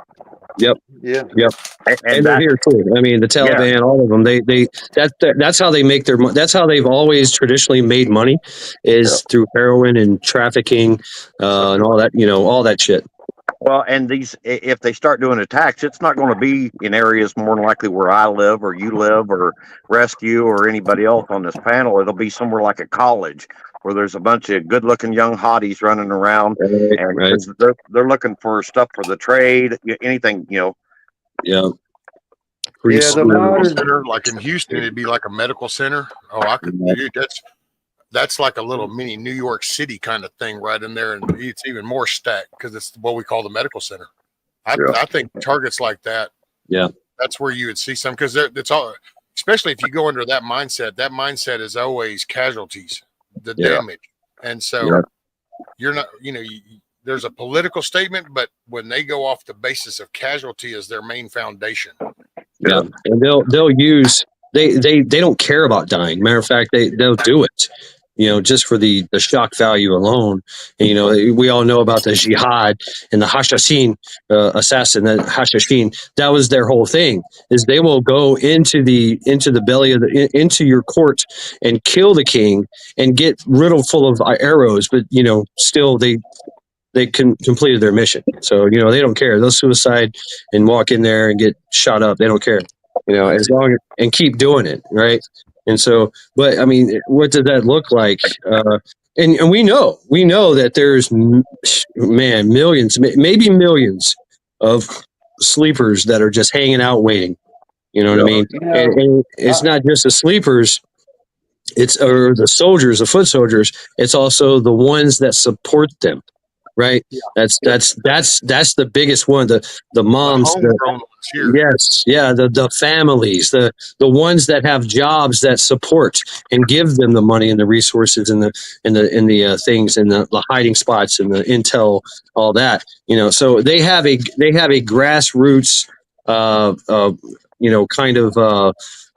Yeah. Yep. and And they're that, here too. I mean, the yeah, Taliban, all of them. That's how they make their. That's how they've always traditionally made money, is through heroin and trafficking, and all that. All that shit. well, and if they start doing attacks, it's not going to be in areas more than likely where I live or you live or Rescue or anybody else on this panel. It'll be somewhere like a college where there's a bunch of good-looking young hotties running around, and Right. 'cause they're looking for stuff for the trade, anything, Yeah. Yeah, the Medical modern. center, like in Houston, it'd be like a medical center. Oh, I could. Dude, that's like a little mini New York City kind of thing right in there, and it's even more stacked because it's what we call the medical center. I think targets like that. Yeah. That's where you would see some, because it's all, especially if you go under that mindset. That mindset is always casualties, the damage, and so you're not. There's a political statement, but when they go off the basis of casualty as their main foundation. Yeah, and they'll use they don't care about dying. Matter of fact, they'll do it. Just for the shock value alone. And, we all know about the jihad and the Hashashin assassin. That Hashashin, that was their whole thing. Is they will go into the belly of into your court and kill the king and get riddled full of arrows, but still they completed their mission. So they don't care. They'll suicide and walk in there and get shot up. They don't care. As long as, and keep doing it, right? And so, but I mean, what does that look like? And we know that there's millions, maybe millions of sleepers that are just hanging out waiting. You know what I mean? And it's not just the sleepers. Or the soldiers, the foot soldiers. It's also the ones that support them. Right. That's the biggest one. The moms, the families, the ones that have jobs that support and give them the money and the resources and the things and the hiding spots and the intel, all that. So they have a grassroots kind of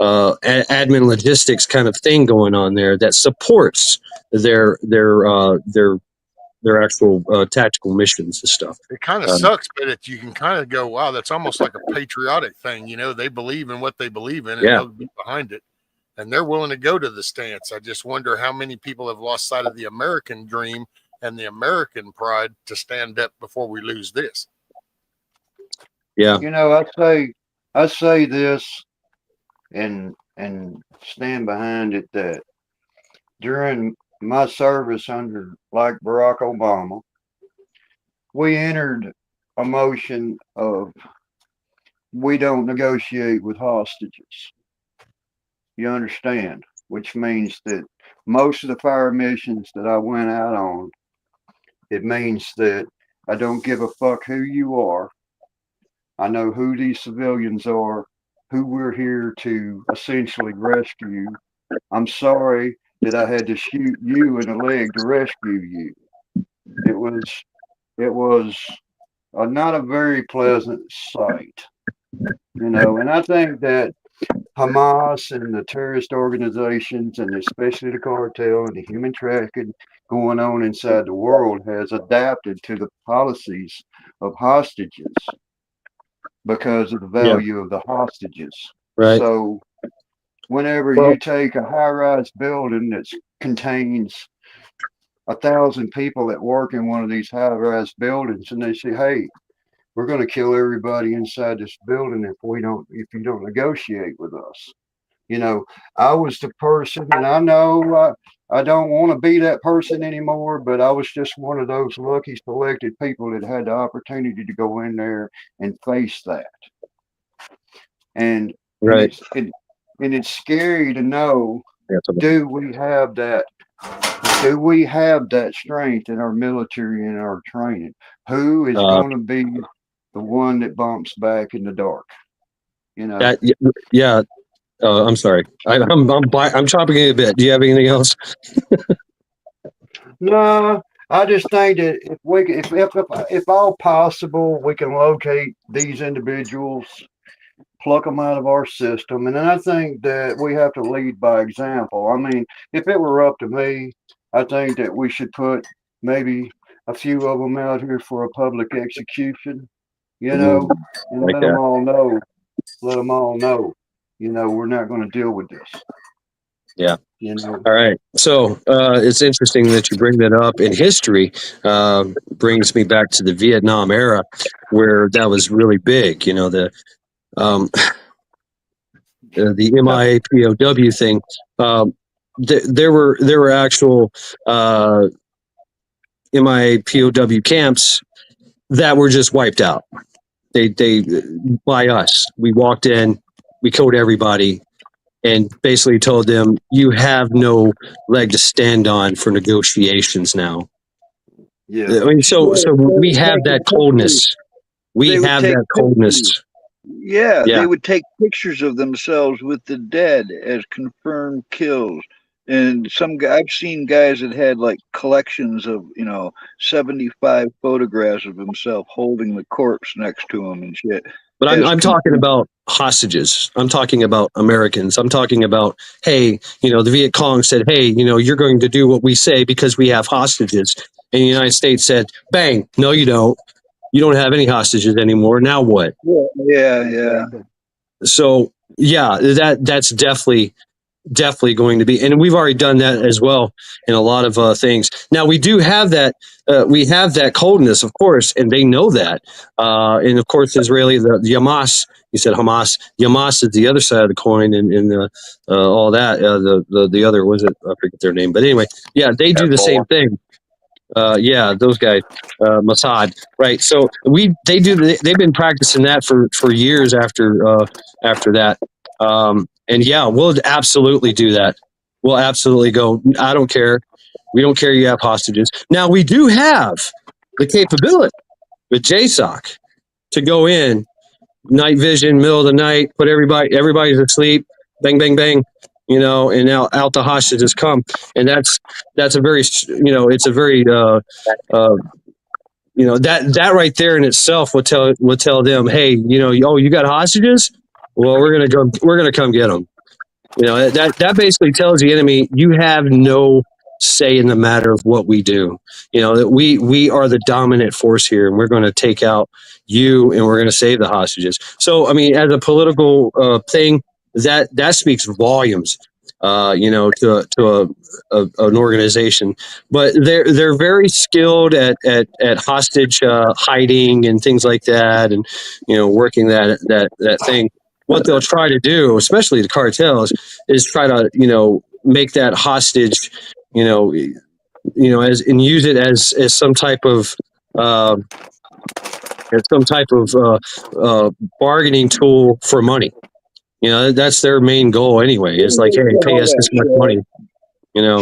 admin logistics kind of thing going on there that supports their actual tactical missions and stuff. It kind of sucks, but you can kind of go, wow, that's almost like a patriotic thing. They believe in what they believe in, and they'll be behind it, and they're willing to go to the stance. I just wonder how many people have lost sight of the American dream and the American pride to stand up before we lose this. Yeah. I say this and stand behind it, that during my service under like Barack Obama, we entered a motion of we don't negotiate with hostages. You understand? Which means that most of the fire missions that I went out on, it means that I don't give a fuck who you are. I know who these civilians are, who we're here to essentially rescue. I'm sorry that I had to shoot you in the leg to rescue you. It was not a very pleasant sight, and I think that Hamas and the terrorist organizations, and especially the cartel and the human trafficking going on inside the world, has adapted to the policies of hostages because of the value of the hostages. Right. So whenever you take a high-rise building that contains 1,000 people that work in one of these high-rise buildings, and they say, "Hey, we're going to kill everybody inside this building if you don't negotiate with us." I was the person, and I know I don't want to be that person anymore, but I was just one of those lucky selected people that had the opportunity to go in there and face that. And it's scary to know, do we have that strength in our military and our training? Who is going to be the one that bumps back in the dark? I'm sorry. I'm chopping it a bit. Do you have anything else? No, I just think that if all possible, we can locate these individuals, pluck them out of our system, and then I think that we have to lead by example. I mean, if it were up to me, I think that we should put maybe a few of them out here for a public execution, you know, and Like let that. them all know. Let them all know, you know, we're not going to deal with this. Yeah. You know. All right. So it's interesting that you bring that up. In history, brings me back to the Vietnam era, where that was really big. You know, the MIA POW thing. There were actual MIA POW camps that were just wiped out. They by us. We walked in, we killed everybody, and basically told them, you have no leg to stand on for negotiations now. Yeah. I mean, so we have that coldness. We They would have take that coldness. Yeah, Yeah. they would take pictures of themselves with the dead as confirmed kills. And I've seen guys that had like collections of, 75 photographs of himself holding the corpse next to him and shit. But as I'm talking confirmed. about hostages. I'm talking about Americans. I'm talking about, hey, the Viet Cong said, hey, you're going to do what we say because we have hostages. And the United States said, bang, no, you don't. You don't have any hostages anymore. Now what? Yeah. So yeah, that's definitely going to be, and we've already done that as well in a lot of things. Now we do have that. We have that coldness, of course, and they know that. And of course, Israeli, the Hamas. You said Hamas. Hamas is the other side of the coin, and all that. The other, was it? I forget their name, but anyway, yeah, they do the same thing. Yeah, those guys, Mossad, right? So they've been practicing that for years after that. And yeah, we'll absolutely do that. We'll absolutely go. I don't care. We don't care. You have hostages. Now we do have the capability with JSOC to go in, night vision, middle of the night, put everybody's asleep, bang, bang, bang, and now out the hostages come, and that's a very, it's a very, that right there in itself would tell them, hey, you got hostages? Well, we're gonna come get them. That basically tells the enemy you have no say in the matter of what we do. That we are the dominant force here, and we're going to take out you, and we're going to save the hostages. So, I mean, as a political thing, that speaks volumes. To an organization, but they're very skilled at hostage hiding and things like that, and working that thing. What they'll try to do, especially the cartels, is try to make that hostage, as and use it as some type of bargaining tool for money. That's their main goal anyway. It's like, hey, pay us this much money.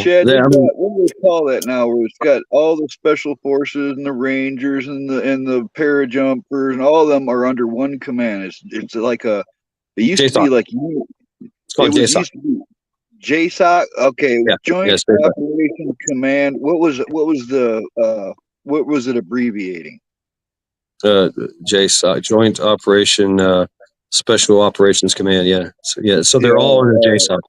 Chad, what do they call that now? Where it's got all the special forces and the Rangers and the parajumpers and all of them are under one command. It's like it used to be like it's called JSOC. JSOC. Okay, yeah. Joint yes, Operation Command. What was it abbreviating? JSOC, Joint Operation Special Operations Command. Yeah. So they're all under JSOC.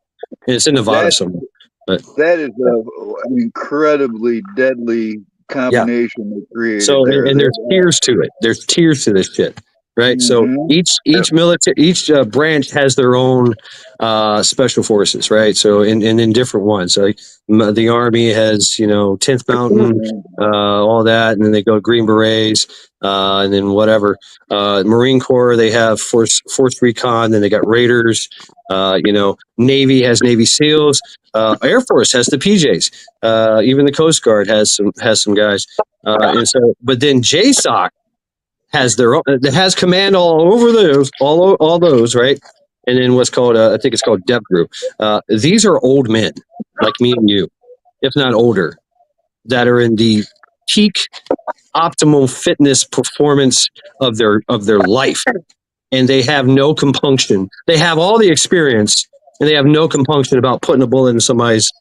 And it's in Nevada somewhere. But that is an incredibly deadly combination they created. So and there's tiers to it. There's tiers to this shit. Right. Mm-hmm. So each military, each branch has their own special forces. Right. So in different ones. So, like the Army has 10th Mountain, all that, and then they go Green Berets, and then whatever. Marine Corps, they have Force Recon. Then they got Raiders. Navy has Navy SEALs. Air Force has the PJs. Even the Coast Guard has some guys. And so, but then JSOC has their own. It has command all over those, all those, right? And then what's called, I think it's called Dep Group. These are old men like me and you, if not older, that are in the peak optimal fitness performance of their life, and they have no compunction. They have all the experience, and they have no compunction about putting a bullet in somebody's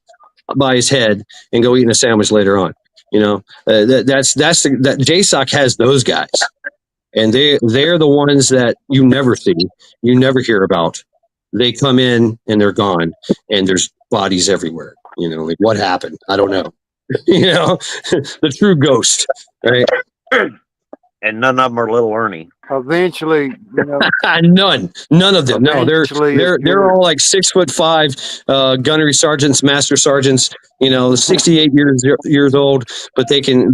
head and go eating a sandwich later on. That JSOC has those guys. And they're the ones that you never see, you never hear about. They come in and they're gone, and there's bodies everywhere. Like what happened? I don't know. The true ghost, right? And none of them are little Ernie. eventually, you know, None of them. No, eventually, they're all like 6'5" gunnery sergeants, master sergeants. 68 years old, but they can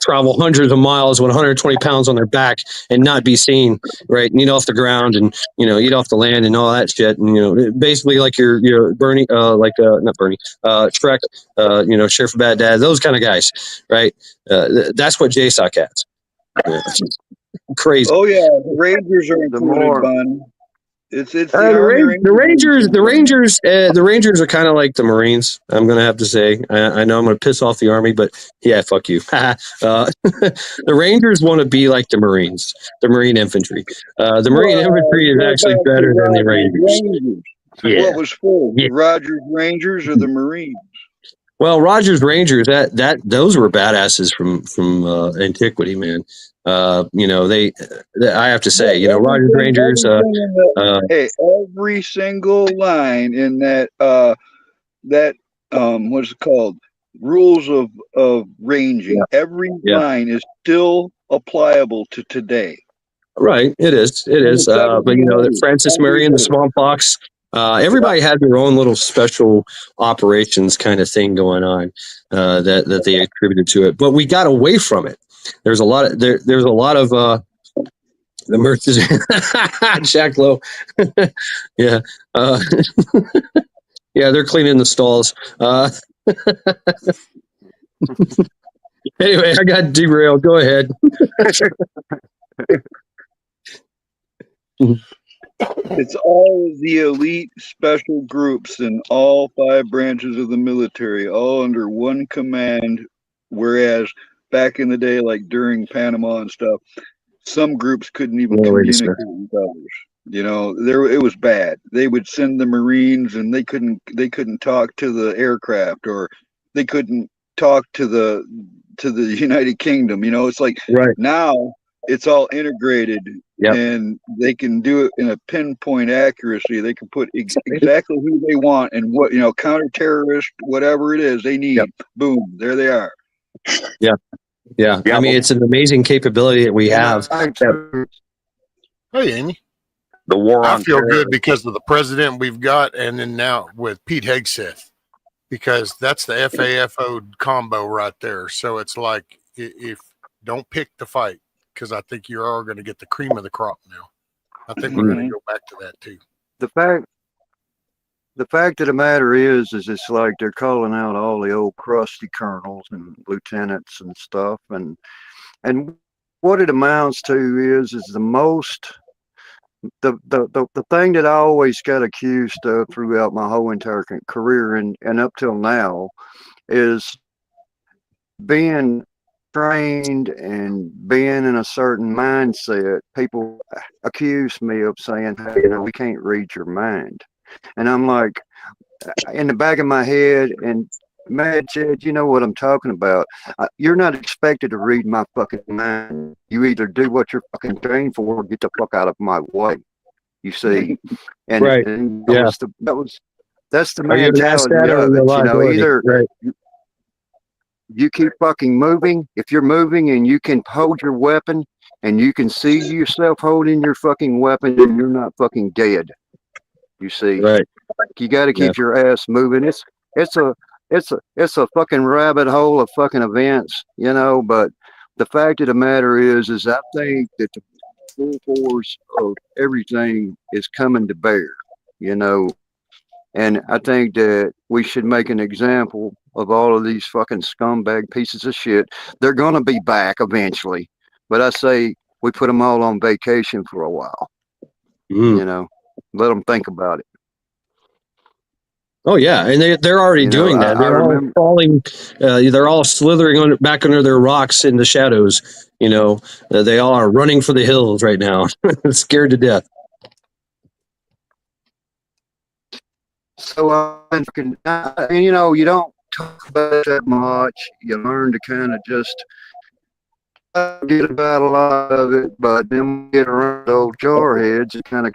travel hundreds of miles with 120 pounds on their back and not be seen, right? And eat off the ground and eat off the land and all that shit. And basically like your Bernie, not Bernie, Shrek, Sheriff of Bad Dad, those kind of guys, right? That's what JSOC has. Yeah. Crazy. Oh yeah, the Rangers are the included, more Bunny. It's the The Army Rangers, Rangers. the Rangers are kind of like the Marines. I'm gonna have to say. I know I'm gonna piss off the Army, but yeah, fuck you. The Rangers want to be like the Marines, the Marine infantry. The Marine infantry is Go actually back to better than the Rogers Rangers. Rangers. Yeah, What was first, yeah. the Rogers Rangers or the Marines? Well, Rogers Rangers, those were badasses from antiquity, man. I have to say, Rogers Rangers. Hey, every single line in that what's it called? Rules of ranging. Yeah. Every Yeah. line is still applicable to today. Right, it is. But Francis Marion, the smallpox, everybody had their own little special operations kind of thing going on that they attributed to it. But we got away from it. There's a lot of there's a lot of the mirth is Jack Lowe. Yeah, yeah, they're cleaning the stalls. Anyway, I got derailed. Go ahead. It's all of the elite special groups in all 5 branches of the military, all under one command. Whereas back in the day, like during Panama and stuff, some groups couldn't even communicate with others. It was bad. They would send the Marines, and they couldn't talk to the aircraft, or they couldn't talk to the United Kingdom. It's like right now it's all integrated. Yep. And they can do it in a pinpoint accuracy. They can put exactly who they want and what, counter-terrorist, whatever it is they need. Yep. Boom, there they are. Yeah. Yeah. I mean, it's an amazing capability that we have. Hey, Amy. The war on I feel terror. good because of the president we've got, and then now with Pete Hegseth, because that's the FAFO combo right there. So it's like, if don't pick the fight, because I think you are going to get the cream of the crop now. I think we're going to go back to that too. The fact of the matter is it's like they're calling out all the old crusty colonels and lieutenants and stuff, and what it amounts to is the most the thing that I always got accused of throughout my whole entire career and up till now is being trained and being in a certain mindset. People accuse me of saying, hey, we can't read your mind. And I'm like, in the back of my head, and Mad said, you know what I'm talking about. You're not expected to read my fucking mind. You either do what you're fucking trained for or get the fuck out of my way. You see? And, right. And yeah. That's the mentality of it. Either right. You keep fucking moving. If you're moving and you can hold your weapon and you can see yourself holding your fucking weapon, then you're not fucking dead. You see, right? You got to keep your ass moving. It's a fucking rabbit hole of fucking events, But the fact of the matter is I think that the full force of everything is coming to bear, And I think that we should make an example of all of these fucking scumbag pieces of shit. They're going to be back eventually. But I say we put them all on vacation for a while. Let them think about it. Oh, yeah. And they're already doing that. They're all falling. They're all slithering back under their rocks in the shadows. They all are running for the hills right now, scared to death. So, you don't talk about that much. You learn to kind of just get about a lot of it, but then we get around old jarheads. It kind of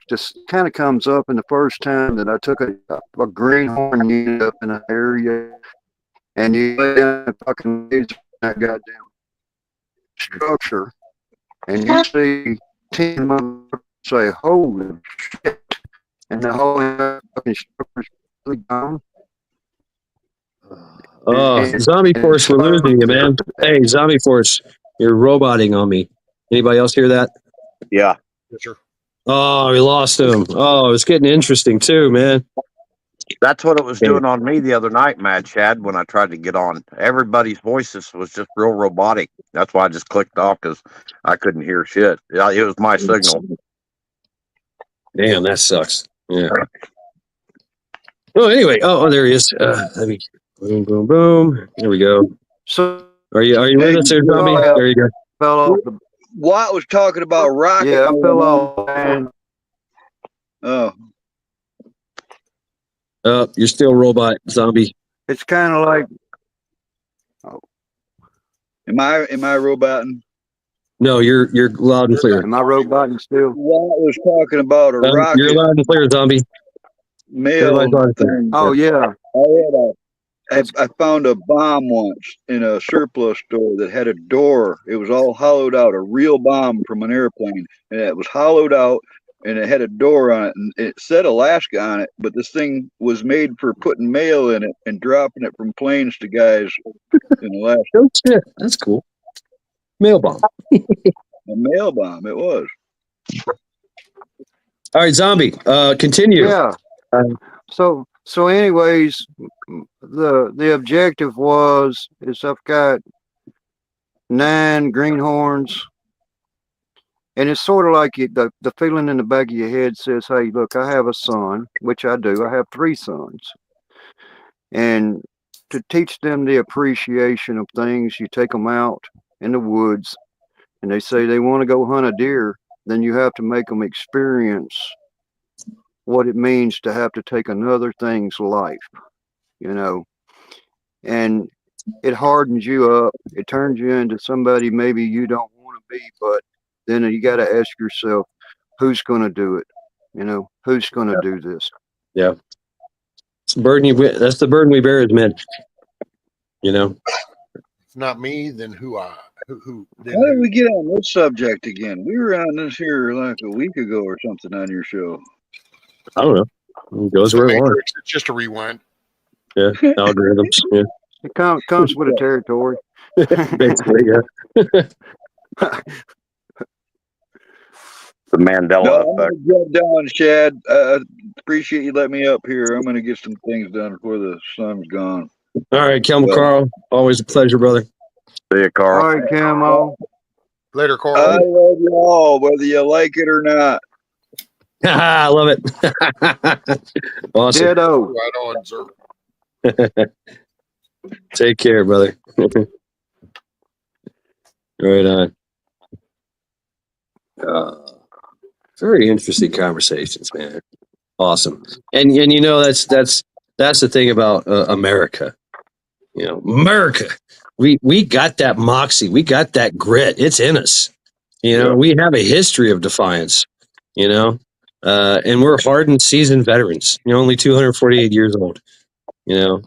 comes up. And the first time that I took a greenhorn unit up in an area, and you lay down and fucking that goddamn structure, and you see 10 motherfuckers say, "Holy shit," and the whole fucking structure's really gone. Oh, Zombie And Force, we're losing you, man. Hey, Zombie Force, you're roboting on me. Anybody else hear that? Yeah. Sure. Oh, we lost him. Oh, it's getting interesting too, man. That's what it was doing on me the other night, Mad Chad, when I tried to get on. Everybody's voices was just real robotic. That's why I just clicked off, because I couldn't hear shit. Yeah, it was my signal. Damn, that sucks. Yeah. Oh, anyway. Oh, there he is. Let me. Boom, boom, boom. There we go. So Are you with us there, Zombie? There you go. fell off the. Watt was talking about rocket. Yeah, I fell off. Man. Oh, You're still robot, Zombie. It's kind of like. am I roboting? No, you're loud and clear. Am I roboting still? Watt was talking about a rocket You're loud and clear, Zombie. mail Everybody's loud and clear. thing. Oh yeah. I found a bomb once in a surplus store that had a door. It was all hollowed out, a real bomb from an airplane, and it was hollowed out, and it had a door on it, and it said Alaska on it. But this thing was made for putting mail in it and dropping it from planes to guys in Alaska. Oh shit, that's cool. Mail bomb. A mail bomb, it was. All right, Zombie. Continue. Yeah. So anyways, the objective is I've got 9 greenhorns, and it's sort of like the feeling in the back of your head says, "Hey, look, I have a son," which I do. I have 3 sons, and to teach them the appreciation of things, you take them out in the woods, and they say they want to go hunt a deer. Then you have to make them experience what it means to have to take another thing's life, and it hardens you up. It turns you into somebody maybe you don't want to be, but then you got to ask yourself, who's going to do it? Who's going to do this? Yeah. It's the burden that's the burden we bear as men. If not me, then who? How did we get on this subject again? We were on this here like a week ago or something on your show. I don't know. It goes where it wants. It's just a rewind. Yeah, algorithms. Yeah, It comes with the territory. basically. Yeah. The Mandela I'm effect. gonna jump down, Shad. Appreciate you letting me up here. I'm gonna get some things done before the sun's gone. All right, Carl. Always a pleasure, brother. See you, Carl. All right, Camo. Later, Carl. I love you all, whether you like it or not. I love it. Awesome. Ditto. Right on, sir. Take care, brother. Right on. Very interesting conversations, man. Awesome. And that's the thing about America. America. We got that moxie. We got that grit. It's in us. We have a history of defiance. And we're hardened, seasoned veterans. Only 248 years old. Yeah.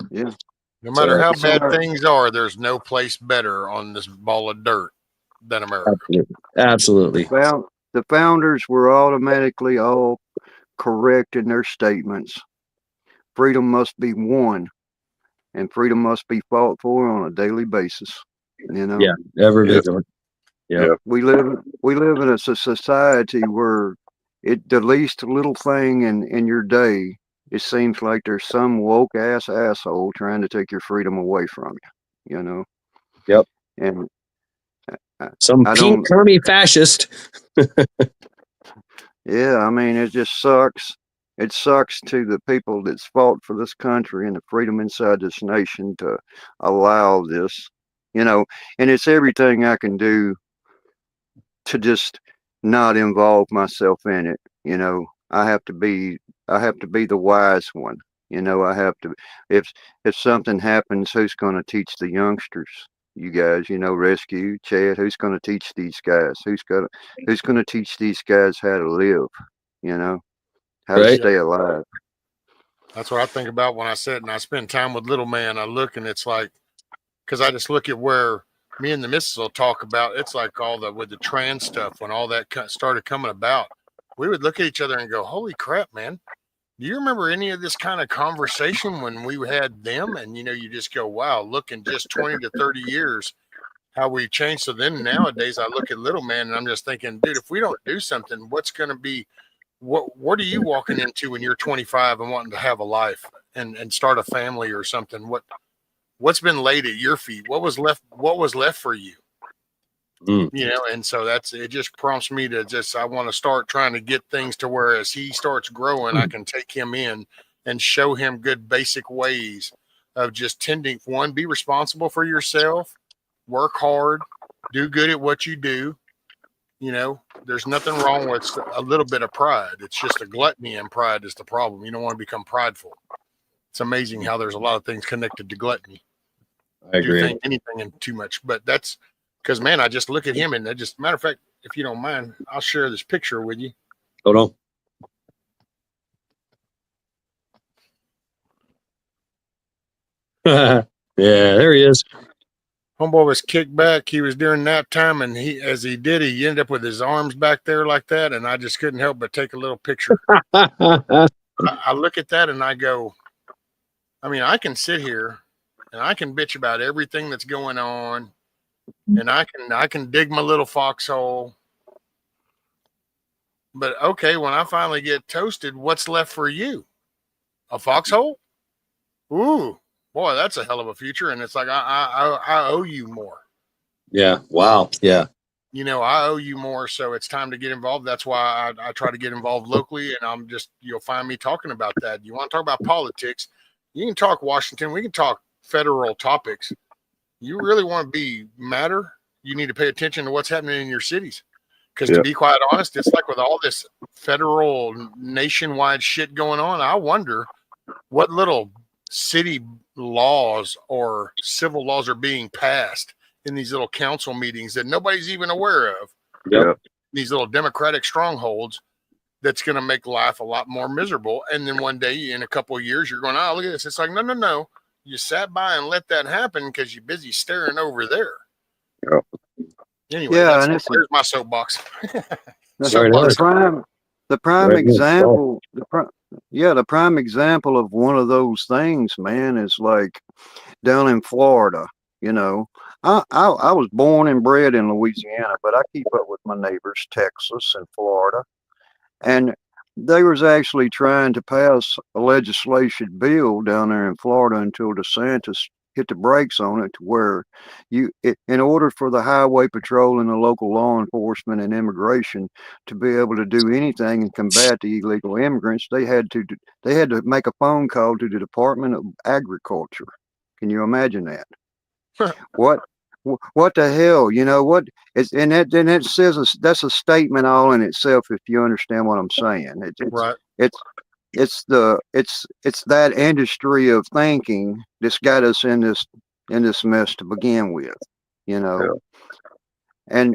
No matter how bad things are, there's no place better on this ball of dirt than America. Absolutely. The founders were automatically all correct in their statements. Freedom must be won, and freedom must be fought for on a daily basis. Yeah, ever vigilant. Yeah. We live in a society where the least little thing in your day, it seems like there's some woke asshole trying to take your freedom away from you. Yep. And some pink commie fascist. Yeah, I mean, it just sucks. It sucks to the people that's fought for this country and the freedom inside this nation to allow this, and it's everything I can do to just not involve myself in it. I have to be the wise one. I have to, if something happens, who's going to teach the youngsters? You guys, rescue, Chad, who's going to teach these guys? Who's going to teach these guys how to live? How to stay alive. That's what I think about when I sit and I spend time with little man. I look and it's like, because I just look at where me and the missus will talk about, it's like all the, with the trans stuff, when all that started coming about, we would look at each other and go, holy crap, man. Do you remember any of this kind of conversation when we had them? And, you know, you just go, wow, look, in just 20 to 30 years, how we changed. So then nowadays I look at little man and I'm just thinking, dude, if we don't do something, what's going to be, what are you walking into when you're 25 and wanting to have a life and start a family or something? What's been laid at your feet? What was left for you? You know, and so it just prompts me to I want to start trying to get things to where as he starts growing, I can take him in and show him good basic ways of just tending. One, be responsible for yourself, work hard, do good at what you do. You know, there's nothing wrong with a little bit of pride. It's just a gluttony, and pride is the problem. You don't want to become prideful. It's amazing how there's a lot of things connected to gluttony. I agree. Do anything and too much, but that's because, man, I just look at him and matter of fact, if you don't mind, I'll share this picture with you. Hold on. Yeah, there he is. Homeboy was kicked back. He was during nap time, and he ended up with his arms back there like that, and I just couldn't help but take a little picture. I look at that and I go, I mean, I can sit here and I can bitch about everything that's going on, and I can dig my little foxhole. But okay, when I finally get toasted, what's left for you? A foxhole? Ooh. Boy, that's a hell of a future. And it's like, I owe you more. Yeah. Wow. Yeah. You know, I owe you more. So it's time to get involved. That's why I try to get involved locally. And you'll find me talking about that. You want to talk about politics? You can talk Washington. We can talk federal topics. You really want to matter? You need to pay attention to what's happening in your cities. Because to be quite honest, it's like with all this federal nationwide shit going on, I wonder what little city laws or civil laws are being passed in these little council meetings that nobody's even aware of. Yep. These little democratic strongholds that's going to make life a lot more miserable. And then one day in a couple of years, you're going, oh, look at this. It's like, no. You sat by and let that happen because you're busy staring over there. Yep. Anyway, Yeah, and here's my soapbox. The prime example. The prime example of one of those things, man, is like down in Florida. You know, I was born and bred in Louisiana, but I keep up with my neighbors, Texas and Florida, and they was actually trying to pass a legislation bill down there in Florida until DeSantis hit the brakes on it, to where in order for the highway patrol and the local law enforcement and immigration to be able to do anything and combat the illegal immigrants, they had to make a phone call to the Department of Agriculture. Can you imagine that? What the hell? You know what? It says that's a statement all in itself. If you understand what I'm saying, Right. It's that industry of thinking that's got us in this mess to begin with, you know. Yeah.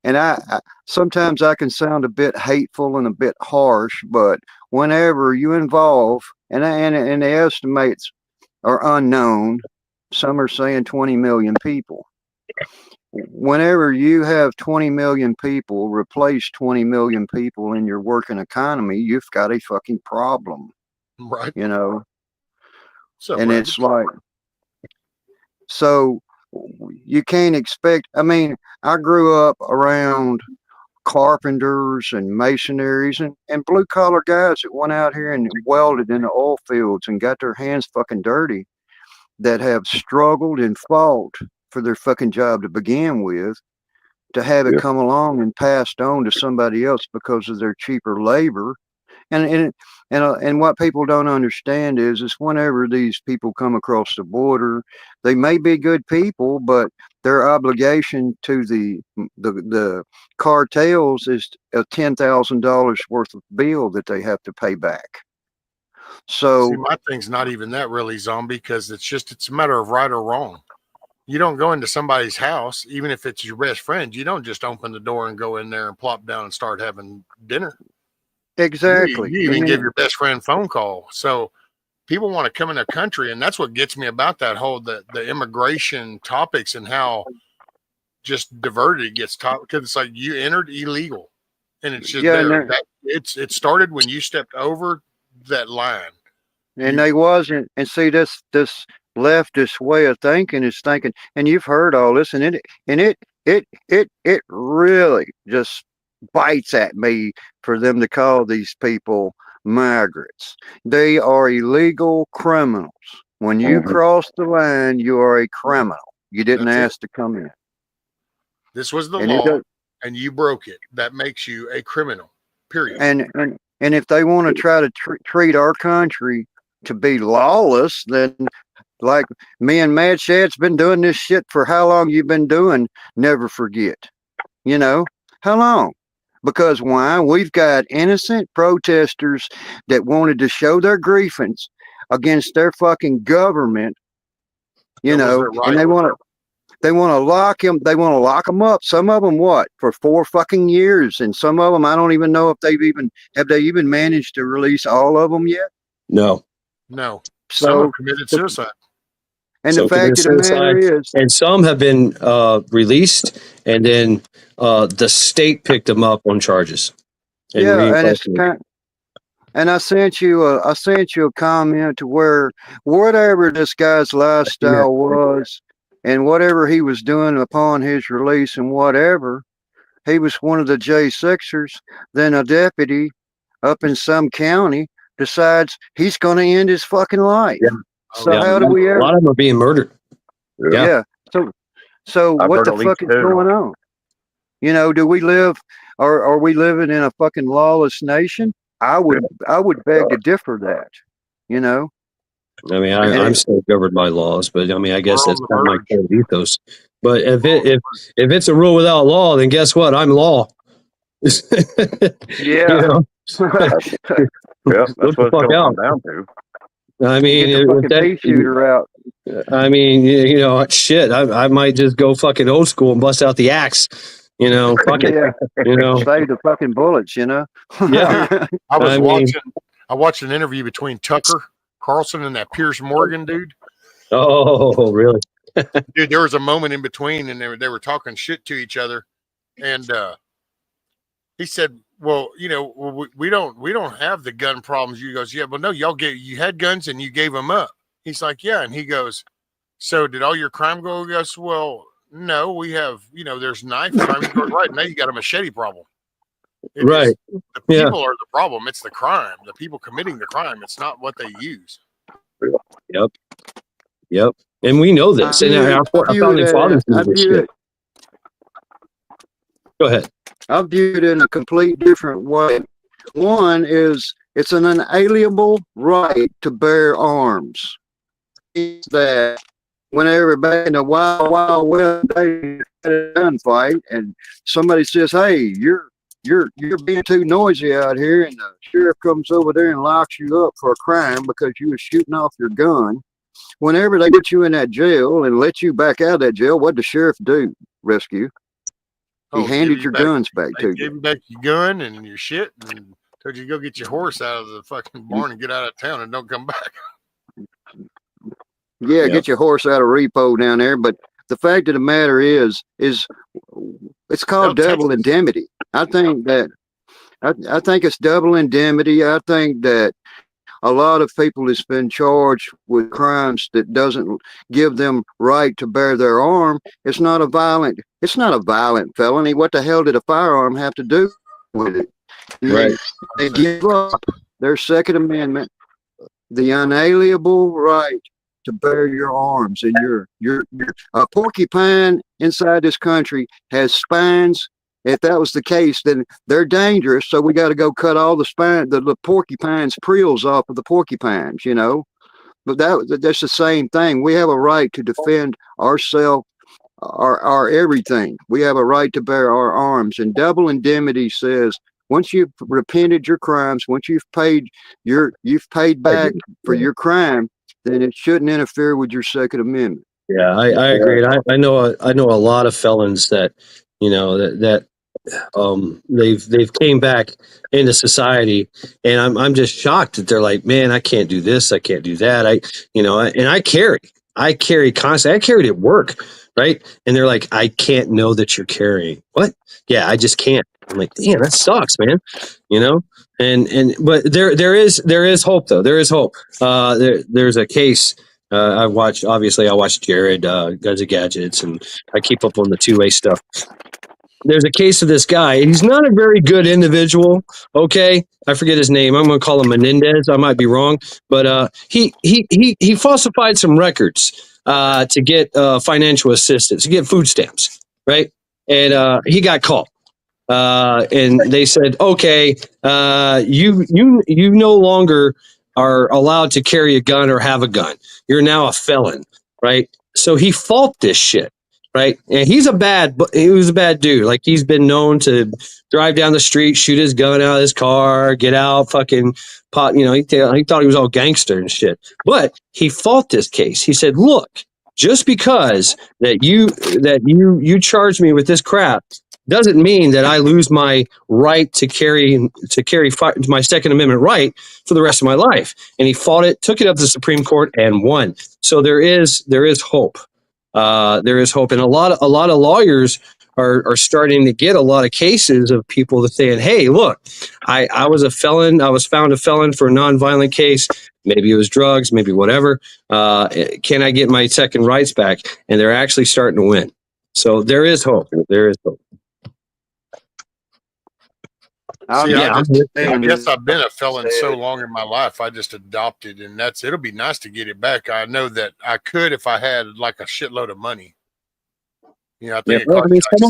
And I sometimes I can sound a bit hateful and a bit harsh, but whenever you involve and the estimates are unknown, some are saying 20 million people. Whenever you have 20 million people replace 20 million people in your working economy, you've got a fucking problem. Right. You know? So, and it's like, so you can't expect, I mean, I grew up around carpenters and masonaries and blue collar guys that went out here and welded in the oil fields and got their hands fucking dirty, that have struggled and fought for their fucking job to begin with, to have it come along and passed on to somebody else because of their cheaper labor. And what people don't understand is whenever these people come across the border, they may be good people, but their obligation to the cartels is a $10,000 worth of bill that they have to pay back. So see, my thing's not even that really, zombie, because it's a matter of right or wrong. You don't go into somebody's house, even if it's your best friend. You don't just open the door and go in there and plop down and start having dinner. Exactly. You even give your best friend phone call. So people want to come in their country, and that's what gets me about that whole the immigration topics and how just diverted. It gets taught because it's like you entered illegal, and it's just Yeah, there. It started when you stepped over that line. and they wasn't. And see, this leftist way of thinking is thinking, and you've heard all this, and it really just bites at me for them to call these people migrants. They are illegal criminals. When you cross the line, you are a criminal. You didn't ask to come in. This was the And law, and you broke it. That makes you a criminal. Period. And if they want to try to treat our country to be lawless, then like me and Mad Shad's been doing this shit for how long you've been doing, never forget. You know, how long? Because why? We've got innocent protesters that wanted to show their grievance against their fucking government, you know, and they want to lock him. They want to lock them up. Some of them, what, for 4 fucking years, and some of them, I don't even know if have they even managed to release all of them yet. No. Some have committed suicide. And the fact of the matter is, and some have been released, and then the state picked them up on charges. And I sent you a comment to where whatever this guy's lifestyle was, and whatever he was doing upon his release, and whatever, he was one of the J6ers. Then a deputy up in some county decides he's going to end his fucking life. Yeah. So how do we ever? A lot of them are being murdered. Yeah. So what the fuck is going on? You know, do we live? Are we living in a fucking lawless nation? I would beg to differ that. You know. I mean, I'm still governed by laws, but I mean, I guess that's kind of my core ethos. But if it's a rule without law, then guess what? I'm law. Yeah. You know? Yeah, that's what it's going to come down to. I mean, out. I mean, you know, shit. I might just go fucking old school and bust out the axe. You know, fuck it. You know, save the fucking bullets. You know. Yeah. I watched an interview between Tucker Carlson and that Piers Morgan dude. Oh, really? Dude, there was a moment in between, and they were talking shit to each other, and he said, "Well, you know, we don't have the gun problems." You goes, "Yeah, but no, you had guns and you gave them up." He's like, "Yeah," and he goes, "So did all your crime go?" He goes, "Well, no, we have, you know, there's knife crime." He goes, "Right, now you got a machete problem." Right. The people are the problem. It's the crime. The people committing the crime. It's not what they use. Yep. And we know this. And our founding fathers knew this shit. Go ahead. I view it in a complete different way. One is it's an unalienable right to bear arms. It's that whenever back in the wild west, they had a gunfight, and somebody says, "Hey, you're being too noisy out here," and the sheriff comes over there and locks you up for a crime because you were shooting off your gun. Whenever they get you in that jail and let you back out of that jail, what did the sheriff do? Rescue. He handed your guns back to you. Gave you back your gun and your shit, and told you to go get your horse out of the fucking barn and get out of town and don't come back. Yeah, get your horse out of repo down there. But the fact of the matter is it's called double indemnity. I think it's double indemnity. I think that a lot of people has been charged with crimes that doesn't give them right to bear their arm. It's not a violent felony. What the hell did a firearm have to do with it? Right. They give up their Second Amendment, the unalienable right to bear your arms. And your a porcupine inside this country has spines. If that was the case, then they're dangerous. So we got to go cut all the porcupine's prills off of the porcupines, you know. But that's the same thing. We have a right to defend ourselves, our everything. We have a right to bear our arms. And double indemnity says once you've repented your crimes, once you've paid back for your crime, then it shouldn't interfere with your Second Amendment. Yeah, I agree. I know a lot of felons that, you know, that they've came back into society, and I'm just shocked that they're like, man, I can't do this, I can't do that. I carry. I carry constantly. I carried at work, right? And they're like, I can't know that you're carrying. What? Yeah, I just can't. I'm like, damn, that sucks, man. You know? But there is hope though. There is hope. There's a case. I watched Jared, Guns and Gadgets, and I keep up on the 2A stuff. There's a case of this guy, and he's not a very good individual. Okay, I forget his name. I'm going to call him Menendez. I might be wrong, but he falsified some records to get financial assistance, to get food stamps, right? And he got caught. And they said, okay, you no longer are allowed to carry a gun or have a gun. You're now a felon, right? So he fought this shit, right? And he was a bad dude. Like, he's been known to drive down the street, shoot his gun out of his car, get out, fucking pot. You know, he thought he was all gangster and shit. But he fought this case. He said, look, just because that you charged me with this crap doesn't mean that I lose my right to carry my Second Amendment right for the rest of my life. And he fought it, took it up to the Supreme Court, and won. So there is hope. There is hope, and a lot of lawyers are starting to get a lot of cases of people that saying, "Hey, look, I was a felon. I was found a felon for a nonviolent case. Maybe it was drugs, maybe whatever. Can I get my second rights back?" And they're actually starting to win. So there is hope. There is hope. I guess I've been a felon so long in my life. I just adopted, and it'll be nice to get it back. I know that I could if I had like a shitload of money. You know, I think it costs like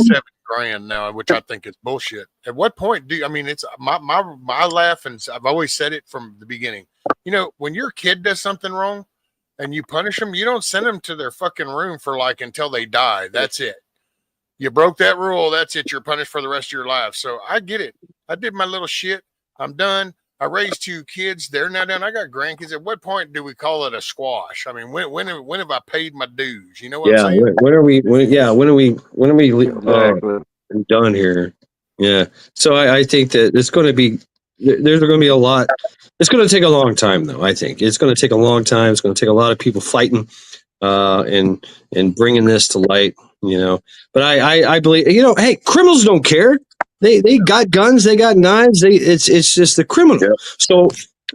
$7,000 now, which I think is bullshit. At what point it's my laugh, and I've always said it from the beginning. You know, when your kid does something wrong and you punish them, you don't send them to their fucking room for like until they die. That's it. You broke that rule. That's it. You're punished for the rest of your life. So I get it. I did my little shit. I'm done. I raised 2 kids. They're now done. I got grandkids. At what point do we call it a squash? I mean, when have I paid my dues? You know what I'm saying? When are we done here? Yeah. So I think that there's going to be a lot. It's going to take a long time, though. I think it's going to take a long time. It's going to take a lot of people fighting and bringing this to light. You know, but I believe, you know, hey, criminals don't care. They got guns, they got knives. It's just the criminal. Yeah. So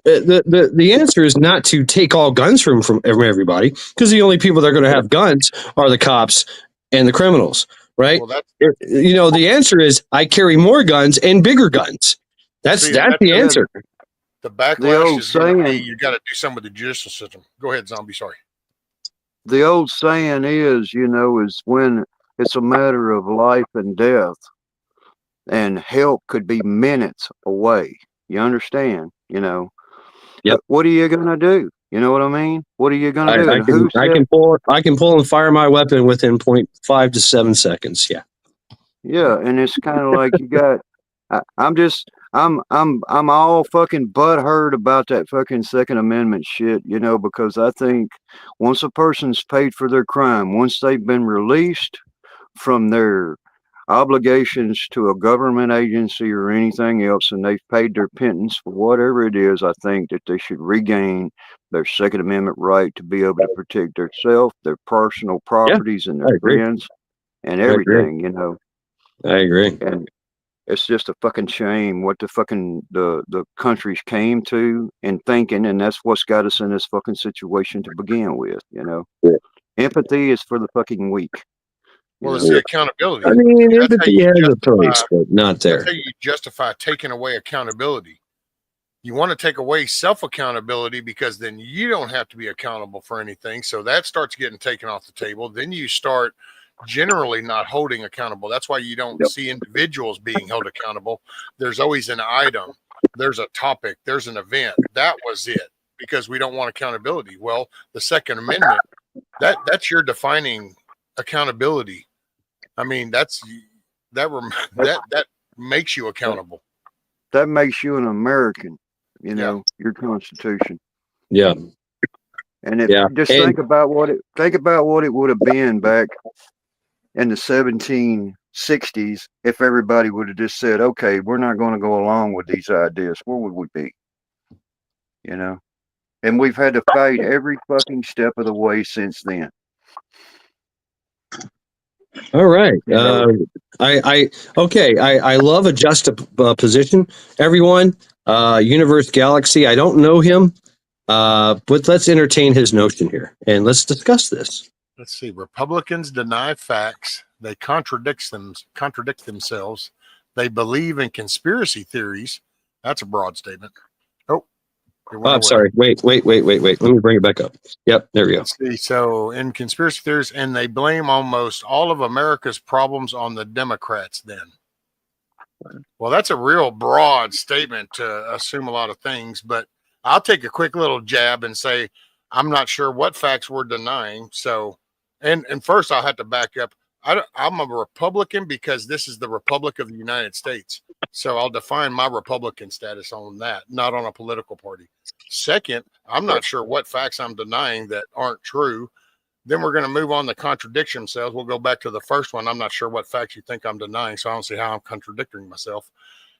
the answer is not to take all guns from everybody, because the only people that are going to have guns are the cops and the criminals, right? Well, you know, the answer is I carry more guns and bigger guns. That's the answer. The backlash is saying you got to do something with the judicial system. Go ahead, Zombie. Sorry. The old saying is when it's a matter of life and death, and help could be minutes away. You understand? You know. Yep. What are you gonna do? You know what I mean? What are you gonna do? I can pull and fire my weapon within 0.5 to 7 seconds. Yeah. Yeah, and it's kind of like you got. I'm all fucking butthurt about that fucking Second Amendment shit, you know, because I think once a person's paid for their crime, once they've been released from their obligations to a government agency or anything else, and they've paid their pittance for whatever it is, I think that they should regain their Second Amendment right to be able to protect themselves, their personal properties, and their friends, and everything, you know. I agree. And it's just a fucking shame what the fucking the countries came to and thinking, and that's what's got us in this fucking situation to begin with, you know. Yeah. Empathy is for the fucking weak. Well, it's the accountability. I mean, empathy has a place, but not there. That's how you justify taking away accountability. You want to take away self-accountability because then you don't have to be accountable for anything. So that starts getting taken off the table. Then you start generally not holding accountable. That's why you don't see individuals being held accountable. There's always an item, there's a topic, there's an event. That was it, because we don't want accountability. Well, the Second Amendment, that's your defining accountability. I mean, that makes you accountable. That makes you an American, you know, your Constitution. Yeah. And think about what it would have been back in the 1760s if everybody would have just said, okay, we're not going to go along with these ideas. Where would we be? You know? And we've had to fight every fucking step of the way since then. All right. You know? I love a juxtaposition. Everyone, Universe Galaxy. I don't know him, but let's entertain his notion here and let's discuss this. Let's see. Republicans deny facts. They contradict themselves. They believe in conspiracy theories. That's a broad statement. Oh, I'm sorry. Wait. Let me bring it back up. Yep, there we go. Let's see. So, in conspiracy theories, and they blame almost all of America's problems on the Democrats. Then, well, that's a real broad statement to assume a lot of things. But I'll take a quick little jab and say I'm not sure what facts we're denying. So, and first I'll have to back up. I'm a Republican because this is the Republic of the United States. So I'll define my Republican status on that, not on a political party. Second, I'm not sure what facts I'm denying that aren't true. Then we're going to move on to contradict themselves. We'll go back to the first one. I'm not sure what facts you think I'm denying, so I don't see how I'm contradicting myself.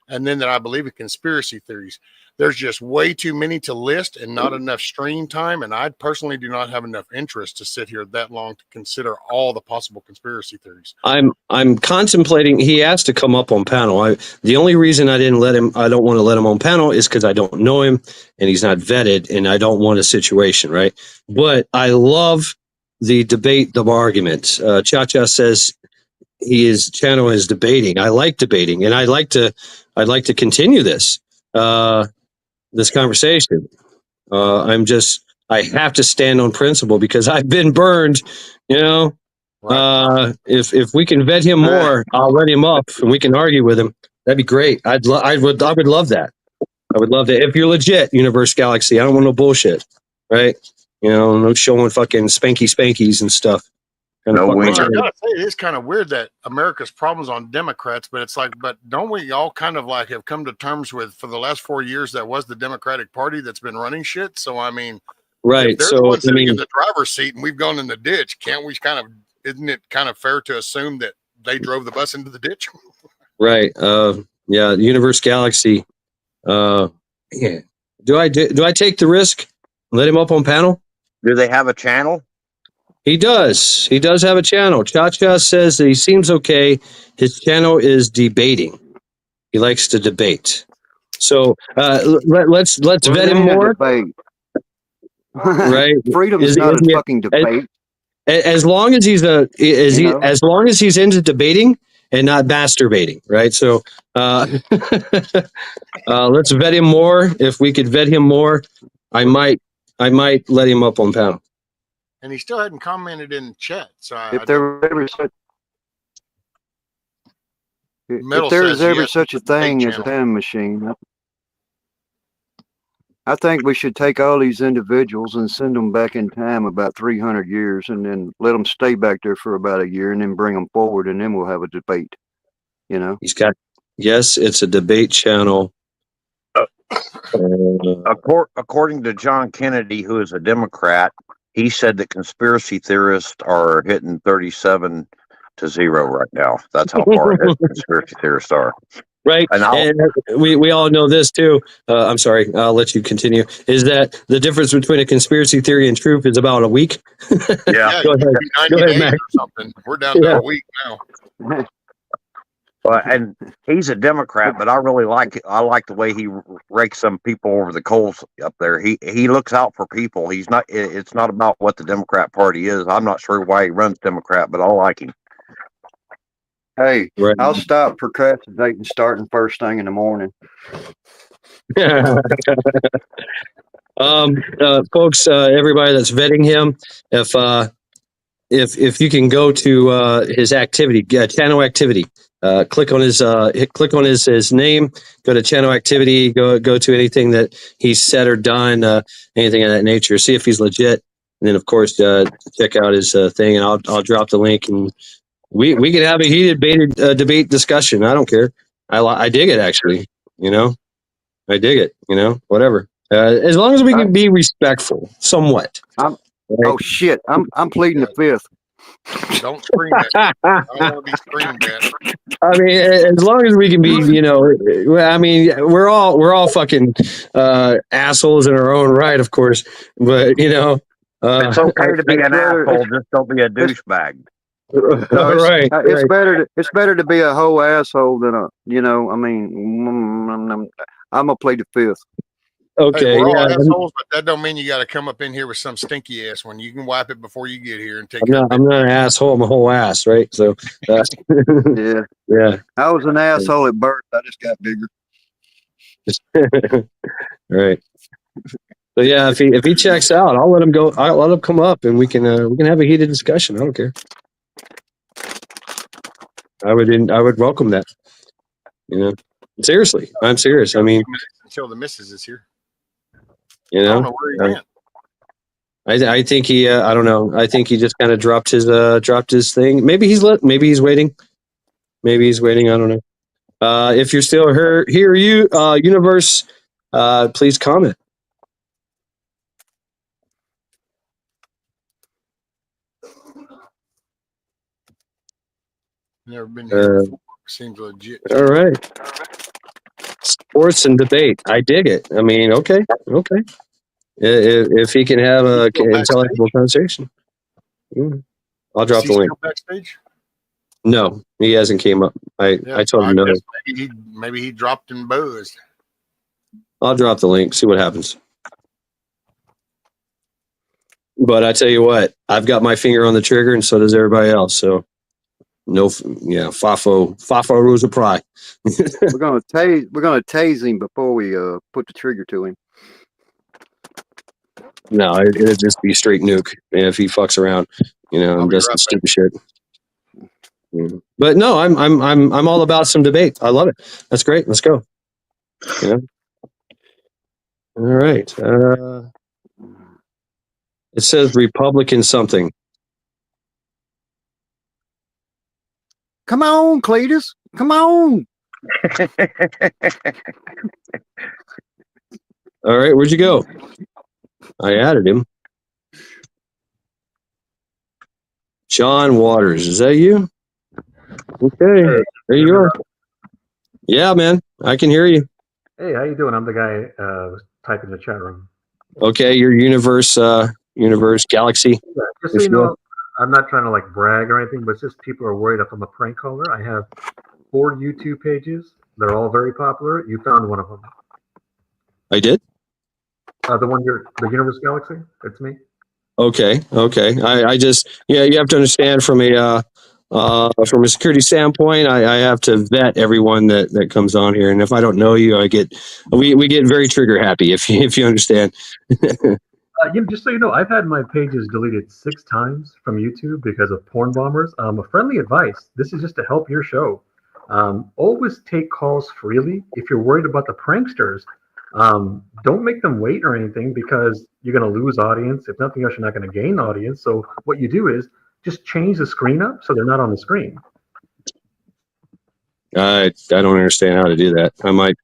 And then that I believe in conspiracy theories. There's just way too many to list and not enough stream time. And I personally do not have enough interest to sit here that long to consider all the possible conspiracy theories. I'm contemplating. He asked to come up on panel. The only reason I don't want to let him on panel is because I don't know him and he's not vetted, and I don't want a situation, right? But I love the debate, the argument. Cha-Cha says his channel is debating. I like debating, and I'd like to continue this conversation. I have to stand on principle because I've been burned, you know. Right. If we can vet him more, I'll let him up and we can argue with him. That'd be great. I would love that. I would love that. If you're legit, Universe Galaxy, I don't want no bullshit, right? You know, no showing fucking spankies and stuff. No, I gotta say, it is kind of weird that America's problems on Democrats, but it's like, but don't we all kind of like have come to terms with for the last 4 years that was the Democratic Party that's been running shit? So I mean, right? So the one sitting in the driver's seat and we've gone in the ditch. Can't we kind of? Isn't it kind of fair to assume that they drove the bus into the ditch? Right. Yeah. Universe Galaxy. Yeah. Do I take the risk? Let him up on panel? Do they have a channel? He does. He does have a channel. Cha-Cha says that he seems okay. His channel is debating. He likes to debate. So let's vet him more. Right? Freedom is not a fucking debate. As long as he's as long as he's into debating and not masturbating, right? So let's vet him more. If we could vet him more, I might let him up on panel. And he still hadn't commented in chat. So if there is ever such a thing as a time machine, I think we should take all these individuals and send them back in time about 300 years and then let them stay back there for about a year and then bring them forward and then we'll have a debate. You know? Yes, it's a debate channel. According to John Kennedy, who is a Democrat, he said that conspiracy theorists are hitting 37-0 right now. That's how far ahead conspiracy theorists are. Right. And we all know this too. I'm sorry, I'll let you continue. Is that the difference between a conspiracy theory and truth is about a week? Yeah. Go ahead. 90 days or something. We're down to a week now. And he's a Democrat, but I like the way he rakes some people over the coals up there. He looks out for people. It's not about what the Democrat Party is. I'm not sure why he runs Democrat, but I like him. Hey, right. I'll stop procrastinating starting first thing in the morning. Folks, everybody that's vetting him, if you can go to his activity, channel activity, click on his name, go to channel activity, go to anything that he's said or done, anything of that nature. See if he's legit, and then of course check out his thing, and I'll drop the link and. We could have a heated debate discussion. I don't care. I dig it, actually. You know, I dig it. You know, whatever. As long as we can be respectful, somewhat. Oh shit! I'm pleading the fifth. Don't scream at me. I don't want to be screamed at. I mean, as long as we can be, I mean, we're all fucking assholes in our own right, of course. But It's okay to be it's an better- asshole, just don't be a douchebag. No, right. it's better to be a whole asshole than I mean, I'm gonna play the fifth. Okay, Hey, we're all yeah. assholes, but that don't mean you got to come up in here with some stinky ass one. You can wipe it before you get here and take care of it. I'm not an asshole. I'm a whole ass, right? So, Yeah, yeah. I was an asshole at birth. I just got bigger. Right. So yeah, if he checks out, I'll let him go. I'll let him come up, and we can have a heated discussion. I don't care. I would welcome that. Seriously, I'm serious. I mean, Until the missus is here. you I don't know, know where he went. I think he. I don't know. I think he just kind of dropped his thing. Maybe he's waiting. Maybe he's waiting. I don't know. If you're still here, universe, please comment. Never been here before. Seems legit. All right. Sports and debate. I dig it. I mean, okay. If he can have a intellectual conversation, I'll drop Is he the link. still backstage? No, he hasn't came up. I told him no. guess maybe he dropped and buzzed. I'll drop the link. See what happens. But I tell you what, I've got my finger on the trigger, and so does everybody else. So, Fafo rules of pride. We're gonna tase him before we put the trigger to him. No, it'd just be straight nuke if he fucks around, and does some stupid shit. But no, I'm all about some debate. I love it. That's great. Let's go. All right. It says Republican something. Come on, Cletus. Come on. All right, where'd you go? I added him. John Waters, is that you? Okay, there you are. Yeah, man, I can hear you. Hey, how you doing? I'm the guy typing in the chat room. Okay, your universe galaxy. Yeah, just so you know, I'm not trying to like brag or anything, but it's just people are worried if I'm a prank caller. I have 4 YouTube pages. They're all very popular. You found one of them. I did? The Universe Galaxy. It's me. Okay. I just you have to understand from a security standpoint, I have to vet everyone that comes on here, and if I don't know you, we get very trigger happy if you understand. Just so you know, I've had my pages deleted 6 times from YouTube because of porn bombers. A friendly advice. This is just to help your show. Always take calls freely. If you're worried about the pranksters, don't make them wait or anything because you're going to lose audience. If nothing else, you're not going to gain audience. So what you do is just change the screen up so they're not on the screen. I don't understand how to do that. I might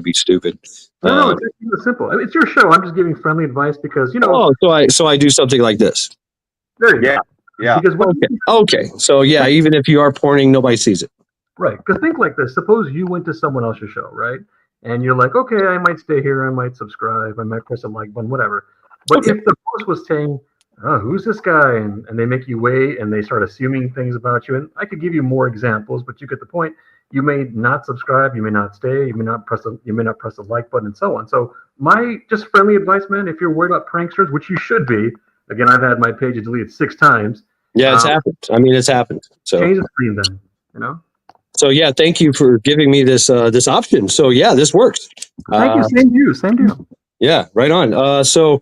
be stupid. No, it's simple. It's your show. I'm just giving friendly advice because so I do something like this. There you go. Yeah. Because Okay. So yeah, even if you are porning, nobody sees it. Right. Because think like this. Suppose you went to someone else's show, right? And you're like, okay, I might stay here. I might subscribe. I might press a like button, whatever. But if the post was saying, oh, who's this guy? And they make you wait and they start assuming things about you. And I could give you more examples, but you get the point. You may not subscribe. You may not stay. You may not press the like button and so on. So my just friendly advice, man, if you're worried about pranksters, which you should be, again, I've had my pages deleted 6 times. Yeah, it's happened. I mean, it's happened. So change the screen then, So yeah, thank you for giving me this option. So yeah, this works. Thank you. Same to you. Yeah, right on. So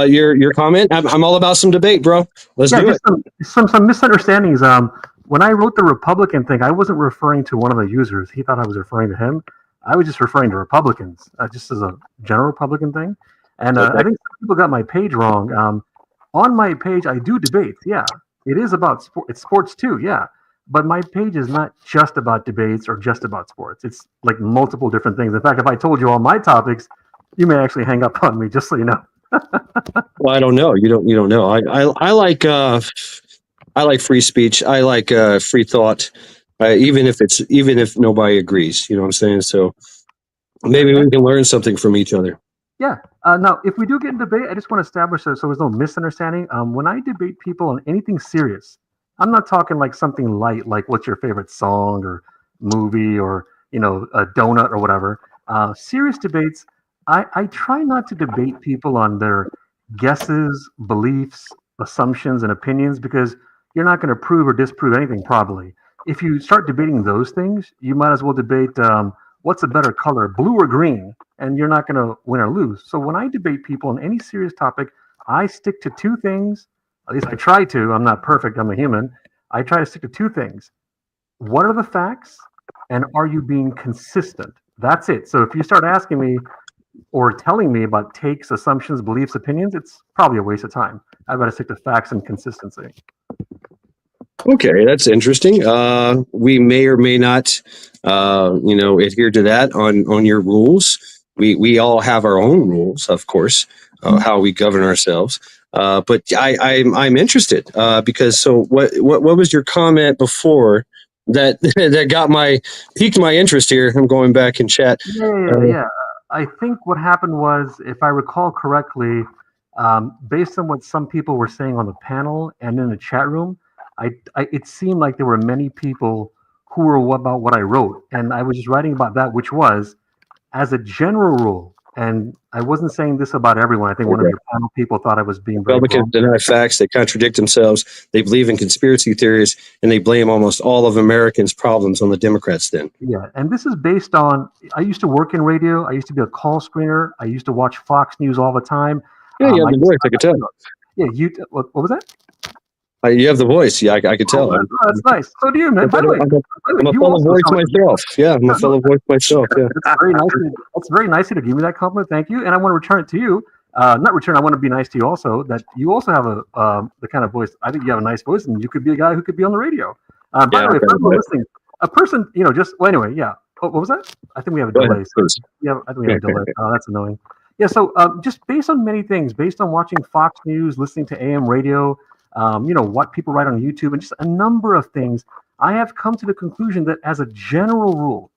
your comment. I'm all about some debate, bro. Let's do it. Some misunderstandings. When I wrote the Republican thing, I wasn't referring to one of the users. He thought I was referring to him. I was just referring to Republicans, just as a general Republican thing. And I think some people got my page wrong. On my page, I do debates. Yeah, it is about sport. It's sports too. Yeah. But my page is not just about debates or just about sports. It's like multiple different things. In fact, if I told you all my topics, you may actually hang up on me, just so you know. Well, I don't know. You don't know. I like I like free speech. I like free thought, even if nobody agrees. You know what I'm saying? So maybe we can learn something from each other. Yeah. Now, if we do get in debate, I just want to establish so there's no misunderstanding. When I debate people on anything serious, I'm not talking like something light, like what's your favorite song or movie or a donut or whatever. Serious debates, I try not to debate people on their guesses, beliefs, assumptions, and opinions because you're not going to prove or disprove anything probably. If you start debating those things, you might as well debate what's a better color, blue or green, and you're not going to win or lose. So when I debate people on any serious topic, I stick to two things. At least I try to. I'm not perfect. I'm a human. I try to stick to two things. What are the facts? And are you being consistent? That's it. So if you start asking me or telling me about takes, assumptions, beliefs, opinions, it's probably a waste of time. I've got to stick to facts and consistency. Okay, that's interesting. We may or may not, adhere to that on your rules. We all have our own rules, of course, how we govern ourselves. But I'm interested because so what was your comment before that that piqued my interest here? I'm going back in chat. Yeah. I think what happened was, if I recall correctly, based on what some people were saying on the panel and in the chat room, it seemed like there were many people who were about what I wrote, and I was just writing about that, which was, as a general rule, and I wasn't saying this about everyone. I think one of your panel people thought I was being very Republicans broad. deny facts, they contradict themselves, they believe in conspiracy theories, and they blame almost all of Americans' problems on the Democrats then. Yeah, and this is based on, I used to work in radio, I used to be a call screener, I used to watch Fox News all the time. Yeah, you have the voice, I could tell. Yeah, what was that? You have the voice. Yeah, I could tell. Oh, that's nice. So do you, man. By the way, I'm a fellow voice myself. Yeah, I'm a fellow voice myself. Yeah. That's very nice of you to give me that compliment. Thank you. And I want to return it to you. Not return. I want to be nice to you also. That you also have the kind of voice. I think you have a nice voice, and you could be a guy who could be on the radio. By the way, if I'm listening, a person, anyway, yeah. What was that? I think we have a delay. Yeah, I think we have a delay. Oh, that's annoying. Yeah. So just based on many things, based on watching Fox News, listening to AM radio. What people write on YouTube, and just a number of things, I have come to the conclusion that as a general rule,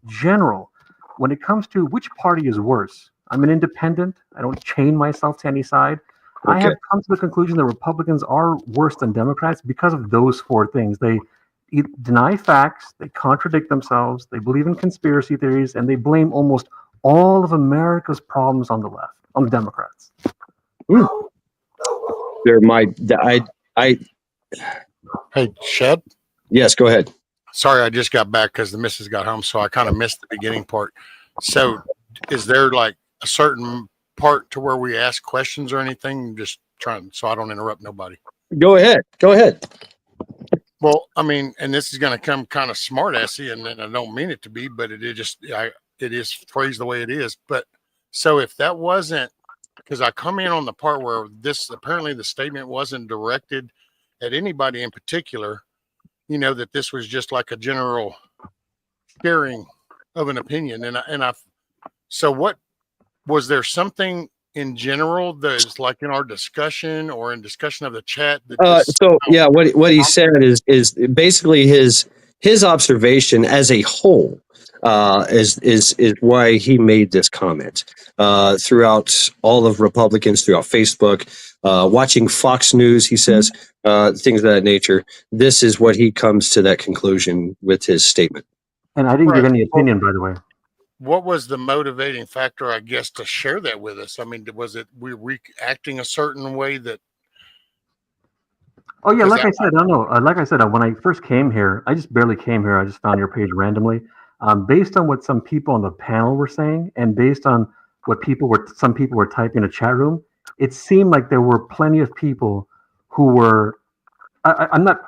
when it comes to which party is worse, I'm an independent. I don't chain myself to any side. Okay. I have come to the conclusion that Republicans are worse than Democrats because of those four things. They deny facts, they contradict themselves, they believe in conspiracy theories, and they blame almost all of America's problems on the left, on the Democrats. Hey, Shed? Yes, go ahead. Sorry, I just got back because the missus got home, so I kind of missed the beginning part. So is there like a certain part to where we ask questions or anything? Just trying so I don't interrupt nobody. Go ahead. Well, I mean, and this is going to come kind of smart-assy, and I don't mean it to be, but it is phrased the way it is. But so if that wasn't, because I come in on the part where apparently the statement wasn't directed at anybody in particular, that this was just like a general sharing of an opinion. So what, was there something in general that is like in our discussion or in discussion of the chat? What he said is basically his observation as a whole is why he made this comment throughout all of Republicans, throughout Facebook, watching Fox News. He says things of that nature. This is what he comes to that conclusion with his statement. And I didn't give any opinion, by the way. What was the motivating factor, I guess, to share that with us? I mean, was it we reacting a certain way that? Oh yeah, like I said, when I first came here, I just barely came here. I just found your page randomly. Based on what some people on the panel were saying, and based on what some people were typing in a chat room, it seemed like there were plenty of people who were. I'm not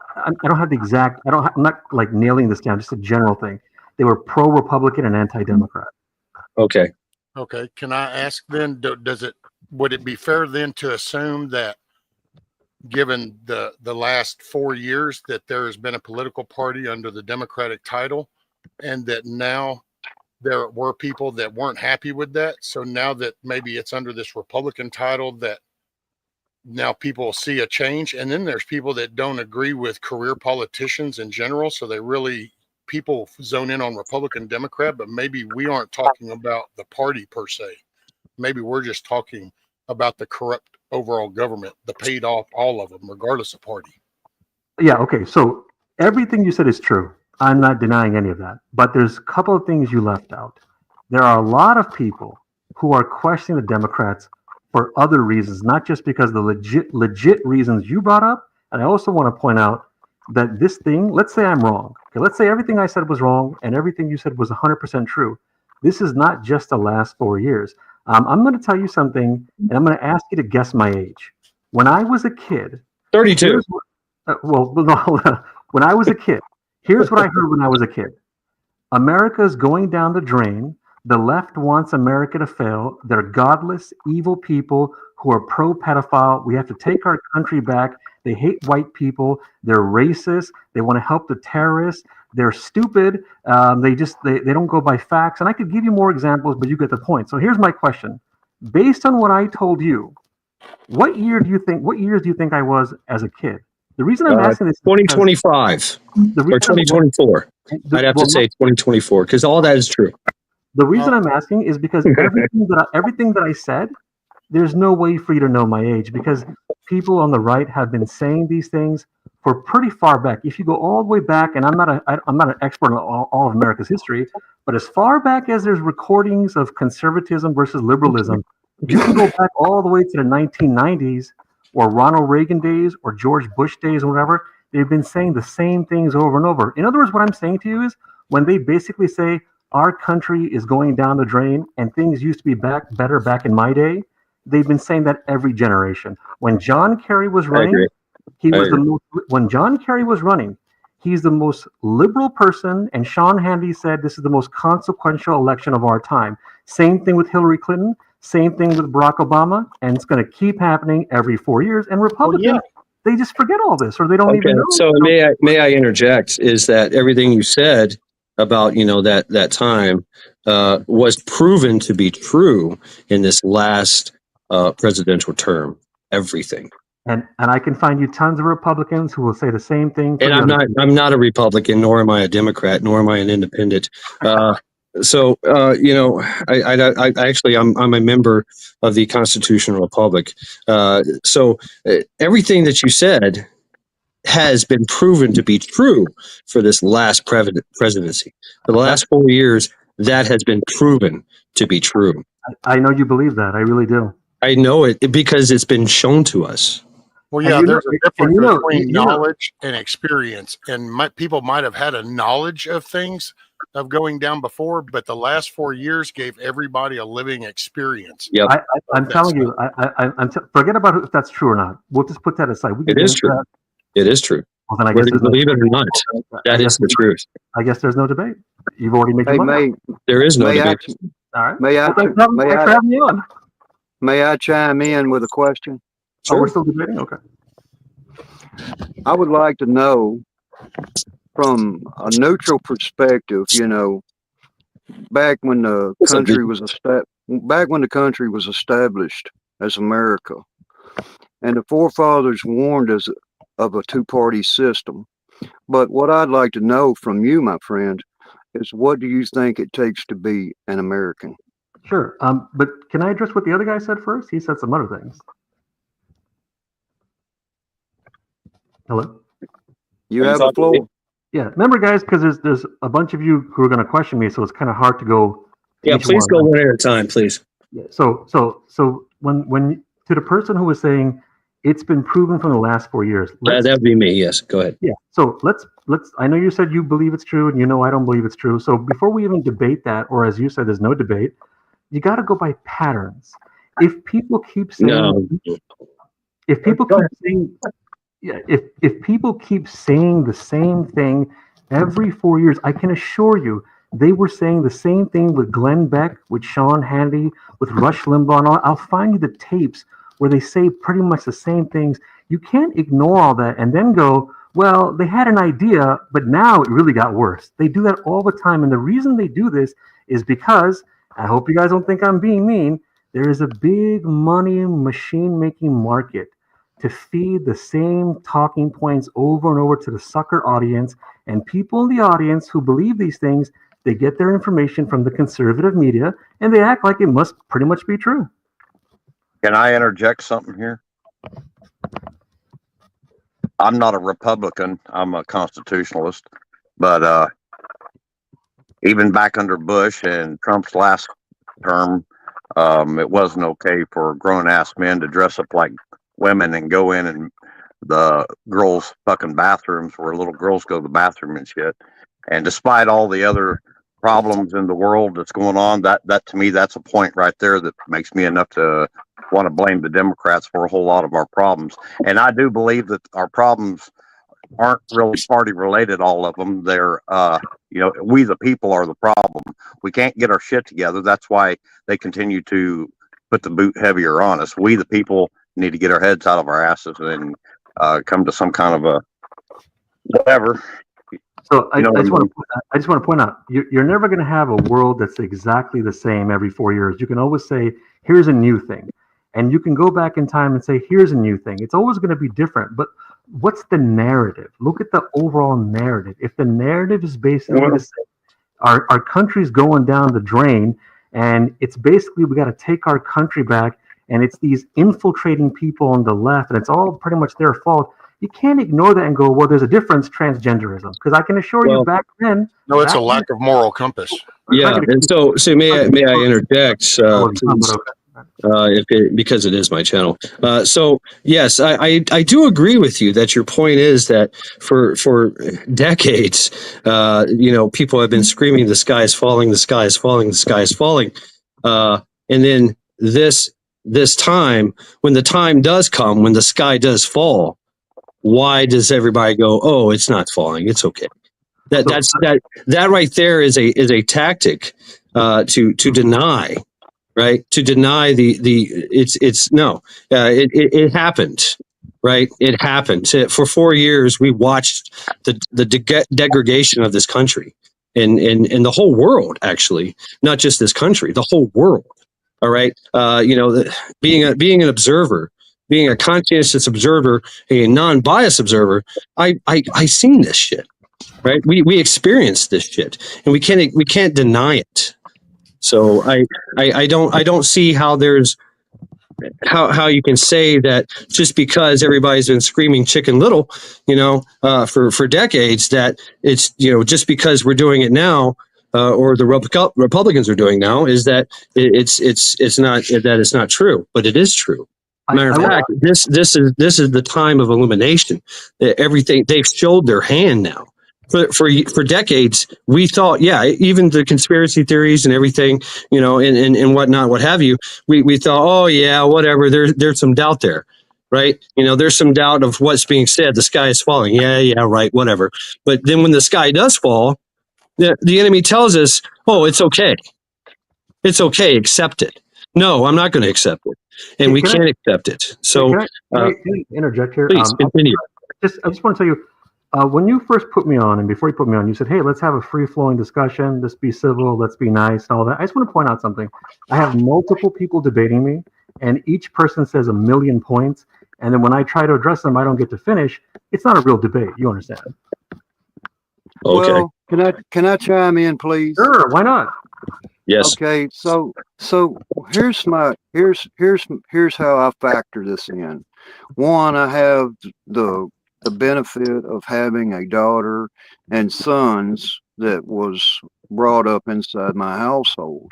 like nailing this down. Just a general thing. They were pro-Republican and anti-Democrat. Okay. Can I ask then? Would it be fair then to assume that, given the last 4 years, that there has been a political party under the Democratic title, and that now there were people that weren't happy with that? So now that maybe it's under this Republican title, that now people see a change, and then there's people that don't agree with career politicians in general, so people zone in on Republican, Democrat, but maybe we aren't talking about the party per se. Maybe we're just talking about the corrupt overall government, the paid off, all of them, regardless of party. Yeah, okay. So everything you said is true. I'm not denying any of that. But there's a couple of things you left out. There are a lot of people who are questioning the Democrats for other reasons, not just because of the legit reasons you brought up. And I also want to point out that this thing, let's say I'm wrong. Okay, let's say everything I said was wrong and everything you said was 100% true. This is not just the last 4 years. I'm going to tell you something, and I'm going to ask you to guess my age. When I was a kid, 32. When I was a kid, here's what I heard when I was a kid. America's going down the drain. The left wants America to fail. They're godless, evil people who are pro-pedophile. We have to take our country back. They hate white people. They're racist. They want to help the terrorists. They're stupid. They don't go by facts. And I could give you more examples, but you get the point. So here's my question. Based on what I told you, what years do you think I was as a kid? The reason I'm asking this is 2025 or 2024. I'd have to say 2024 because all that is true. The reason I'm asking is because everything that I said, there's no way for you to know my age because people on the right have been saying these things for pretty far back. If you go all the way back, and I'm not an expert on all of America's history, but as far back as there's recordings of conservatism versus liberalism, you can go back all the way to the 1990s or Ronald Reagan days or George Bush days or whatever. They've been saying the same things over and over. In other words, what I'm saying to you is when they basically say our country is going down the drain and things used to be better back in my day, they've been saying that every generation. When John Kerry was running, when John Kerry was running, he's the most liberal person, and Sean Hannity said this is the most consequential election of our time. Same thing with Hillary Clinton, same thing with Barack Obama, and it's going to keep happening every 4 years. And Republicans, they just forget all this, or they don't even know. So may I interject? Is that everything you said about that time was proven to be true in this last presidential term? Everything. And I can find you tons of Republicans who will say the same thing. And I'm not a Republican, nor am I a Democrat, nor am I an independent. I actually I'm a member of the Constitutional Republic. So everything that you said has been proven to be true for this last presidency. For the last 4 years, that has been proven to be true. I know you believe that. I really do. I know it because it's been shown to us. Well, yeah, there's a difference between knowledge and experience. And people might have had a knowledge of things of going down before, but the last 4 years gave everybody a living experience. Yep. I'm telling you, forget about if that's true or not. We'll just put that aside. It is true. It is true. Well, then I Whether guess you believe it or not, that is the truth. I guess there's no debate. You've already made your mind up. There is no debate. All right. May I chime in with a question? Sure. Oh, we're still debating? Okay. I would like to know from a neutral perspective, back when the country was established as America, and the forefathers warned us of a two-party system. But what I'd like to know from you, my friend, is what do you think it takes to be an American? Sure. But can I address what the other guy said first? He said some other things. Hello? You have the floor. Yeah. Remember, guys, because there's a bunch of you who are going to question me, so it's kind of hard to go. Yeah, please go one at a time, please. Yeah. So when to the person who was saying it's been proven from the last 4 years. That would be me. Yes. Go ahead. Yeah. So let's. I know you said you believe it's true, and I don't believe it's true. So before we even debate that, or as you said, there's no debate. You got to go by patterns. If people keep saying, if people keep saying the same thing every 4 years, I can assure you they were saying the same thing with Glenn Beck, with Sean Hannity, with Rush Limbaugh, and all. I'll find you the tapes where they say pretty much the same things. You can't ignore all that and then go, well, they had an idea, but now it really got worse. They do that all the time. And the reason they do this is because, I hope you guys don't think I'm being mean, there is a big money machine making market to feed the same talking points over and over to the sucker audience, and people in the audience who believe these things, they get their information from the conservative media, and they act like it must pretty much be true. Can I interject something here? I'm not a Republican. I'm a constitutionalist. But even back under Bush and Trump's last term, it wasn't okay for grown-ass men to dress up like women and go in and the girls' fucking bathrooms where little girls go to the bathroom and shit. And despite all the other problems in the world that's going on, that to me, that's a point right there that makes me enough to want to blame the Democrats for a whole lot of our problems. And I do believe that our problems aren't really party related, all of them. They're we the people are the problem. We can't get our shit together. That's why they continue to put the boot heavier on us. We the people need to get our heads out of our asses and come to some kind of a whatever. So I just want to point out, you're never going to have a world that's exactly the same every 4 years. You can always say, here's a new thing. And you can go back in time and say, here's a new thing. It's always going to be different. But what's the narrative? Look at the overall narrative. If the narrative is basically the same, our country's going down the drain, and it's basically we got to take our country back, and it's these infiltrating people on the left, and it's all pretty much their fault. You can't ignore that and go, well, there's a difference, transgenderism. Because I can assure you back then... No, it's a lack of moral compass. Yeah, and so may I interject? Because it is my channel. So yes, I do agree with you that your point is that for decades, people have been screaming, the sky is falling, the sky is falling, the sky is falling. And then this time, when the time does come, when the sky does fall, why does everybody go, oh, it's not falling, it's okay? That right there is a tactic to deny. Right, to deny it happened, right? It happened. For 4 years, we watched the degradation of this country and the whole world, actually, not just this country, the whole world. All right, being an observer, being a conscientious observer, a non-biased observer, I seen this shit, right? We experienced this shit, and we can't deny it. So I don't see how there's how you can say that just because everybody's been screaming Chicken Little, for decades, that it's just because we're doing it now, or the Republicans are doing now, is that it's not true, but it is true. Matter of fact, this is the time of illumination. Everything they've showed their hand now. For decades, we thought, even the conspiracy theories and everything, and whatnot, what have you, we thought, oh yeah, whatever. There's some doubt there, right? There's some doubt of what's being said. The sky is falling. Yeah, right, whatever. But then when the sky does fall, the enemy tells us, oh, it's okay. It's okay. Accept it. No, I'm not going to accept it, and we can't accept it. So, can I interject here? Please continue. I just want to tell you. When you first put me on, and before you put me on, you said, hey, let's have a free-flowing discussion. Let's be civil. Let's be nice and all that. I just want to point out something. I have multiple people debating me, and each person says a million points. And then when I try to address them, I don't get to finish. It's not a real debate. You understand? Okay. Well, can I chime in, please? Sure. Why not? Yes. Okay. So here's how I factor this in. One, I have the benefit of having a daughter and sons that was brought up inside my household.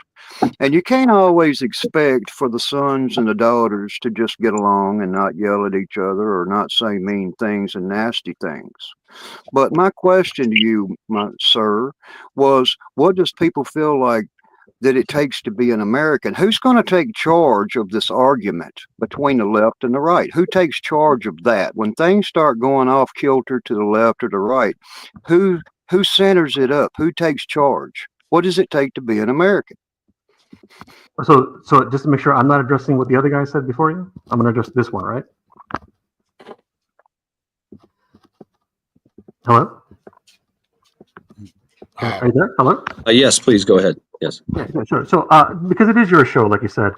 And you can't always expect for the sons and the daughters to just get along and not yell at each other or not say mean things and nasty things. But my question to you, sir, was what does people feel like that it takes to be an American? Who's going to take charge of this argument between the left and the right? Who takes charge of that? When things start going off kilter to the left or the right, who centers it up? Who takes charge? What does it take to be an American? So just to make sure I'm not addressing what the other guy said before you, I'm going to address this one, right? Hello? Are you there? Hello? Yes, please go ahead. Yes. Yeah, sure. So because it is your show, like you said,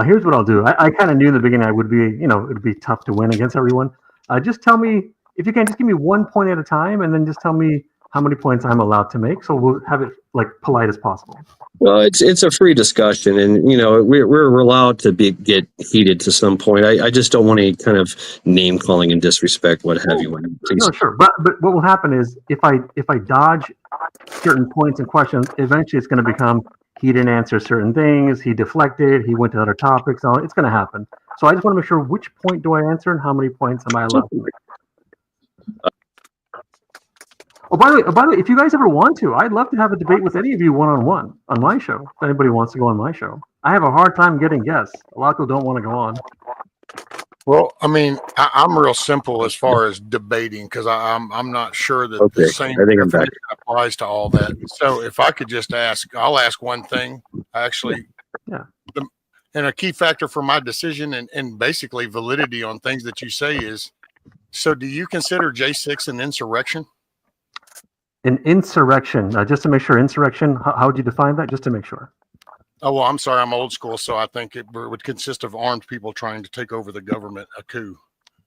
Here's what I'll do. I kind of knew in the beginning it would be tough to win against everyone. Just tell me, if you can, just give me 1 point at a time, and then just tell me how many points I'm allowed to make. So we'll have it like polite as possible. Well, it's a free discussion, and we're allowed to get heated to some point. I just don't want any kind of name calling and disrespect, what have you. Please. No, sure. But what will happen is if I dodge certain points and questions, eventually it's going to become he didn't answer certain things, he deflected, he went to other topics. It's going to happen. So I just want to make sure, which point do I answer and how many points am I allowed to make? Oh, by the way, if you guys ever want to, I'd love to have a debate with any of you one-on-one on my show. If anybody wants to go on my show, I have a hard time getting guests. A lot of people don't want to go on. Well, I mean, I'm real simple as far as debating because I'm not sure that the same definition applies to all that. So if I could just ask, I'll ask one thing. Actually, and a key factor for my decision and basically validity on things that you say is, so do you consider J6 an insurrection? An insurrection, just to make sure, insurrection, how would you define that, just to make sure? Oh, well, I'm sorry, I'm old school, so I think it would consist of armed people trying to take over the government, a coup.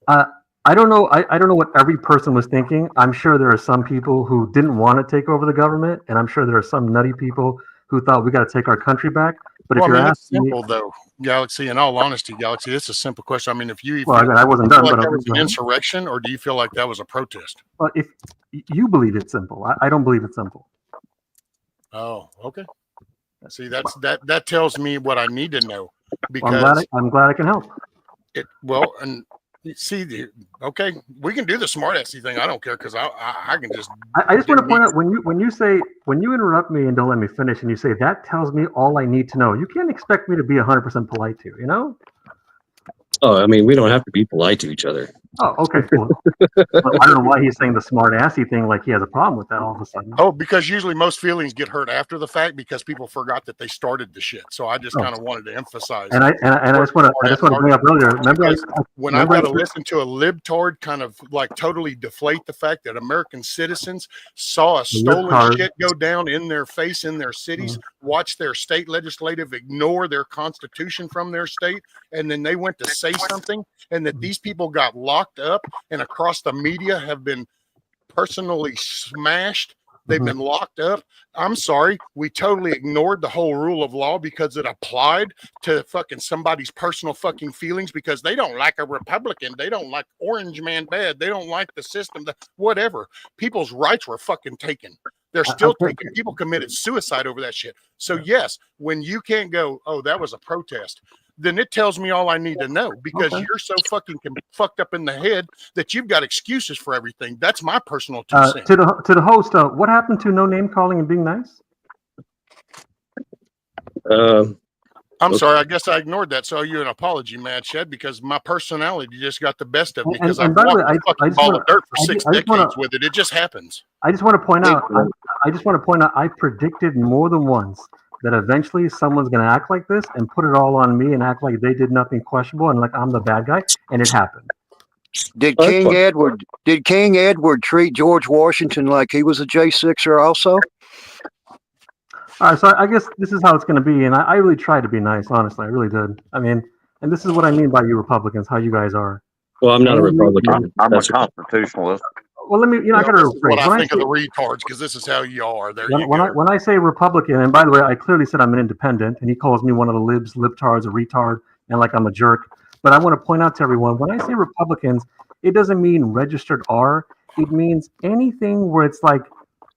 I don't know. I don't know what every person was thinking. I'm sure there are some people who didn't want to take over the government, and I'm sure there are some nutty people who thought we got to take our country back. But if you're asking simple though, Galaxy. In all honesty, Galaxy, it's a simple question. I mean, if you I wasn't done, like but that was an insurrection, or do you feel like that was a protest? Well, if you believe it's simple, I don't believe it's simple. Oh, okay. See, that tells me what I need to know, because I'm glad I can help. And see, okay, we can do the smartassy thing. I don't care because I can just. I just want to point out when you interrupt me and don't let me finish, and you say that tells me all I need to know. You can't expect me to be 100% polite to you. Oh, I mean, we don't have to be polite to each other. Oh, okay, cool. Well, I don't know why he's saying the smart assy thing like he has a problem with that all of a sudden. Oh, because usually most feelings get hurt after the fact because people forgot that they started the shit. So I just kind of wanted to emphasize. And I just want to bring up earlier. Remember when I've got to listen to a libtard kind of like totally deflate the fact that American citizens saw a stolen shit go down in their face in their cities, watch their state legislative ignore their constitution from their state, and then they went to say something, and that these people got locked up and across the media have been personally smashed. They've been locked up. I'm sorry. We totally ignored the whole rule of law because it applied to fucking somebody's personal fucking feelings because they don't like a Republican. They don't like Orange Man bad. They don't like the system, whatever. People's rights were fucking taken. They're still taking. People committed suicide over that shit. So yes, when you can't go, oh, that was a protest, then it tells me all I need to know because you're so fucking fucked up in the head that you've got excuses for everything. That's my personal 2 cents. To the host, what happened to no name calling and being nice? I'm sorry. I guess I ignored that. So you an apology, Mad Shed, because my personality just got the best of me because I've walked a fucking ball of dirt for 6 decades with it. It just happens. I just want to point out. I predicted more than once that eventually someone's going to act like this and put it all on me and act like they did nothing questionable and like I'm the bad guy, and it happened. Did King Edward treat George Washington like he was a J6er also? All right, so I guess this is how it's going to be, and I really tried to be nice, honestly. I really did. I mean, and this is what I mean by you Republicans, how you guys are. Well, I'm not a Republican. I'm a constitutionalist. Well, let me, I got to rephrase. What I think of the retards, because this is how you are. When I say Republican, and by the way, I clearly said I'm an independent, and he calls me one of the libtards, a retard, and like I'm a jerk. But I want to point out to everyone, when I say Republicans, it doesn't mean registered R. It means anything where it's like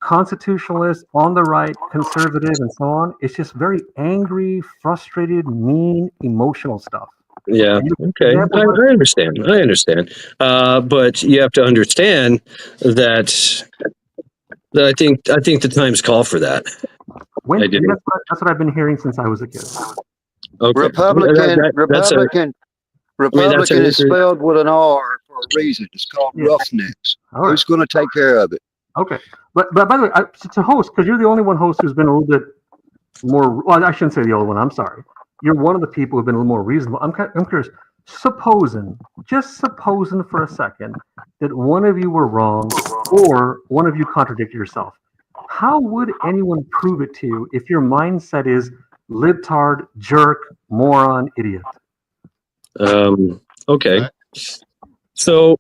constitutionalist, on the right, conservative, and so on. It's just very angry, frustrated, mean, emotional stuff. Yeah. Okay. I understand. But you have to understand that I think the times call for that. That's what I've been hearing since I was a kid. Okay. Republican is spelled with an R for a reason. It's called Roughnecks. Right. Who's going to take care of it? Okay. But by the way, to host, because you're the only one host who's been a little bit more. Well, I shouldn't say the only one. I'm sorry. You're one of the people who've been a little more reasonable. I'm curious. Just supposing for a second that one of you were wrong or one of you contradicted yourself. How would anyone prove it to you if your mindset is libtard, jerk, moron, idiot. Okay. So,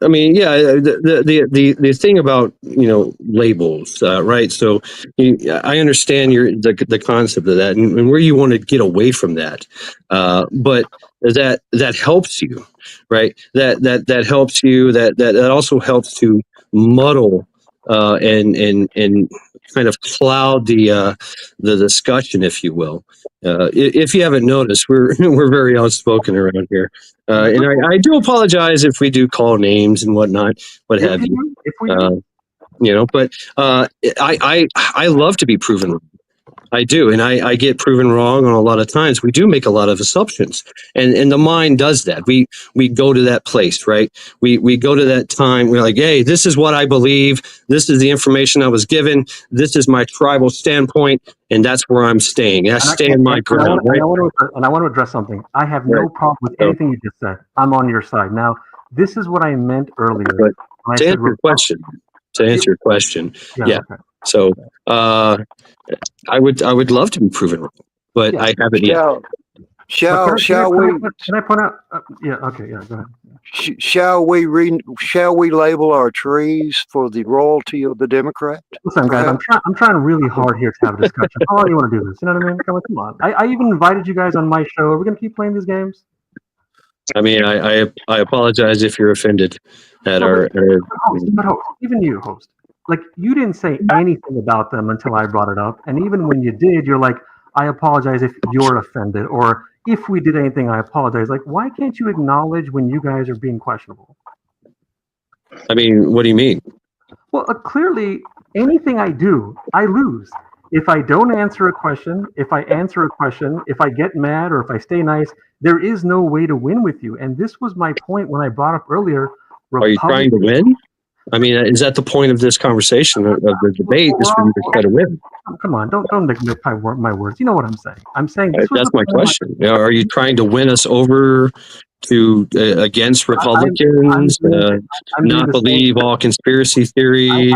I mean, yeah, the thing about, labels, right? So I understand the concept of that and where you want to get away from that, but that helps you, right? That helps you. That also helps to muddle and kind of cloud the discussion, if you will. If you haven't noticed, we're we're very outspoken around here, and I do apologize if we do call names and whatnot, what have you. If we do. But I love to be proven wrong. I do, and I get proven wrong on a lot of times. We do make a lot of assumptions, and the mind does that. We go to that place, right? We go to that time. We're like, hey, this is what I believe. This is the information I was given. This is my tribal standpoint, and that's where I'm staying. I stand my ground, right? And I want to address something. I have no problem with anything you just said. I'm on your side. Now, this is what I meant earlier. But to answer your question, yeah. Okay. So I would love to be proven wrong, but I haven't yet. Shall we? Can I point out? Yeah. Okay. Yeah. Go ahead. Shall we label our trees for the royalty of the Democrat? Listen, guys, I'm trying really hard here to have a discussion. How long do you want to do this? You know what I mean? Come on. I even invited you guys on my show. Are we going to keep playing these games? I mean, I apologize if you're offended at our host, even you, host. Like, you didn't say anything about them until I brought it up. And even when you did, you're like, I apologize if you're offended. Or if we did anything, I apologize. Like, why can't you acknowledge when you guys are being questionable? I mean, what do you mean? Well, clearly, anything I do, I lose. If I don't answer a question, if I answer a question, if I get mad or if I stay nice, there is no way to win with you. And this was my point when I brought up earlier. Are you trying to win? I mean, is that the point of this conversation, of the debate, is for you to try to win? Come on, don't nickname my words. You know what I'm saying. I'm saying that's my question. Are you trying to win us over to against Republicans, not believe all conspiracy theories?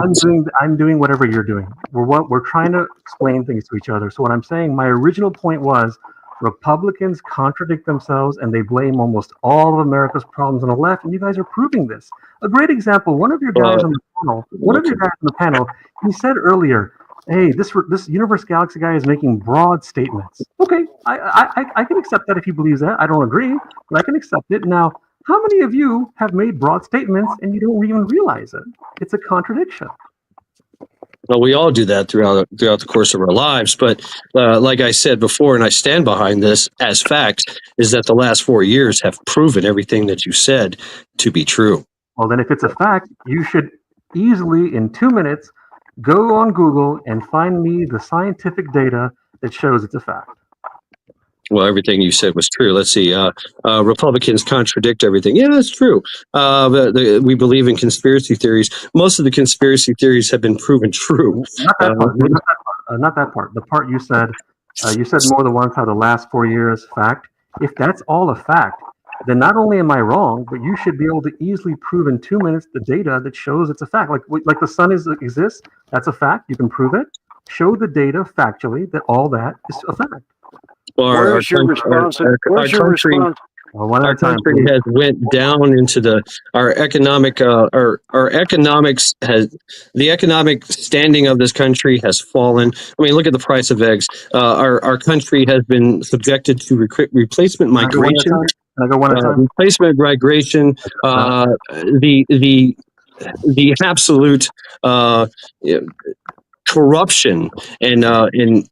I'm doing whatever you're doing. We're trying to explain things to each other. So what I'm saying, my original point was, Republicans contradict themselves and they blame almost all of America's problems on the left, and you guys are proving this. A great example, one of your guys on the panel, he said earlier, hey, this Universe Galaxy guy is making broad statements. Okay, I can accept that if he believes that. I don't agree, but I can accept it. Now, how many of you have made broad statements and you don't even realize it? It's a contradiction. Well, we all do that throughout the course of our lives. But like I said before, and I stand behind this as fact, is that the last 4 years have proven everything that you said to be true. Well, then if it's a fact, you should easily, in 2 minutes, go on Google and find me the scientific data that shows it's a fact. Well, everything you said was true. Let's see. Republicans contradict everything. Yeah, that's true. We believe in conspiracy theories. Most of the conspiracy theories have been proven true. Not that part. The part you said more than once how the last 4 years fact. If that's all a fact, then not only am I wrong, but you should be able to easily prove in 2 minutes the data that shows it's a fact. Like the sun exists. That's a fact. You can prove it. Show the data factually that all that is a fact. Well, our country has went down into the economic standing of this country has fallen. I mean, look at the price of eggs. Our country has been subjected to replacement migration. Replacement migration. The absolute corruption and the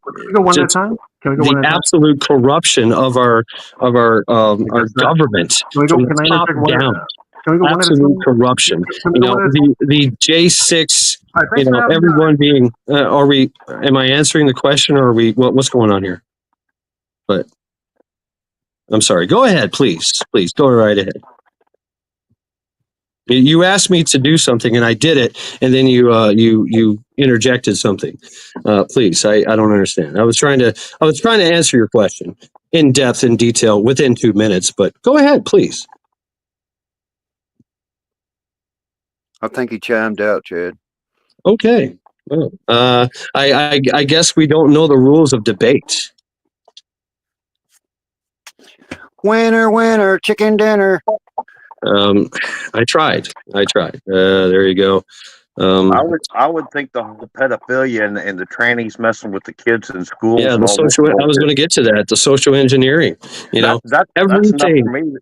absolute corruption of our government from the top down. Absolute corruption. The J6. Everyone being. Am I answering the question, or are we? What's going on here? But I'm sorry. Go ahead, please. Please go right ahead. You asked me to do something, and I did it, and then you interjected something. Please, I don't understand. I was trying to answer your question in depth, in detail, within 2 minutes. But go ahead, please. I think he chimed out, Chad. Okay. Well, I guess we don't know the rules of debate. Winner, winner, chicken dinner. I tried. There you go. I would think the whole pedophilia and the trannies messing with the kids in schools. Yeah, and the all this social. I was bullshit, going to get to that. The social engineering. that's enough Everything. for me.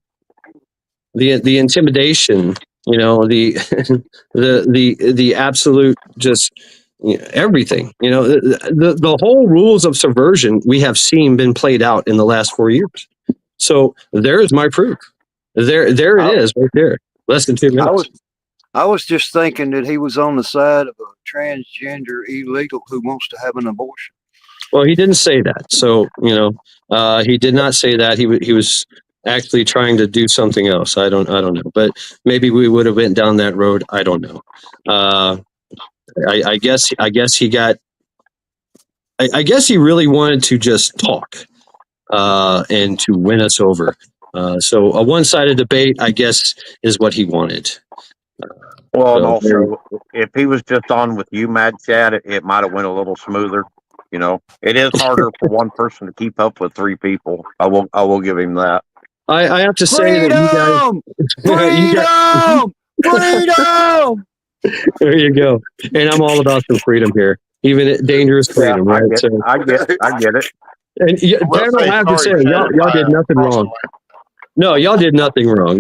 The intimidation. The absolute just everything. The whole rules of subversion we have seen been played out in the last 4 years. So there's my proof. There it is right there. Less than 2 minutes. I was just thinking that he was on the side of a transgender illegal who wants to have an abortion. Well, he didn't say that. So, he did not say that. He was actually trying to do something else. I don't know. But maybe we would have went down that road. I don't know. I guess he got. I guess he really wanted to just talk and to win us over. So a one-sided debate, I guess, is what he wanted. Well, and also, if he was just on with you, Mad Chad, it might have went a little smoother. It is harder for one person to keep up with 3 people. I will give him that. I have to say that freedom. There you go. And I'm all about some freedom here, even dangerous freedom, right? I get it. And I have to say, y'all did nothing wrong. No, y'all did nothing wrong.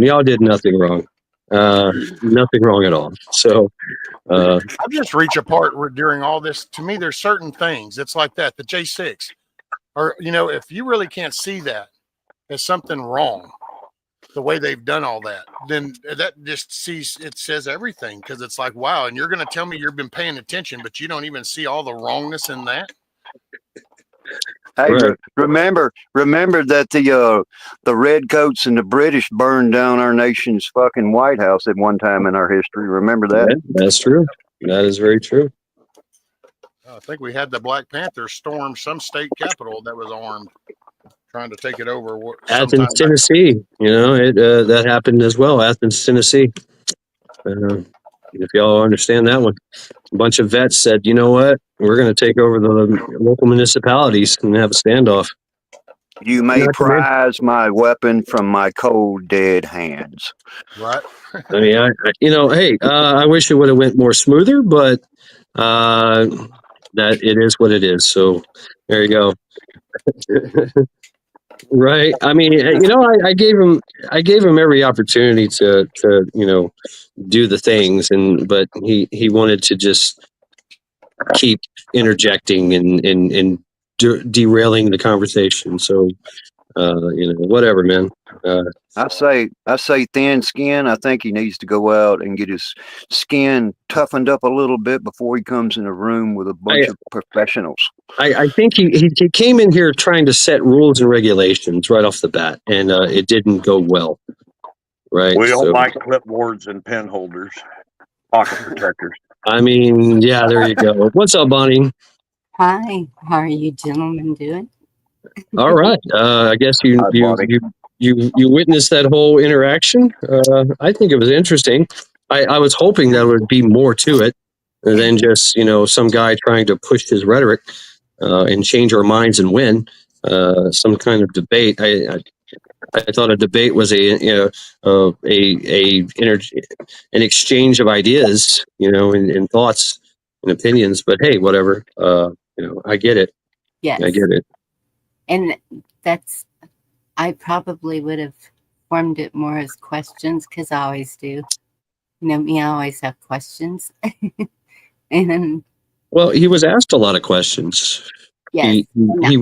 Nothing wrong at all. So I just reach apart during all this. To me, there's certain things. It's like that. The J6, or if you really can't see that as something wrong, the way they've done all that, then that just says everything, because it's like, wow, and you're going to tell me you've been paying attention, but you don't even see all the wrongness in that. Hey, right. remember that the redcoats and the British burned down our nation's fucking White House at one time in our history. Remember that? Yeah, that's true. That is very true. I think we had the Black Panthers storm some state capitol that was armed, trying to take it over. Athens, Tennessee. That happened as well. Athens, Tennessee. If y'all understand that one, a bunch of vets said, "You know what? We're going to take over the local municipalities and have a standoff." You may prize my weapon from my cold, dead hands. Right. I mean, hey, I wish it would have went more smoother, but that it is what it is. So there you go. Right. I mean, I gave him every opportunity to do the things, but he wanted to just keep interjecting and derailing the conversation. So whatever, man. I say thin skin. I think he needs to go out and get his skin toughened up a little bit before he comes in a room with a bunch of professionals. I think he came in here trying to set rules and regulations right off the bat, and it didn't go well. Right. We don't like clipboards and pen holders, pocket protectors. I mean, yeah, there you go. What's up, Bonnie? Hi. How are you gentlemen doing? All right. I guess you witnessed that whole interaction. I think it was interesting. I was hoping there would be more to it than just some guy trying to push his rhetoric and change our minds and win some kind of debate. I thought a debate was an exchange of ideas, and thoughts and opinions. But hey, whatever. I get it. Yes, I get it. And I probably would have formed it more as questions, because I always do. Me, I always have questions. And well, he was asked a lot of questions. Yes, he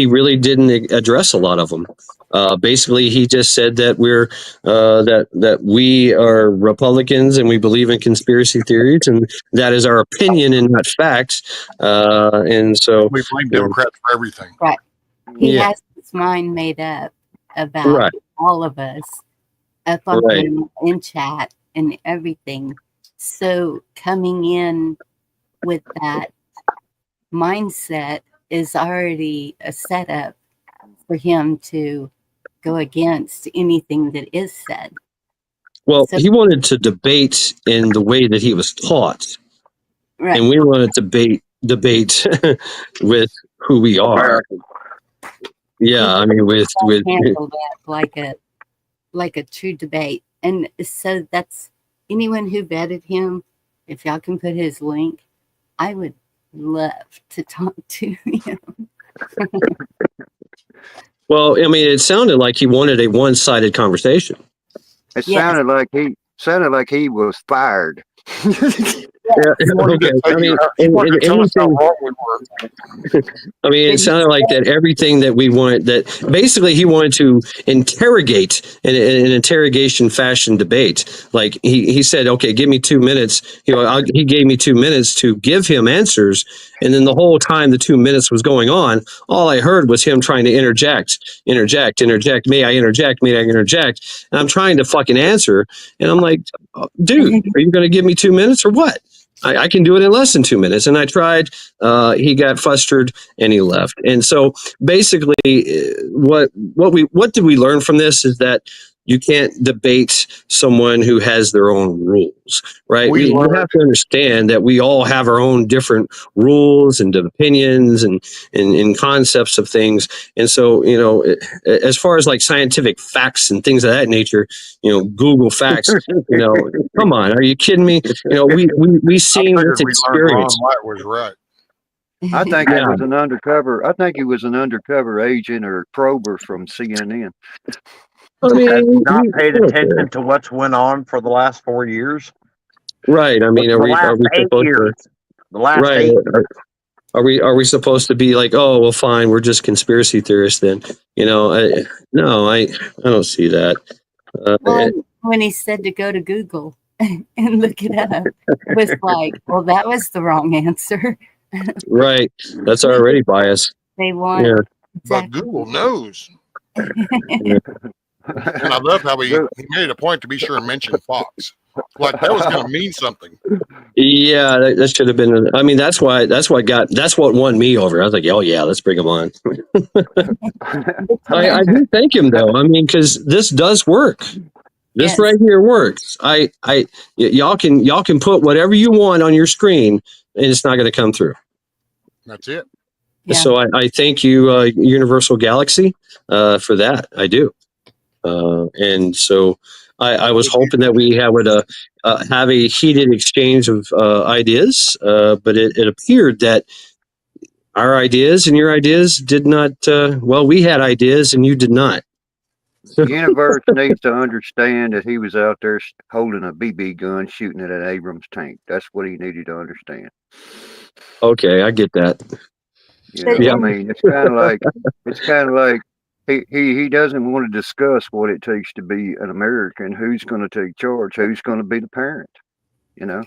really didn't address a lot of them. Basically, he just said that that we are Republicans and we believe in conspiracy theories, and that is our opinion and not facts. And so we blame Democrats for everything. Right. He has his mind made up about all of us up on in chat and everything. So coming in with that mindset is already a setup for him to go against anything that is said. Well, he wanted to debate in the way that he was taught. Right. and we want to debate with who we are. Yeah, I mean, with handle that like a true debate. And so that's anyone who vetted him. If y'all can put his link, I would love to talk to him. Well, I mean, it sounded like he wanted a one-sided conversation. It sounded like he was fired. Yeah, okay. I mean, I mean, it sounded like that everything that we wanted, that basically he wanted to interrogate in an interrogation fashion debate. Like he said, okay, give me 2 minutes. He gave me 2 minutes to give him answers. And then the whole time the 2 minutes was going on, all I heard was him trying to interject. May I interject? And I'm trying to fucking answer. And I'm like, dude, are you going to give me 2 minutes or what? I can do it in less than 2 minutes. And I tried. He got flustered and he left. And so basically, what did we learn from this is that you can't debate someone who has their own rules, right? We have to understand that we all have our own different rules and opinions and concepts of things. And so, as far as like scientific facts and things of that nature, Google facts, come on, are you kidding me? We seen this experience. White was right. I think he was an undercover. I think he was an undercover agent or prober from CNN. I mean, not paid attention to what's went on for the last 4 years. Right. I mean, are we supposed to? The last 8 years. Are we supposed to be like, oh, well, fine, we're just conspiracy theorists then? I don't see that. When he said to go to Google and look it up, it was like, well, that was the wrong answer. Right. That's already biased. They want. Yeah. But Google knows. And I love how he made a point to be sure and mention Fox. Like that was going to mean something. Yeah, that should have been. I mean, that's what won me over. I was like, oh yeah, let's bring him on. I do thank him though. I mean, because this does work. This right here works. Y'all can put whatever you want on your screen, and it's not going to come through. That's it. Yeah. So I thank you, Universal Galaxy, for that. I do. And so I was hoping that we would have a heated exchange of ideas, but it appeared that our ideas and your ideas did not. We had ideas and you did not. The universe needs to understand that he was out there holding a BB gun, shooting at an Abrams tank. That's what he needed to understand. Okay, I get that. I mean, it's kind of like he doesn't want to discuss what it takes to be an American. Who's going to take charge? Who's going to be the parent? Right?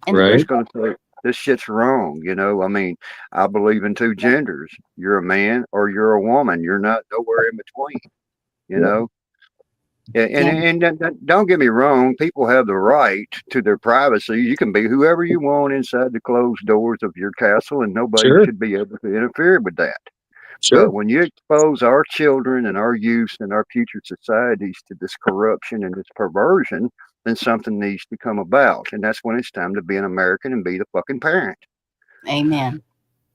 Who's going to say this shit's wrong? I mean, I believe in 2 genders. You're a man or you're a woman. You're not nowhere in between. And don't get me wrong. People have the right to their privacy. You can be whoever you want inside the closed doors of your castle, and nobody should be able to interfere with that. Sure. But when you expose our children and our youth and our future societies to this corruption and this perversion, then something needs to come about. And that's when it's time to be an American and be the fucking parent. Amen.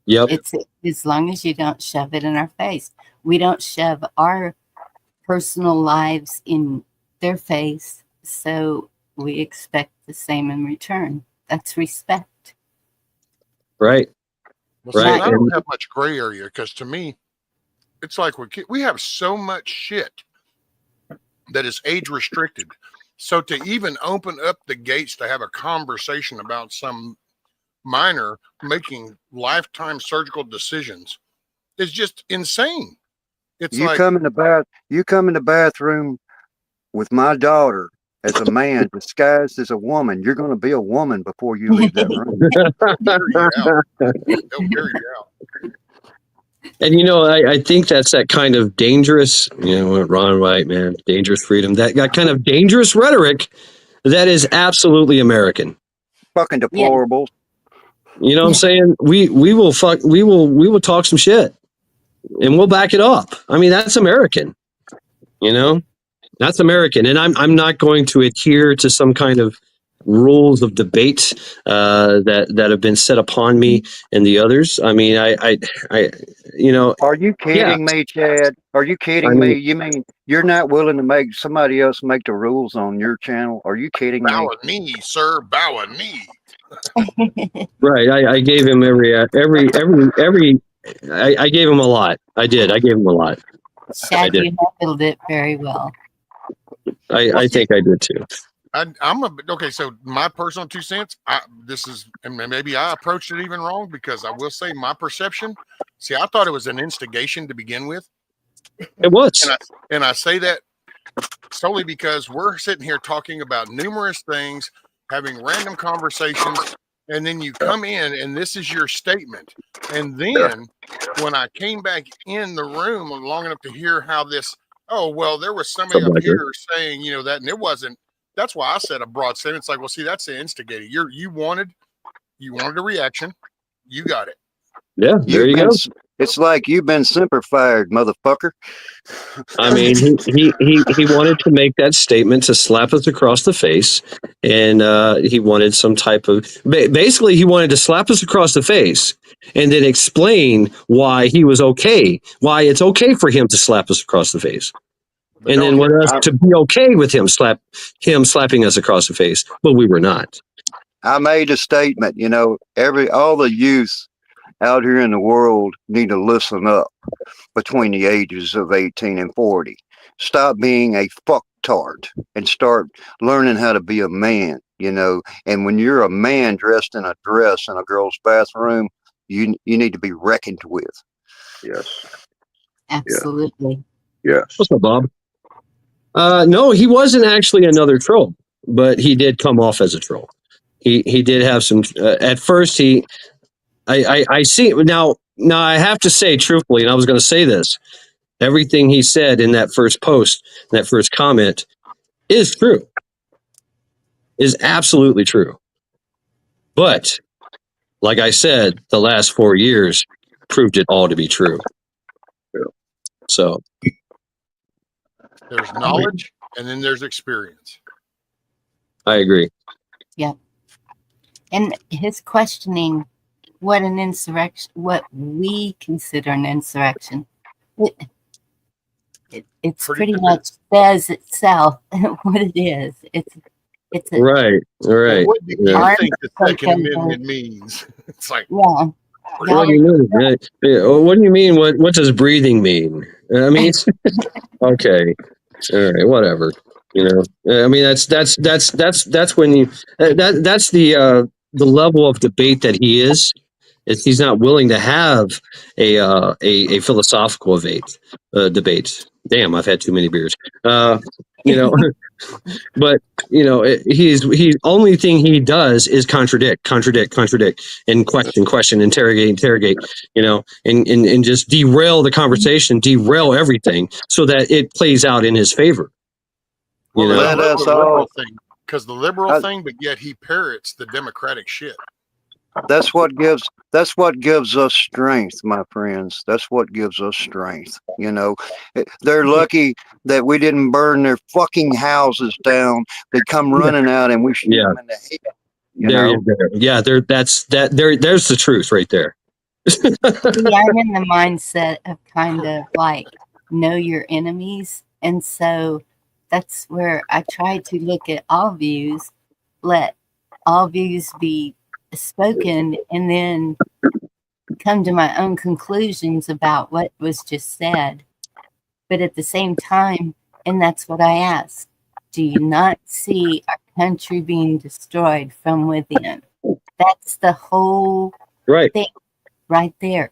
Yep. It's as long as you don't shove it in our face. We don't shove our personal lives in their face. So we expect the same in return. That's respect. Right. Well, see, I don't have much gray area because to me, it's like we have so much shit that is age restricted. So to even open up the gates to have a conversation about some minor making lifetime surgical decisions is just insane. It's you come in the bathroom with my daughter as a man disguised as a woman. You're going to be a woman before you leave that room. They'll carry you out. And I think that's that kind of dangerous, Ron White, man, dangerous freedom. That kind of dangerous rhetoric that is absolutely American. Fucking deplorable. You know what I'm saying? We will talk some shit. And we'll back it up. I mean, that's American, that's American. And I'm not going to adhere to some kind of rules of debate that have been set upon me and the others. I mean, I you know, Are you yeah. kidding me, Chad? Are you I kidding me? mean, You mean you're not willing to make somebody else make the rules on your channel? Are you kidding me? Bow a knee, sir. Bow a knee. right. I gave him every. I gave him a lot. I did. I gave him a lot. I Chad, did. you handled it very well. I think I did too. Okay. So my personal 2 cents. And maybe I approached it even wrong, because I will say my perception. See, I thought it was an instigation to begin with. It was. And I say that solely because we're sitting here talking about numerous things, having random conversations, and then you come in and this is your statement. And then when I came back in the room long enough to hear how this, oh, well, there was somebody up here saying, that, and it wasn't. That's why I said a broad statement. It's like, well, see, that's the instigator. You wanted a reaction. You got it. Yeah, there you go. It's like you've been simplified, motherfucker. I mean, he wanted to make that statement to slap us across the face, and he wanted some type of basically he wanted to slap us across the face and then explain why he was okay, why it's okay for him to slap us across the face, and then want us to be okay with him slapping us across the face, but we were not. I made a statement. All the youth out here in the world need to listen up between the ages of 18 and 40. Stop being a fucktard and start learning how to be a man, And when you're a man dressed in a dress in a girl's bathroom, you need to be reckoned with. Yes. Absolutely. Yes. What's up, Bob? No, he wasn't actually another troll, but he did come off as a troll. He did have some. At first, I see now. Now I have to say truthfully, and I was going to say this: everything he said in that first post, that first comment, is true. Is absolutely true. But like I said, the last 4 years proved it all to be true. So there's knowledge, and then there's experience. I agree. Yeah. And his questioning what an insurrection, what we consider an insurrection, it's pretty much says itself what it is. It's a, right. What do you think the Second Amendment means? It's like, yeah. What do you mean? What do you mean? What does breathing mean? I mean, okay, all right, whatever. I mean, that's when you that's the level of debate that he is. He's not willing to have a philosophical debate. Damn, I've had too many beers. But he's only thing he does is contradict, and question, interrogate. And just derail the conversation, derail everything, so that it plays out in his favor. Because the liberal thing, but yet he parrots the Democratic shit. That's what gives us strength, my friends. That's what gives us strength. They're lucky that we didn't burn their fucking houses down. They come running out and we shoot them in the head. There's the truth right there. See, I'm in the mindset of kind of like know your enemies, and so that's where I try to look at all views, let all views be spoken, and then come to my own conclusions about what was just said. But at the same time, and that's what I ask, do you not see our country being destroyed from within? That's the whole thing right there.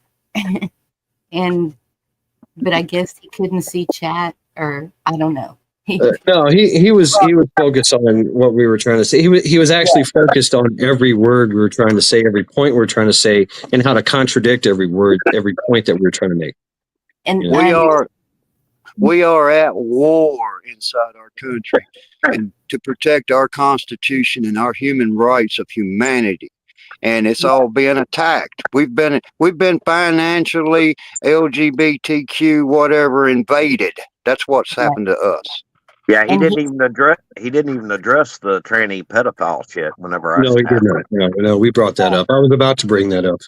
But I guess he couldn't see chat, or I don't know. No, he was focused on what we were trying to say. He was actually focused on every word we were trying to say, every point we were trying to say, and how to contradict every word, every point that we were trying to make. And we are at war inside our country, and to protect our Constitution and our human rights of humanity. And it's all being attacked. We've been financially LGBTQ whatever invaded. That's what's happened to us. Yeah, he And didn't he's even address. He didn't even address the tranny pedophile shit. Whenever I No, he did asked not. No, we brought that up. I was about to bring that up.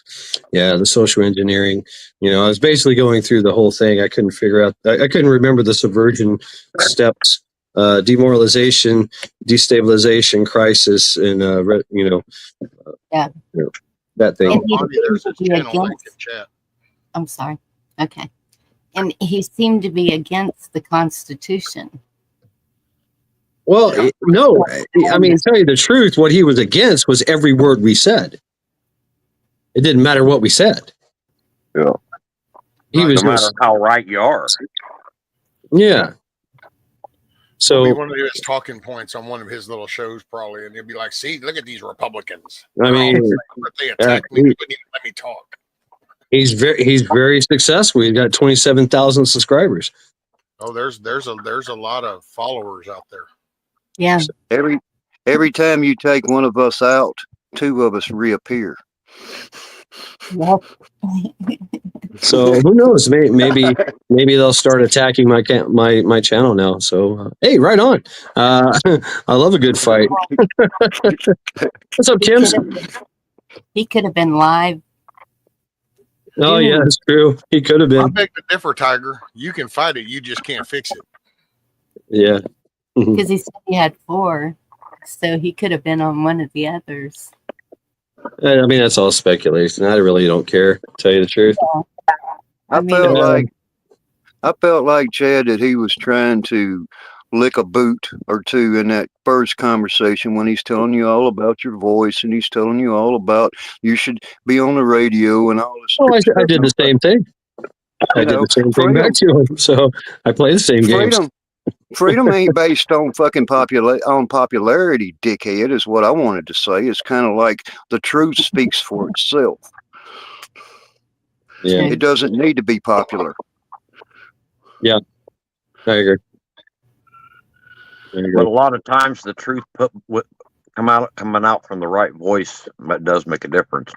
Yeah, the social engineering. I was basically going through the whole thing. I couldn't figure out. I couldn't remember the subversion steps: demoralization, destabilization, crisis, and yeah. That thing. And he Bonnie, there's seemed his to be channel link in against. chat. I'm sorry. Okay. And he seemed to be against the Constitution. Well, no. I mean, to tell you the truth, what he was against was every word we said. It didn't matter what we said. Yeah. He was No matter how right you are. Yeah. So It'll be one of his talking points on one of his little shows, probably, and he'll be like, "See, look at these Republicans. I mean, They attack me, they wouldn't even let me talk." he's very successful. He's got 27,000 subscribers. Oh, there's a lot of followers out there. Yeah. Every time you take one of us out, two of us reappear. Yep. So who knows? Maybe they'll start attacking my channel now. So hey, right on. I love a good fight. What's up, Kim? He could have been live. Oh yeah, it's true. He could have I been. beg to differ, Tiger. You can fight it, you just can't fix it. Yeah. Because he said he had 4, so he could have been on one of the others. I mean, that's all speculation. I really don't care, to tell you the truth. I felt like Chad that he was trying to lick a boot or two in that first conversation when he's telling you all about your voice and he's telling you all about you should be on the radio and all this. Oh, I did the same thing. I did the same thing back to him. So I play the same games. Freedom ain't based on fucking popularity, dickhead, is what I wanted to say. It's kind of like the truth speaks for itself. Yeah. It doesn't need to be popular. Yeah, I agree. But a lot of times the truth coming out from the right voice does make a difference.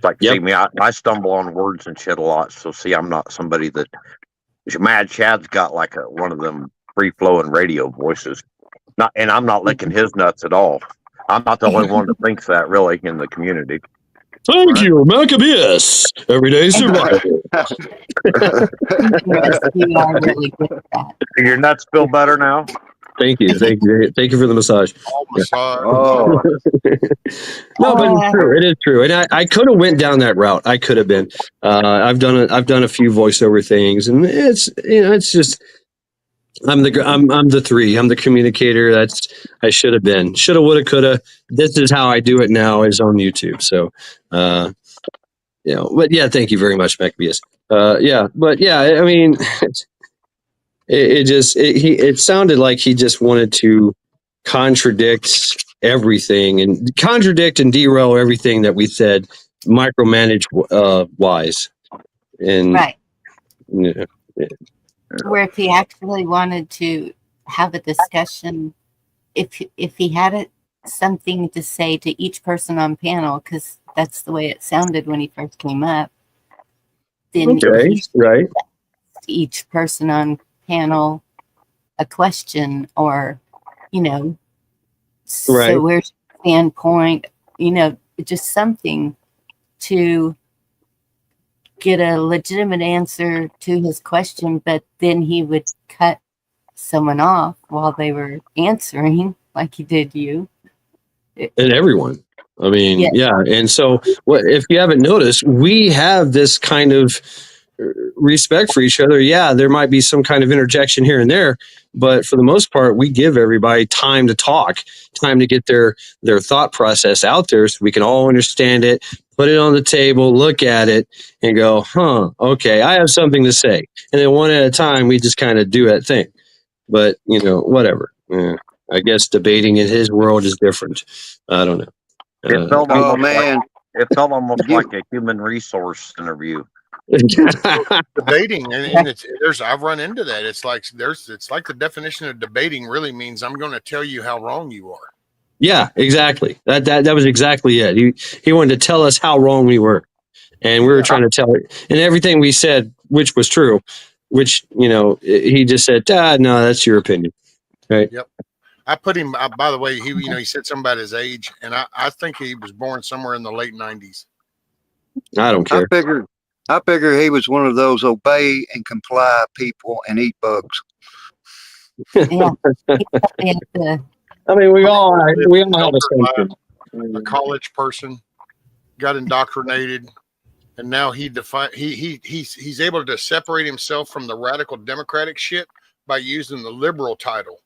Like, see me, I stumble on words and shit a lot. So see, I'm not somebody that Mad Chad's got like one of them free flowing radio voices. And I'm not licking his nuts at all. I'm not the only one that thinks that really in the community. Thank you, Maccabeus. Everyday survival. Really good at that. Your nuts feel better now? Thank you for the massage. Oh. No, but it's true. It is true, and I could have went down that route. I could have been. I've done a few voiceover things, and it's just I'm the 3. I'm the communicator. I should have been. Shoulda, woulda, coulda. This is how I do it now. Is on YouTube. So, but yeah, thank you very much, Maccabeus. But yeah, I mean. It sounded like he just wanted to contradict everything and derail everything that we said, micromanage wise. And right. Yeah. Where if he actually wanted to have a discussion, if he had something to say to each person on panel, because that's the way it sounded when he first came up, then right. Each person on panel a question, or so where's your standpoint, just something to get a legitimate answer to his question, but then he would cut someone off while they were answering, like he did you and everyone. I mean, yeah. And so if you haven't noticed, we have this kind of respect for each other. Yeah, there might be some kind of interjection here and there, but for the most part, we give everybody time to talk, time to get their thought process out there so we can all understand it, put it on the table, look at it, and go, okay, I have something to say. And then one at a time, we just kind of do that thing. But, whatever. I guess debating in his world is different. I don't know. It felt almost like a human resource interview. Debating, and I've run into that. It's like the definition of debating really means I'm going to tell you how wrong you are. Yeah, exactly. That was exactly it. He wanted to tell us how wrong we were, and we were trying to tell it. And everything we said, which was true, which he just said, no, that's your opinion. Right. Yep. I put him. By the way, he said something about his age, and I think he was born somewhere in the late 90s. I don't care. I figure he was one of those obey and comply people and eat bugs. Yeah. I mean, we all have a sense. A college person got indoctrinated, and now he's able to separate himself from the radical Democratic shit by using the liberal title.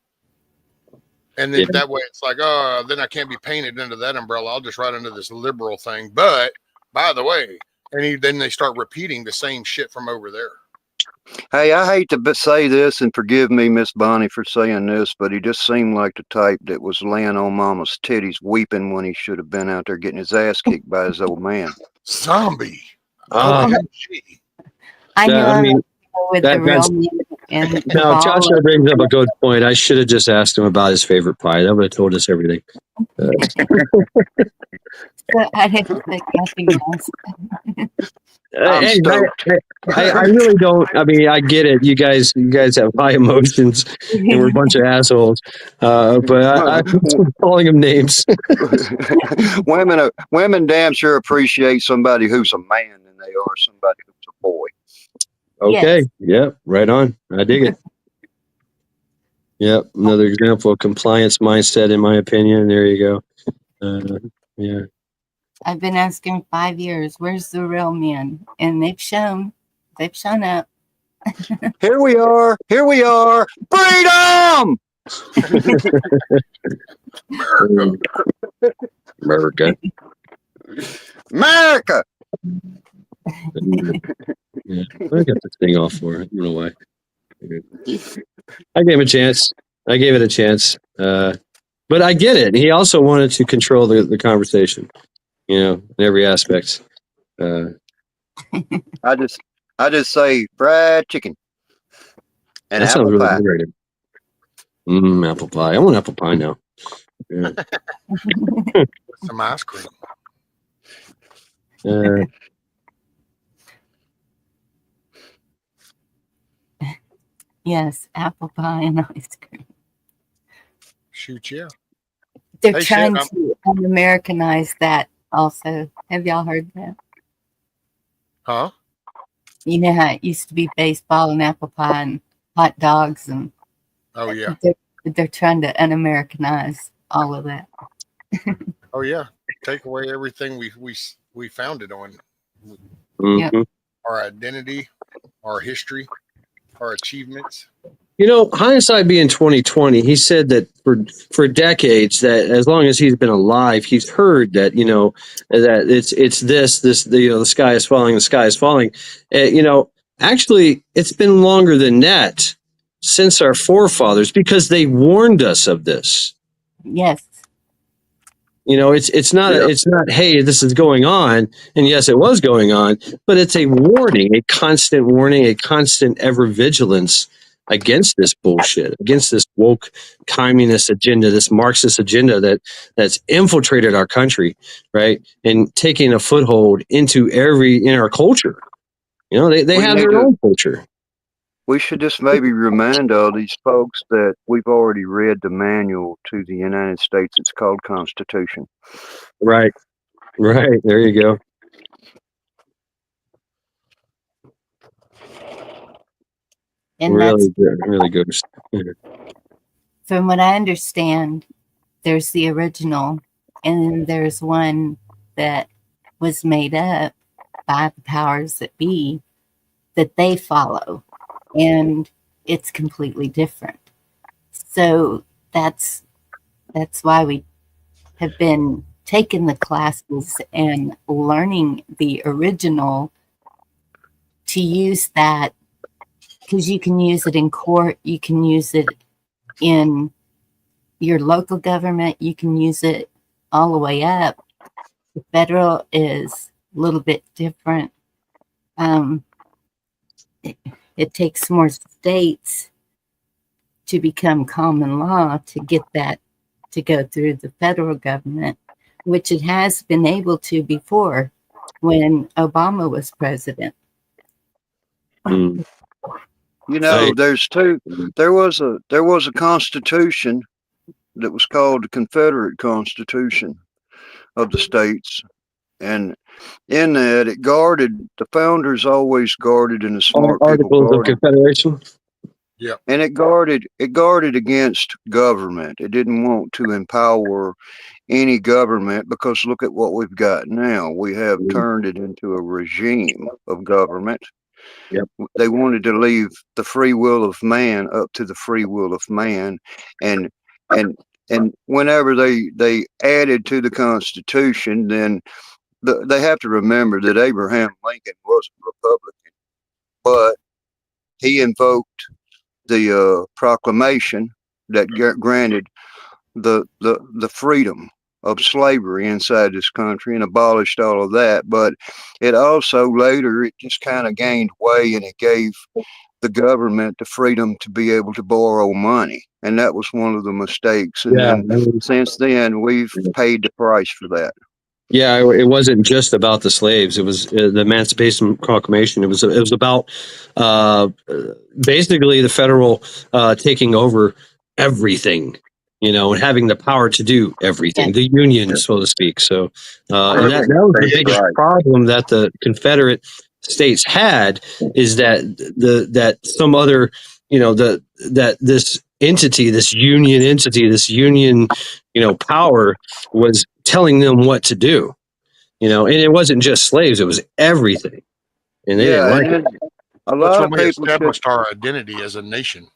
And then that way it's like, oh, then I can't be painted under that umbrella. I'll just write under this liberal thing. But by the way, and then they start repeating the same shit from over there. Hey, I hate to say this, and forgive me, Miss Bonnie, for saying this, but he just seemed like the type that was laying on Mama's titties, weeping when he should have been out there getting his ass kicked by his old man. Zombie. I know. I mean, with the real man and now Joshua brings up a good point. I should have just asked him about his favorite pie. That would have told us everything. I didn't think nothing else. I really don't. I mean, I get it. You guys have high emotions, and we're a bunch of assholes. But I'm calling them names. Women damn sure appreciate somebody who's a man than they are somebody who's a boy. Okay. Yes. Yep. Right on. I dig it. Yep. Another example of compliance mindset, in my opinion. There you go. Yeah. I've been asking 5 years, where's the real men? And they've shown up. Here we are. Freedom! America. Yeah, I got this thing off for it. I don't know why. I gave him a chance. I gave it a chance. But I get it. He also wanted to control the conversation, in every aspect. I just say fried chicken and That sounds apple really pie. good. Apple pie. I want apple pie now. Yeah. Some ice cream. Yes, apple pie and ice cream. Shoot, yeah. They're trying to Americanize that also. Have y'all heard that? Huh? You know how it used to be baseball and apple pie and hot dogs, and oh yeah, they're trying to un-Americanize all of that. Oh yeah, take away everything we founded on. Mm-hmm. Yep. Our identity, our history, our achievements. Hindsight being 2020, he said that for decades, that as long as he's been alive, he's heard that that it's this the sky is falling. Actually, it's been longer than that since our forefathers, because they warned us of this. Yes. It's not hey, this is going on, and yes, it was going on, but it's a warning, a constant ever vigilance against this bullshit, against this woke communist agenda, this Marxist agenda that's infiltrated our country, right, and taking a foothold into in our culture. They have their own culture. We should just maybe remind all these folks that we've already read the manual to the United States. It's called Constitution. Right. There you go. And really good. From what I understand, there's the original, and then there's one that was made up by the powers that be that they follow, and it's completely different. So that's why we have been taking the classes and learning the original to use that, because you can use it in court, you can use it in your local government, you can use it all the way up. The federal is a little bit different. It takes more states to become common law to get that to go through the federal government, which it has been able to before when Obama was president. You know, Right. there's two. There was a constitution that was called the Confederate Constitution of the states, and in that it guarded the founders always guarded, and the smart people Articles of guarded, Confederation. and it guarded against government. It didn't want to empower any government, because look at what we've got now. We have turned it into a regime of government. Yep. They wanted to leave the free will of man up to the free will of man, and and and whenever they added to the Constitution, then they have to remember that Abraham Lincoln was a Republican, but he invoked the proclamation that granted the freedom of slavery inside this country and abolished all of that. But it also later, it just kind of gained way, and it gave the government the freedom to be able to borrow money. And that was one of the mistakes. And Yeah. then since then, we've paid the price for that. Yeah, it wasn't just about the slaves. It was the Emancipation Proclamation. It was about basically the federal taking over everything, and having the power to do everything. The Union, so to speak. So, and that was the biggest problem that the Confederate states had, is that some other, that this entity, this union, power was telling them what to do, and it wasn't just slaves, it was everything. And they didn't like it. A lot of we people established our identity as a nation.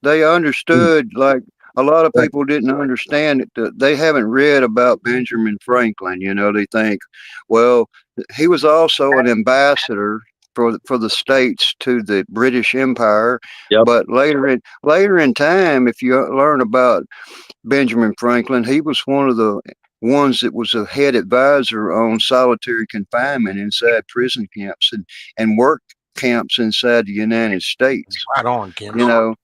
They understood, like a lot of people didn't understand it. They haven't read about Benjamin Franklin. They think, well, he was also an ambassador for the states to the British Empire. Yep. But later in time, if you learn about Benjamin Franklin, he was one of the ones that was a head advisor on solitary confinement inside prison camps and work camps inside the United States. Right on, Kim.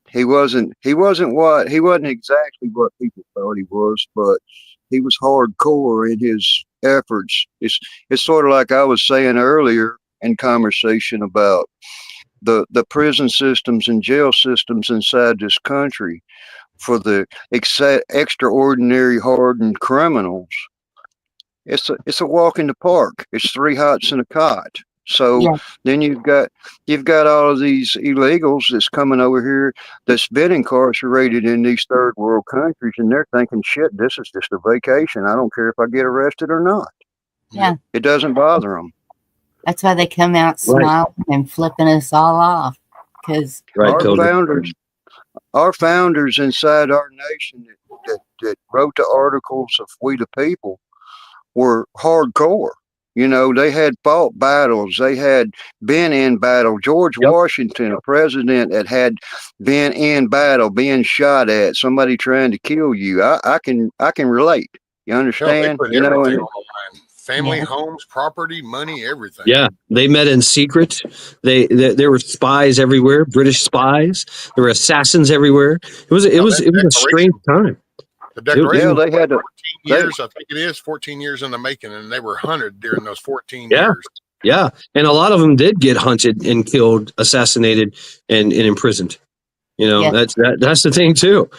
He wasn't exactly what people thought he was, but he was hardcore in his efforts. It's sort of like I was saying earlier in conversation about the prison systems and jail systems inside this country for the extraordinary hardened criminals. It's a walk in the park. It's 3 hots and a cot. So then you've got all of these illegals that's coming over here that's been incarcerated in these third world countries, and they're thinking, shit, this is just a vacation. I don't care if I get arrested or not. Yeah. It doesn't bother them. That's why they come out smiling and flipping us all off. Because our founders inside our nation that wrote the articles of We the People were hardcore. They had fought battles. They had been in battle. George Washington, a president that had been in battle, being shot at, somebody trying to kill you. I can relate. You understand? They put everything on the line. Family, homes, property, money, everything. Yeah, they met in secret. There were spies everywhere, British spies. There were assassins everywhere. It was a strange time. The Declaration. They had 14 years, I think it is 14 years in the making, and they were hunted during those 14 years. Yeah, and a lot of them did get hunted and killed, assassinated, and imprisoned. That's the thing too.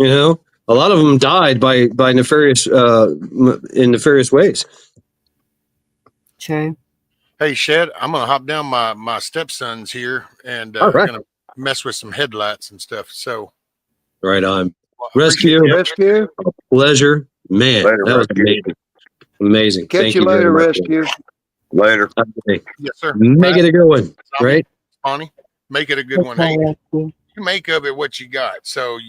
A lot of them died by nefarious in nefarious ways. True. Hey, Shed, I'm gonna hop down my stepson's here, and All right. gonna mess with some headlights and stuff. So, right on. Rescue. Pleasure, man. Later, that was Rescue. amazing. Catch Thank you later, very much. Rescue. Later. Okay. yes, sir. Make it a good one, right? Bonnie, make it a good one. Hey, Okay. you make of it what you got. So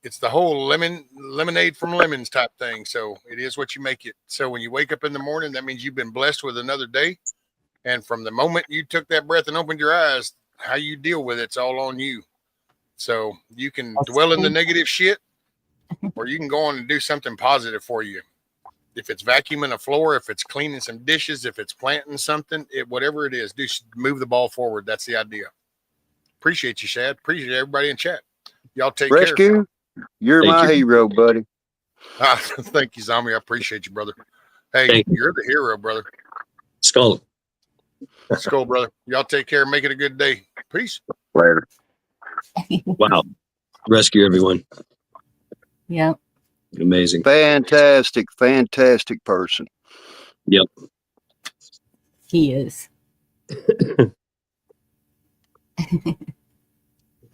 it's the whole lemonade from lemons type thing. So it is what you make it. So when you wake up in the morning, that means you've been blessed with another day. And from the moment you took that breath and opened your eyes, how you deal with it's all on you. So you can dwell in the negative shit, or you can go on and do something positive for you. If it's vacuuming a floor, if it's cleaning some dishes, if it's planting something, whatever it is, move the ball forward. That's the idea. Appreciate you, Shad. Appreciate everybody in chat. Y'all take care. Rescue, you're my hero, buddy. Thank you, Zombie. I appreciate you, brother. Hey, you're the hero, brother. Skull. Skull, brother. Y'all take care. Make it a good day. Peace. Later. Wow. Rescue everyone. Yep. Amazing. Fantastic person. Yep. He is.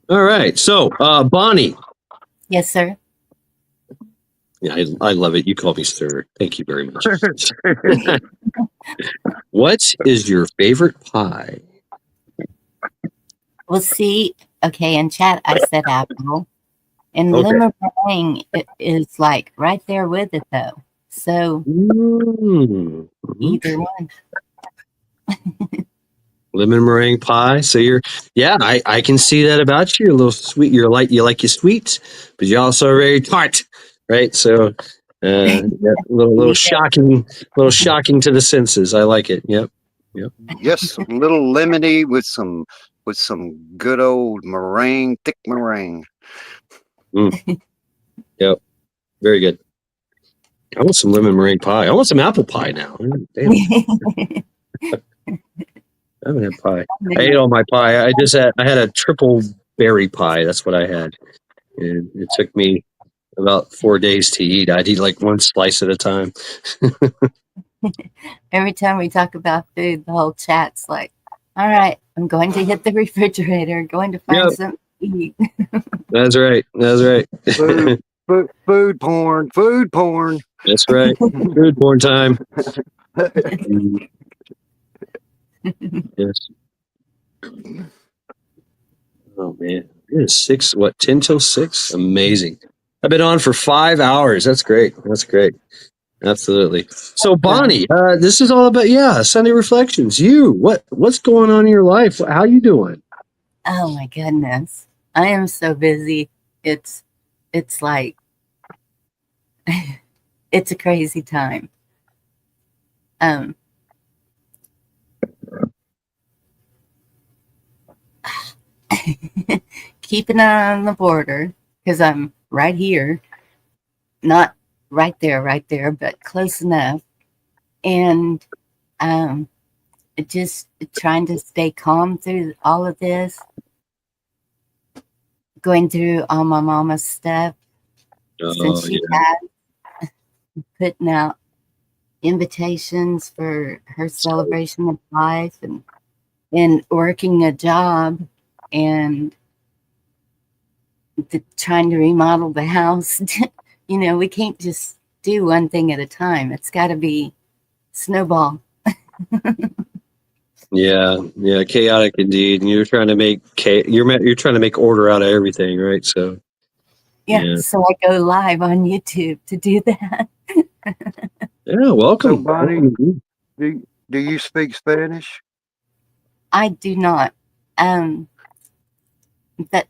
All right. So, Bonnie. Yes, sir. Yeah, I love it. You call me sir. Thank you very much. What is your favorite pie? Well, see, okay, in chat, I said apple. And Okay. lemon meringue is like right there with it, though. So either one. Lemon meringue pie. So I can see that about you. You're a little sweet. You like your sweet, but you're also very tart, right? So, a little shocking to the senses. I like it. Yep. Yes, a little lemony with some good old meringue, thick meringue. Yep. Very good. I want some lemon meringue pie. I want some apple pie now. Damn. I haven't had pie. I ate all my pie. I had a triple berry pie. That's what I had. And it took me about 4 days to eat. I'd eat like one slice at a time. Every time we talk about food, the whole chat's like, all right, I'm going to hit the refrigerator, going to find something to eat. That's right. Food porn. That's right. Food porn time. Yes. Oh man, it is 10 till 6? Amazing. I've been on for 5 hours. That's great. Absolutely. So Bonnie, this is all about Sunday Reflections. What's going on in your life? How you doing? Oh my goodness, I am so busy. It's like it's a crazy time. Keep an eye on the border because I'm right here, not right there, but close enough, and just trying to stay calm through all of this, going through all my mama's stuff since she has, putting out invitations for her celebration of life, and working a job, and trying to remodel the house. We can't just do one thing at a time. It's got to be snowball. Yeah, chaotic indeed. And you're trying to make you're trying to make order out of everything, right? So so I go live on YouTube to do that. Yeah, welcome. So Bonnie, do you speak Spanish? I do not. That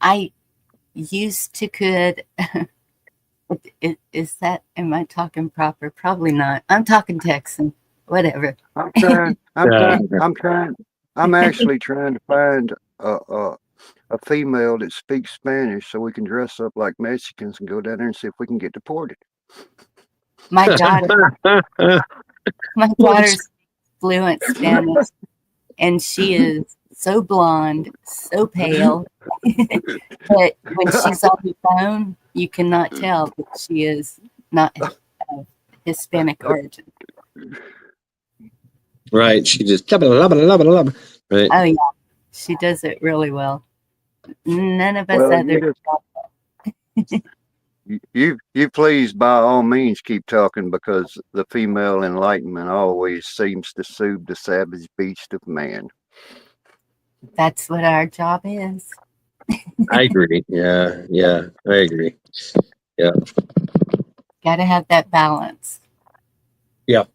I used to could. Am I talking proper? Probably not. I'm talking Texan. Whatever. I'm actually trying to find a female that speaks Spanish so we can dress up like Mexicans and go down there and see if we can get deported. My daughter's fluent Spanish, and she is so blonde, so pale. But when she's on the phone, you cannot tell that she is not of Hispanic origin. Right. She just right. Oh yeah, she does it really well. None of us others. You please, by all means, keep talking, because the female enlightenment always seems to soothe the savage beast of man. That's what our job is. I agree. Yeah, I agree. Yeah. Got to have that balance. Yep.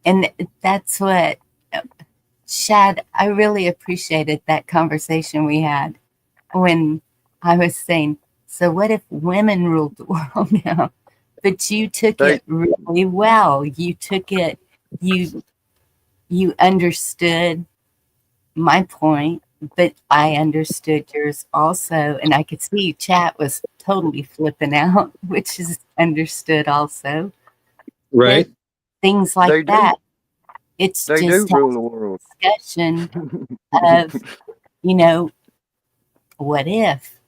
And that's what, Shad, I really appreciated that conversation we had when I was saying, so what if women ruled the world now? But you took it really well. You took it, you understood my point, but I understood yours also. And I could see chat was totally flipping out, which is understood also. Right. But things like that. It's they just do rule the world. discussion of, you know, what if?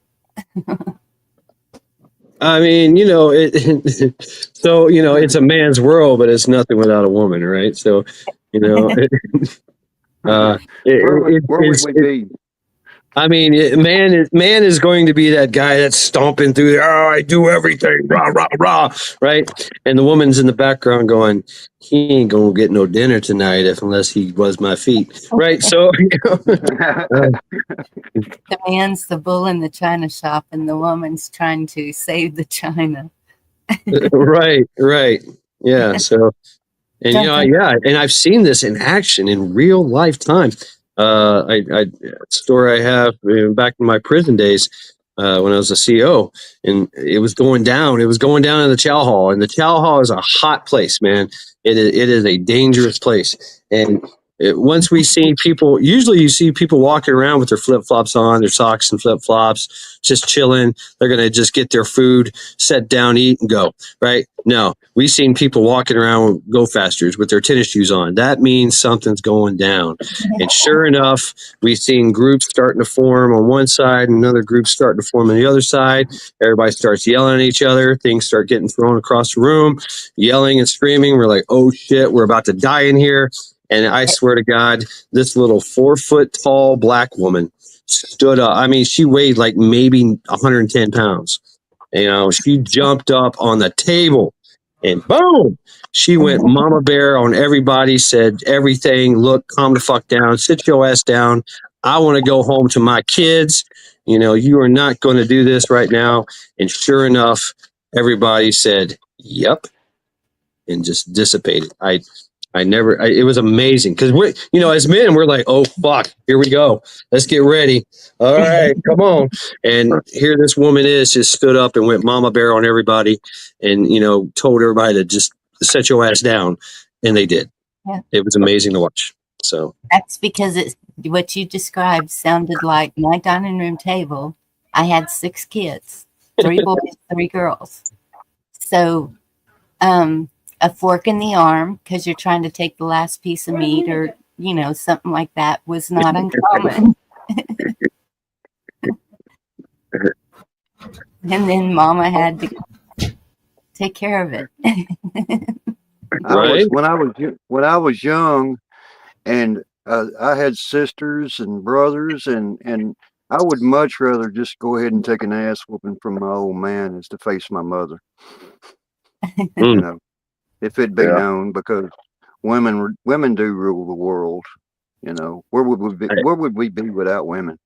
I mean, you know, so, you know, it's a man's world, but it's nothing without a woman, right? So, you know, Where would we be? I mean, man is going to be that guy that's stomping through there. Oh, I do everything, rah rah rah, right? And the woman's in the background going, he ain't gonna get no dinner tonight unless he was my feet, right? So, you know, The man's the bull in the china shop, and the woman's trying to save the china. right, yeah. So, and you know, yeah, and I've seen this in action in real lifetime. A story I have back in my prison days when I was a CO, and it was going down. It was going down in the chow hall, and the chow hall is a hot place, man. It is a dangerous place, and once we see people, usually you see people walking around with their flip flops on, their socks and flip flops, just chilling. They're gonna just get their food, sit down, eat, and go. Right? No, we've seen people walking around with go fasters with their tennis shoes on. That means something's going down. And sure enough, we've seen groups starting to form on one side, and another group starting to form on the other side. Everybody starts yelling at each other. Things start getting thrown across the room, yelling and screaming. We're like, oh shit, we're about to die in here. And I swear to God, this little 4 foot tall black woman stood up. I mean, she weighed like maybe 110 pounds. You know, she jumped up on the table and boom, she went mama bear on everybody, said everything. Look, calm the fuck down, sit your ass down. I want to go home to my kids. You know, you are not going to do this right now. And sure enough, everybody said, yep, and just dissipated. It was amazing because we, you know, as men, we're like, oh, fuck, here we go. Let's get ready. All right, come on. And here this woman is just stood up and went mama bear on everybody and, you know, told everybody to just set your ass down. And they did. Yeah. It was amazing to watch. So that's because it's what you described sounded like my dining room table. I had 6 kids, 3 boys, 3 girls. So, a fork in the arm because you're trying to take the last piece of meat or, you know, something like that was not uncommon. And then mama had to take care of it. When I was young and I had sisters and brothers and I would much rather just go ahead and take an ass whooping from my old man as to face my mother. You know. If it be known, because women do rule the world, you know, where would we be without women?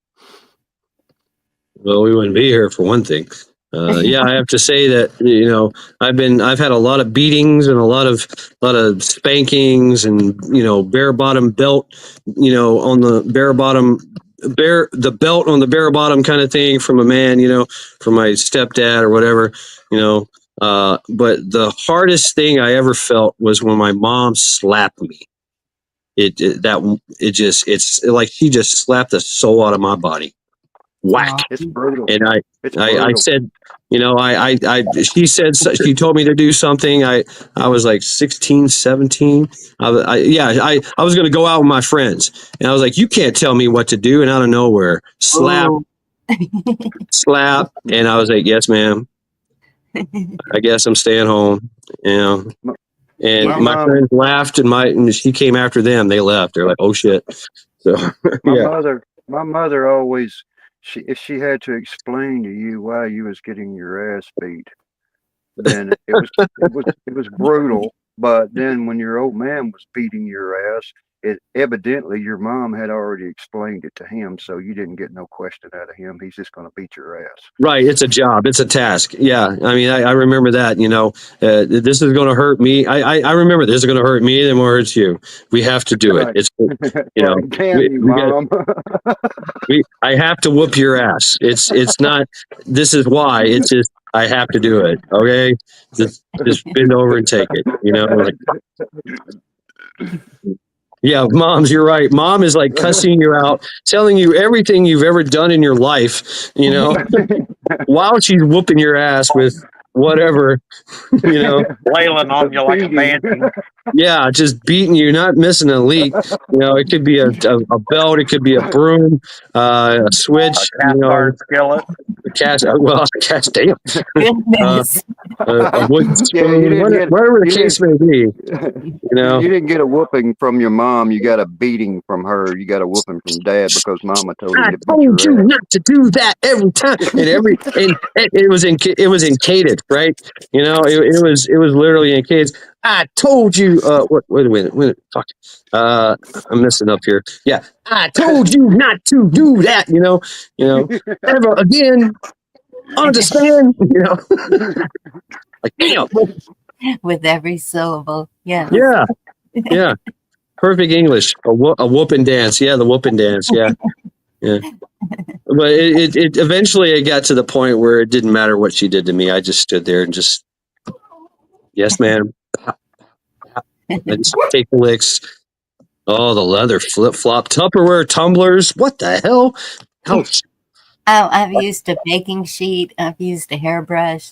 Well, we wouldn't be here for one thing. Yeah, I have to say that, you know, I've had a lot of beatings and a lot of spankings and, you know, bare bottom belt, you know, on the the belt on the bare bottom kind of thing from a man, you know, from my stepdad or whatever, you know. But the hardest thing I ever felt was when my mom slapped me. It's like she just slapped the soul out of my body. Whack. It's brutal. And I said, you know, she said, she told me to do something. I was like 16, 17. I was going to go out with my friends and I was like, you can't tell me what to do. And out of nowhere, slap. And I was like, yes, ma'am. I guess I'm staying home, you know. And my friends laughed, and she came after them. They left. They're like, "Oh shit!" So my mother always, if she had to explain to you why you was getting your ass beat, then it was brutal. But then when your old man was beating your ass, it evidently your mom had already explained it to him, so you didn't get no question out of him. He's just going to beat your ass. Right. It's a job. It's a task. Yeah. I mean, I remember that, you know, this is going to hurt me. I remember this is going to hurt me. Then more hurts you. We have to do it. It's, you know, Mom. I have to whoop your ass. It's not, this is why. It's just, I have to do it. Okay. Just bend over and take it, you know, like, yeah, moms, you're right. Mom is like cussing you out, telling you everything you've ever done in your life, you know, while she's whooping your ass with whatever, you know. Flailing on you like a banshee. Yeah, just beating you, not missing a leak. You know, it could be a belt, it could be a broom, a switch, A cast iron skillet. Cast damn. Goodness. A wooden Yeah, you spoon, didn't get whatever the you case may be. You know, you didn't get a whooping from your mom. You got a beating from her. You got a whooping from dad because mama told him I to beat told your you ass. not to do that every time, and it was in Cated, right? You know, it was literally in Cated. I told you. Wait a minute. Fuck. I'm messing up here. Yeah, I told you not to do that. You know, ever again. Understand? You know, like damn. With every syllable. Yes. Yeah. Perfect English. A whooping dance. Yeah, the whooping dance. Yeah. But it eventually it got to the point where it didn't matter what she did to me. I just stood there and just, yes, ma'am. And just take the licks. Oh, the leather flip flop Tupperware tumblers. What the hell? Ouch. Oh, I've used a baking sheet. I've used a hairbrush.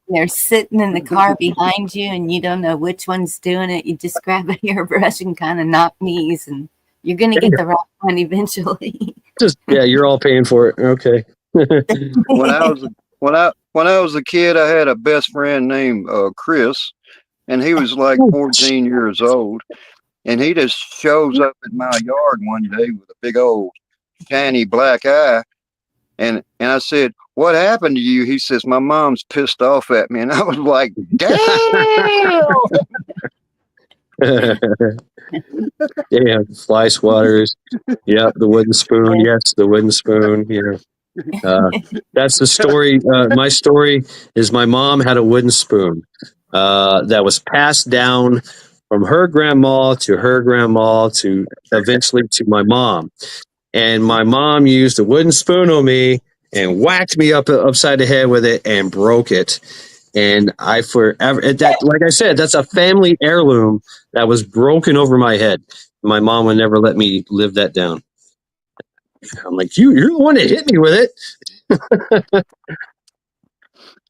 They're sitting in the car behind you, and you don't know which one's doing it. You just grab a hairbrush and kind of knock knees, and you're going to get the right one eventually. You're all paying for it. Okay. When I was a kid, I had a best friend named Chris, and he was like 14 years old, and he just shows up at my yard one day with a big old shiny black eye, and I said, "What happened to you?" He says, "My mom's pissed off at me," and I was like, "Damn!" Damn, fly swatters. Yep, the wooden spoon. Yes, the wooden spoon. You know, that's the story. My story is my mom had a wooden spoon that was passed down from her grandma to eventually to my mom. And my mom used a wooden spoon on me and whacked me upside the head with it and broke it. And I forever that, like I said, that's a family heirloom that was broken over my head. My mom would never let me live that down. I'm like, you're the one that hit me with it.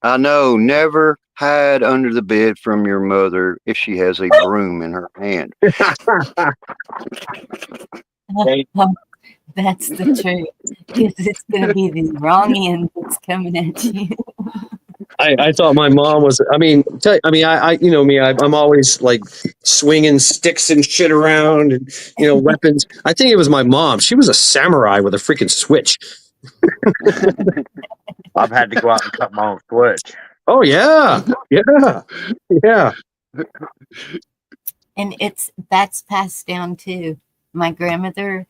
I know. Never hide under the bed from your mother if she has a broom in her hand. That's the truth. It's going to be the wrong end that's coming at you. I thought my mom was. You know me. I'm always like swinging sticks and shit around, and weapons. I think it was my mom. She was a samurai with a freaking switch. I've had to go out and cut my own switch. Oh yeah. And that's passed down too. My grandmother,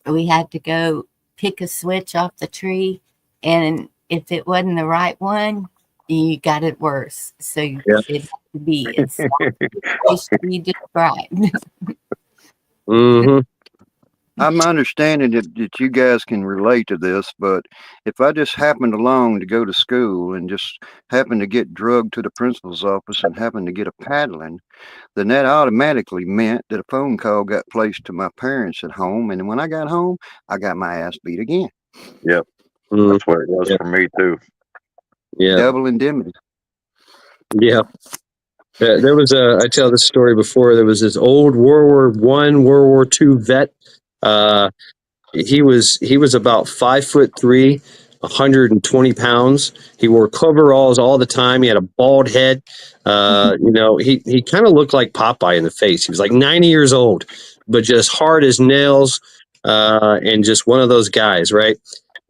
we had to go pick a switch off the tree, and if it wasn't the right one, you got it worse. So it had to be you described. Mm-hmm. I'm understanding that you guys can relate to this, but if I just happened along to go to school and just happened to get drugged to the principal's office and happened to get a paddling, then that automatically meant that a phone call got placed to my parents at home. And when I got home, I got my ass beat again. Yep. That's what it was for me too. Yeah. Double indemnity. Yeah. There was I tell this story before. There was this old World War I, World War II vet. He was about 5'3", 120 pounds. He wore coveralls all the time. He had a bald head. He kind of looked like Popeye in the face. He was like 90 years old, but just hard as nails, and just one of those guys, right?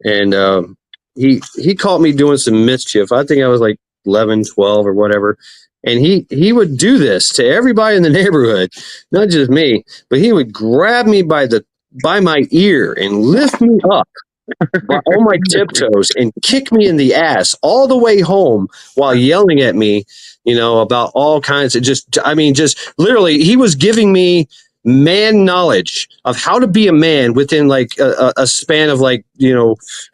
And he caught me doing some mischief. I think I was like 11, 12 or whatever. And he would do this to everybody in the neighborhood, not just me, but he would grab me by my ear and lift me up on my tiptoes and kick me in the ass all the way home while yelling at me, about all kinds of just literally he was giving me man knowledge of how to be a man within like a span of like,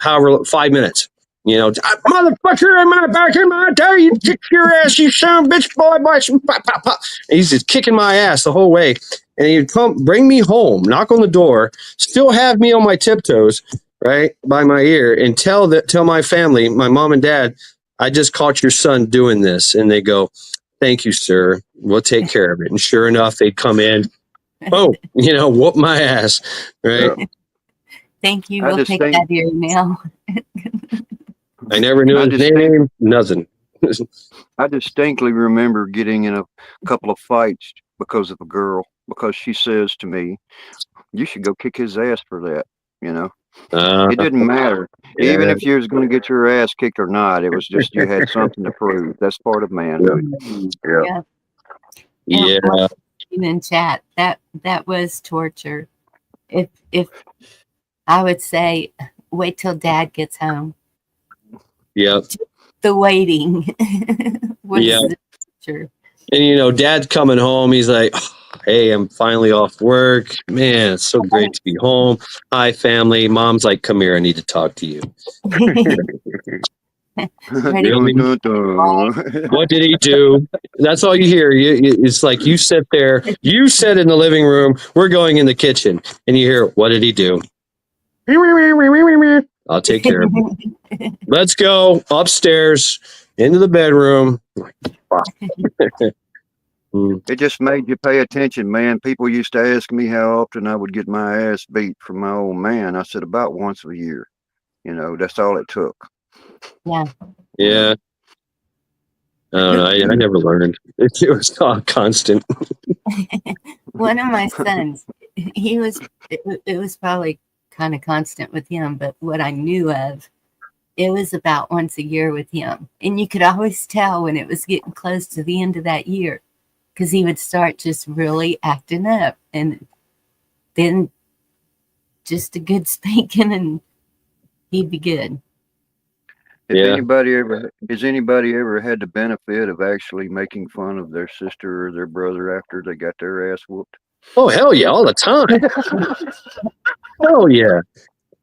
however 5 minutes. Motherfucker, am I back in my day? You kick your ass, you son of a bitch, boy. Pop, pop, pop. And he's just kicking my ass the whole way. And he'd come, bring me home, knock on the door, still have me on my tiptoes, right, by my ear, and tell my family, my mom and dad, I just caught your son doing this. And they go, thank you, sir. We'll take care of it. And sure enough, they'd come in. Oh, whoop my ass. Right. Thank you. I We'll take that here now. I never knew his name. Nothing. I distinctly remember getting in a couple of fights because of a girl, because she says to me, you should go kick his ass for that. It didn't matter. Yeah. Even if you was going to get your ass kicked or not, it was just you had something to prove. That's part of manhood. Yeah. Yeah. In chat, that was torture. If I would say, wait till Dad gets home. Yep. The waiting was the torture. And Dad's coming home. He's like, hey, I'm finally off work. Man, it's so great to be home. Hi, family. Mom's like, come here. I need to talk to you. Really? What did he do? That's all you hear. It's like you sit there. You sit in the living room. We're going in the kitchen. And you hear, what did he do? I'll take care of it. Let's go upstairs into the bedroom. It just made you pay attention, man. People used to ask me how often I would get my ass beat from my old man. I said about once a year. That's all it took. Yeah. Yeah. I don't know. I never learned. It was constant. One of my sons, it was probably kind of constant with him, but what I knew of, it was about once a year with him. And you could always tell when it was getting close to the end of that year, because he would start just really acting up, and then just a good spanking and he'd be good. Has anybody ever had the benefit of actually making fun of their sister or their brother after they got their ass whooped? Oh, hell yeah, all the time. Hell yeah.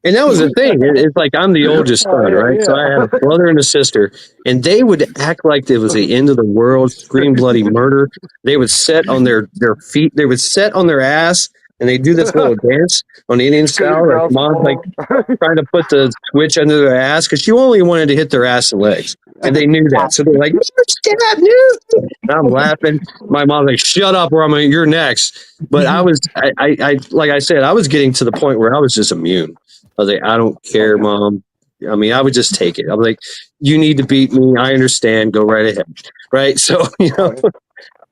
And that was the thing. It's like I'm the oldest son, right? So I had a brother and a sister, and they would act like it was the end of the world, scream bloody murder. They would sit on their feet. They would sit on their ass, and they do this little dance on Indian style. Like mom's like trying to put the switch under their ass because she only wanted to hit their ass and legs. And they knew that. So they're like, stop, no. And I'm laughing. My mom's like, shut up or you're next. But I like I said, I was getting to the point where I was just immune. I was like, I don't care, Mom. I mean, I would just take it. I'm like, you need to beat me. I understand. Go right ahead. Right. So,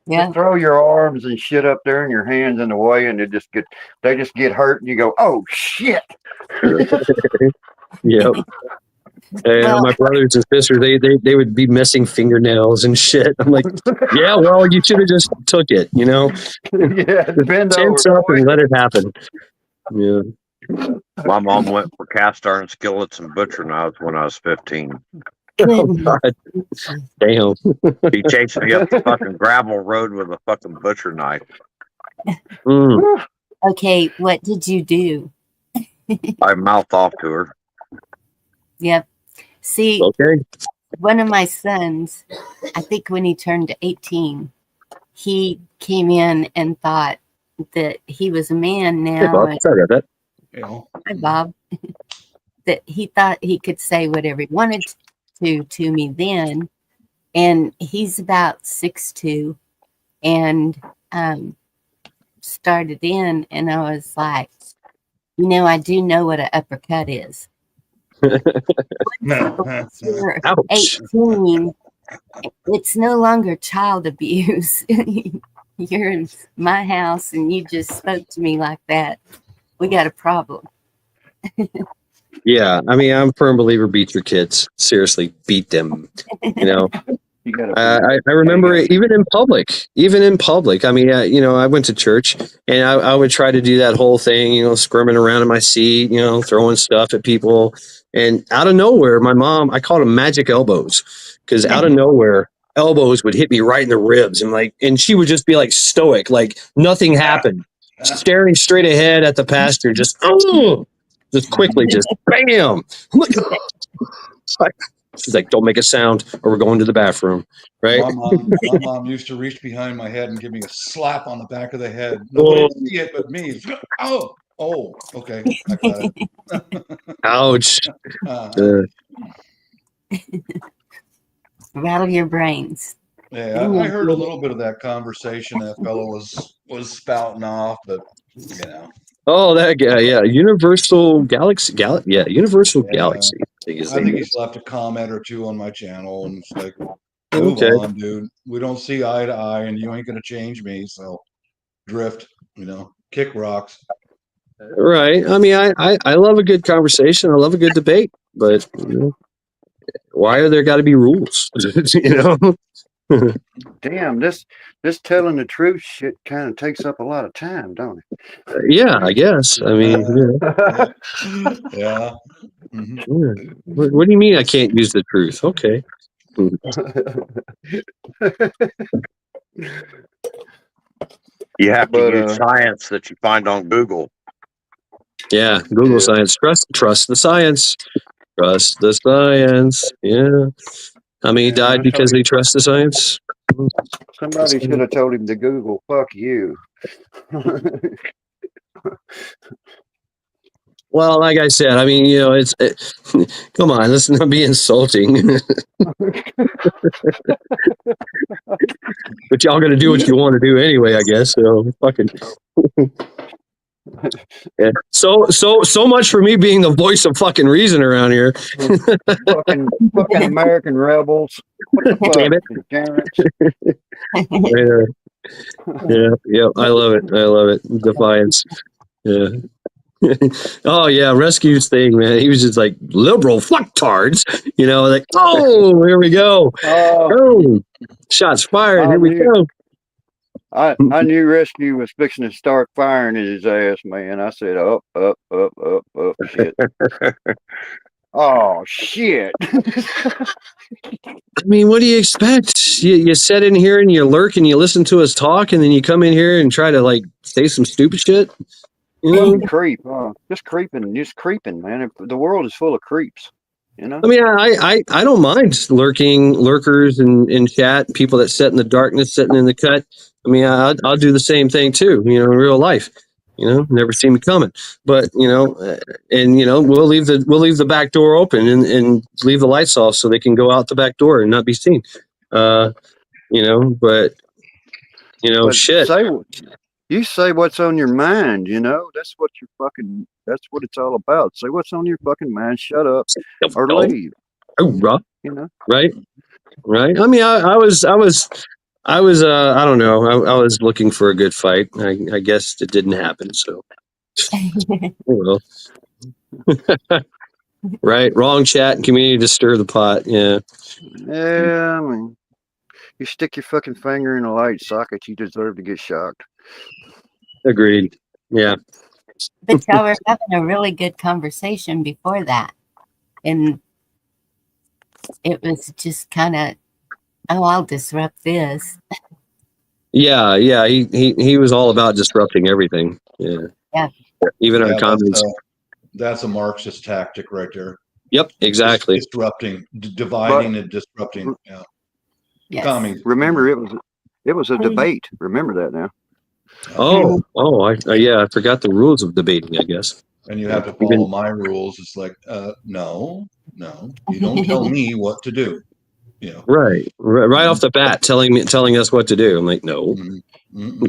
Yeah. Throw your arms and shit up there and your hands in the way, and they just get hurt, and you go, oh shit. Yep. And my brothers and sisters, they would be missing fingernails and shit. I'm like, yeah, well, you should have just took it, Yeah, bend tense over, up and let it happen. Yeah. My mom went for cast iron skillets and butcher knives when I was 15. Oh, God. Damn. He chased me up the fucking gravel road with a fucking butcher knife. Okay, what did you do? I mouthed off to her. Yep. See, okay. One of my sons, I think when he turned 18, he came in and thought that he was a man now. Hey, Bob. Sorry about that. Hi, Bob. That he thought he could say whatever he wanted to me then. And he's about 6'2", and started in, and I was like, I do know what an uppercut is. You're 18, it's no longer child abuse. You're in my house and you just spoke to me like that. We got a problem. Yeah, I mean, I'm a firm believer, beat your kids. Seriously, beat them. I remember even in public. I mean, I went to church and I would try to do that whole thing, squirming around in my seat, throwing stuff at people. And out of nowhere, my mom, I called them magic elbows, because out of nowhere, elbows would hit me right in the ribs. And she would just be like stoic, like nothing happened, staring straight ahead at the pastor, just quickly, just bam. I'm like, she's like, don't make a sound or we're going to the bathroom. Right. My mom used to reach behind my head and give me a slap on the back of the head. Nobody would see it but me. Oh, okay. I got it. Ouch. rattle your brains. Yeah, I heard a little bit of that conversation that fellow was spouting off, but you know. Oh, that guy, yeah, Universal Galaxy, Universal Yeah. Galaxy. I think he's left a comment or two on my channel, and it's like, move Okay. on, dude. We don't see eye to eye, and you ain't gonna change me. So, drift, kick rocks. Right. I mean, I love a good conversation. I love a good debate, but why are there got to be rules? Damn, this telling the truth shit kind of takes up a lot of time, don't it? Yeah, I guess. I mean, Yeah. What do you mean I can't use the truth? Okay. You have to use science that you find on Google. Yeah, Google science. Trust the science. Trust the science. Yeah. How many died because they trust the science? Somebody should have told him to Google, fuck you. Well, like I said, I mean, come on, let's not be insulting. But y'all gonna do what you want to do anyway, I guess. So fucking. Yeah. So much for me being the voice of fucking reason around here. fucking American rebels. What the fuck? Damn it. Yeah. I love it. Defiance. Yeah. Oh yeah, Rescue's thing, man. He was just like liberal fucktards, like, oh, here we go. Oh, shots fired. Here we go. I knew Rescue was fixing to start firing at his ass, man. I said, up, shit. Oh shit. I mean, what do you expect? You sit in here and you lurk and you listen to us talk, and then you come in here and try to like say some stupid shit. Creep, just creeping, man. If the world is full of creeps, I mean, I don't mind lurkers in chat, people that sit in the darkness, sitting in the cut. I mean, I'll do the same thing too, in real life. Never see me coming, but we'll leave the back door open and leave the lights off so they can go out the back door and not be seen. But shit. You say what's on your mind, that's what that's what it's all about. Say what's on your fucking mind, shut up or leave. Oh, right. I mean, I was I don't know. I was looking for a good fight. I guess it didn't happen, so well. Right, wrong chat and community to stir the pot. Yeah, I mean, you stick your fucking finger in a light socket, you deserve to get shocked. Agreed. Yeah. But y'all were having a really good conversation before that. And it was just kind of, oh, I'll disrupt this. Yeah. He was all about disrupting everything. Yeah. Even our comments. That's a Marxist tactic right there. Yep, exactly. Disrupting, dividing and disrupting. Yeah. Yes. Remember, it was a debate. Remember that now. I forgot the rules of debating, I guess. And you have to follow my rules. It's like, no, you don't tell me what to do. Right off the bat, telling us what to do. I'm like, no. Mm-hmm.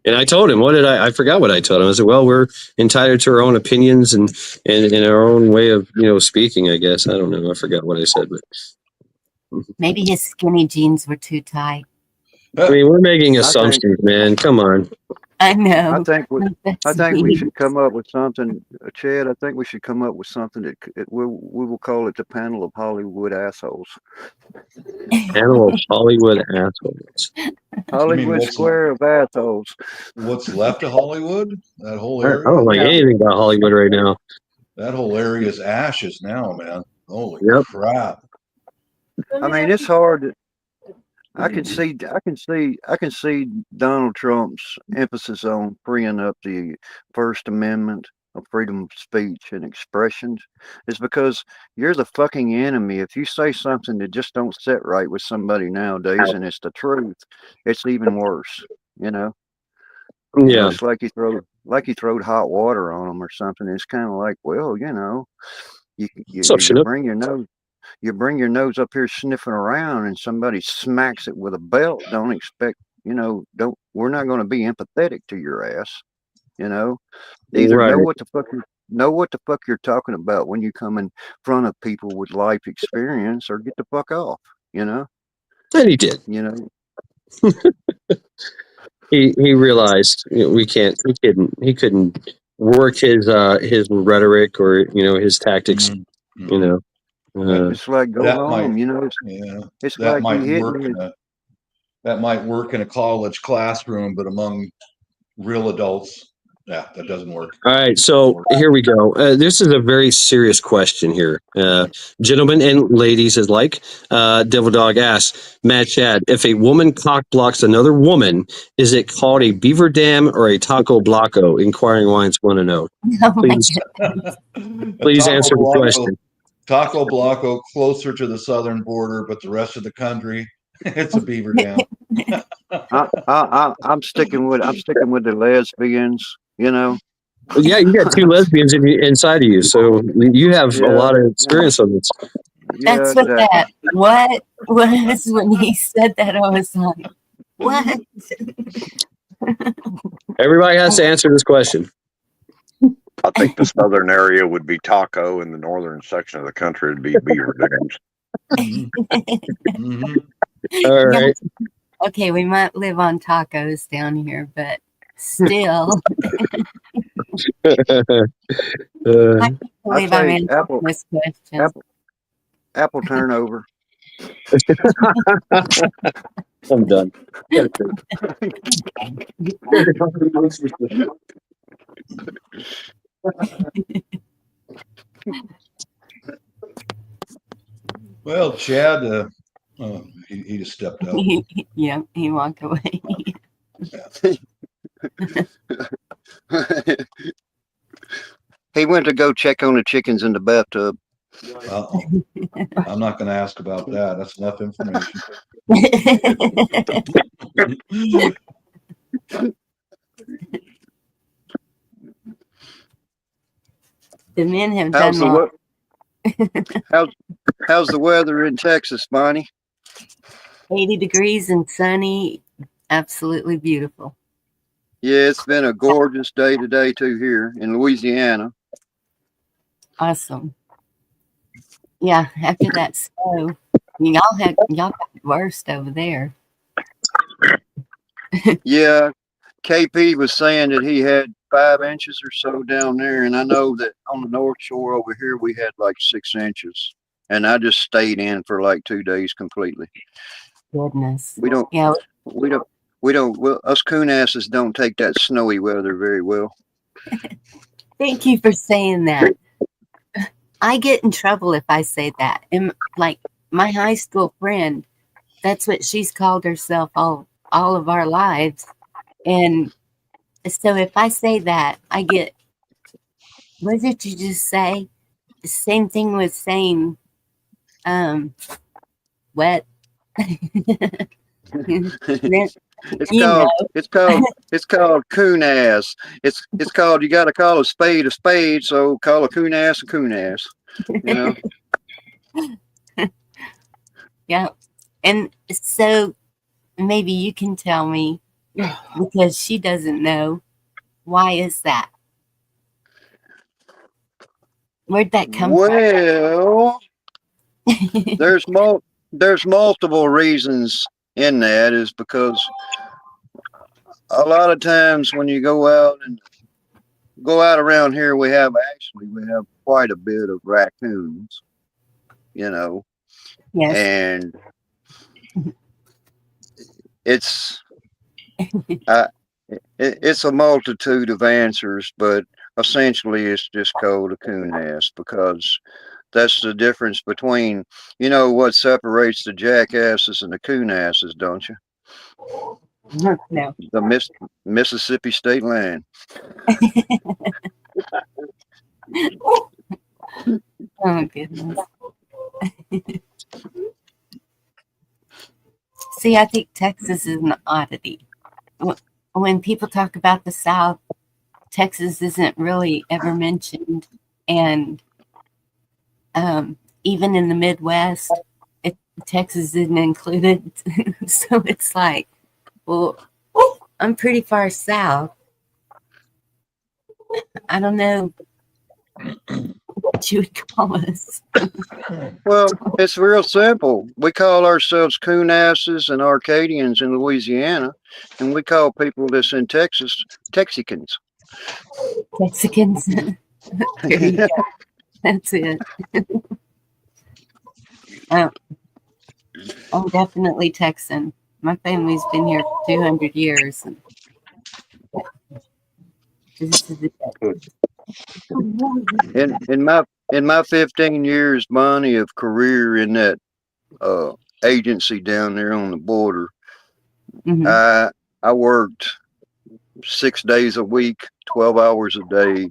And I told him, I forgot what I told him. I said, well, we're entitled to our own opinions and our own way of, speaking, I guess. I don't know. I forgot what I said, but maybe his skinny jeans were too tight. I mean, we're making assumptions, man. Come on. I know. I think we should come up with something, Chad. I think we should come up with something that we will call it the panel of Hollywood assholes. Panel of Hollywood assholes. Hollywood square of assholes. What's left of Hollywood? That whole area. I don't like anything about Hollywood right now. That whole area is ashes now, man. Holy crap! I mean, it's hard. I can see Donald Trump's emphasis on freeing up the First Amendment of freedom of speech and expressions is because you're the fucking enemy. If you say something that just don't sit right with somebody nowadays and it's the truth, it's even worse, Yeah. It's like you throwed hot water on them or something. It's kind of like, well, you bring your nose. you bring your nose up here sniffing around and somebody smacks it with a belt, don't expect, we're not going to be empathetic to your ass. Either Right. know what the fuck you're talking about when you come in front of people with life experience, or get the fuck off. And he did. He realized we can't. He couldn't work his rhetoric or his tactics. It's like go That home. might, It's that like might he hit work me. that might work in a college classroom, but among real adults, yeah, that doesn't work. All right, so here we go. This is a very serious question here, gentlemen and ladies alike. Devil Dog asks, Matt Chad, if a woman cock blocks another woman, is it called a beaver dam or a taco blocko? Inquiring minds want to know. Please answer the question. Taco Blocko closer to the southern border, but the rest of the country, it's a beaver dam. I'm sticking with the lesbians. Yeah, you got two lesbians inside of you, so you have a lot of experience on this. That's what that. What was when he said that? I was like, what? Everybody has to answer this question. I think the southern area would be taco, and the northern section of the country would be beaver dams. All right. Okay, we might live on tacos down here, but still. I can't believe I'm answering this question. Apple turnover. I'm done. Well, Chad, he just stepped out. Yeah, he walked away. He went to go check on the chickens in the bathtub. Uh-oh. I'm not going to ask about that. That's enough information. The men have done more. How's the weather in Texas, Bonnie? 80 degrees and sunny. Absolutely beautiful. Yeah, it's been a gorgeous day today too here in Louisiana. Awesome. Yeah, after that snow, y'all got the worst over there. Yeah, KP was saying that he had 5 inches or so down there, and I know that on the North Shore over here we had like 6 inches, and I just stayed in for like 2 days completely. Goodness. We don't. Well, us coon asses don't take that snowy weather very well. Thank you for saying that. I get in trouble if I say that. And like my high school friend, that's what she's called herself all of our lives. And so if I say that, I get, what did you just say? The same thing with saying wet. It's called coon ass. It's called, you got to call a spade, so call a coon ass a coon ass. Yeah. And so maybe you can tell me, because she doesn't know, why is that? Where'd that come from? Well, there's multiple reasons in that. Is because a lot of times when you go out around here, we have quite a bit of raccoons, Yes. and it's a multitude of answers, but essentially it's just called a coon ass, because that's the difference between, what separates the jackasses and the coon asses, don't you? No. The Mississippi state line. Oh, goodness. See, I think Texas is an oddity. When people talk about the South, Texas isn't really ever mentioned. And even in the Midwest, Texas isn't included. So it's like, well, I'm pretty far south. I don't know what you would call us. Well, it's real simple. We call ourselves coon asses and Arcadians in Louisiana, and we call people that's in Texas Texicans. Mexicans. There you go. That's it. I'm definitely Texan. My family's been here for 200 years. And this is In my 15 years, Bonnie, of career in that agency down there on the border, I worked 6 days a week, 12 hours a day,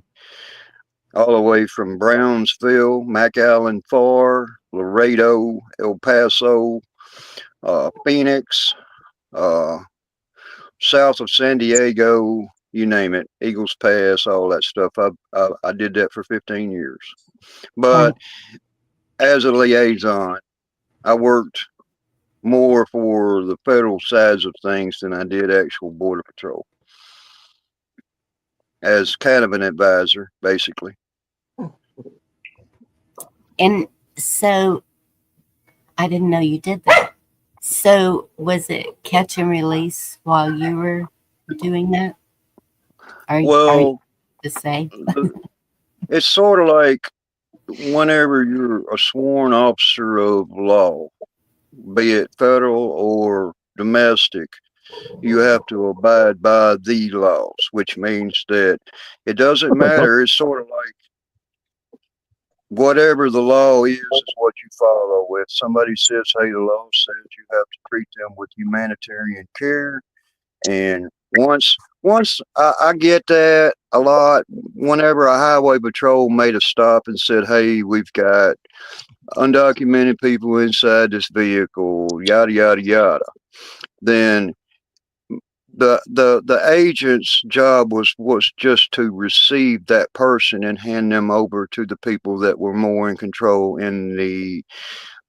all the way from Brownsville, McAllen Far, Laredo, El Paso, Phoenix, south of San Diego, you name it, Eagles Pass, all that stuff. I did that for 15 years. But as a liaison, I worked more for the federal sides of things than I did actual border patrol. As kind of an advisor, basically. And so I didn't know you did that. So was it catch and release while you were doing that? Are you to say? It's sort of like whenever you're a sworn officer of law, be it federal or domestic, you have to abide by the laws, which means that it doesn't matter. It's sort of like whatever the law is what you follow. If somebody says, hey, the law says you have to treat them with humanitarian care. And once I get that a lot, whenever a highway patrol made a stop and said, hey, we've got undocumented people inside this vehicle, yada, yada, yada, then the agent's job was just to receive that person and hand them over to the people that were more in control in the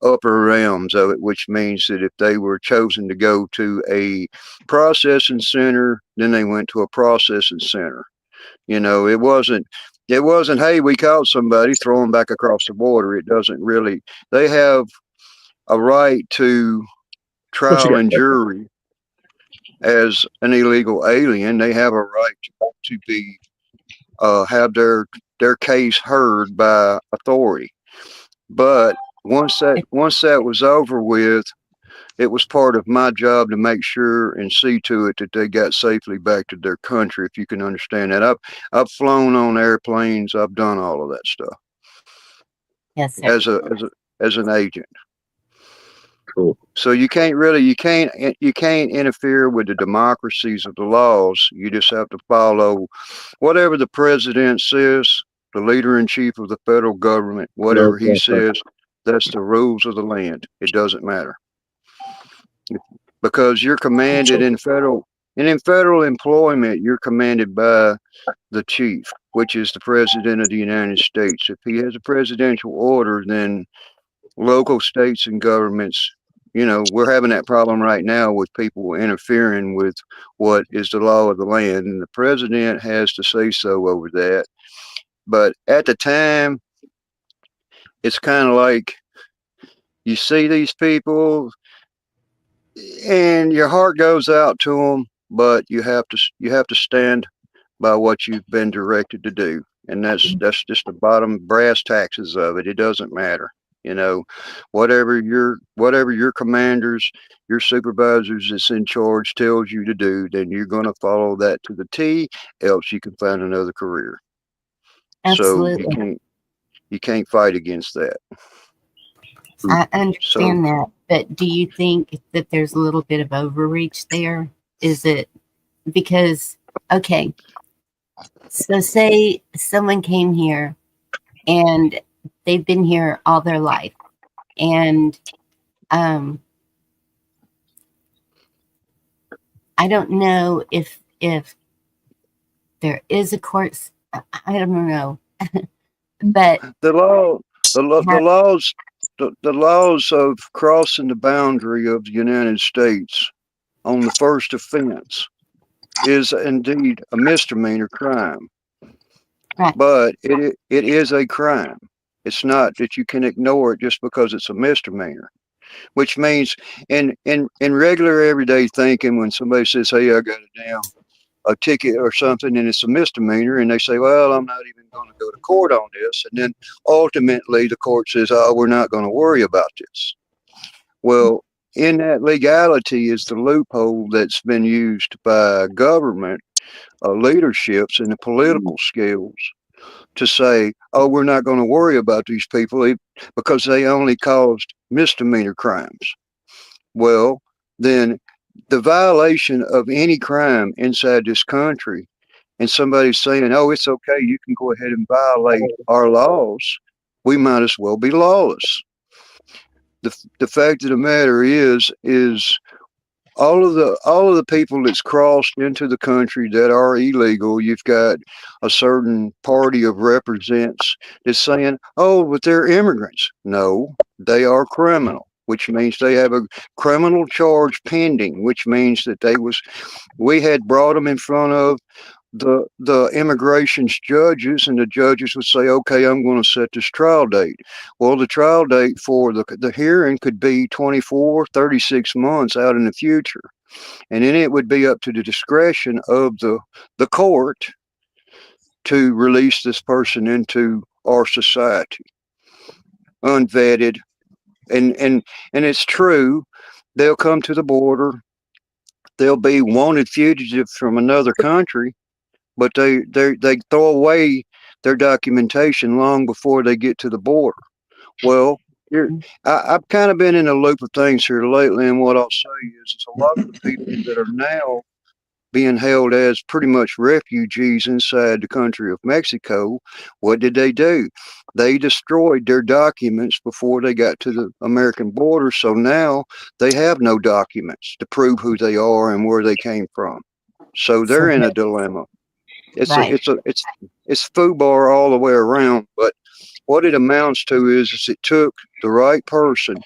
upper realms of it, which means that if they were chosen to go to a processing center, then they went to a processing center. You know, it wasn't, hey, we caught somebody, throw them back across the border. It doesn't really, they have a right to trial and jury. As an illegal alien, they have a right to be have their case heard by authority. But once that was over with, it was part of my job to make sure and see to it that they got safely back to their country. If you can understand that, I've flown on airplanes. I've done all of that stuff. Yes, sir. As an agent. Cool. So you can't interfere with the democracies of the laws. You just have to follow whatever the president says, the leader in chief of the federal government, whatever he says, that's the rules of the land. It doesn't matter. Because you're commanded in federal employment, you're commanded by the chief, which is the president of the United States. If he has a presidential order, then local states and governments, you know, we're having that problem right now with people interfering with what is the law of the land, and the president has to say so over that. But at the time, it's kind of like you see these people and your heart goes out to them, but you have to stand by what you've been directed to do, and that's just the bottom brass taxes of it. It doesn't matter. You know, whatever your commanders, your supervisors that's in charge tells you to do, then you're going to follow that to the T, else you can find another career. Absolutely. So you can't fight against that. I understand that, but do you think that there's a little bit of overreach there? Is it because, okay, so say someone came here and they've been here all their life, and I don't know if there is a court. I don't know, but the laws the laws of crossing the boundary of the United States on the first offense is indeed a misdemeanor crime. Right. But it is a crime. It's not that you can ignore it just because it's a misdemeanor. Which means in regular everyday thinking, when somebody says, "Hey, I got a ticket or something," and it's a misdemeanor, and they say, "Well, I'm not even going to go to court on this," and then ultimately the court says, "Oh, we're not going to worry about this." Well, in that legality is the loophole that's been used by government leaderships in the political scales to say, "Oh, we're not going to worry about these people because they only caused misdemeanor crimes." Well, then the violation of any crime inside this country, and somebody's saying, "Oh, it's okay, you can go ahead and violate our laws," we might as well be lawless. The fact of the matter is all of the people that's crossed into the country that are illegal, you've got a certain party of represents that's saying, "Oh, but they're immigrants." No, they are criminal, which means they have a criminal charge pending, which means that we had brought them in front of the immigration's judges, and the judges would say, "Okay, I'm going to set this trial date." Well, the trial date for the hearing could be 24, 36 months out in the future. And then it would be up to the discretion of the court to release this person into our society, unvetted. And it's true, they'll come to the border, they'll be wanted fugitives from another country, but they throw away their documentation long before they get to the border. Well, I've kind of been in a loop of things here lately, and what I'll say is a lot of the people that are now being held as pretty much refugees inside the country of Mexico, what did they do? They destroyed their documents before they got to the American border, so now they have no documents to prove who they are and where they came from. So they're in a dilemma. It's FUBAR all the way around, but what it amounts to is it took the right person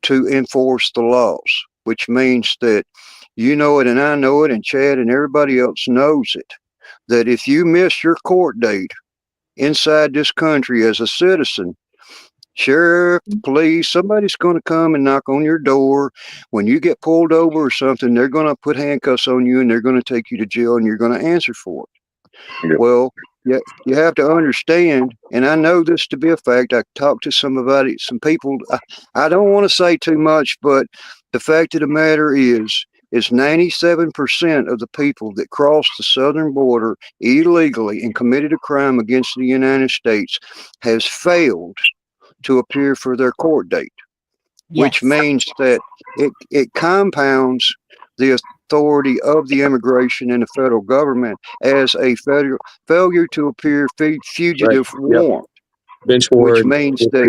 to enforce the laws, which means that you know it and I know it and Chad and everybody else knows it, that if you miss your court date inside this country as a citizen, sheriff, police, somebody's going to come and knock on your door. When you get pulled over or something, they're going to put handcuffs on you and they're going to take you to jail and you're going to answer for it. Yep. Well, you have to understand, and I know this to be a fact. I talked to some people. I don't want to say too much, but the fact of the matter is 97% of the people that crossed the southern border illegally and committed a crime against the United States has failed to appear for their court date, which means that it compounds the authority of the immigration and the federal government as a federal failure to appear fugitive warrant. Bench warrant, which means that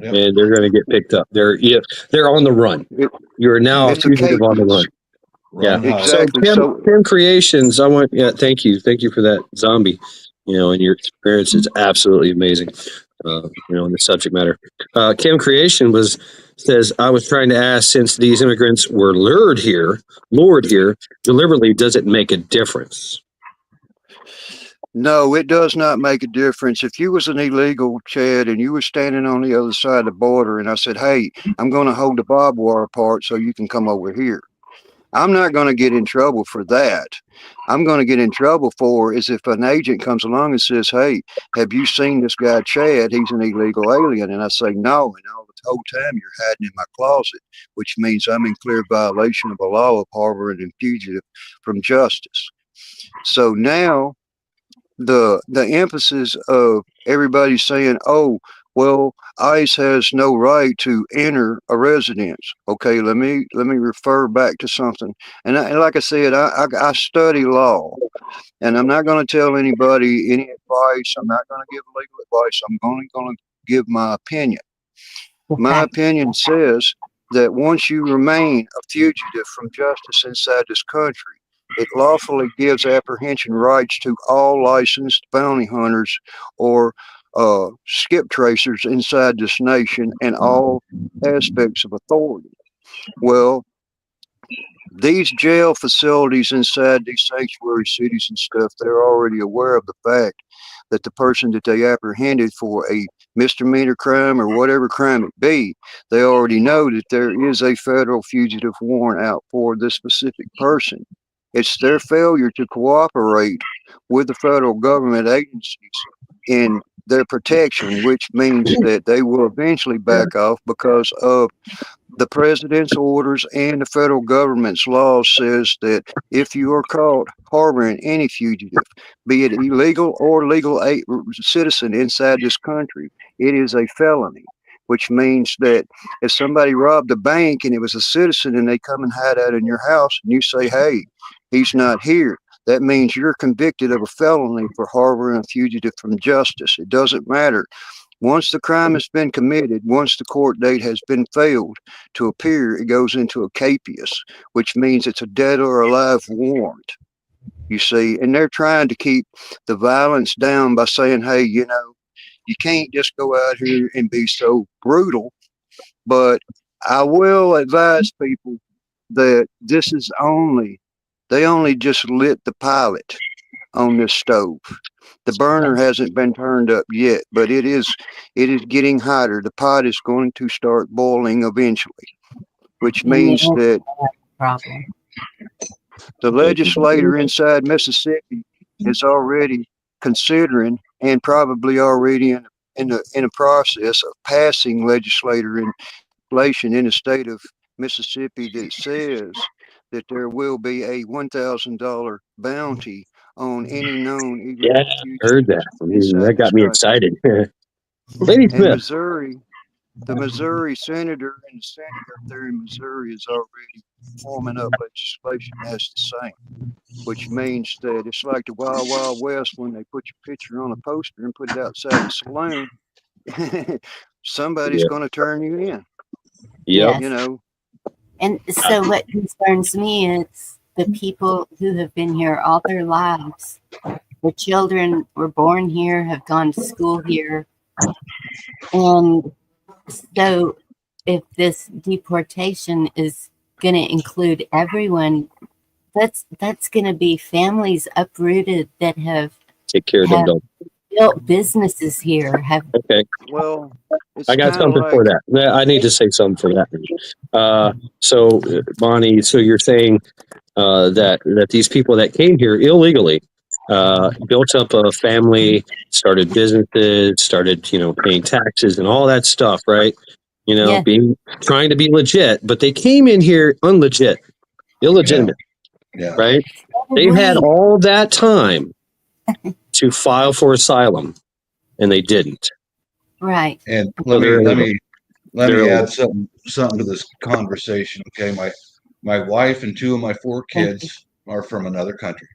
and they're going to get picked up. They're on the run. You are now a fugitive on the run. Yeah, exactly. So Cam Creations, thank you for that, Zombie. And your experience is absolutely amazing. On the subject matter. Cam Creation says, "I was trying to ask, since these immigrants were lured here deliberately, does it make a difference?" No, it does not make a difference. If you was an illegal, Chad, and you were standing on the other side of the border, and I said, "Hey, I'm going to hold the barbed wire apart so you can come over here," I'm not going to get in trouble for that. I'm going to get in trouble for is if an agent comes along and says, "Hey, have you seen this guy Chad? He's an illegal alien." And I say, "No." And all the whole time you're hiding in my closet, which means I'm in clear violation of a law of harboring a fugitive from justice. So now the emphasis of everybody saying, "Oh, well, ICE has no right to enter a residence." Okay, let me refer back to something. And like I said, I study law, and I'm not going to tell anybody any advice. I'm not going to give legal advice. I'm only going to give my opinion. My opinion says that once you remain a fugitive from justice inside this country, it lawfully gives apprehension rights to all licensed bounty hunters or skip tracers inside this nation and all aspects of authority. Well, these jail facilities inside these sanctuary cities and stuff, they're already aware of the fact that the person that they apprehended for a misdemeanor crime or whatever crime it be, they already know that there is a federal fugitive warrant out for this specific person. It's their failure to cooperate with the federal government agencies in their protection, which means that they will eventually back off because of the president's orders and the federal government's laws says that if you are caught harboring any fugitive, be it illegal or legal citizen inside this country, it is a felony, which means that if somebody robbed a bank and it was a citizen and they come and hide out in your house and you say, hey, he's not here, that means you're convicted of a felony for harboring a fugitive from justice. It doesn't matter. Once the crime has been committed, once the court date has been failed to appear, it goes into a capias, which means it's a dead or alive warrant, you see. And they're trying to keep the violence down by saying, hey, you know, you can't just go out here and be so brutal. But I will advise people that this is they only just lit the pilot on this stove. The burner hasn't been turned up yet, but it is getting hotter. The pot is going to start boiling eventually, which means that the legislator inside Mississippi is already considering and probably already in a process of passing legislation in the state of Mississippi that says that there will be a $1,000 bounty on any known illegal Yeah, I heard that. That got me excited. Lady And Smith. Missouri, the Missouri senator and the Senate up there in Missouri is already forming up legislation as the same, which means that it's like the Wild Wild West when they put your picture on a poster and put it outside the saloon. Somebody's going to turn you in. Yes. You know. And so what concerns me is the people who have been here all their lives. The children were born here, have gone to school here. And so if this deportation is going to include everyone, that's going to be families uprooted that have take care of them. Built businesses here. Okay. Well, I got something for that. I need to say something for that. So, Bonnie, so you're saying that these people that came here illegally built up a family, started businesses, started paying taxes and all that stuff, right? Trying to be legit, but they came in here illegitimate, right? They've had all that time to file for asylum, and they didn't. Right. And let me add something to this conversation. Okay, my wife and two of my four kids are from another country.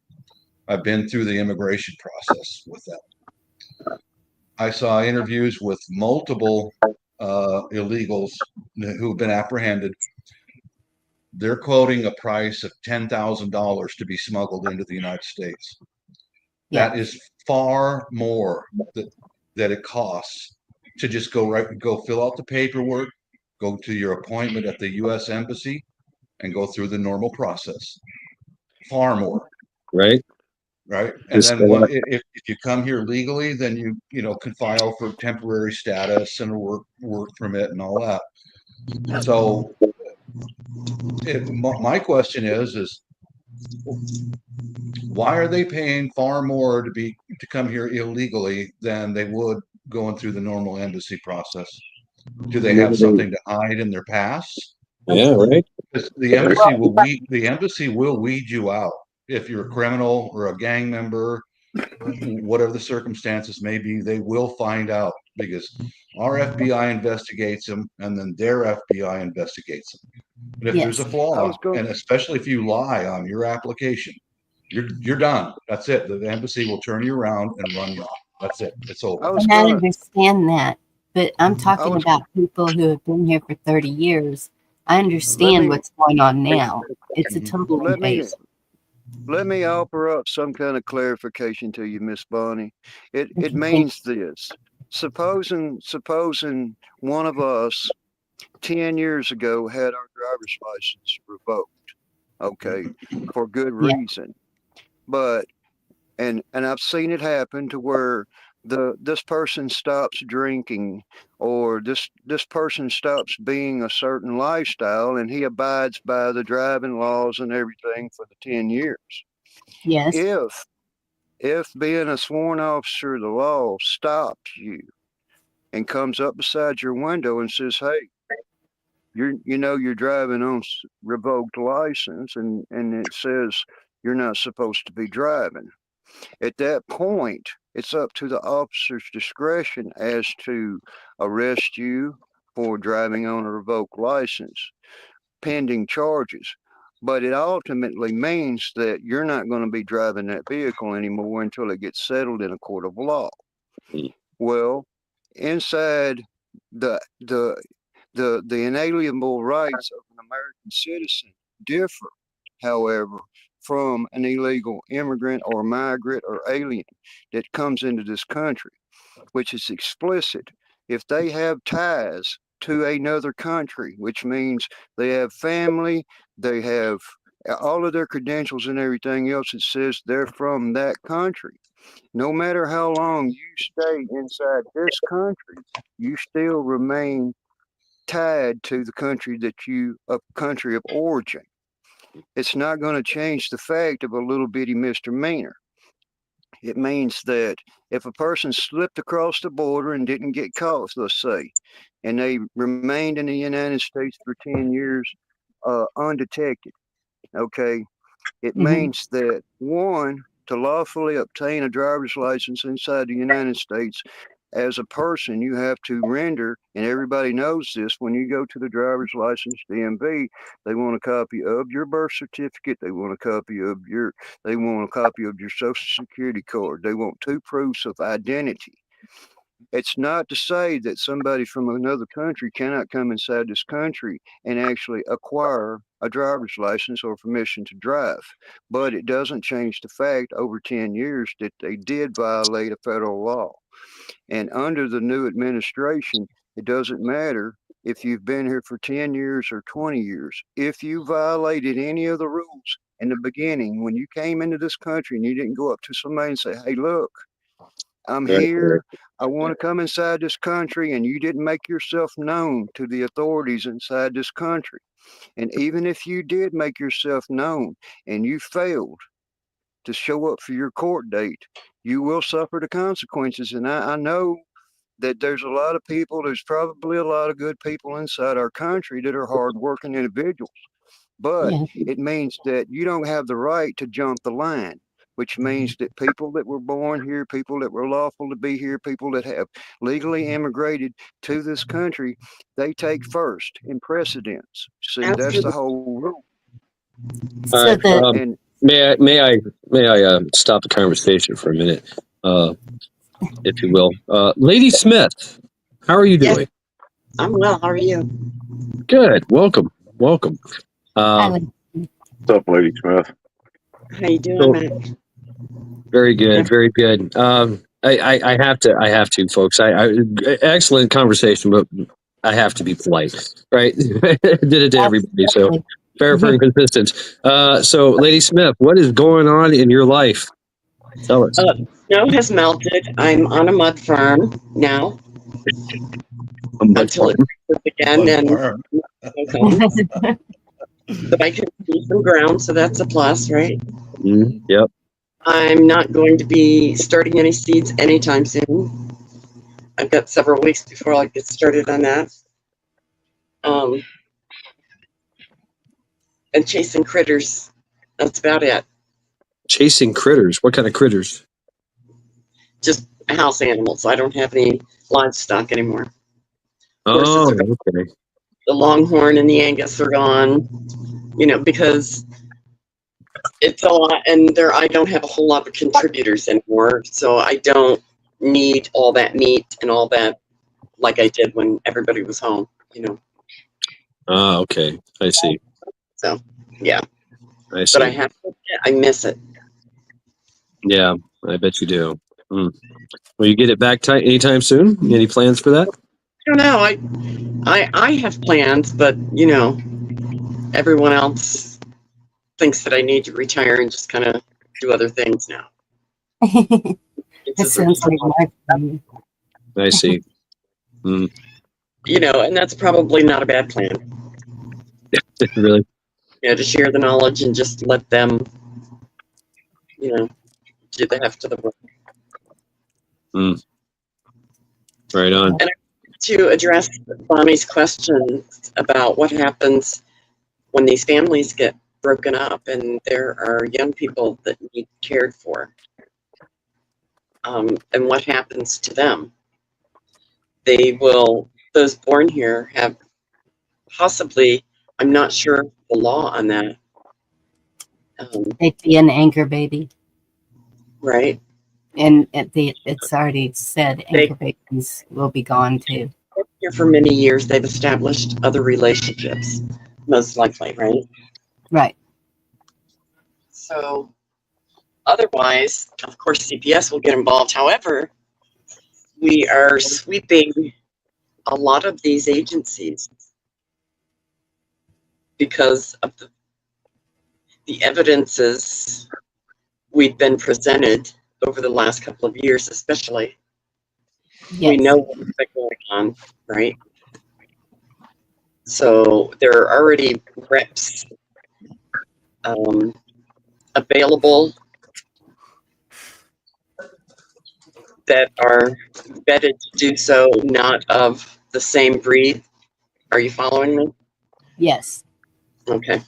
I've been through the immigration process with them. I saw interviews with multiple illegals who've been apprehended. They're quoting a price of $10,000 to be smuggled into the United States. That is far more that it costs to just go fill out the paperwork, go to your appointment at the U.S. Embassy, and go through the normal process. Far more. Right. And then if you come here legally, then you can file for temporary status and a work permit and all that. So my question is why are they paying far more to come here illegally than they would going through the normal embassy process? Do they have something to hide in their past? Yeah, right. The embassy will weed you out if you're a criminal or a gang member, whatever the circumstances may be. They will find out because our FBI investigates them, and then their FBI investigates them. But if there's a flaw, and especially if you lie on your application, you're done. That's it. The embassy will turn you around and run you off. That's it. It's over. I understand that, but I'm talking about people who have been here for 30 years. I understand what's going on now. It's a total invasion. Let me offer up some kind of clarification to you, Miss Bonnie. It means this. supposing one of us 10 years ago had our driver's license revoked, okay, for good reason. But and I've seen it happen to where this person stops drinking, or this person stops being a certain lifestyle, and he abides by the driving laws and everything for the 10 years. Yes. If being a sworn officer of the law stops you and comes up beside your window and says, "Hey, you're driving on revoked license," and it says you're not supposed to be driving. At that point, it's up to the officer's discretion as to arrest you for driving on a revoked license, pending charges. But it ultimately means that you're not going to be driving that vehicle anymore until it gets settled in a court of law. Well, inside the inalienable rights of an American citizen differ, however, from an illegal immigrant or migrant or alien that comes into this country, which is explicit. If they have ties to another country, which means they have family, they have all of their credentials and everything else, it says they're from that country. No matter how long you stay inside this country, you still remain tied to the country country of origin. It's not going to change the fact of a little bitty misdemeanor. It means that if a person slipped across the border and didn't get caught, let's say, and they remained in the United States for 10 years undetected, okay, it means that, one, to lawfully obtain a driver's license inside the United States, as a person, you have to render, and everybody knows this, when you go to the driver's license DMV, they want a copy of your birth certificate, they want a copy of your social security card, they want 2 proofs of identity. It's not to say that somebody from another country cannot come inside this country and actually acquire a driver's license or permission to drive, but it doesn't change the fact over 10 years that they did violate a federal law. And under the new administration, it doesn't matter if you've been here for 10 years or 20 years. If you violated any of the rules in the beginning, when you came into this country and you didn't go up to somebody and say, "Hey, look, I'm here, I want to come inside this country," and you didn't make yourself known to the authorities inside this country. And even if you did make yourself known and you failed to show up for your court date, you will suffer the consequences. And I know that there's probably a lot of good people inside our country that are hardworking individuals, but it means that you don't have the right to jump the line, which means that people that were born here, people that were lawful to be here, people that have legally immigrated to this country, they take first in precedence. See, that's the whole rule. May I stop the conversation for a minute, if you will? Lady Smith, how are you doing? Yes, I'm well. How are you? Good. Welcome. What's up, Lady Smith? How you doing, Matt? Very good. Very good. I have to, folks. Excellent conversation, but I have to be polite, right? Did it to everybody, so fair, firm, consistent. So, Lady Smith, what is going on in your life? Tell us. Snow has melted. I'm on a mud farm now. Until it freezes again, and but I can see some ground, so that's a plus, right? Yep. I'm not going to be starting any seeds anytime soon. I've got several weeks before I get started on that. And chasing critters. That's about it. Chasing critters? What kind of critters? Just house animals. I don't have any livestock anymore. Oh, okay. The Longhorn and the Angus are gone, because it's a lot, and I don't have a whole lot of contributors anymore, so I don't need all that meat and all that like I did when everybody was home, Ah, okay. I see. So, yeah. I see. But I miss it. Yeah, I bet you do. Will you get it back anytime soon? Any plans for that? I don't know. I have plans, but you know, everyone else thinks that I need to retire and just kind of do other things now. That sounds like my plan. I see. You know, and that's probably not a bad plan. Really? Yeah, to share the knowledge and just let them, you know, do the heft of the work. Right on. And to address Bonnie's question about what happens when these families get broken up and there are young people that need cared for, and what happens to them. Those born here have possibly, I'm not sure the law on that. They'd be an anchor baby. Right. And it's already said anchor babies will be gone too. Here for many years, they've established other relationships, most likely, right? Right. So otherwise, of course, CPS will get involved. However, we are sweeping a lot of these agencies because of the evidences we've been presented over the last couple of years, especially. Yes. We know what's been going on, right? So there are already reps available that are vetted to do so, not of the same breed. Are you following me? Yes. Okay.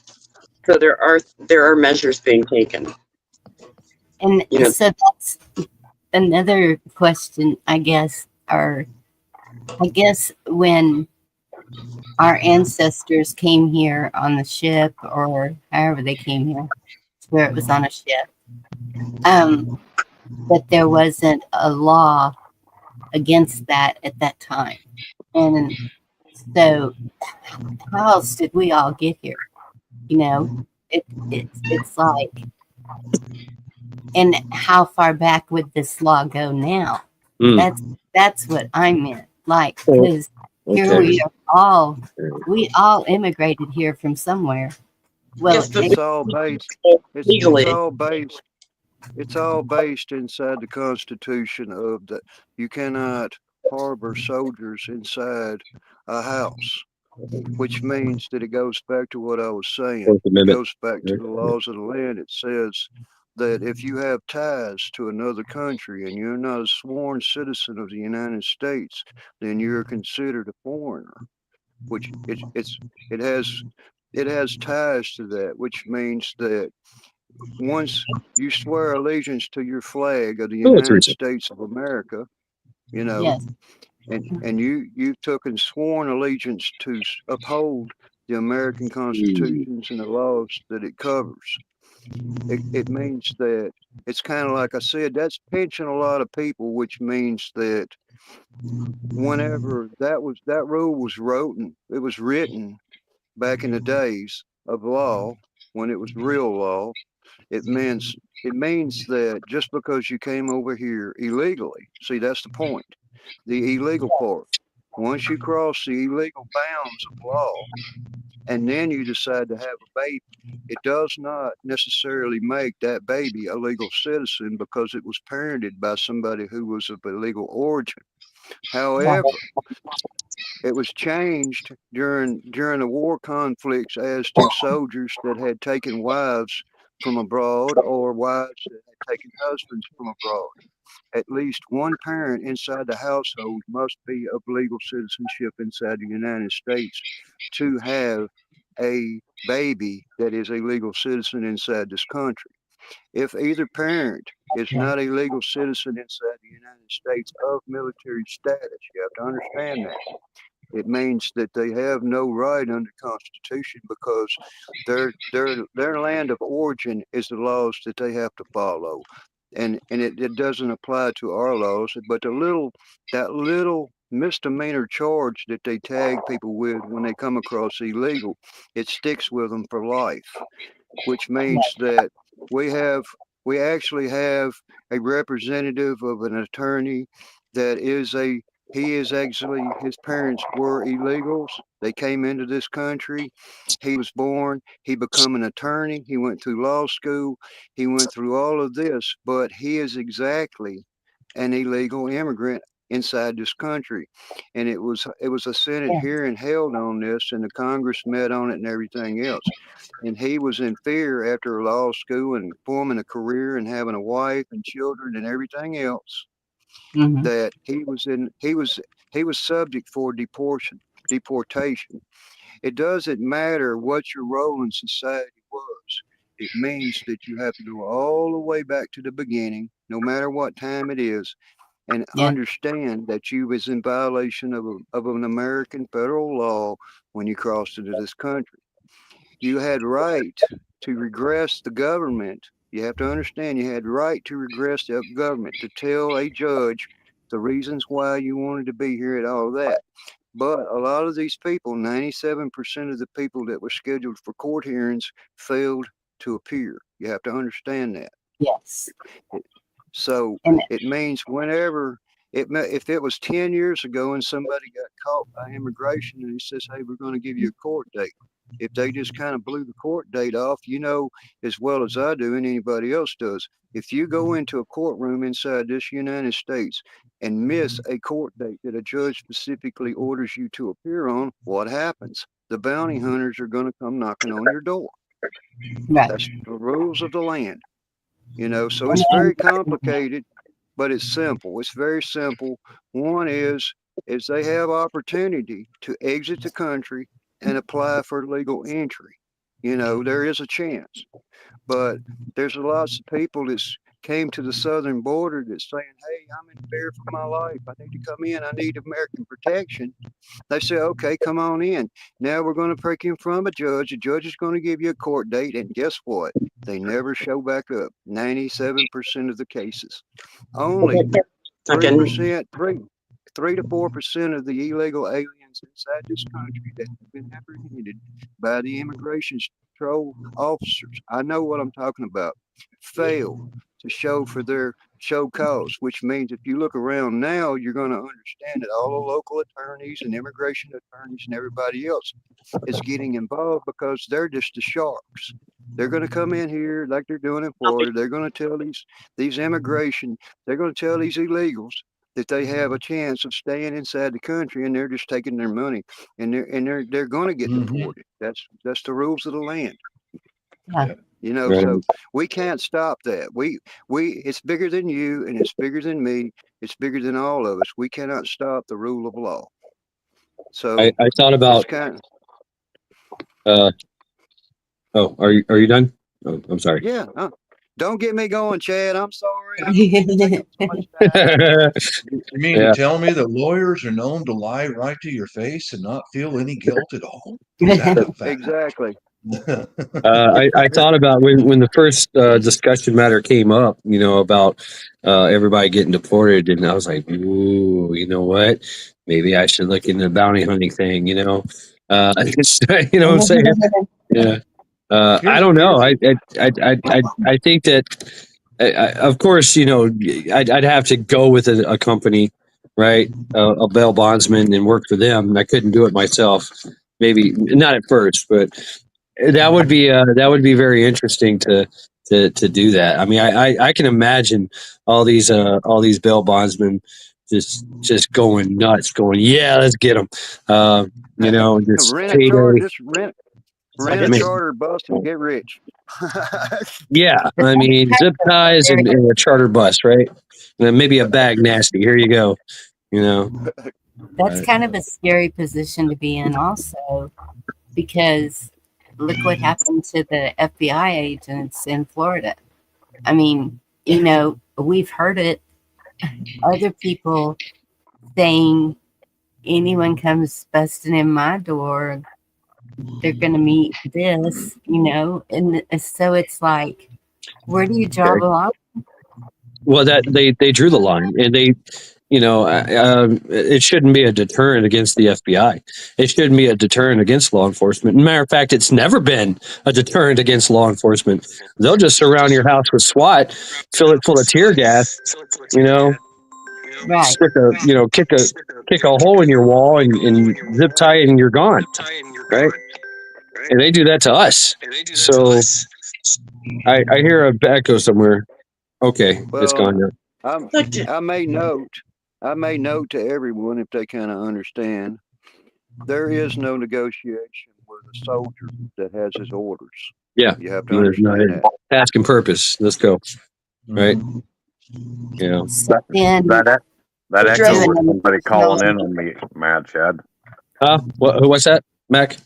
So there are measures being taken. And you know, so that's another question, I guess, when our ancestors came here on the ship or however they came here, where it was on a ship, that there wasn't a law against that at that time. And so how else did we all get here? You know, it's like, and how far back would this law go now? That's what I meant. Like, because here we all immigrated here from somewhere. Well, yes, but it's all based. legally. It's all based inside the Constitution of that you cannot harbor soldiers inside a house, which means that it goes back to what I was saying. It goes back to the laws of the land. It says that if you have ties to another country and you're not a sworn citizen of the United States, then you're considered a foreigner, which it has ties to that, which means that once you swear allegiance to your flag of the United States of America, you know, yes. and you've taken sworn allegiance to uphold the American constitutions and the laws that it covers. It means that it's kind of like I said, that's pinching a lot of people, which means that whenever that rule was written back in the days of law, when it was real law, it means that just because you came over here illegally, see, that's the point, the illegal part. Once you cross the illegal bounds of law, and then you decide to have a baby, it does not necessarily make that baby a legal citizen because it was parented by somebody who was of illegal origin. However, it was changed during the war conflicts as to soldiers that had taken wives from abroad or wives that had taken husbands from abroad. At least one parent inside the household must be of legal citizenship inside the United States to have a baby that is a legal citizen inside this country. If either parent is not a legal citizen inside the United States of military status, you have to understand that. It means that they have no right under the Constitution because their land of origin is the laws that they have to follow. And it doesn't apply to our laws, but that little misdemeanor charge that they tag people with when they come across illegal, it sticks with them for life, which means that we have we actually have a representative of an attorney that is actually, his parents were illegals. They came into this country. He was born, he became an attorney. He went through law school. He went through all of this, but he is exactly an illegal immigrant inside this country. And it was a Senate hearing held on this, and the Congress met on it and everything else. And he was in fear after law school and forming a career and having a wife and children and everything else, that he was subject for deportation. It doesn't matter what your role in society was. It means that you have to go all the way back to the beginning, no matter what time it is, and understand that you was in violation of an American federal law when you crossed into this country. You had right to regress the government. You have to understand you had right to regress the government, to tell a judge the reasons why you wanted to be here and all of that. But a lot of these people, 97% of the people that were scheduled for court hearings failed to appear. You have to understand that. Yes. So it means whenever, if it was 10 years ago and somebody got caught by immigration and he says, hey, we're going to give you a court date. If they just kind of blew the court date off, you know as well as I do and anybody else does, if you go into a courtroom inside this United States and miss a court date that a judge specifically orders you to appear on, what happens? The bounty hunters are going to come knocking on your door. Right. That's the rules of the land. You know, so it's very complicated, but it's simple. It's very simple. One is they have opportunity to exit the country and apply for legal entry. You know, there is a chance, but there's lots of people that came to the southern border that's saying, hey, I'm in fear for my life. I need to come in. I need American protection. They say, okay, come on in. Now we're going to break in front of a judge. The judge is going to give you a court date. And guess what? They never show back up. 97% of the cases. Only 3%, 3 to 4% of the illegal aliens inside this country that have been apprehended by the immigration control officers, I know what I'm talking about, fail to show cause, which means if you look around now, you're going to understand that all the local attorneys and immigration attorneys and everybody else is getting involved because they're just the sharks. They're going to come in here like they're doing in Florida. They're going to tell these immigration, they're going to tell these illegals that they have a chance of staying inside the country, and they're just taking their money, and they're going to get deported. That's the rules of the land. Yeah. You know, so we can't stop that. We it's bigger than you, and it's bigger than me. It's bigger than all of us. We cannot stop the rule of law. So I thought about. Are you done? Oh, I'm sorry. Yeah. Don't get me going, Chad. I'm sorry. You mean to tell me that lawyers are known to lie right to your face and not feel any guilt at all? Is that a fact? Exactly. I thought about when the first discussion matter came up, you know, about everybody getting deported, and I was like, ooh, you know what? Maybe I should look into the bounty hunting thing, you know. You know what I'm saying? Yeah. I don't know. I think that, of course, you know, I'd have to go with a company, right? A bail bondsman, and work for them. I couldn't do it myself. Maybe not at first, but that would be very interesting to do that. I mean, I can imagine all these bail bondsmen just going nuts, going, yeah, let's get them. You know, just rent a charter bus and get rich. Yeah, I mean, zip ties and a charter bus, right? And then maybe a bag nasty. Here you go. You know, that's kind of a scary position to be in, also, because look what happened to the FBI agents in Florida. I mean, you know, we've heard it. Other people saying, anyone comes busting in my door, they're going to meet this, you know, and so it's like, where do you draw the line? Well, that they drew the line, and it shouldn't be a deterrent against the FBI. It shouldn't be a deterrent against law enforcement. Matter of fact, it's never been a deterrent against law enforcement. They'll just surround your house with SWAT, fill it full of tear gas, Right. stick kick a hole in your wall and zip tie it and you're gone. Right? And they do that to us. So I hear a echo somewhere. Okay, it's gone now. I may note to everyone, if they kind of understand, there is no negotiation with a soldier that has his orders. Yeah, you have to understand that. Task and purpose. Let's go. Right. Yeah. That echo was somebody calling in on me, Mad Chad. What's that, Mac?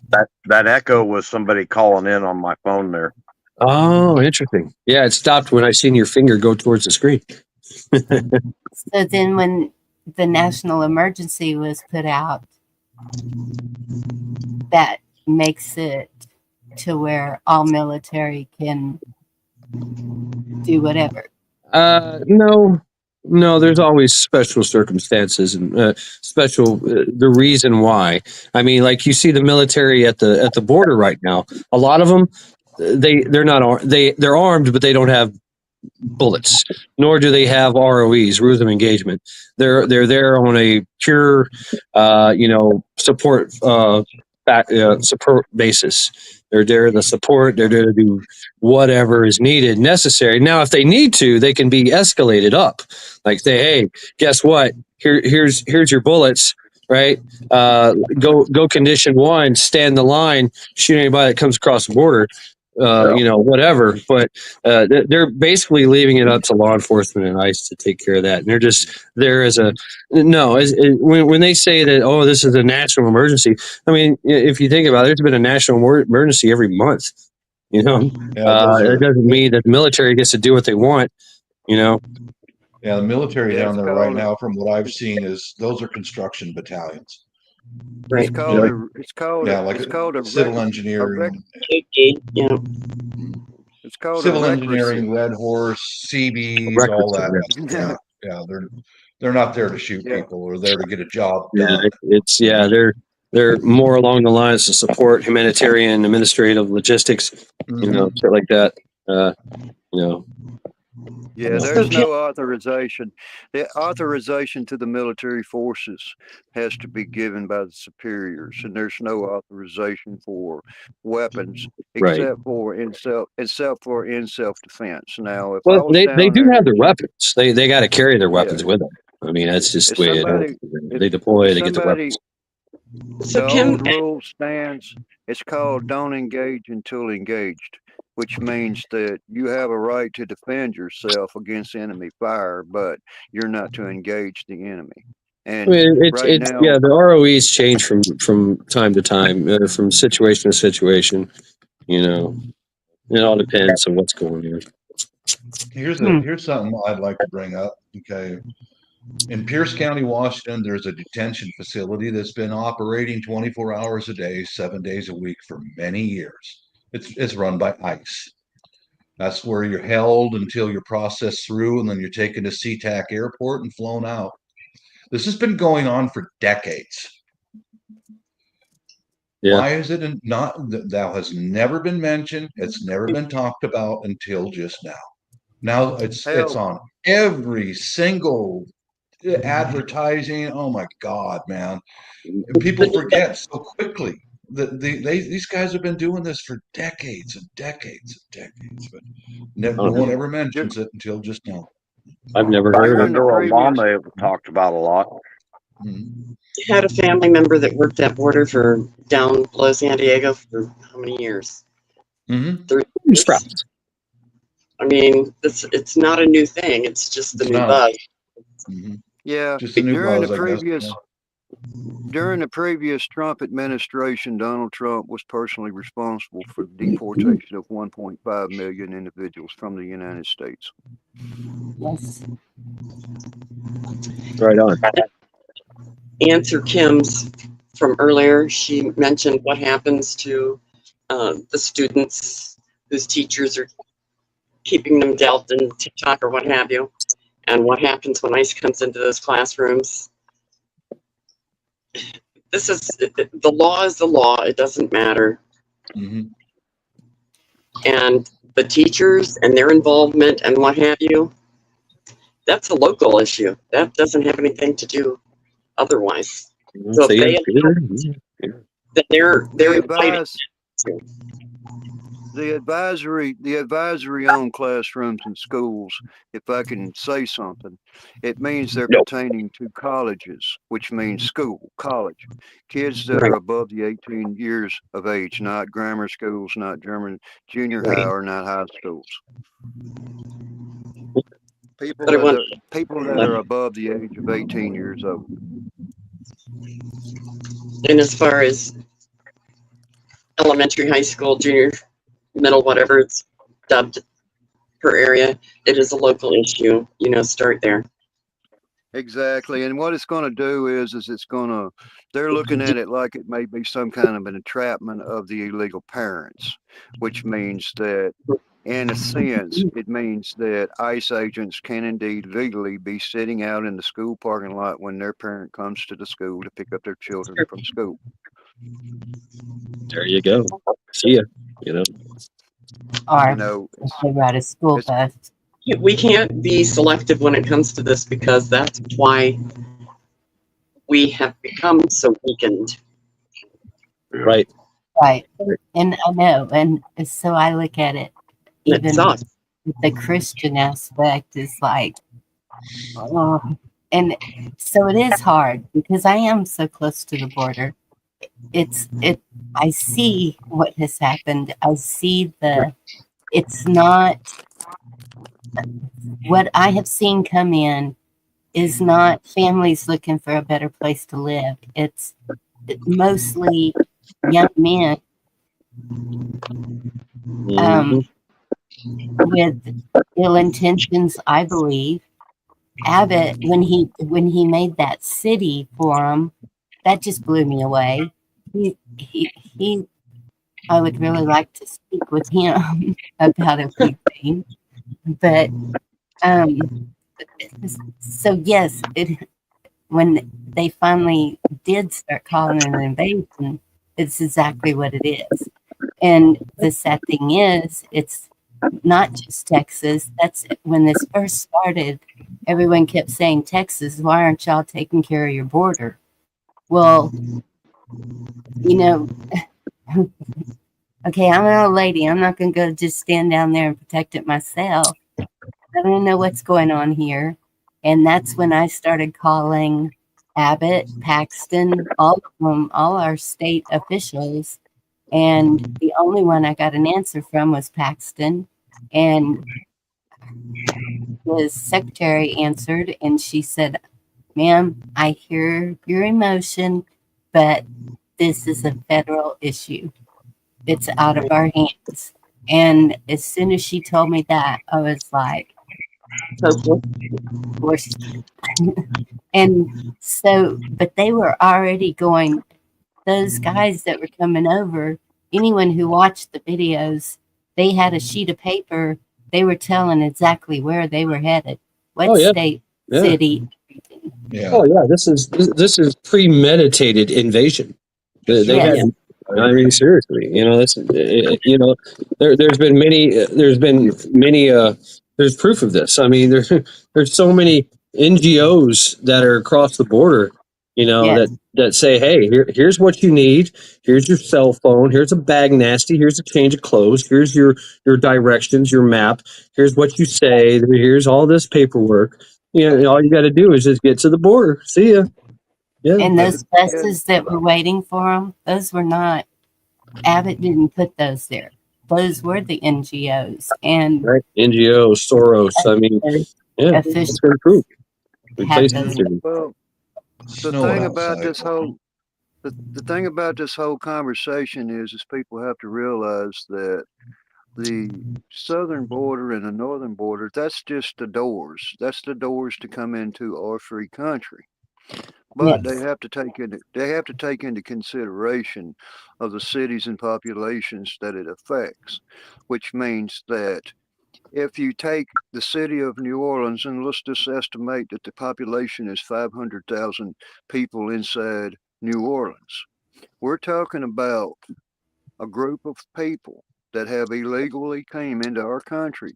That echo was somebody calling in on my phone there. Oh, interesting. Yeah, it stopped when I seen your finger go towards the screen. So then when the national emergency was put out, that makes it to where all military can do whatever. No, there's always special circumstances and the reason why. I mean, like you see the military at the border right now. A lot of them, they're not they're armed, but they don't have bullets, nor do they have ROEs, rules of engagement. They're there on a pure, support support basis. They're there to support. They're there to do whatever is needed, necessary. Now, if they need to, they can be escalated up. Like say, hey, guess what? Here's your bullets. Right? Go condition one. Stand the line. Shoot anybody that comes across the border. Whatever. But they're basically leaving it up to law enforcement and ICE to take care of that. And they're just there as when they say that, oh, this is a national emergency. I mean, if you think about it, there's been a national emergency every month. It doesn't mean that the military gets to do what they want. Yeah, the military down there right now, from what I've seen, those are construction battalions. Right. It's called a civil engineering. It's called civil engineering, Red Horse, CBs, all that. Yeah, they're not there to shoot people. They're there to get a job done. They're more along the lines to support humanitarian, administrative, logistics, shit like that. Yeah, there's no authorization. The authorization to the military forces has to be given by the superiors, and there's no authorization for weapons except for in self-defense. Now, if they do have their weapons. They got to carry their weapons with them. I mean, that's just the way it is. They deploy, they get the weapons. So the old rule stands. It's called "Don't engage until engaged," which means that you have a right to defend yourself against enemy fire, but you're not to engage the enemy. And the ROEs change from time to time, from situation to situation. It all depends on what's going on. Here's something I'd like to bring up. Okay. In Pierce County, Washington, there's a detention facility that's been operating 24 hours a day, 7 days a week for many years. It's run by ICE. That's where you're held until you're processed through, and then you're taken to SeaTac Airport and flown out. This has been going on for decades. Yeah. Why is it not? That has never been mentioned. It's never been talked about until just now. Now it's on every single advertising. Oh my God, man! People forget so quickly. These guys have been doing this for decades and decades and decades, but no one ever mentions it until just now. I've never heard of it. Obama talked about a lot. Had a family member that worked that border for down below San Diego for how many years? 30 years. I mean, it's not a new thing. It's just the new buzz. Yeah, just a new during buzz, the previous. During the previous Trump administration, Donald Trump was personally responsible for the deportation of 1.5 million individuals from the United States. Yes. Right on. Answer Kim's from earlier. She mentioned what happens to the students whose teachers are keeping them dealt in TikTok or what have you. and what happens when ICE comes into those classrooms. The law is the law. It doesn't matter. Mm-hmm. And the teachers and their involvement and what have you, that's a local issue. That doesn't have anything to do otherwise. So if they then they're invited. The advisory on classrooms and schools, if I can say something, it means they're pertaining to colleges, which means school, college. Kids that are above the 18 years of age, not grammar schools, not junior high, or not high schools. People that are above the age of 18 years old. And as far as elementary, high school, junior, middle, whatever it's dubbed per area, it is a local issue. Start there. Exactly. And what it's going to do is they're looking at it like it may be some kind of an entrapment of the illegal parents, which means that, in a sense, it means that ICE agents can indeed legally be sitting out in the school parking lot when their parent comes to the school to pick up their children from school. There you go. See ya. Or if they ride a school bus. We can't be selective when it comes to this, because that's why we have become so weakened. Right. And I know. And so I look at it, even the Christian aspect is like, and so it is hard because I am so close to the border. I see what has happened. I see it's not what I have seen come in is not families looking for a better place to live. It's mostly young men with ill intentions, I believe. Abbott, when he made that city for him, that just blew me away. He I would really like to speak with him about a few things. But so yes, when they finally did start calling it an invasion, it's exactly what it is. And the sad thing is, it's not just Texas. That's when this first started. Everyone kept saying, Texas, why aren't y'all taking care of your border? Well, okay, I'm an old lady. I'm not going to go just stand down there and protect it myself. I don't know what's going on here. And that's when I started calling Abbott, Paxton, all of them, all our state officials. And the only one I got an answer from was Paxton. And his secretary answered, and she said, ma'am, I hear your emotion, but this is a federal issue. It's out of our hands. And as soon as she told me that, I was like, and so, but they were already going, those guys that were coming over, anyone who watched the videos, they had a sheet of paper. They were telling exactly where they were headed, what state, city. Yeah. Oh yeah, this is premeditated invasion. They had. I mean, seriously, there's been many. There's proof of this. I mean, there's so many NGOs that are across the border, that say, hey, here's what you need. Here's your cell phone. Here's a bag nasty. Here's a change of clothes. Here's your directions, your map. Here's what you say. Here's all this paperwork. All you got to do is just get to the border. See ya. Yeah. And those buses that were waiting for them, those were not, Abbott didn't put those there. Those were the NGOs. And NGOs, Soros. I mean, it's been proved. Well, the thing about this whole conversation is people have to realize that the southern border and the northern border, that's just the doors. That's the doors to come into our free country. But they have to take into consideration of the cities and populations that it affects, which means that if you take the city of New Orleans, and let's just estimate that the population is 500,000 people inside New Orleans, we're talking about a group of people that have illegally came into our country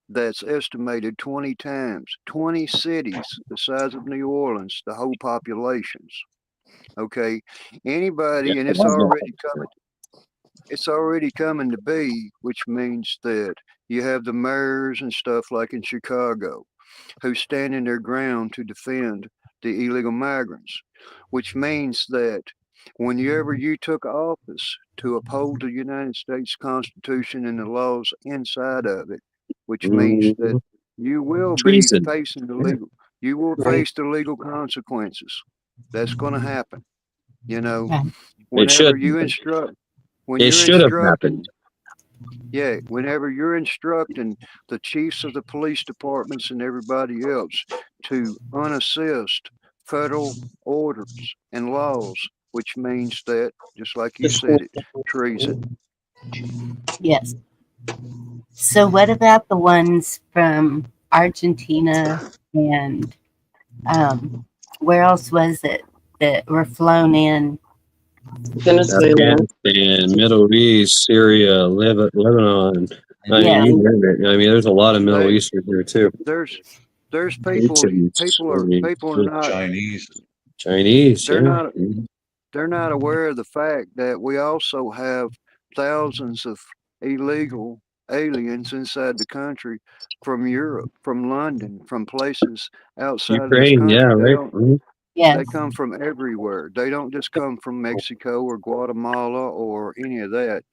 that's estimated 20 times, 20 cities the size of New Orleans, the whole populations. Okay, anybody, and it's already coming to be, which means that you have the mayors and stuff like in Chicago who stand in their ground to defend the illegal migrants, which means that whenever you took office to uphold the United States Constitution and the laws inside of it, which means that you will be Treason. facing the legal, you will face the legal consequences. That's going to happen. You know, Right. It whenever should. you instruct, when It you're should have instructing, happened. yeah, whenever you're instructing the chiefs of the police departments and everybody else to unassist federal orders and laws, which means that, just like you said it, treason. Yes. So what about the ones from Argentina and where else was it that were flown in? Venezuela. Afghanistan, Middle East, Syria, Lebanon. I mean, Yeah. you name it. I mean, there's a lot of Middle They, Eastern here too. there's people are not Chinese. Chinese, they're yeah. not they're not aware of the fact that we also have thousands of illegal aliens inside the country from Europe, from London, from places outside of this Ukraine, yeah, country. right. Mhm. They Yes. come from everywhere. They don't just come from Mexico or Guatemala or any of that.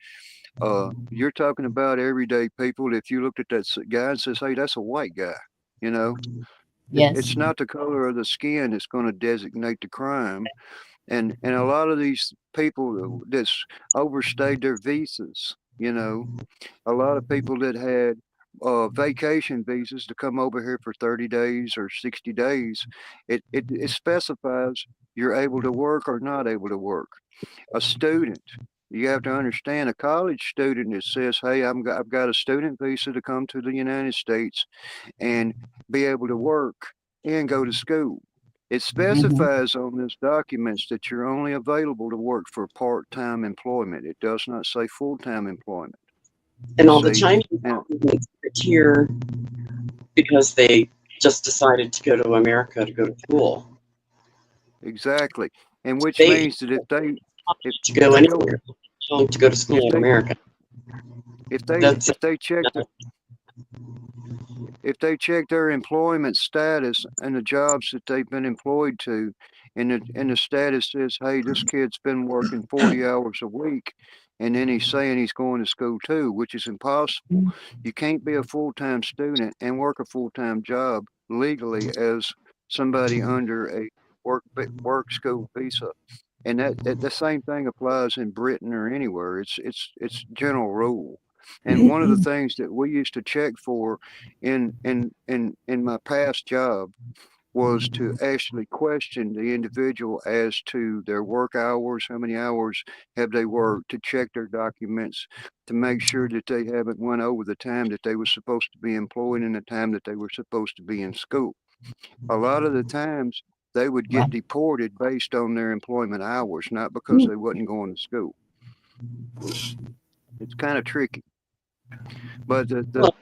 You're talking about everyday people. If you looked at that guy and says, "Hey, that's a white guy," you know, Yes. it's not the color of the skin that's going to designate the crime. And a lot of these people that's overstayed their visas, you know, a lot of people that had vacation visas to come over here for 30 days or 60 days, it specifies you're able to work or not able to work. A student, you have to understand, a college student that says, "Hey, I've got a student visa to come to the United States and be able to work and go to school." It specifies on this documents that you're only available to work for part-time employment. It does not say full-time employment. And all the See, Chinese now, immigrants are here because they just decided to go to America to go to school. exactly, and which They means that if to if go they anywhere, to go to school if in they America. That's if they check if they check their employment status and the jobs that they've been employed to, and the status says, "Hey, this kid's been working 40 hours a week," and then he's saying he's going to school too, which is impossible. You can't be a full-time student and work a full-time job legally as somebody under a work school visa. And that the same thing applies in Britain or anywhere. It's general rule. And one of the things that we used to check for in my past job was to actually question the individual as to their work hours, how many hours have they worked, to check their documents, to make sure that they haven't went over the time that they were supposed to be employed and the time that they were supposed to be in school. A lot of the times they would get deported based on their employment hours, not because they wasn't going to school. It's kind of tricky. But the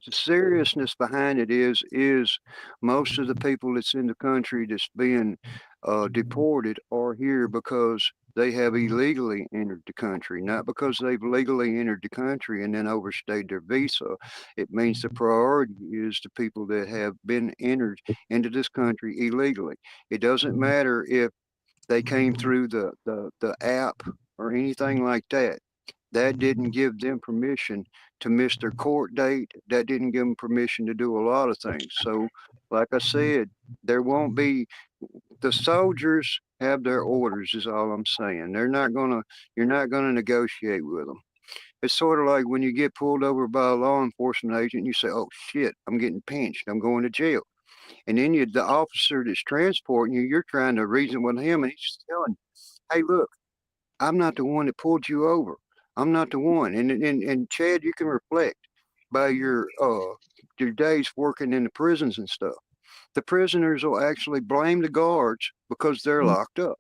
seriousness behind it is most of the people that's in the country that's being deported are here because they have illegally entered the country, not because they've legally entered the country and then overstayed their visa. It means the priority is the people that have been entered into this country illegally. It doesn't matter if they came through the app or anything like that. That didn't give them permission to miss their court date. That didn't give them permission to do a lot of things. So, like I said, there won't be, the soldiers have their orders, is all I'm saying. You're not gonna negotiate with them. It's sort of like when you get pulled over by a law enforcement agent, you say, "Oh shit, I'm getting pinched. I'm going to jail." And then the officer that's transporting you, you're trying to reason with him, and he's telling you, "Hey, look, I'm not the one that pulled you over. I'm not the one." And Chad, you can reflect. by your days working in the prisons and stuff. The prisoners will actually blame the guards because they're locked up.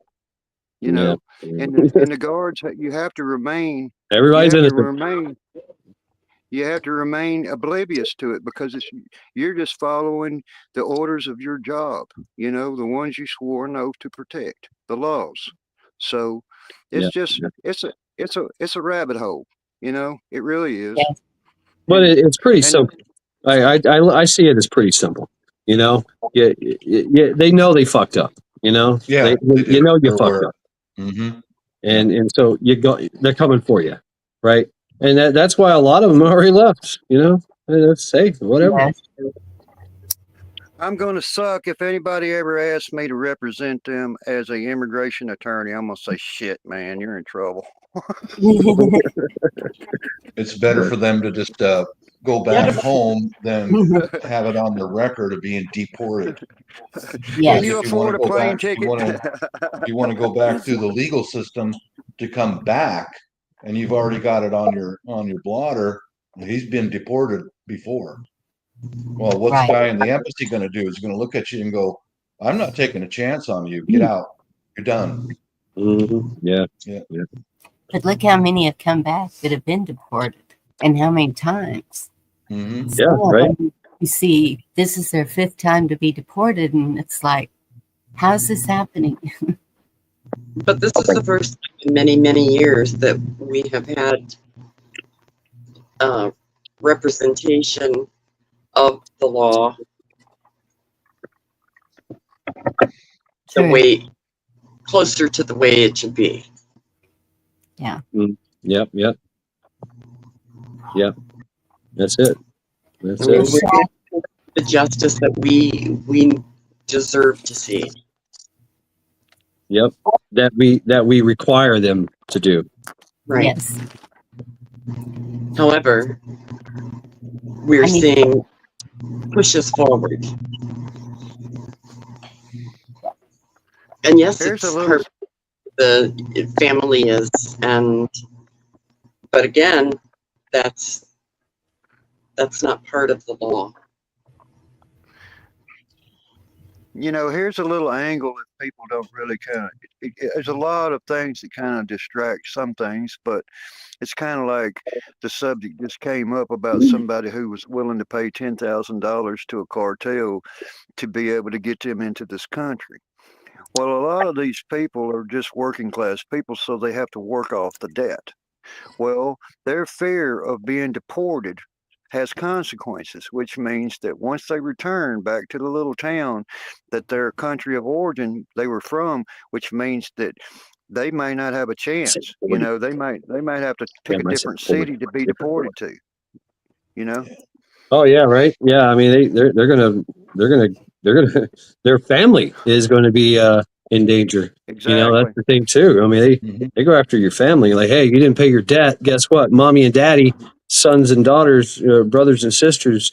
You know, and the guards, you have to remain. Everybody's innocent. You have to remain oblivious to it because you're just following the orders of your job. You know, the ones you swore an oath to protect, the laws. So it's it's a rabbit hole. You know, it really is. Yes. But it's pretty simple. I see it as pretty simple. You know, they know they fucked up. You know, Yeah, you know you fucked up. Mm-hmm. And so they're coming for you, right? And that's why a lot of them already left. You know, let's say whatever. Yes. I'm going to suck if anybody ever asks me to represent them as an immigration attorney. I'm going to say, shit, man, you're in trouble. It's better for them to just go back home than have it on their record of being deported. Yes. Can you afford a plane ticket? You want to go back through the legal system to come back, and you've already got it on your blotter. He's been deported before. Well, what's the guy in the embassy going to do? He's going to look at you and go, "I'm not taking a chance on you. Get out. You're done." Mm-hmm. Yeah. But look how many have come back that have been deported, and how many times. Mm-hmm. Yeah, right. You see, this is their 5th time to be deported, and it's like, how's this happening? But this is the first time in many, many years that we have had representation of the law the way closer to the way it should be. Yeah. Yep. That's it. We're getting the justice that we deserve to see. Yep. That we require them to do. Right. Yes. However, we're seeing pushes forward. And yes, it's hard. The family is, but again, that's not part of the law. You know, here's a little angle that people don't really there's a lot of things that kind of distract some things, but it's kind of like the subject just came up about somebody who was willing to pay $10,000 to a cartel to be able to get them into this country. Well, a lot of these people are just working class people, so they have to work off the debt. Well, their fear of being deported has consequences, which means that once they return back to the little town that their country of origin they were from, which means that they may not have a chance. You know, they might have to pick a different city to be deported to. You know. Oh yeah, right. Yeah, I mean they're gonna their family is going to be in danger. Exactly. You know, that's the thing too. I mean they go after your family. Like, hey, you didn't pay your debt. Guess what? Mommy and daddy, sons and daughters, brothers and sisters.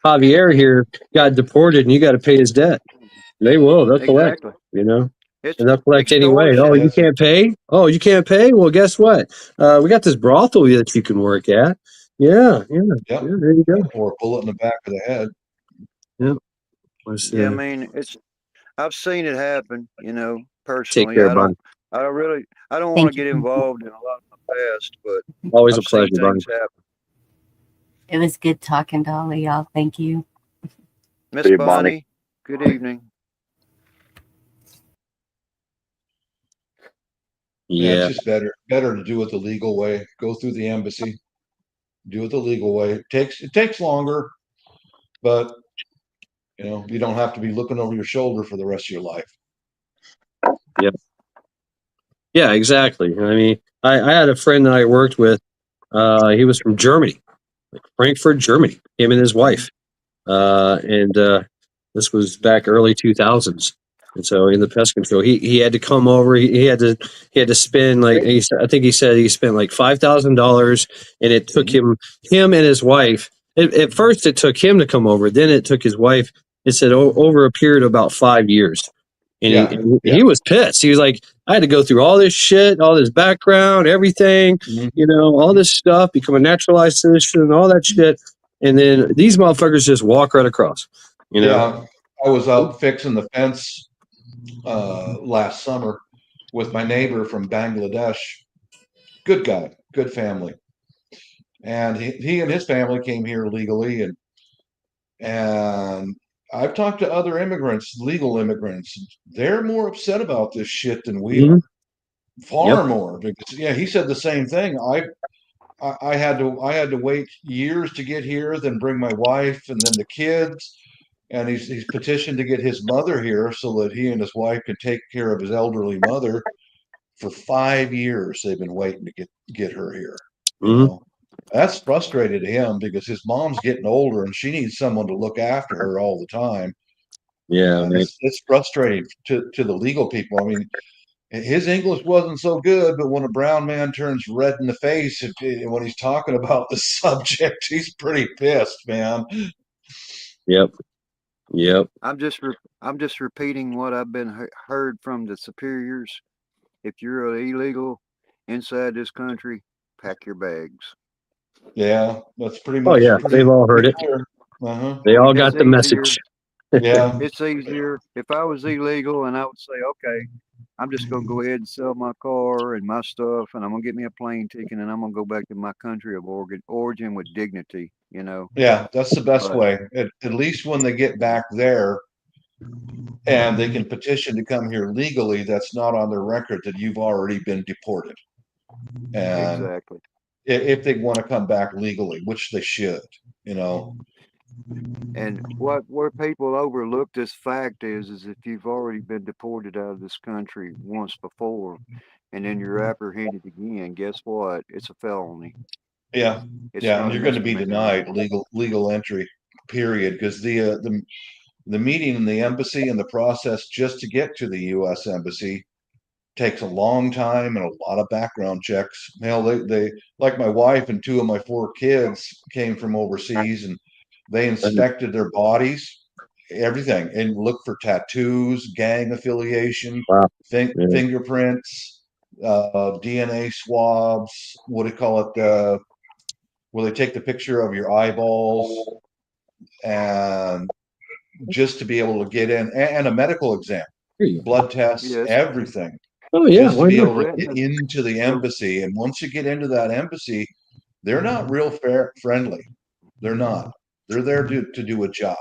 Javier here got deported, and you got to pay his debt. They will. They'll collect. Exactly. You know. It's And they'll collect anyway. Oh, you can't pay? Oh, you can't pay? Well, guess what? We got this brothel that you can work at. Yeah, there you go. Or a bullet in the back of the head. Yep. Yeah, I mean, I've seen it happen, you know, personally. Take care, Bonnie. I don't want to get involved in a lot of the past, but always I've a pleasure, seen Bonnie. things happen. It was good talking to all of y'all. Thank you. Miss Bonnie, good evening. Yeah, it's just better to do it the legal way. Go through the embassy. Do it the legal way. It takes longer, but you know, you don't have to be looking over your shoulder for the rest of your life. Yep. Yeah, exactly. I mean, I had a friend that I worked with. He was from Germany, like Frankfurt, Germany. Him and his wife, and this was back early 2000s. And so in the pest control, he had to come over. He had to spend like I think he said he spent like $5,000, and it took him and his wife. At first, it took him to come over. Then it took his wife. It said over a period of about 5 years. And Yeah, he was pissed. He was like, I had to go through all this shit, all this background, everything, all this stuff, become a naturalized citizen, all that shit. And then these motherfuckers just walk right across, Yeah, I was out fixing the fence last summer with my neighbor from Bangladesh. Good guy, good family. And he and his family came here legally, and I've talked to other immigrants, legal immigrants. They're more upset about this shit than we are. Far more. Because he said the same thing. I had to wait years to get here, then bring my wife and then the kids. And he's petitioned to get his mother here so that he and his wife can take care of his elderly mother. For 5 years, they've been waiting to get her here. You know, that's frustrated him because his mom's getting older and she needs someone to look after her all the time. Yeah, it's frustrating to the legal people. I mean, his English wasn't so good, but when a brown man turns red in the face when he's talking about the subject, he's pretty pissed, man. Yep. I'm just repeating what I've been heard from the superiors. If you're illegal inside this country, pack your bags. Yeah, that's pretty much. Oh yeah, they've all heard it. They all got the message. Yeah, it's easier. If I was illegal and I would say, okay, I'm just going to go ahead and sell my car and my stuff, and I'm going to get me a plane ticket, and I'm going to go back to my country of origin with dignity, Yeah, that's the best way. At least when they get back there and they can petition to come here legally, that's not on their record that you've already been deported. And exactly. If they want to come back legally, which they should, And where people overlook this fact is if you've already been deported out of this country once before, and then you're apprehended again, guess what? It's a felony. Yeah, and you're going to be denied legal entry, period. Because the meeting in the embassy and the process just to get to the U.S. embassy takes a long time and a lot of background checks. They like my wife and 2 of my 4 kids came from overseas, and they inspected their bodies, everything, and look for tattoos, gang affiliation, fingerprints, DNA swabs. What do you call it? Where they take the picture of your eyeballs, and just to be able to get in, and a medical exam, blood tests, everything. Oh yeah, just to be able to get into the embassy. And once you get into that embassy, they're not real friendly. They're not. They're there to do a job,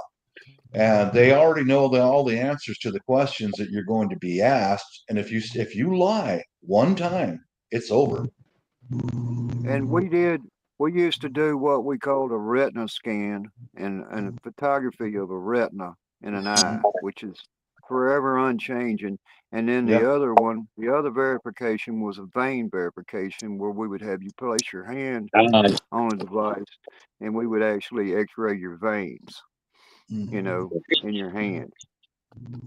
and they already know all the answers to the questions that you're going to be asked. And if you lie one time, it's over. And we used to do what we called a retina scan and a photography of a retina in an eye, which is forever unchanging. And then the other verification was a vein verification, where we would have you place your hand on a device and we would actually x-ray your veins, in your hand.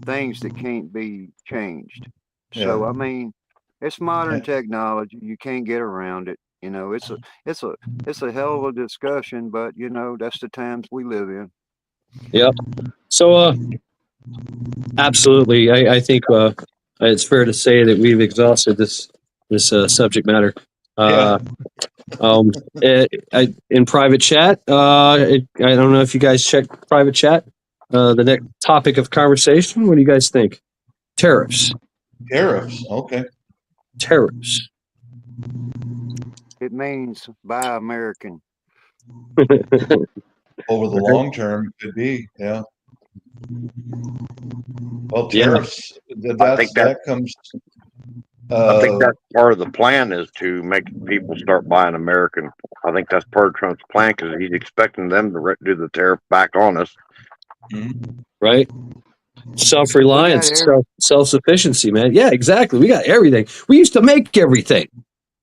Things that can't be changed. So, I mean, it's modern technology. You can't get around it. It's a hell of a discussion, but that's the times we live in. Yep. So, absolutely, I think it's fair to say that we've exhausted this subject matter. In private chat, I don't know if you guys check private chat. The next topic of conversation. What do you guys think? Tariffs. Okay. Tariffs. It means buy American. Over the long term, could be, yeah. Well, tariffs. I think that comes. I think that's part of the plan, is to make people start buying American. I think that's part of Trump's plan, because he's expecting them to do the tariff back on us. Right. Self-reliance, self-sufficiency, man. Yeah, exactly. We got everything. We used to make everything.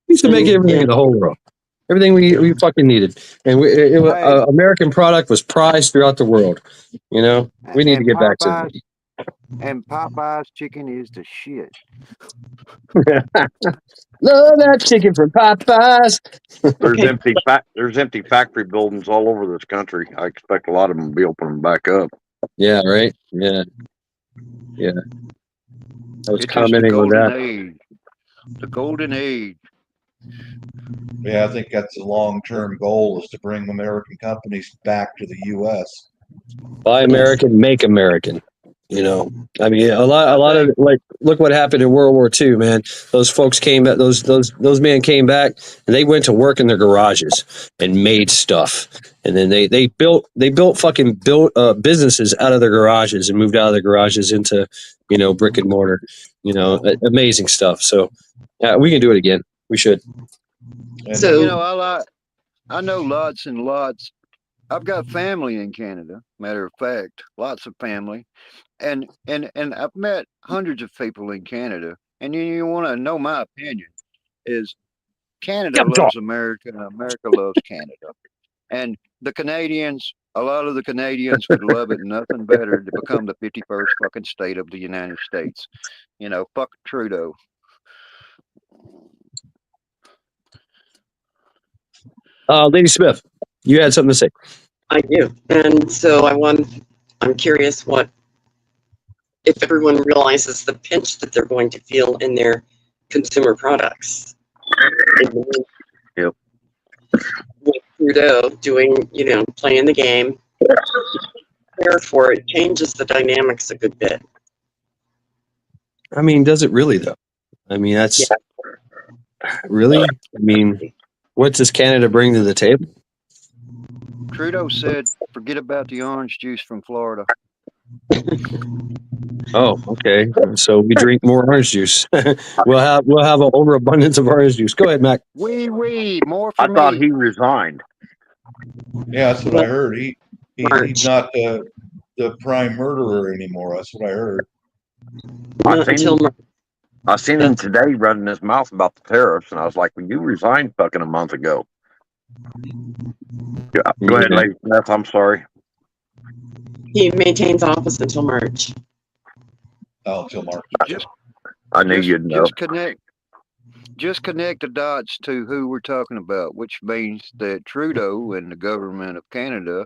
We used to make everything in the whole world. Everything we fucking needed. And American product was prized throughout the world. We need to get back to it. And Popeye's chicken is the shit. Love that chicken from Popeyes. There's empty factory buildings all over this country. I expect a lot of them to be opening back up. Yeah, right. Yeah. I was It's just the commenting on golden that. age. The golden age. Yeah, I think that's the long-term goal is to bring American companies back to the U.S. Buy American, make American. You know, I mean, a lot of like, look what happened in World War II, man. Those folks came back. Those men came back, and they went to work in their garages and made stuff. And then they built businesses out of their garages and moved out of their garages into, you know, brick and mortar. You know, amazing stuff. So, yeah, we can do it again. We should. And So- You know, I know lots and lots. I've got family in Canada. Matter of fact, lots of family, and I've met hundreds of people in Canada. And you want to know my opinion? Is Canada loves America, and America loves Canada. And the Canadians, a lot of the Canadians would love it nothing better to become the 51st fucking state of the United States. You know, fuck Trudeau. Lady Smith, you had something to say. I do. And so I'm curious if everyone realizes the pinch that they're going to feel in their consumer products. Yep. With Trudeau doing, you know, playing the game, therefore it changes the dynamics a good bit. I mean, does it really though? I mean, that's really. I mean, what does Canada bring to the table? Trudeau said, "Forget about the orange juice from Florida." Oh, okay. So we drink more orange juice. we'll have an overabundance of orange juice. Go ahead, Mac. More for I me. thought he resigned. yeah, that's what I heard. He's not the prime murderer anymore. That's what I heard. I seen him today running his mouth about the tariffs, and I was like, "Well, you resigned fucking a month ago." Yeah, go ahead, Lady Smith. I'm sorry. He maintains office until March. Oh, until March. I knew you'd know. Just connect the dots to who we're talking about, which means that Trudeau and the government of Canada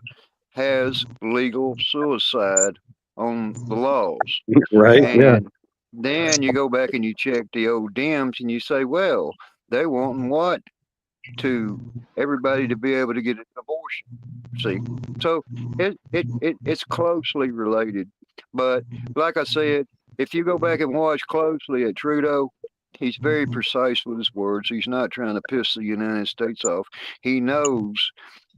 has legal suicide on the laws. Right. And then you go back and you check the old Dems and you say, well, they wanting what? To everybody to be able to get an abortion. See, so it's closely related. But like I said, if you go back and watch closely at Trudeau, he's very precise with his words. He's not trying to piss the United States off. He knows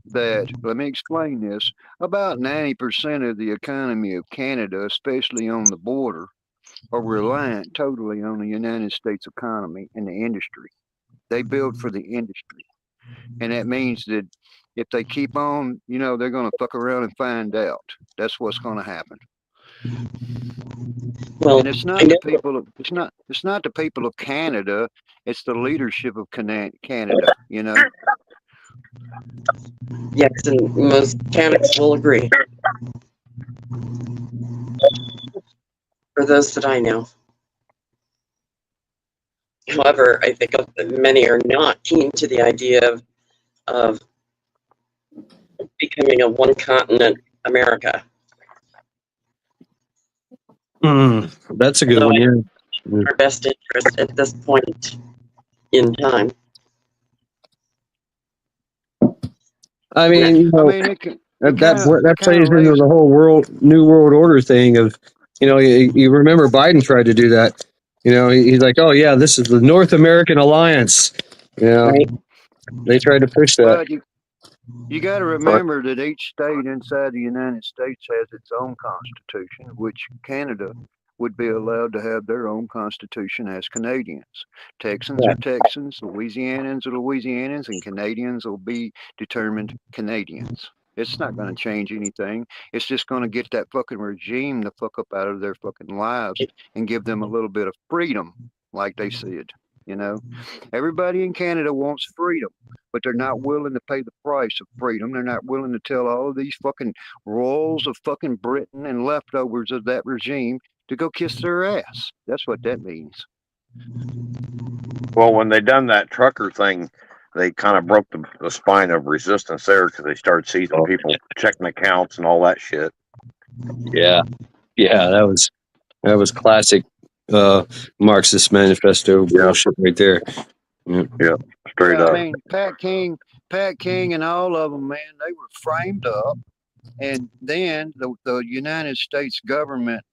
that, let me explain this, about 90% of the economy of Canada, especially on the border, are reliant totally on the United States economy and the industry. They build for the industry. And that means that if they keep on, you know, they're going to fuck around and find out. That's what's going to happen. Well, and it's not the people of, it's not the people of Canada, it's the leadership of Canada, you know. Yes, and most Canucks will agree. For those that I know. However, I think many are not keen to the idea of becoming a one-continent America. That's a good one. Yeah. Our best interest at this point in time. I mean, you know, that plays into the whole new world order thing of, you know, you remember Biden tried to do that. You know, he's like, oh yeah, this is the North American Alliance. You know, right. They tried to push that. But you got to remember that each state inside the United States has its own constitution, which Canada would be allowed to have their own constitution as Canadians. Texans are Texans, Louisianans are Louisianans, and Canadians will be determined Canadians. It's not going to change anything. It's just going to get that fucking regime the fuck up out of their fucking lives and give them a little bit of freedom, like they said. You know, everybody in Canada wants freedom, but they're not willing to pay the price of freedom. They're not willing to tell all of these fucking royals of fucking Britain and leftovers of that regime to go kiss their ass. That's what that means. Well, when they done that trucker thing, they kind of broke the spine of resistance there because they started seizing people, checking accounts and all that shit. Yeah, that was classic Marxist manifesto bullshit right there. Yeah, straight Yeah, up. I mean, Pat King, and all of them, man, they were framed up, and then the United States government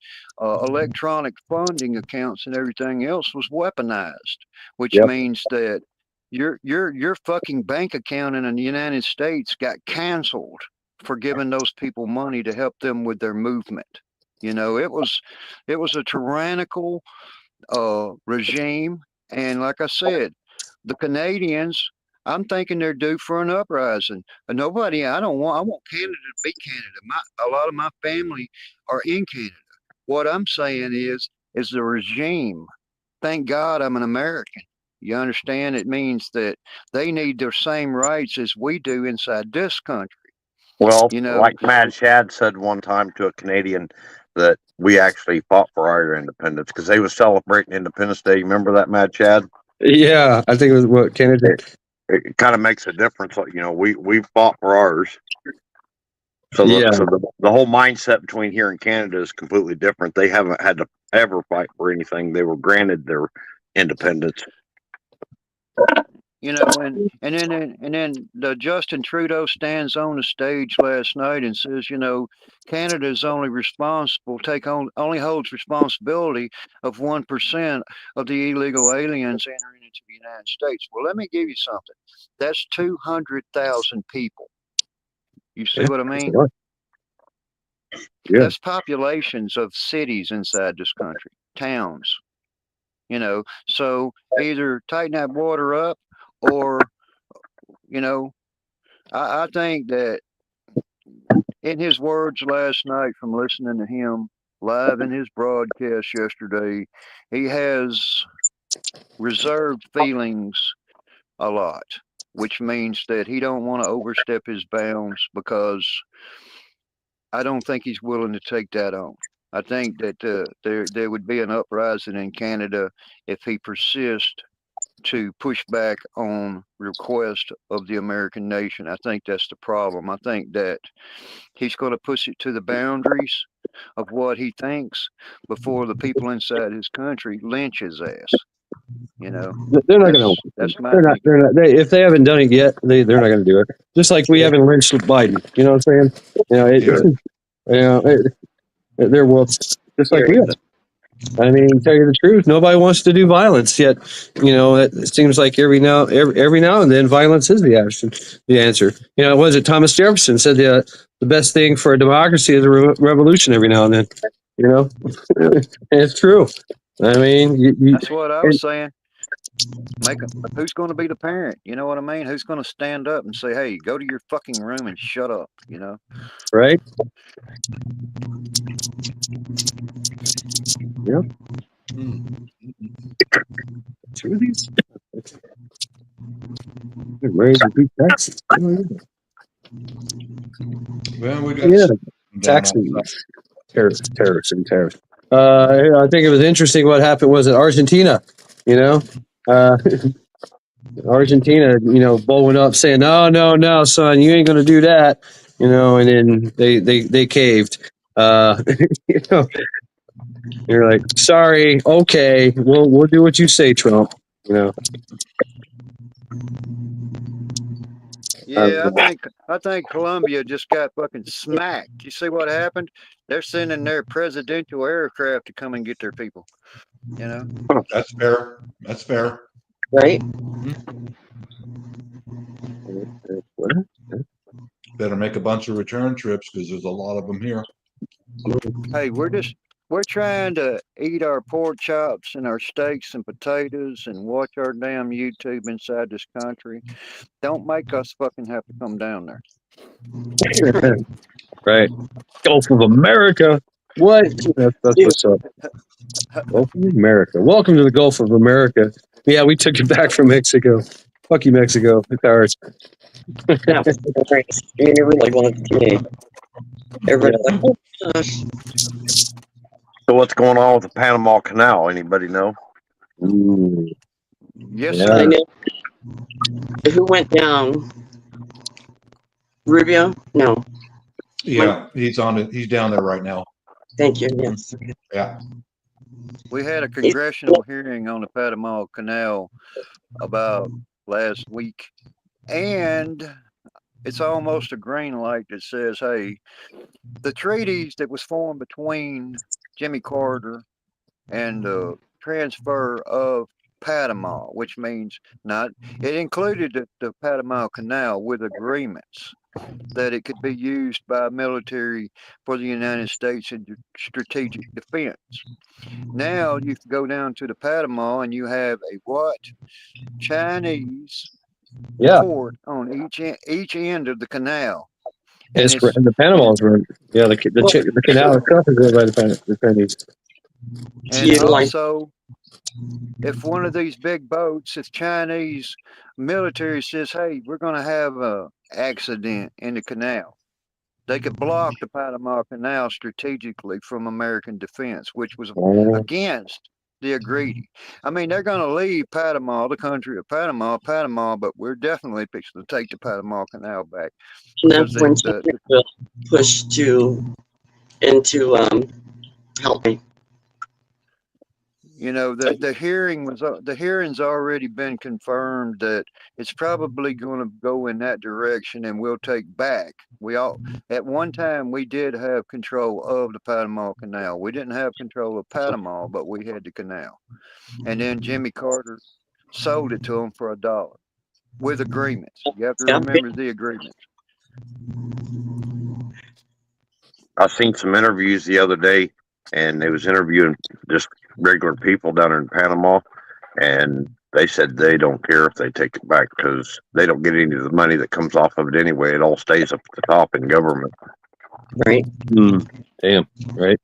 electronic funding accounts and everything else was weaponized, which means that your fucking bank account in the United States got canceled for giving those people money to help them with their movement. You know, it was a tyrannical regime, and like I said, the Canadians, I'm thinking they're due for an uprising. I want Canada to be Canada. A lot of my family are in Canada. What I'm saying is the regime. Thank God I'm an American. You understand? It means that they need their same rights as we do inside this country. Well, You know, like Mad Shad said one time to a Canadian that we actually fought for our independence because they was celebrating Independence Day. You remember that, Mad Shad? Yeah, I think it was what Canada. It kind of makes a difference. You know, we fought for ours. So, Yeah. the whole mindset between here and Canada is completely different. They haven't had to ever fight for anything. They were granted their independence. You know, and then the Justin Trudeau stands on the stage last night and says, you know, Canada is only only holds responsibility of 1% of the illegal aliens entering into the United States. Well, let me give you something. That's 200,000 people. You see what I mean? Yeah. That's populations of cities inside this country, towns. You know, so either tighten that border up, or, you know, I think that in his words last night from listening to him live in his broadcast yesterday, he has reserved feelings a lot, which means that he don't want to overstep his bounds, because I don't think he's willing to take that on. I think that there would be an uprising in Canada if he persists to push back on request of the American nation. I think that's the problem. I think that he's going to push it to the boundaries of what he thinks before the people inside his country lynch his ass. You know, They're not going to. That's my They're not. opinion. They're not. If they haven't done it yet, they're not going to do it. Just like we haven't lynched Biden. You know what I'm saying? You know, they're wolves, just like we are. I mean, tell you the truth, nobody wants to do violence yet. You know, it seems like every now and then, violence is the answer. You know, was it Thomas Jefferson said the best thing for a democracy is a revolution every now and then. You know, and it's true. I mean, That's what I was saying. Who's going to be the parent? You know what I mean? Who's going to stand up and say, "Hey, go to your fucking room and shut up"? You know, right? Yep. Two of these. Raise and beat taxes. Well, we got taxes. Tariffs. I think it was interesting what happened was in Argentina. You know, Argentina, you know, blowing up saying, no, son, you ain't going to do that. You know, and then they caved. You know, you're like, sorry, okay, we'll do what you say, Trump. You know. Yeah, I think Colombia just got fucking smacked. You see what happened? They're sending their presidential aircraft to come and get their people. You know, that's fair. That's fair. Right. Better make a bunch of return trips because there's a lot of them here. Hey, we're trying to eat our pork chops and our steaks and potatoes and watch our damn YouTube inside this country. Don't make us fucking have to come down there. Right. Gulf of America. What? That's what's up. Gulf of America. Welcome to the Gulf of America. Yeah, we took it back from Mexico. Fuck you, Mexico. It's ours. That was great. I mean, it really was to me. Everybody's like, oh gosh. So what's going on with the Panama Canal? Anybody know? Yes, I sir. know. Who went down? Rubio? No. Yeah, he's on it. He's down there right now. Thank you. Yes. Yeah. We had a congressional hearing on the Panama Canal about last week, and it's almost a green light that says, hey, the treaties that was formed between Jimmy Carter and the transfer of Panama, which means it included the Panama Canal with agreements that it could be used by military for the United States in strategic defense. Now you can go down to the Panama and you have a what? Chinese port on each end of the canal. And the Panama's run. Yeah, the canal itself is run by the Chinese. And also, if one of these big boats, if Chinese military says, hey, we're going to have an accident in the canal, they could block the Panama Canal strategically from American defense, which was against the agreed. I mean, they're going to leave Panama, the country of Panama, but we're definitely fixing to take the Panama Canal back. And that's when China will push into help me. You know, the hearing's already been confirmed that it's probably going to go in that direction, and we'll take back. At one time we did have control of the Panama Canal. We didn't have control of Panama, but we had the canal. And then Jimmy Carter sold it to them for $1 with agreements. You have to remember the agreements. I seen some interviews the other day, and they was interviewing just regular people down in Panama, and they said they don't care if they take it back because they don't get any of the money that comes off of it anyway. It all stays up at the top in government. Right. Damn. Right.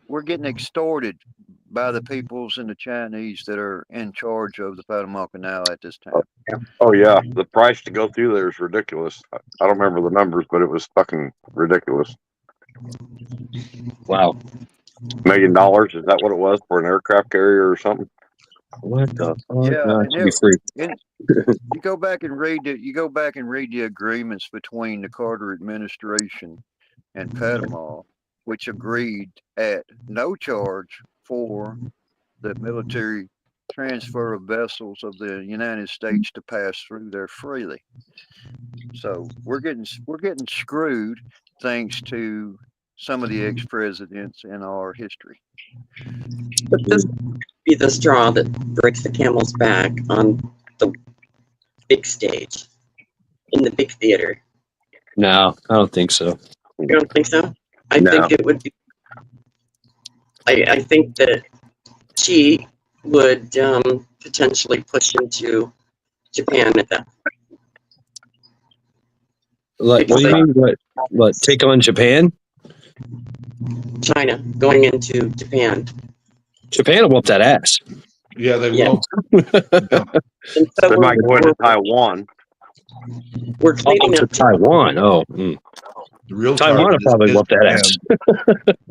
We're getting extorted by the peoples and the Chinese that are in charge of the Panama Canal at this time. Oh yeah, the price to go through there is ridiculous. I don't remember the numbers, but it was fucking ridiculous. Wow. $1 million, is that what it was for an aircraft carrier or something? What the fuck? Yeah, No, it should be free. You go back and read the agreements between the Carter administration and Panama, which agreed at no charge for the military transfer of vessels of the United States to pass through there freely. So we're getting screwed thanks to some of the ex-presidents in our history. But this could be the straw that breaks the camel's back on the big stage, in the big theater. No, I don't think so. You don't think so? I think it would be. I think that she would potentially push into Japan at that. Like, what do you mean? What? Take on Japan? China going into Japan. Japan will whoop that ass. Yeah, they will. So they might go into Taiwan. We're cleaning up Taiwan. Oh, the real Taiwan will probably whoop that ass.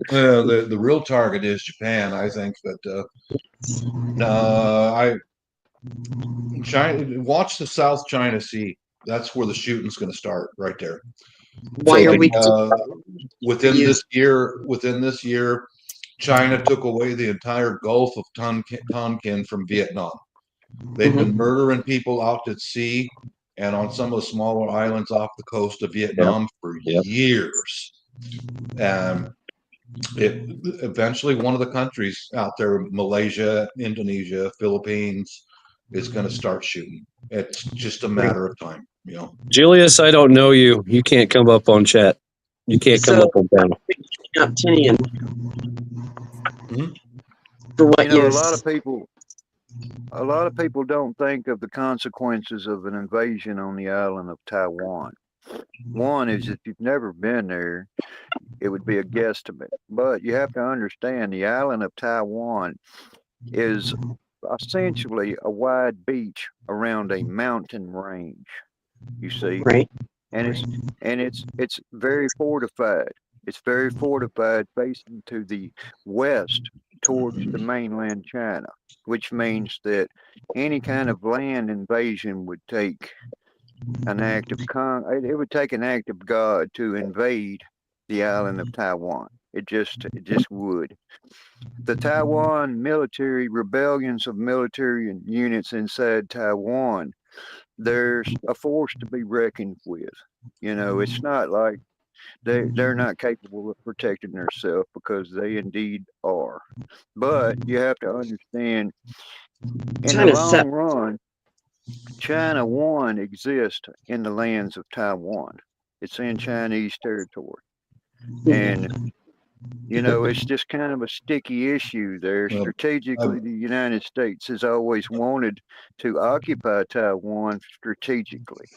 The real target is Japan, I think. But China. Watch the South China Sea. That's where the shooting's going to start, right there. Why are we within this year? China took away the entire Gulf of Tonkin from Vietnam. They've been murdering people out at sea and on some of the smaller islands off the coast of Vietnam for years. Eventually, one of the countries out there, Malaysia, Indonesia, Philippines, is going to start shooting. It's just a matter of time. You know, Julius, I don't know you. You can't come up on chat. You can't come up on panel. For what a lot of people don't think of the consequences of an invasion on the island of Taiwan. One is if you've never been there, it would be a guesstimate. But you have to understand the island of Taiwan is essentially a wide beach around a mountain range. You see, right? And it's very fortified. It's very fortified facing to the west towards the mainland China, which means that any kind of land invasion would take an act of it would take an act of God to invade the island of Taiwan. It just would. The Taiwan military rebellions of military units inside Taiwan, there's a force to be reckoned with. It's not like they're not capable of protecting themselves, because they indeed are. But you have to understand, in the long run, China 1 exists in the lands of Taiwan. It's in Chinese territory. And it's just kind of a sticky issue there. Strategically, the United States has always wanted to occupy Taiwan strategically.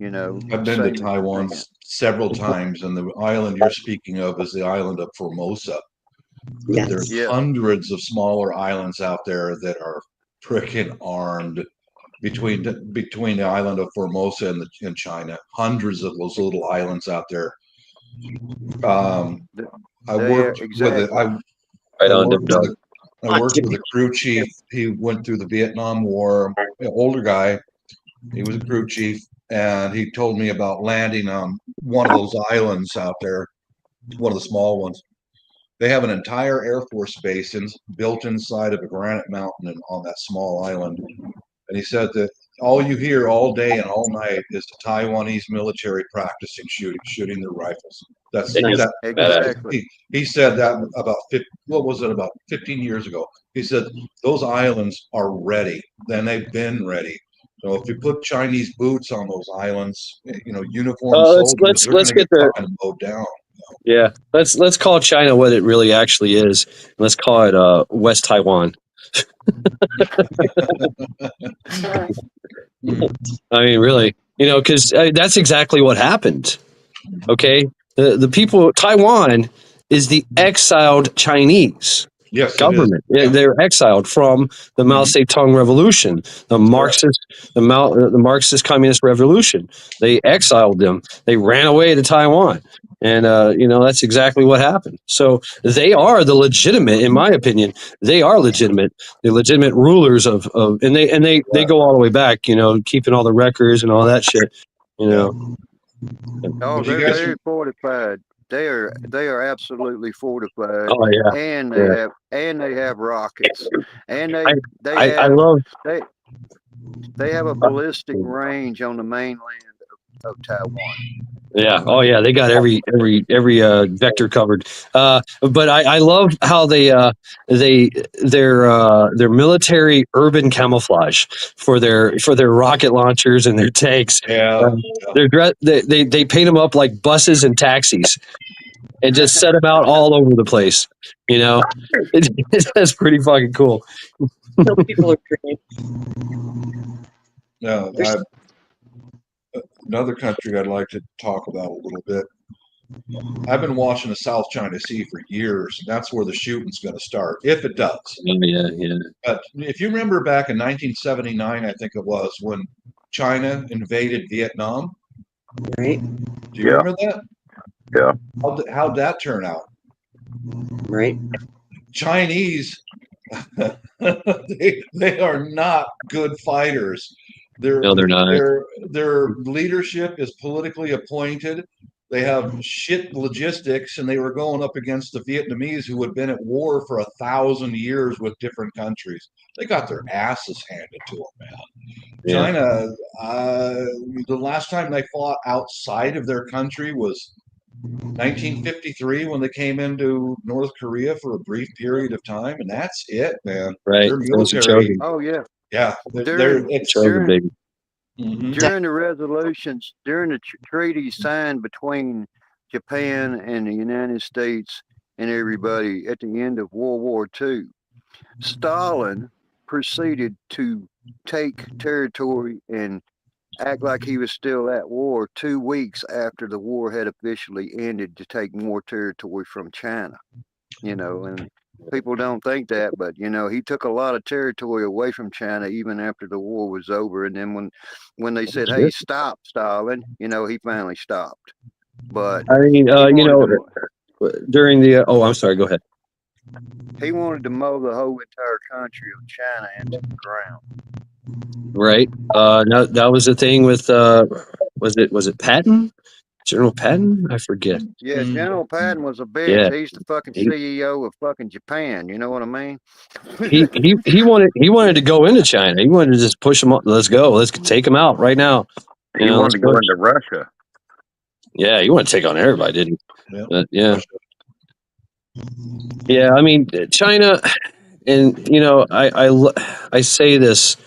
I've been to Taiwan several times, and the island you're speaking of is the island of Formosa. Yes. There's hundreds of smaller islands out there that are freaking armed between the island of Formosa and China. Hundreds of those little islands out there. I worked with a crew chief. He went through the Vietnam War. An older guy. He was a crew chief, and he told me about landing on one of those islands out there, one of the small ones. They have an entire Air Force base built inside of a granite mountain on that small island. And he said that all you hear all day and all night is the Taiwanese military practicing shooting their rifles. That's exactly. He said that about 15 years ago. He said those islands are ready. Then they've been ready. So if you put Chinese boots on those islands, uniformed soldiers, they're going to get fucking mowed down. Yeah, let's call China what it really actually is. Let's call it West Taiwan. I mean, really, because that's exactly what happened. Okay, the people, Taiwan is the exiled Chinese government. They're exiled from the Mao Zedong revolution, the Marxist Communist revolution. They exiled them. They ran away to Taiwan. And, that's exactly what happened. So they are the legitimate, in my opinion, they are legitimate. The legitimate rulers of they go all the way back, keeping all the records and all that shit, Oh, they're very fortified. They are absolutely fortified. Oh yeah. And they have rockets. And they have a ballistic range on the mainland of Taiwan. Yeah. Oh, yeah. They got every vector covered. But I love how their military urban camouflage for their rocket launchers and their tanks. Yeah. They paint them up like buses and taxis, and just set them out all over the place. That's pretty fucking cool. People are pretty. No. Another country I'd like to talk about a little bit. I've been watching the South China Sea for years. And that's where the shooting's going to start, if it does. Yeah. But if you remember back in 1979, I think it was, when China invaded Vietnam. Right. Do you remember that? Yeah. How'd that turn out? Right. Chinese, they are not good fighters. No, they're not. Their leadership is politically appointed. They have shit logistics, and they were going up against the Vietnamese, who had been at war for 1,000 years with different countries. They got their asses handed to them, man. Yeah. China, the last time they fought outside of their country was 1953, when they came into North Korea for a brief period of time, and that's it, man. Right. Their military. Oh yeah. Yeah, during the resolutions, during the treaties signed between Japan and the United States and everybody at the end of World War II, Stalin proceeded to take territory and act like he was still at war 2 weeks after the war had officially ended, to take more territory from China. And people don't think that, but he took a lot of territory away from China even after the war was over. And then when they said, "Hey, stop, Stalin," he finally stopped. But I mean, during the I'm sorry, go ahead. He wanted to mow the whole entire country of China into the ground. Right. That was the thing with was it Patton? General Patton? I forget. Yeah, General Patton was a bitch. Yeah. He's the fucking CEO of fucking Japan. You know what I mean? He wanted to go into China. He wanted to just push them. Let's go. Let's take them out right now. He wanted to go into Russia. Yeah, he wanted to take on everybody, didn't he? Yeah. But, yeah. Yeah, I mean, China, and you know, I say this,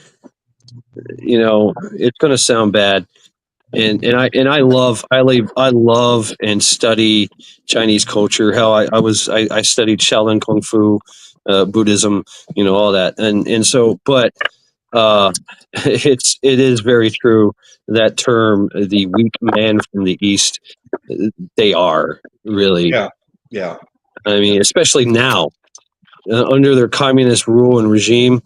you know, it's going to sound bad, and I love and study Chinese culture. How I studied Shaolin Kung Fu, Buddhism, you know, all that, and so, but it is very true that term, the weak man from the East. They are really. Yeah. I mean, especially now, under their communist rule and regime,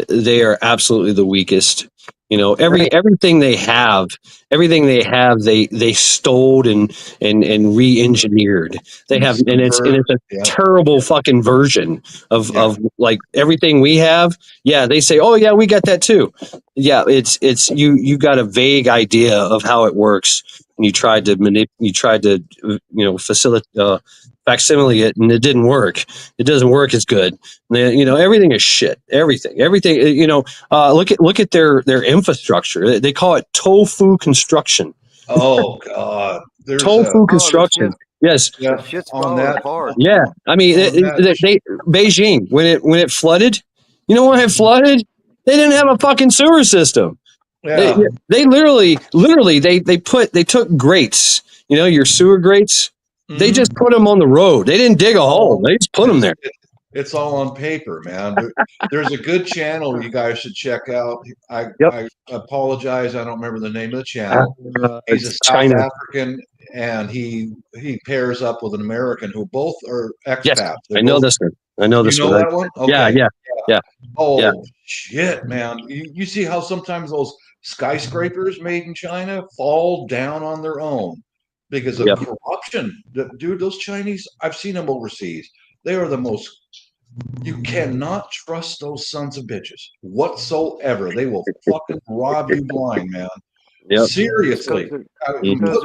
they are absolutely the weakest. You know, everything they have, they stole and re-engineered. They have, and it's a terrible fucking version of like everything we have. Yeah, they say, oh yeah, we got that too. Yeah, it's you got a vague idea of how it works, and you tried to facilitate. Facsimile it, and it didn't work. It doesn't work as good. You know, everything is shit. Everything. You know, look at their infrastructure. They call it tofu construction. Oh God, there's tofu construction. Yes. Yeah, on that part. Yeah, I mean, they Beijing when it flooded. You know when it flooded? They didn't have a fucking sewer system. Yeah. They literally they took grates. You know, your sewer grates. They just put them on the road. They didn't dig a hole. They just put them there. It's all on paper, man. There's a good channel you guys should check out. I apologize. I don't remember the name of the channel. He's a South African, and he pairs up with an American who both are expats. Yes, I know this one. I know this one. You know that one? Okay. Yeah. Oh, shit, man. You see how sometimes those skyscrapers made in China fall down on their own because of corruption. Dude, those Chinese, I've seen them overseas. They are the most, you cannot trust those sons of bitches whatsoever. They will fucking rob you blind, man. Yep. Seriously. Put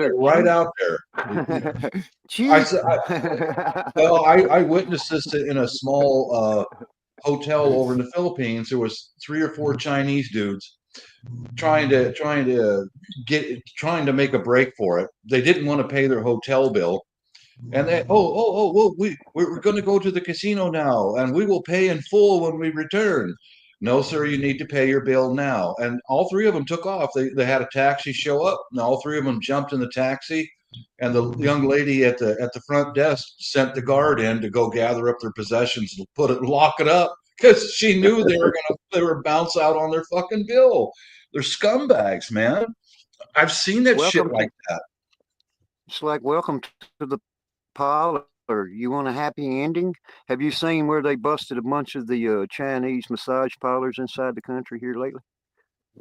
it right out there. I witnessed this in a small hotel over in the Philippines. There was 3 or 4 Chinese dudes trying to make a break for it. They didn't want to pay their hotel bill, and they we're going to go to the casino now, and we will pay in full when we return. No, sir, you need to pay your bill now. And all 3 of them took off. They had a taxi show up, and all 3 of them jumped in the taxi. And the young lady at the front desk sent the guard in to go gather up their possessions and lock it up, because she knew they were bounce out on their fucking bill. They're scumbags, man. I've seen that shit like that. It's like, welcome to the pile, or you want a happy ending? Have you seen where they busted a bunch of the Chinese massage parlors inside the country here lately?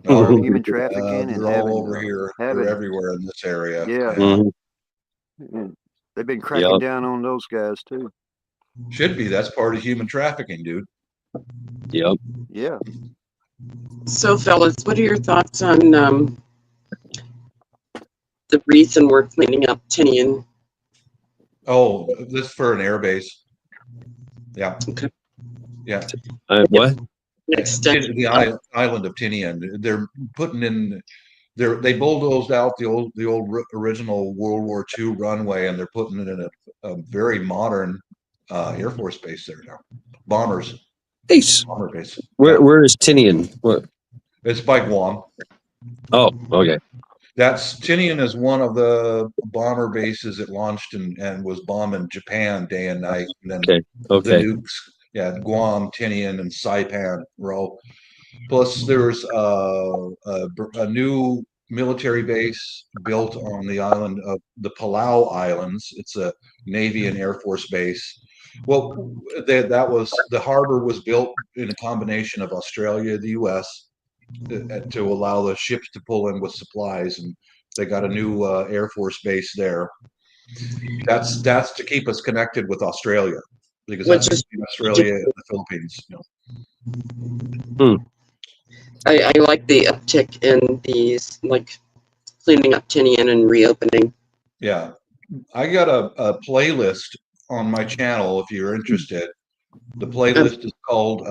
Human trafficking, and they're all over here. They're everywhere in this area. Yeah. Mm-hmm. They've been cracking down on those guys too. Should be. That's part of human trafficking, dude. Yep. Yeah. So, fellas, what are your thoughts on the reason we're cleaning up Tinian? Oh, this for an air base. Yeah. Okay. Yeah. What? The island of Tinian. They're putting in. They bulldozed out the old original World War II runway, and they're putting it in a very modern Air Force base there now. Bombers. Base. Bomber base. Where is Tinian? What? It's by Guam. Oh, okay. Tinian is one of the bomber bases that launched and was bombing Japan day and night. And then the nukes, Guam, Tinian, and Saipan were all. Plus, there's a new military base built on the island of the Palau Islands. It's a Navy and Air Force base. Well, that was the harbor was built in a combination of Australia, the U.S. to allow the ships to pull in with supplies, and they got a new Air Force base there. That's to keep us connected with Australia, because that's Australia and the Philippines. I like the uptick in these, like cleaning up Tinian and reopening. Yeah. I got a playlist on my channel if you're interested. The playlist is called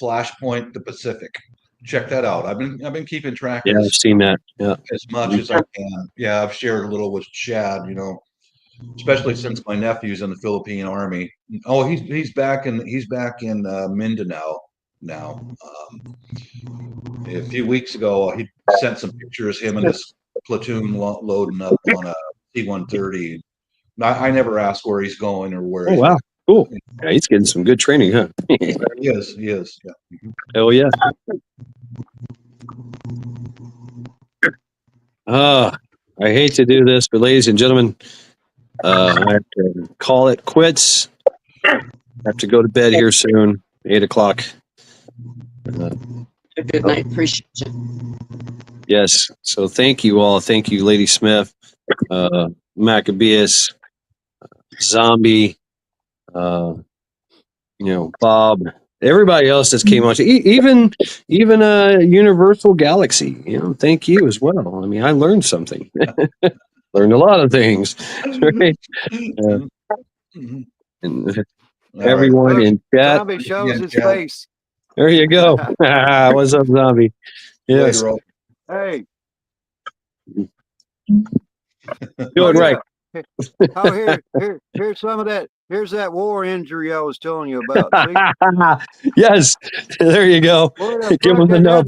Flashpoint the Pacific. Check that out. I've been keeping track Yeah, of I've this seen that. Yeah. as much as I can. Yeah, I've shared a little with Chad, you know, especially since my nephew's in the Philippine Army. Oh, he's back in Mindanao now. A few weeks ago, he sent some pictures, him and his platoon loading up on a C-130. I never ask where he's going or where Oh, he's wow. at. Cool. Yeah, he's getting some good training, huh? He is. Yeah. Hell yeah. I hate to do this, but ladies and gentlemen, I have to call it quits. I have to go to bed here soon, 8 o'clock. Good night. Appreciate you. Yes. So thank you all. Thank you, Lady Smith, Maccabeus, Zombie, Bob, everybody else that's came on, even Universal Galaxy. Thank you as well. I mean, I learned something. Learned a lot of things. Right? And everyone Look, in chat. Zombie shows his face. There you go. What's up, Zombie? Yes. Later on. Hey. Doing right. Oh, here's some of that. Here's that war injury I was telling you about. See? Yes. There you go. Give him the nub.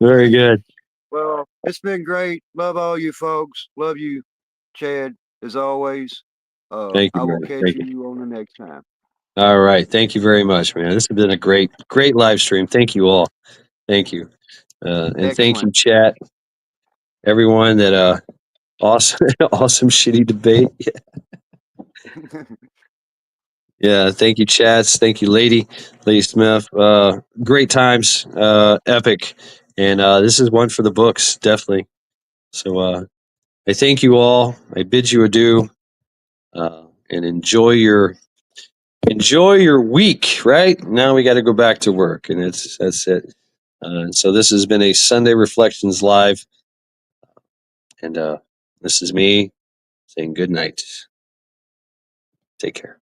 Very good. Well, it's been great. Love all you folks. Love you, Chad, as always. Thank you, I will brother. catch Thank you on the next time. All right. Thank you very much, man. This has been a great live stream. Thank you all. Thank you. And thank you, chat. Everyone that awesome shitty debate. Yeah, thank you, chats. Thank you, Lady Smith. Great times, epic. And this is one for the books, definitely. So I thank you all. I bid you adieu. And enjoy your week, right? Now we got to go back to work, and that's it. So this has been a Sunday Reflections Live. And this is me saying good night. Take care.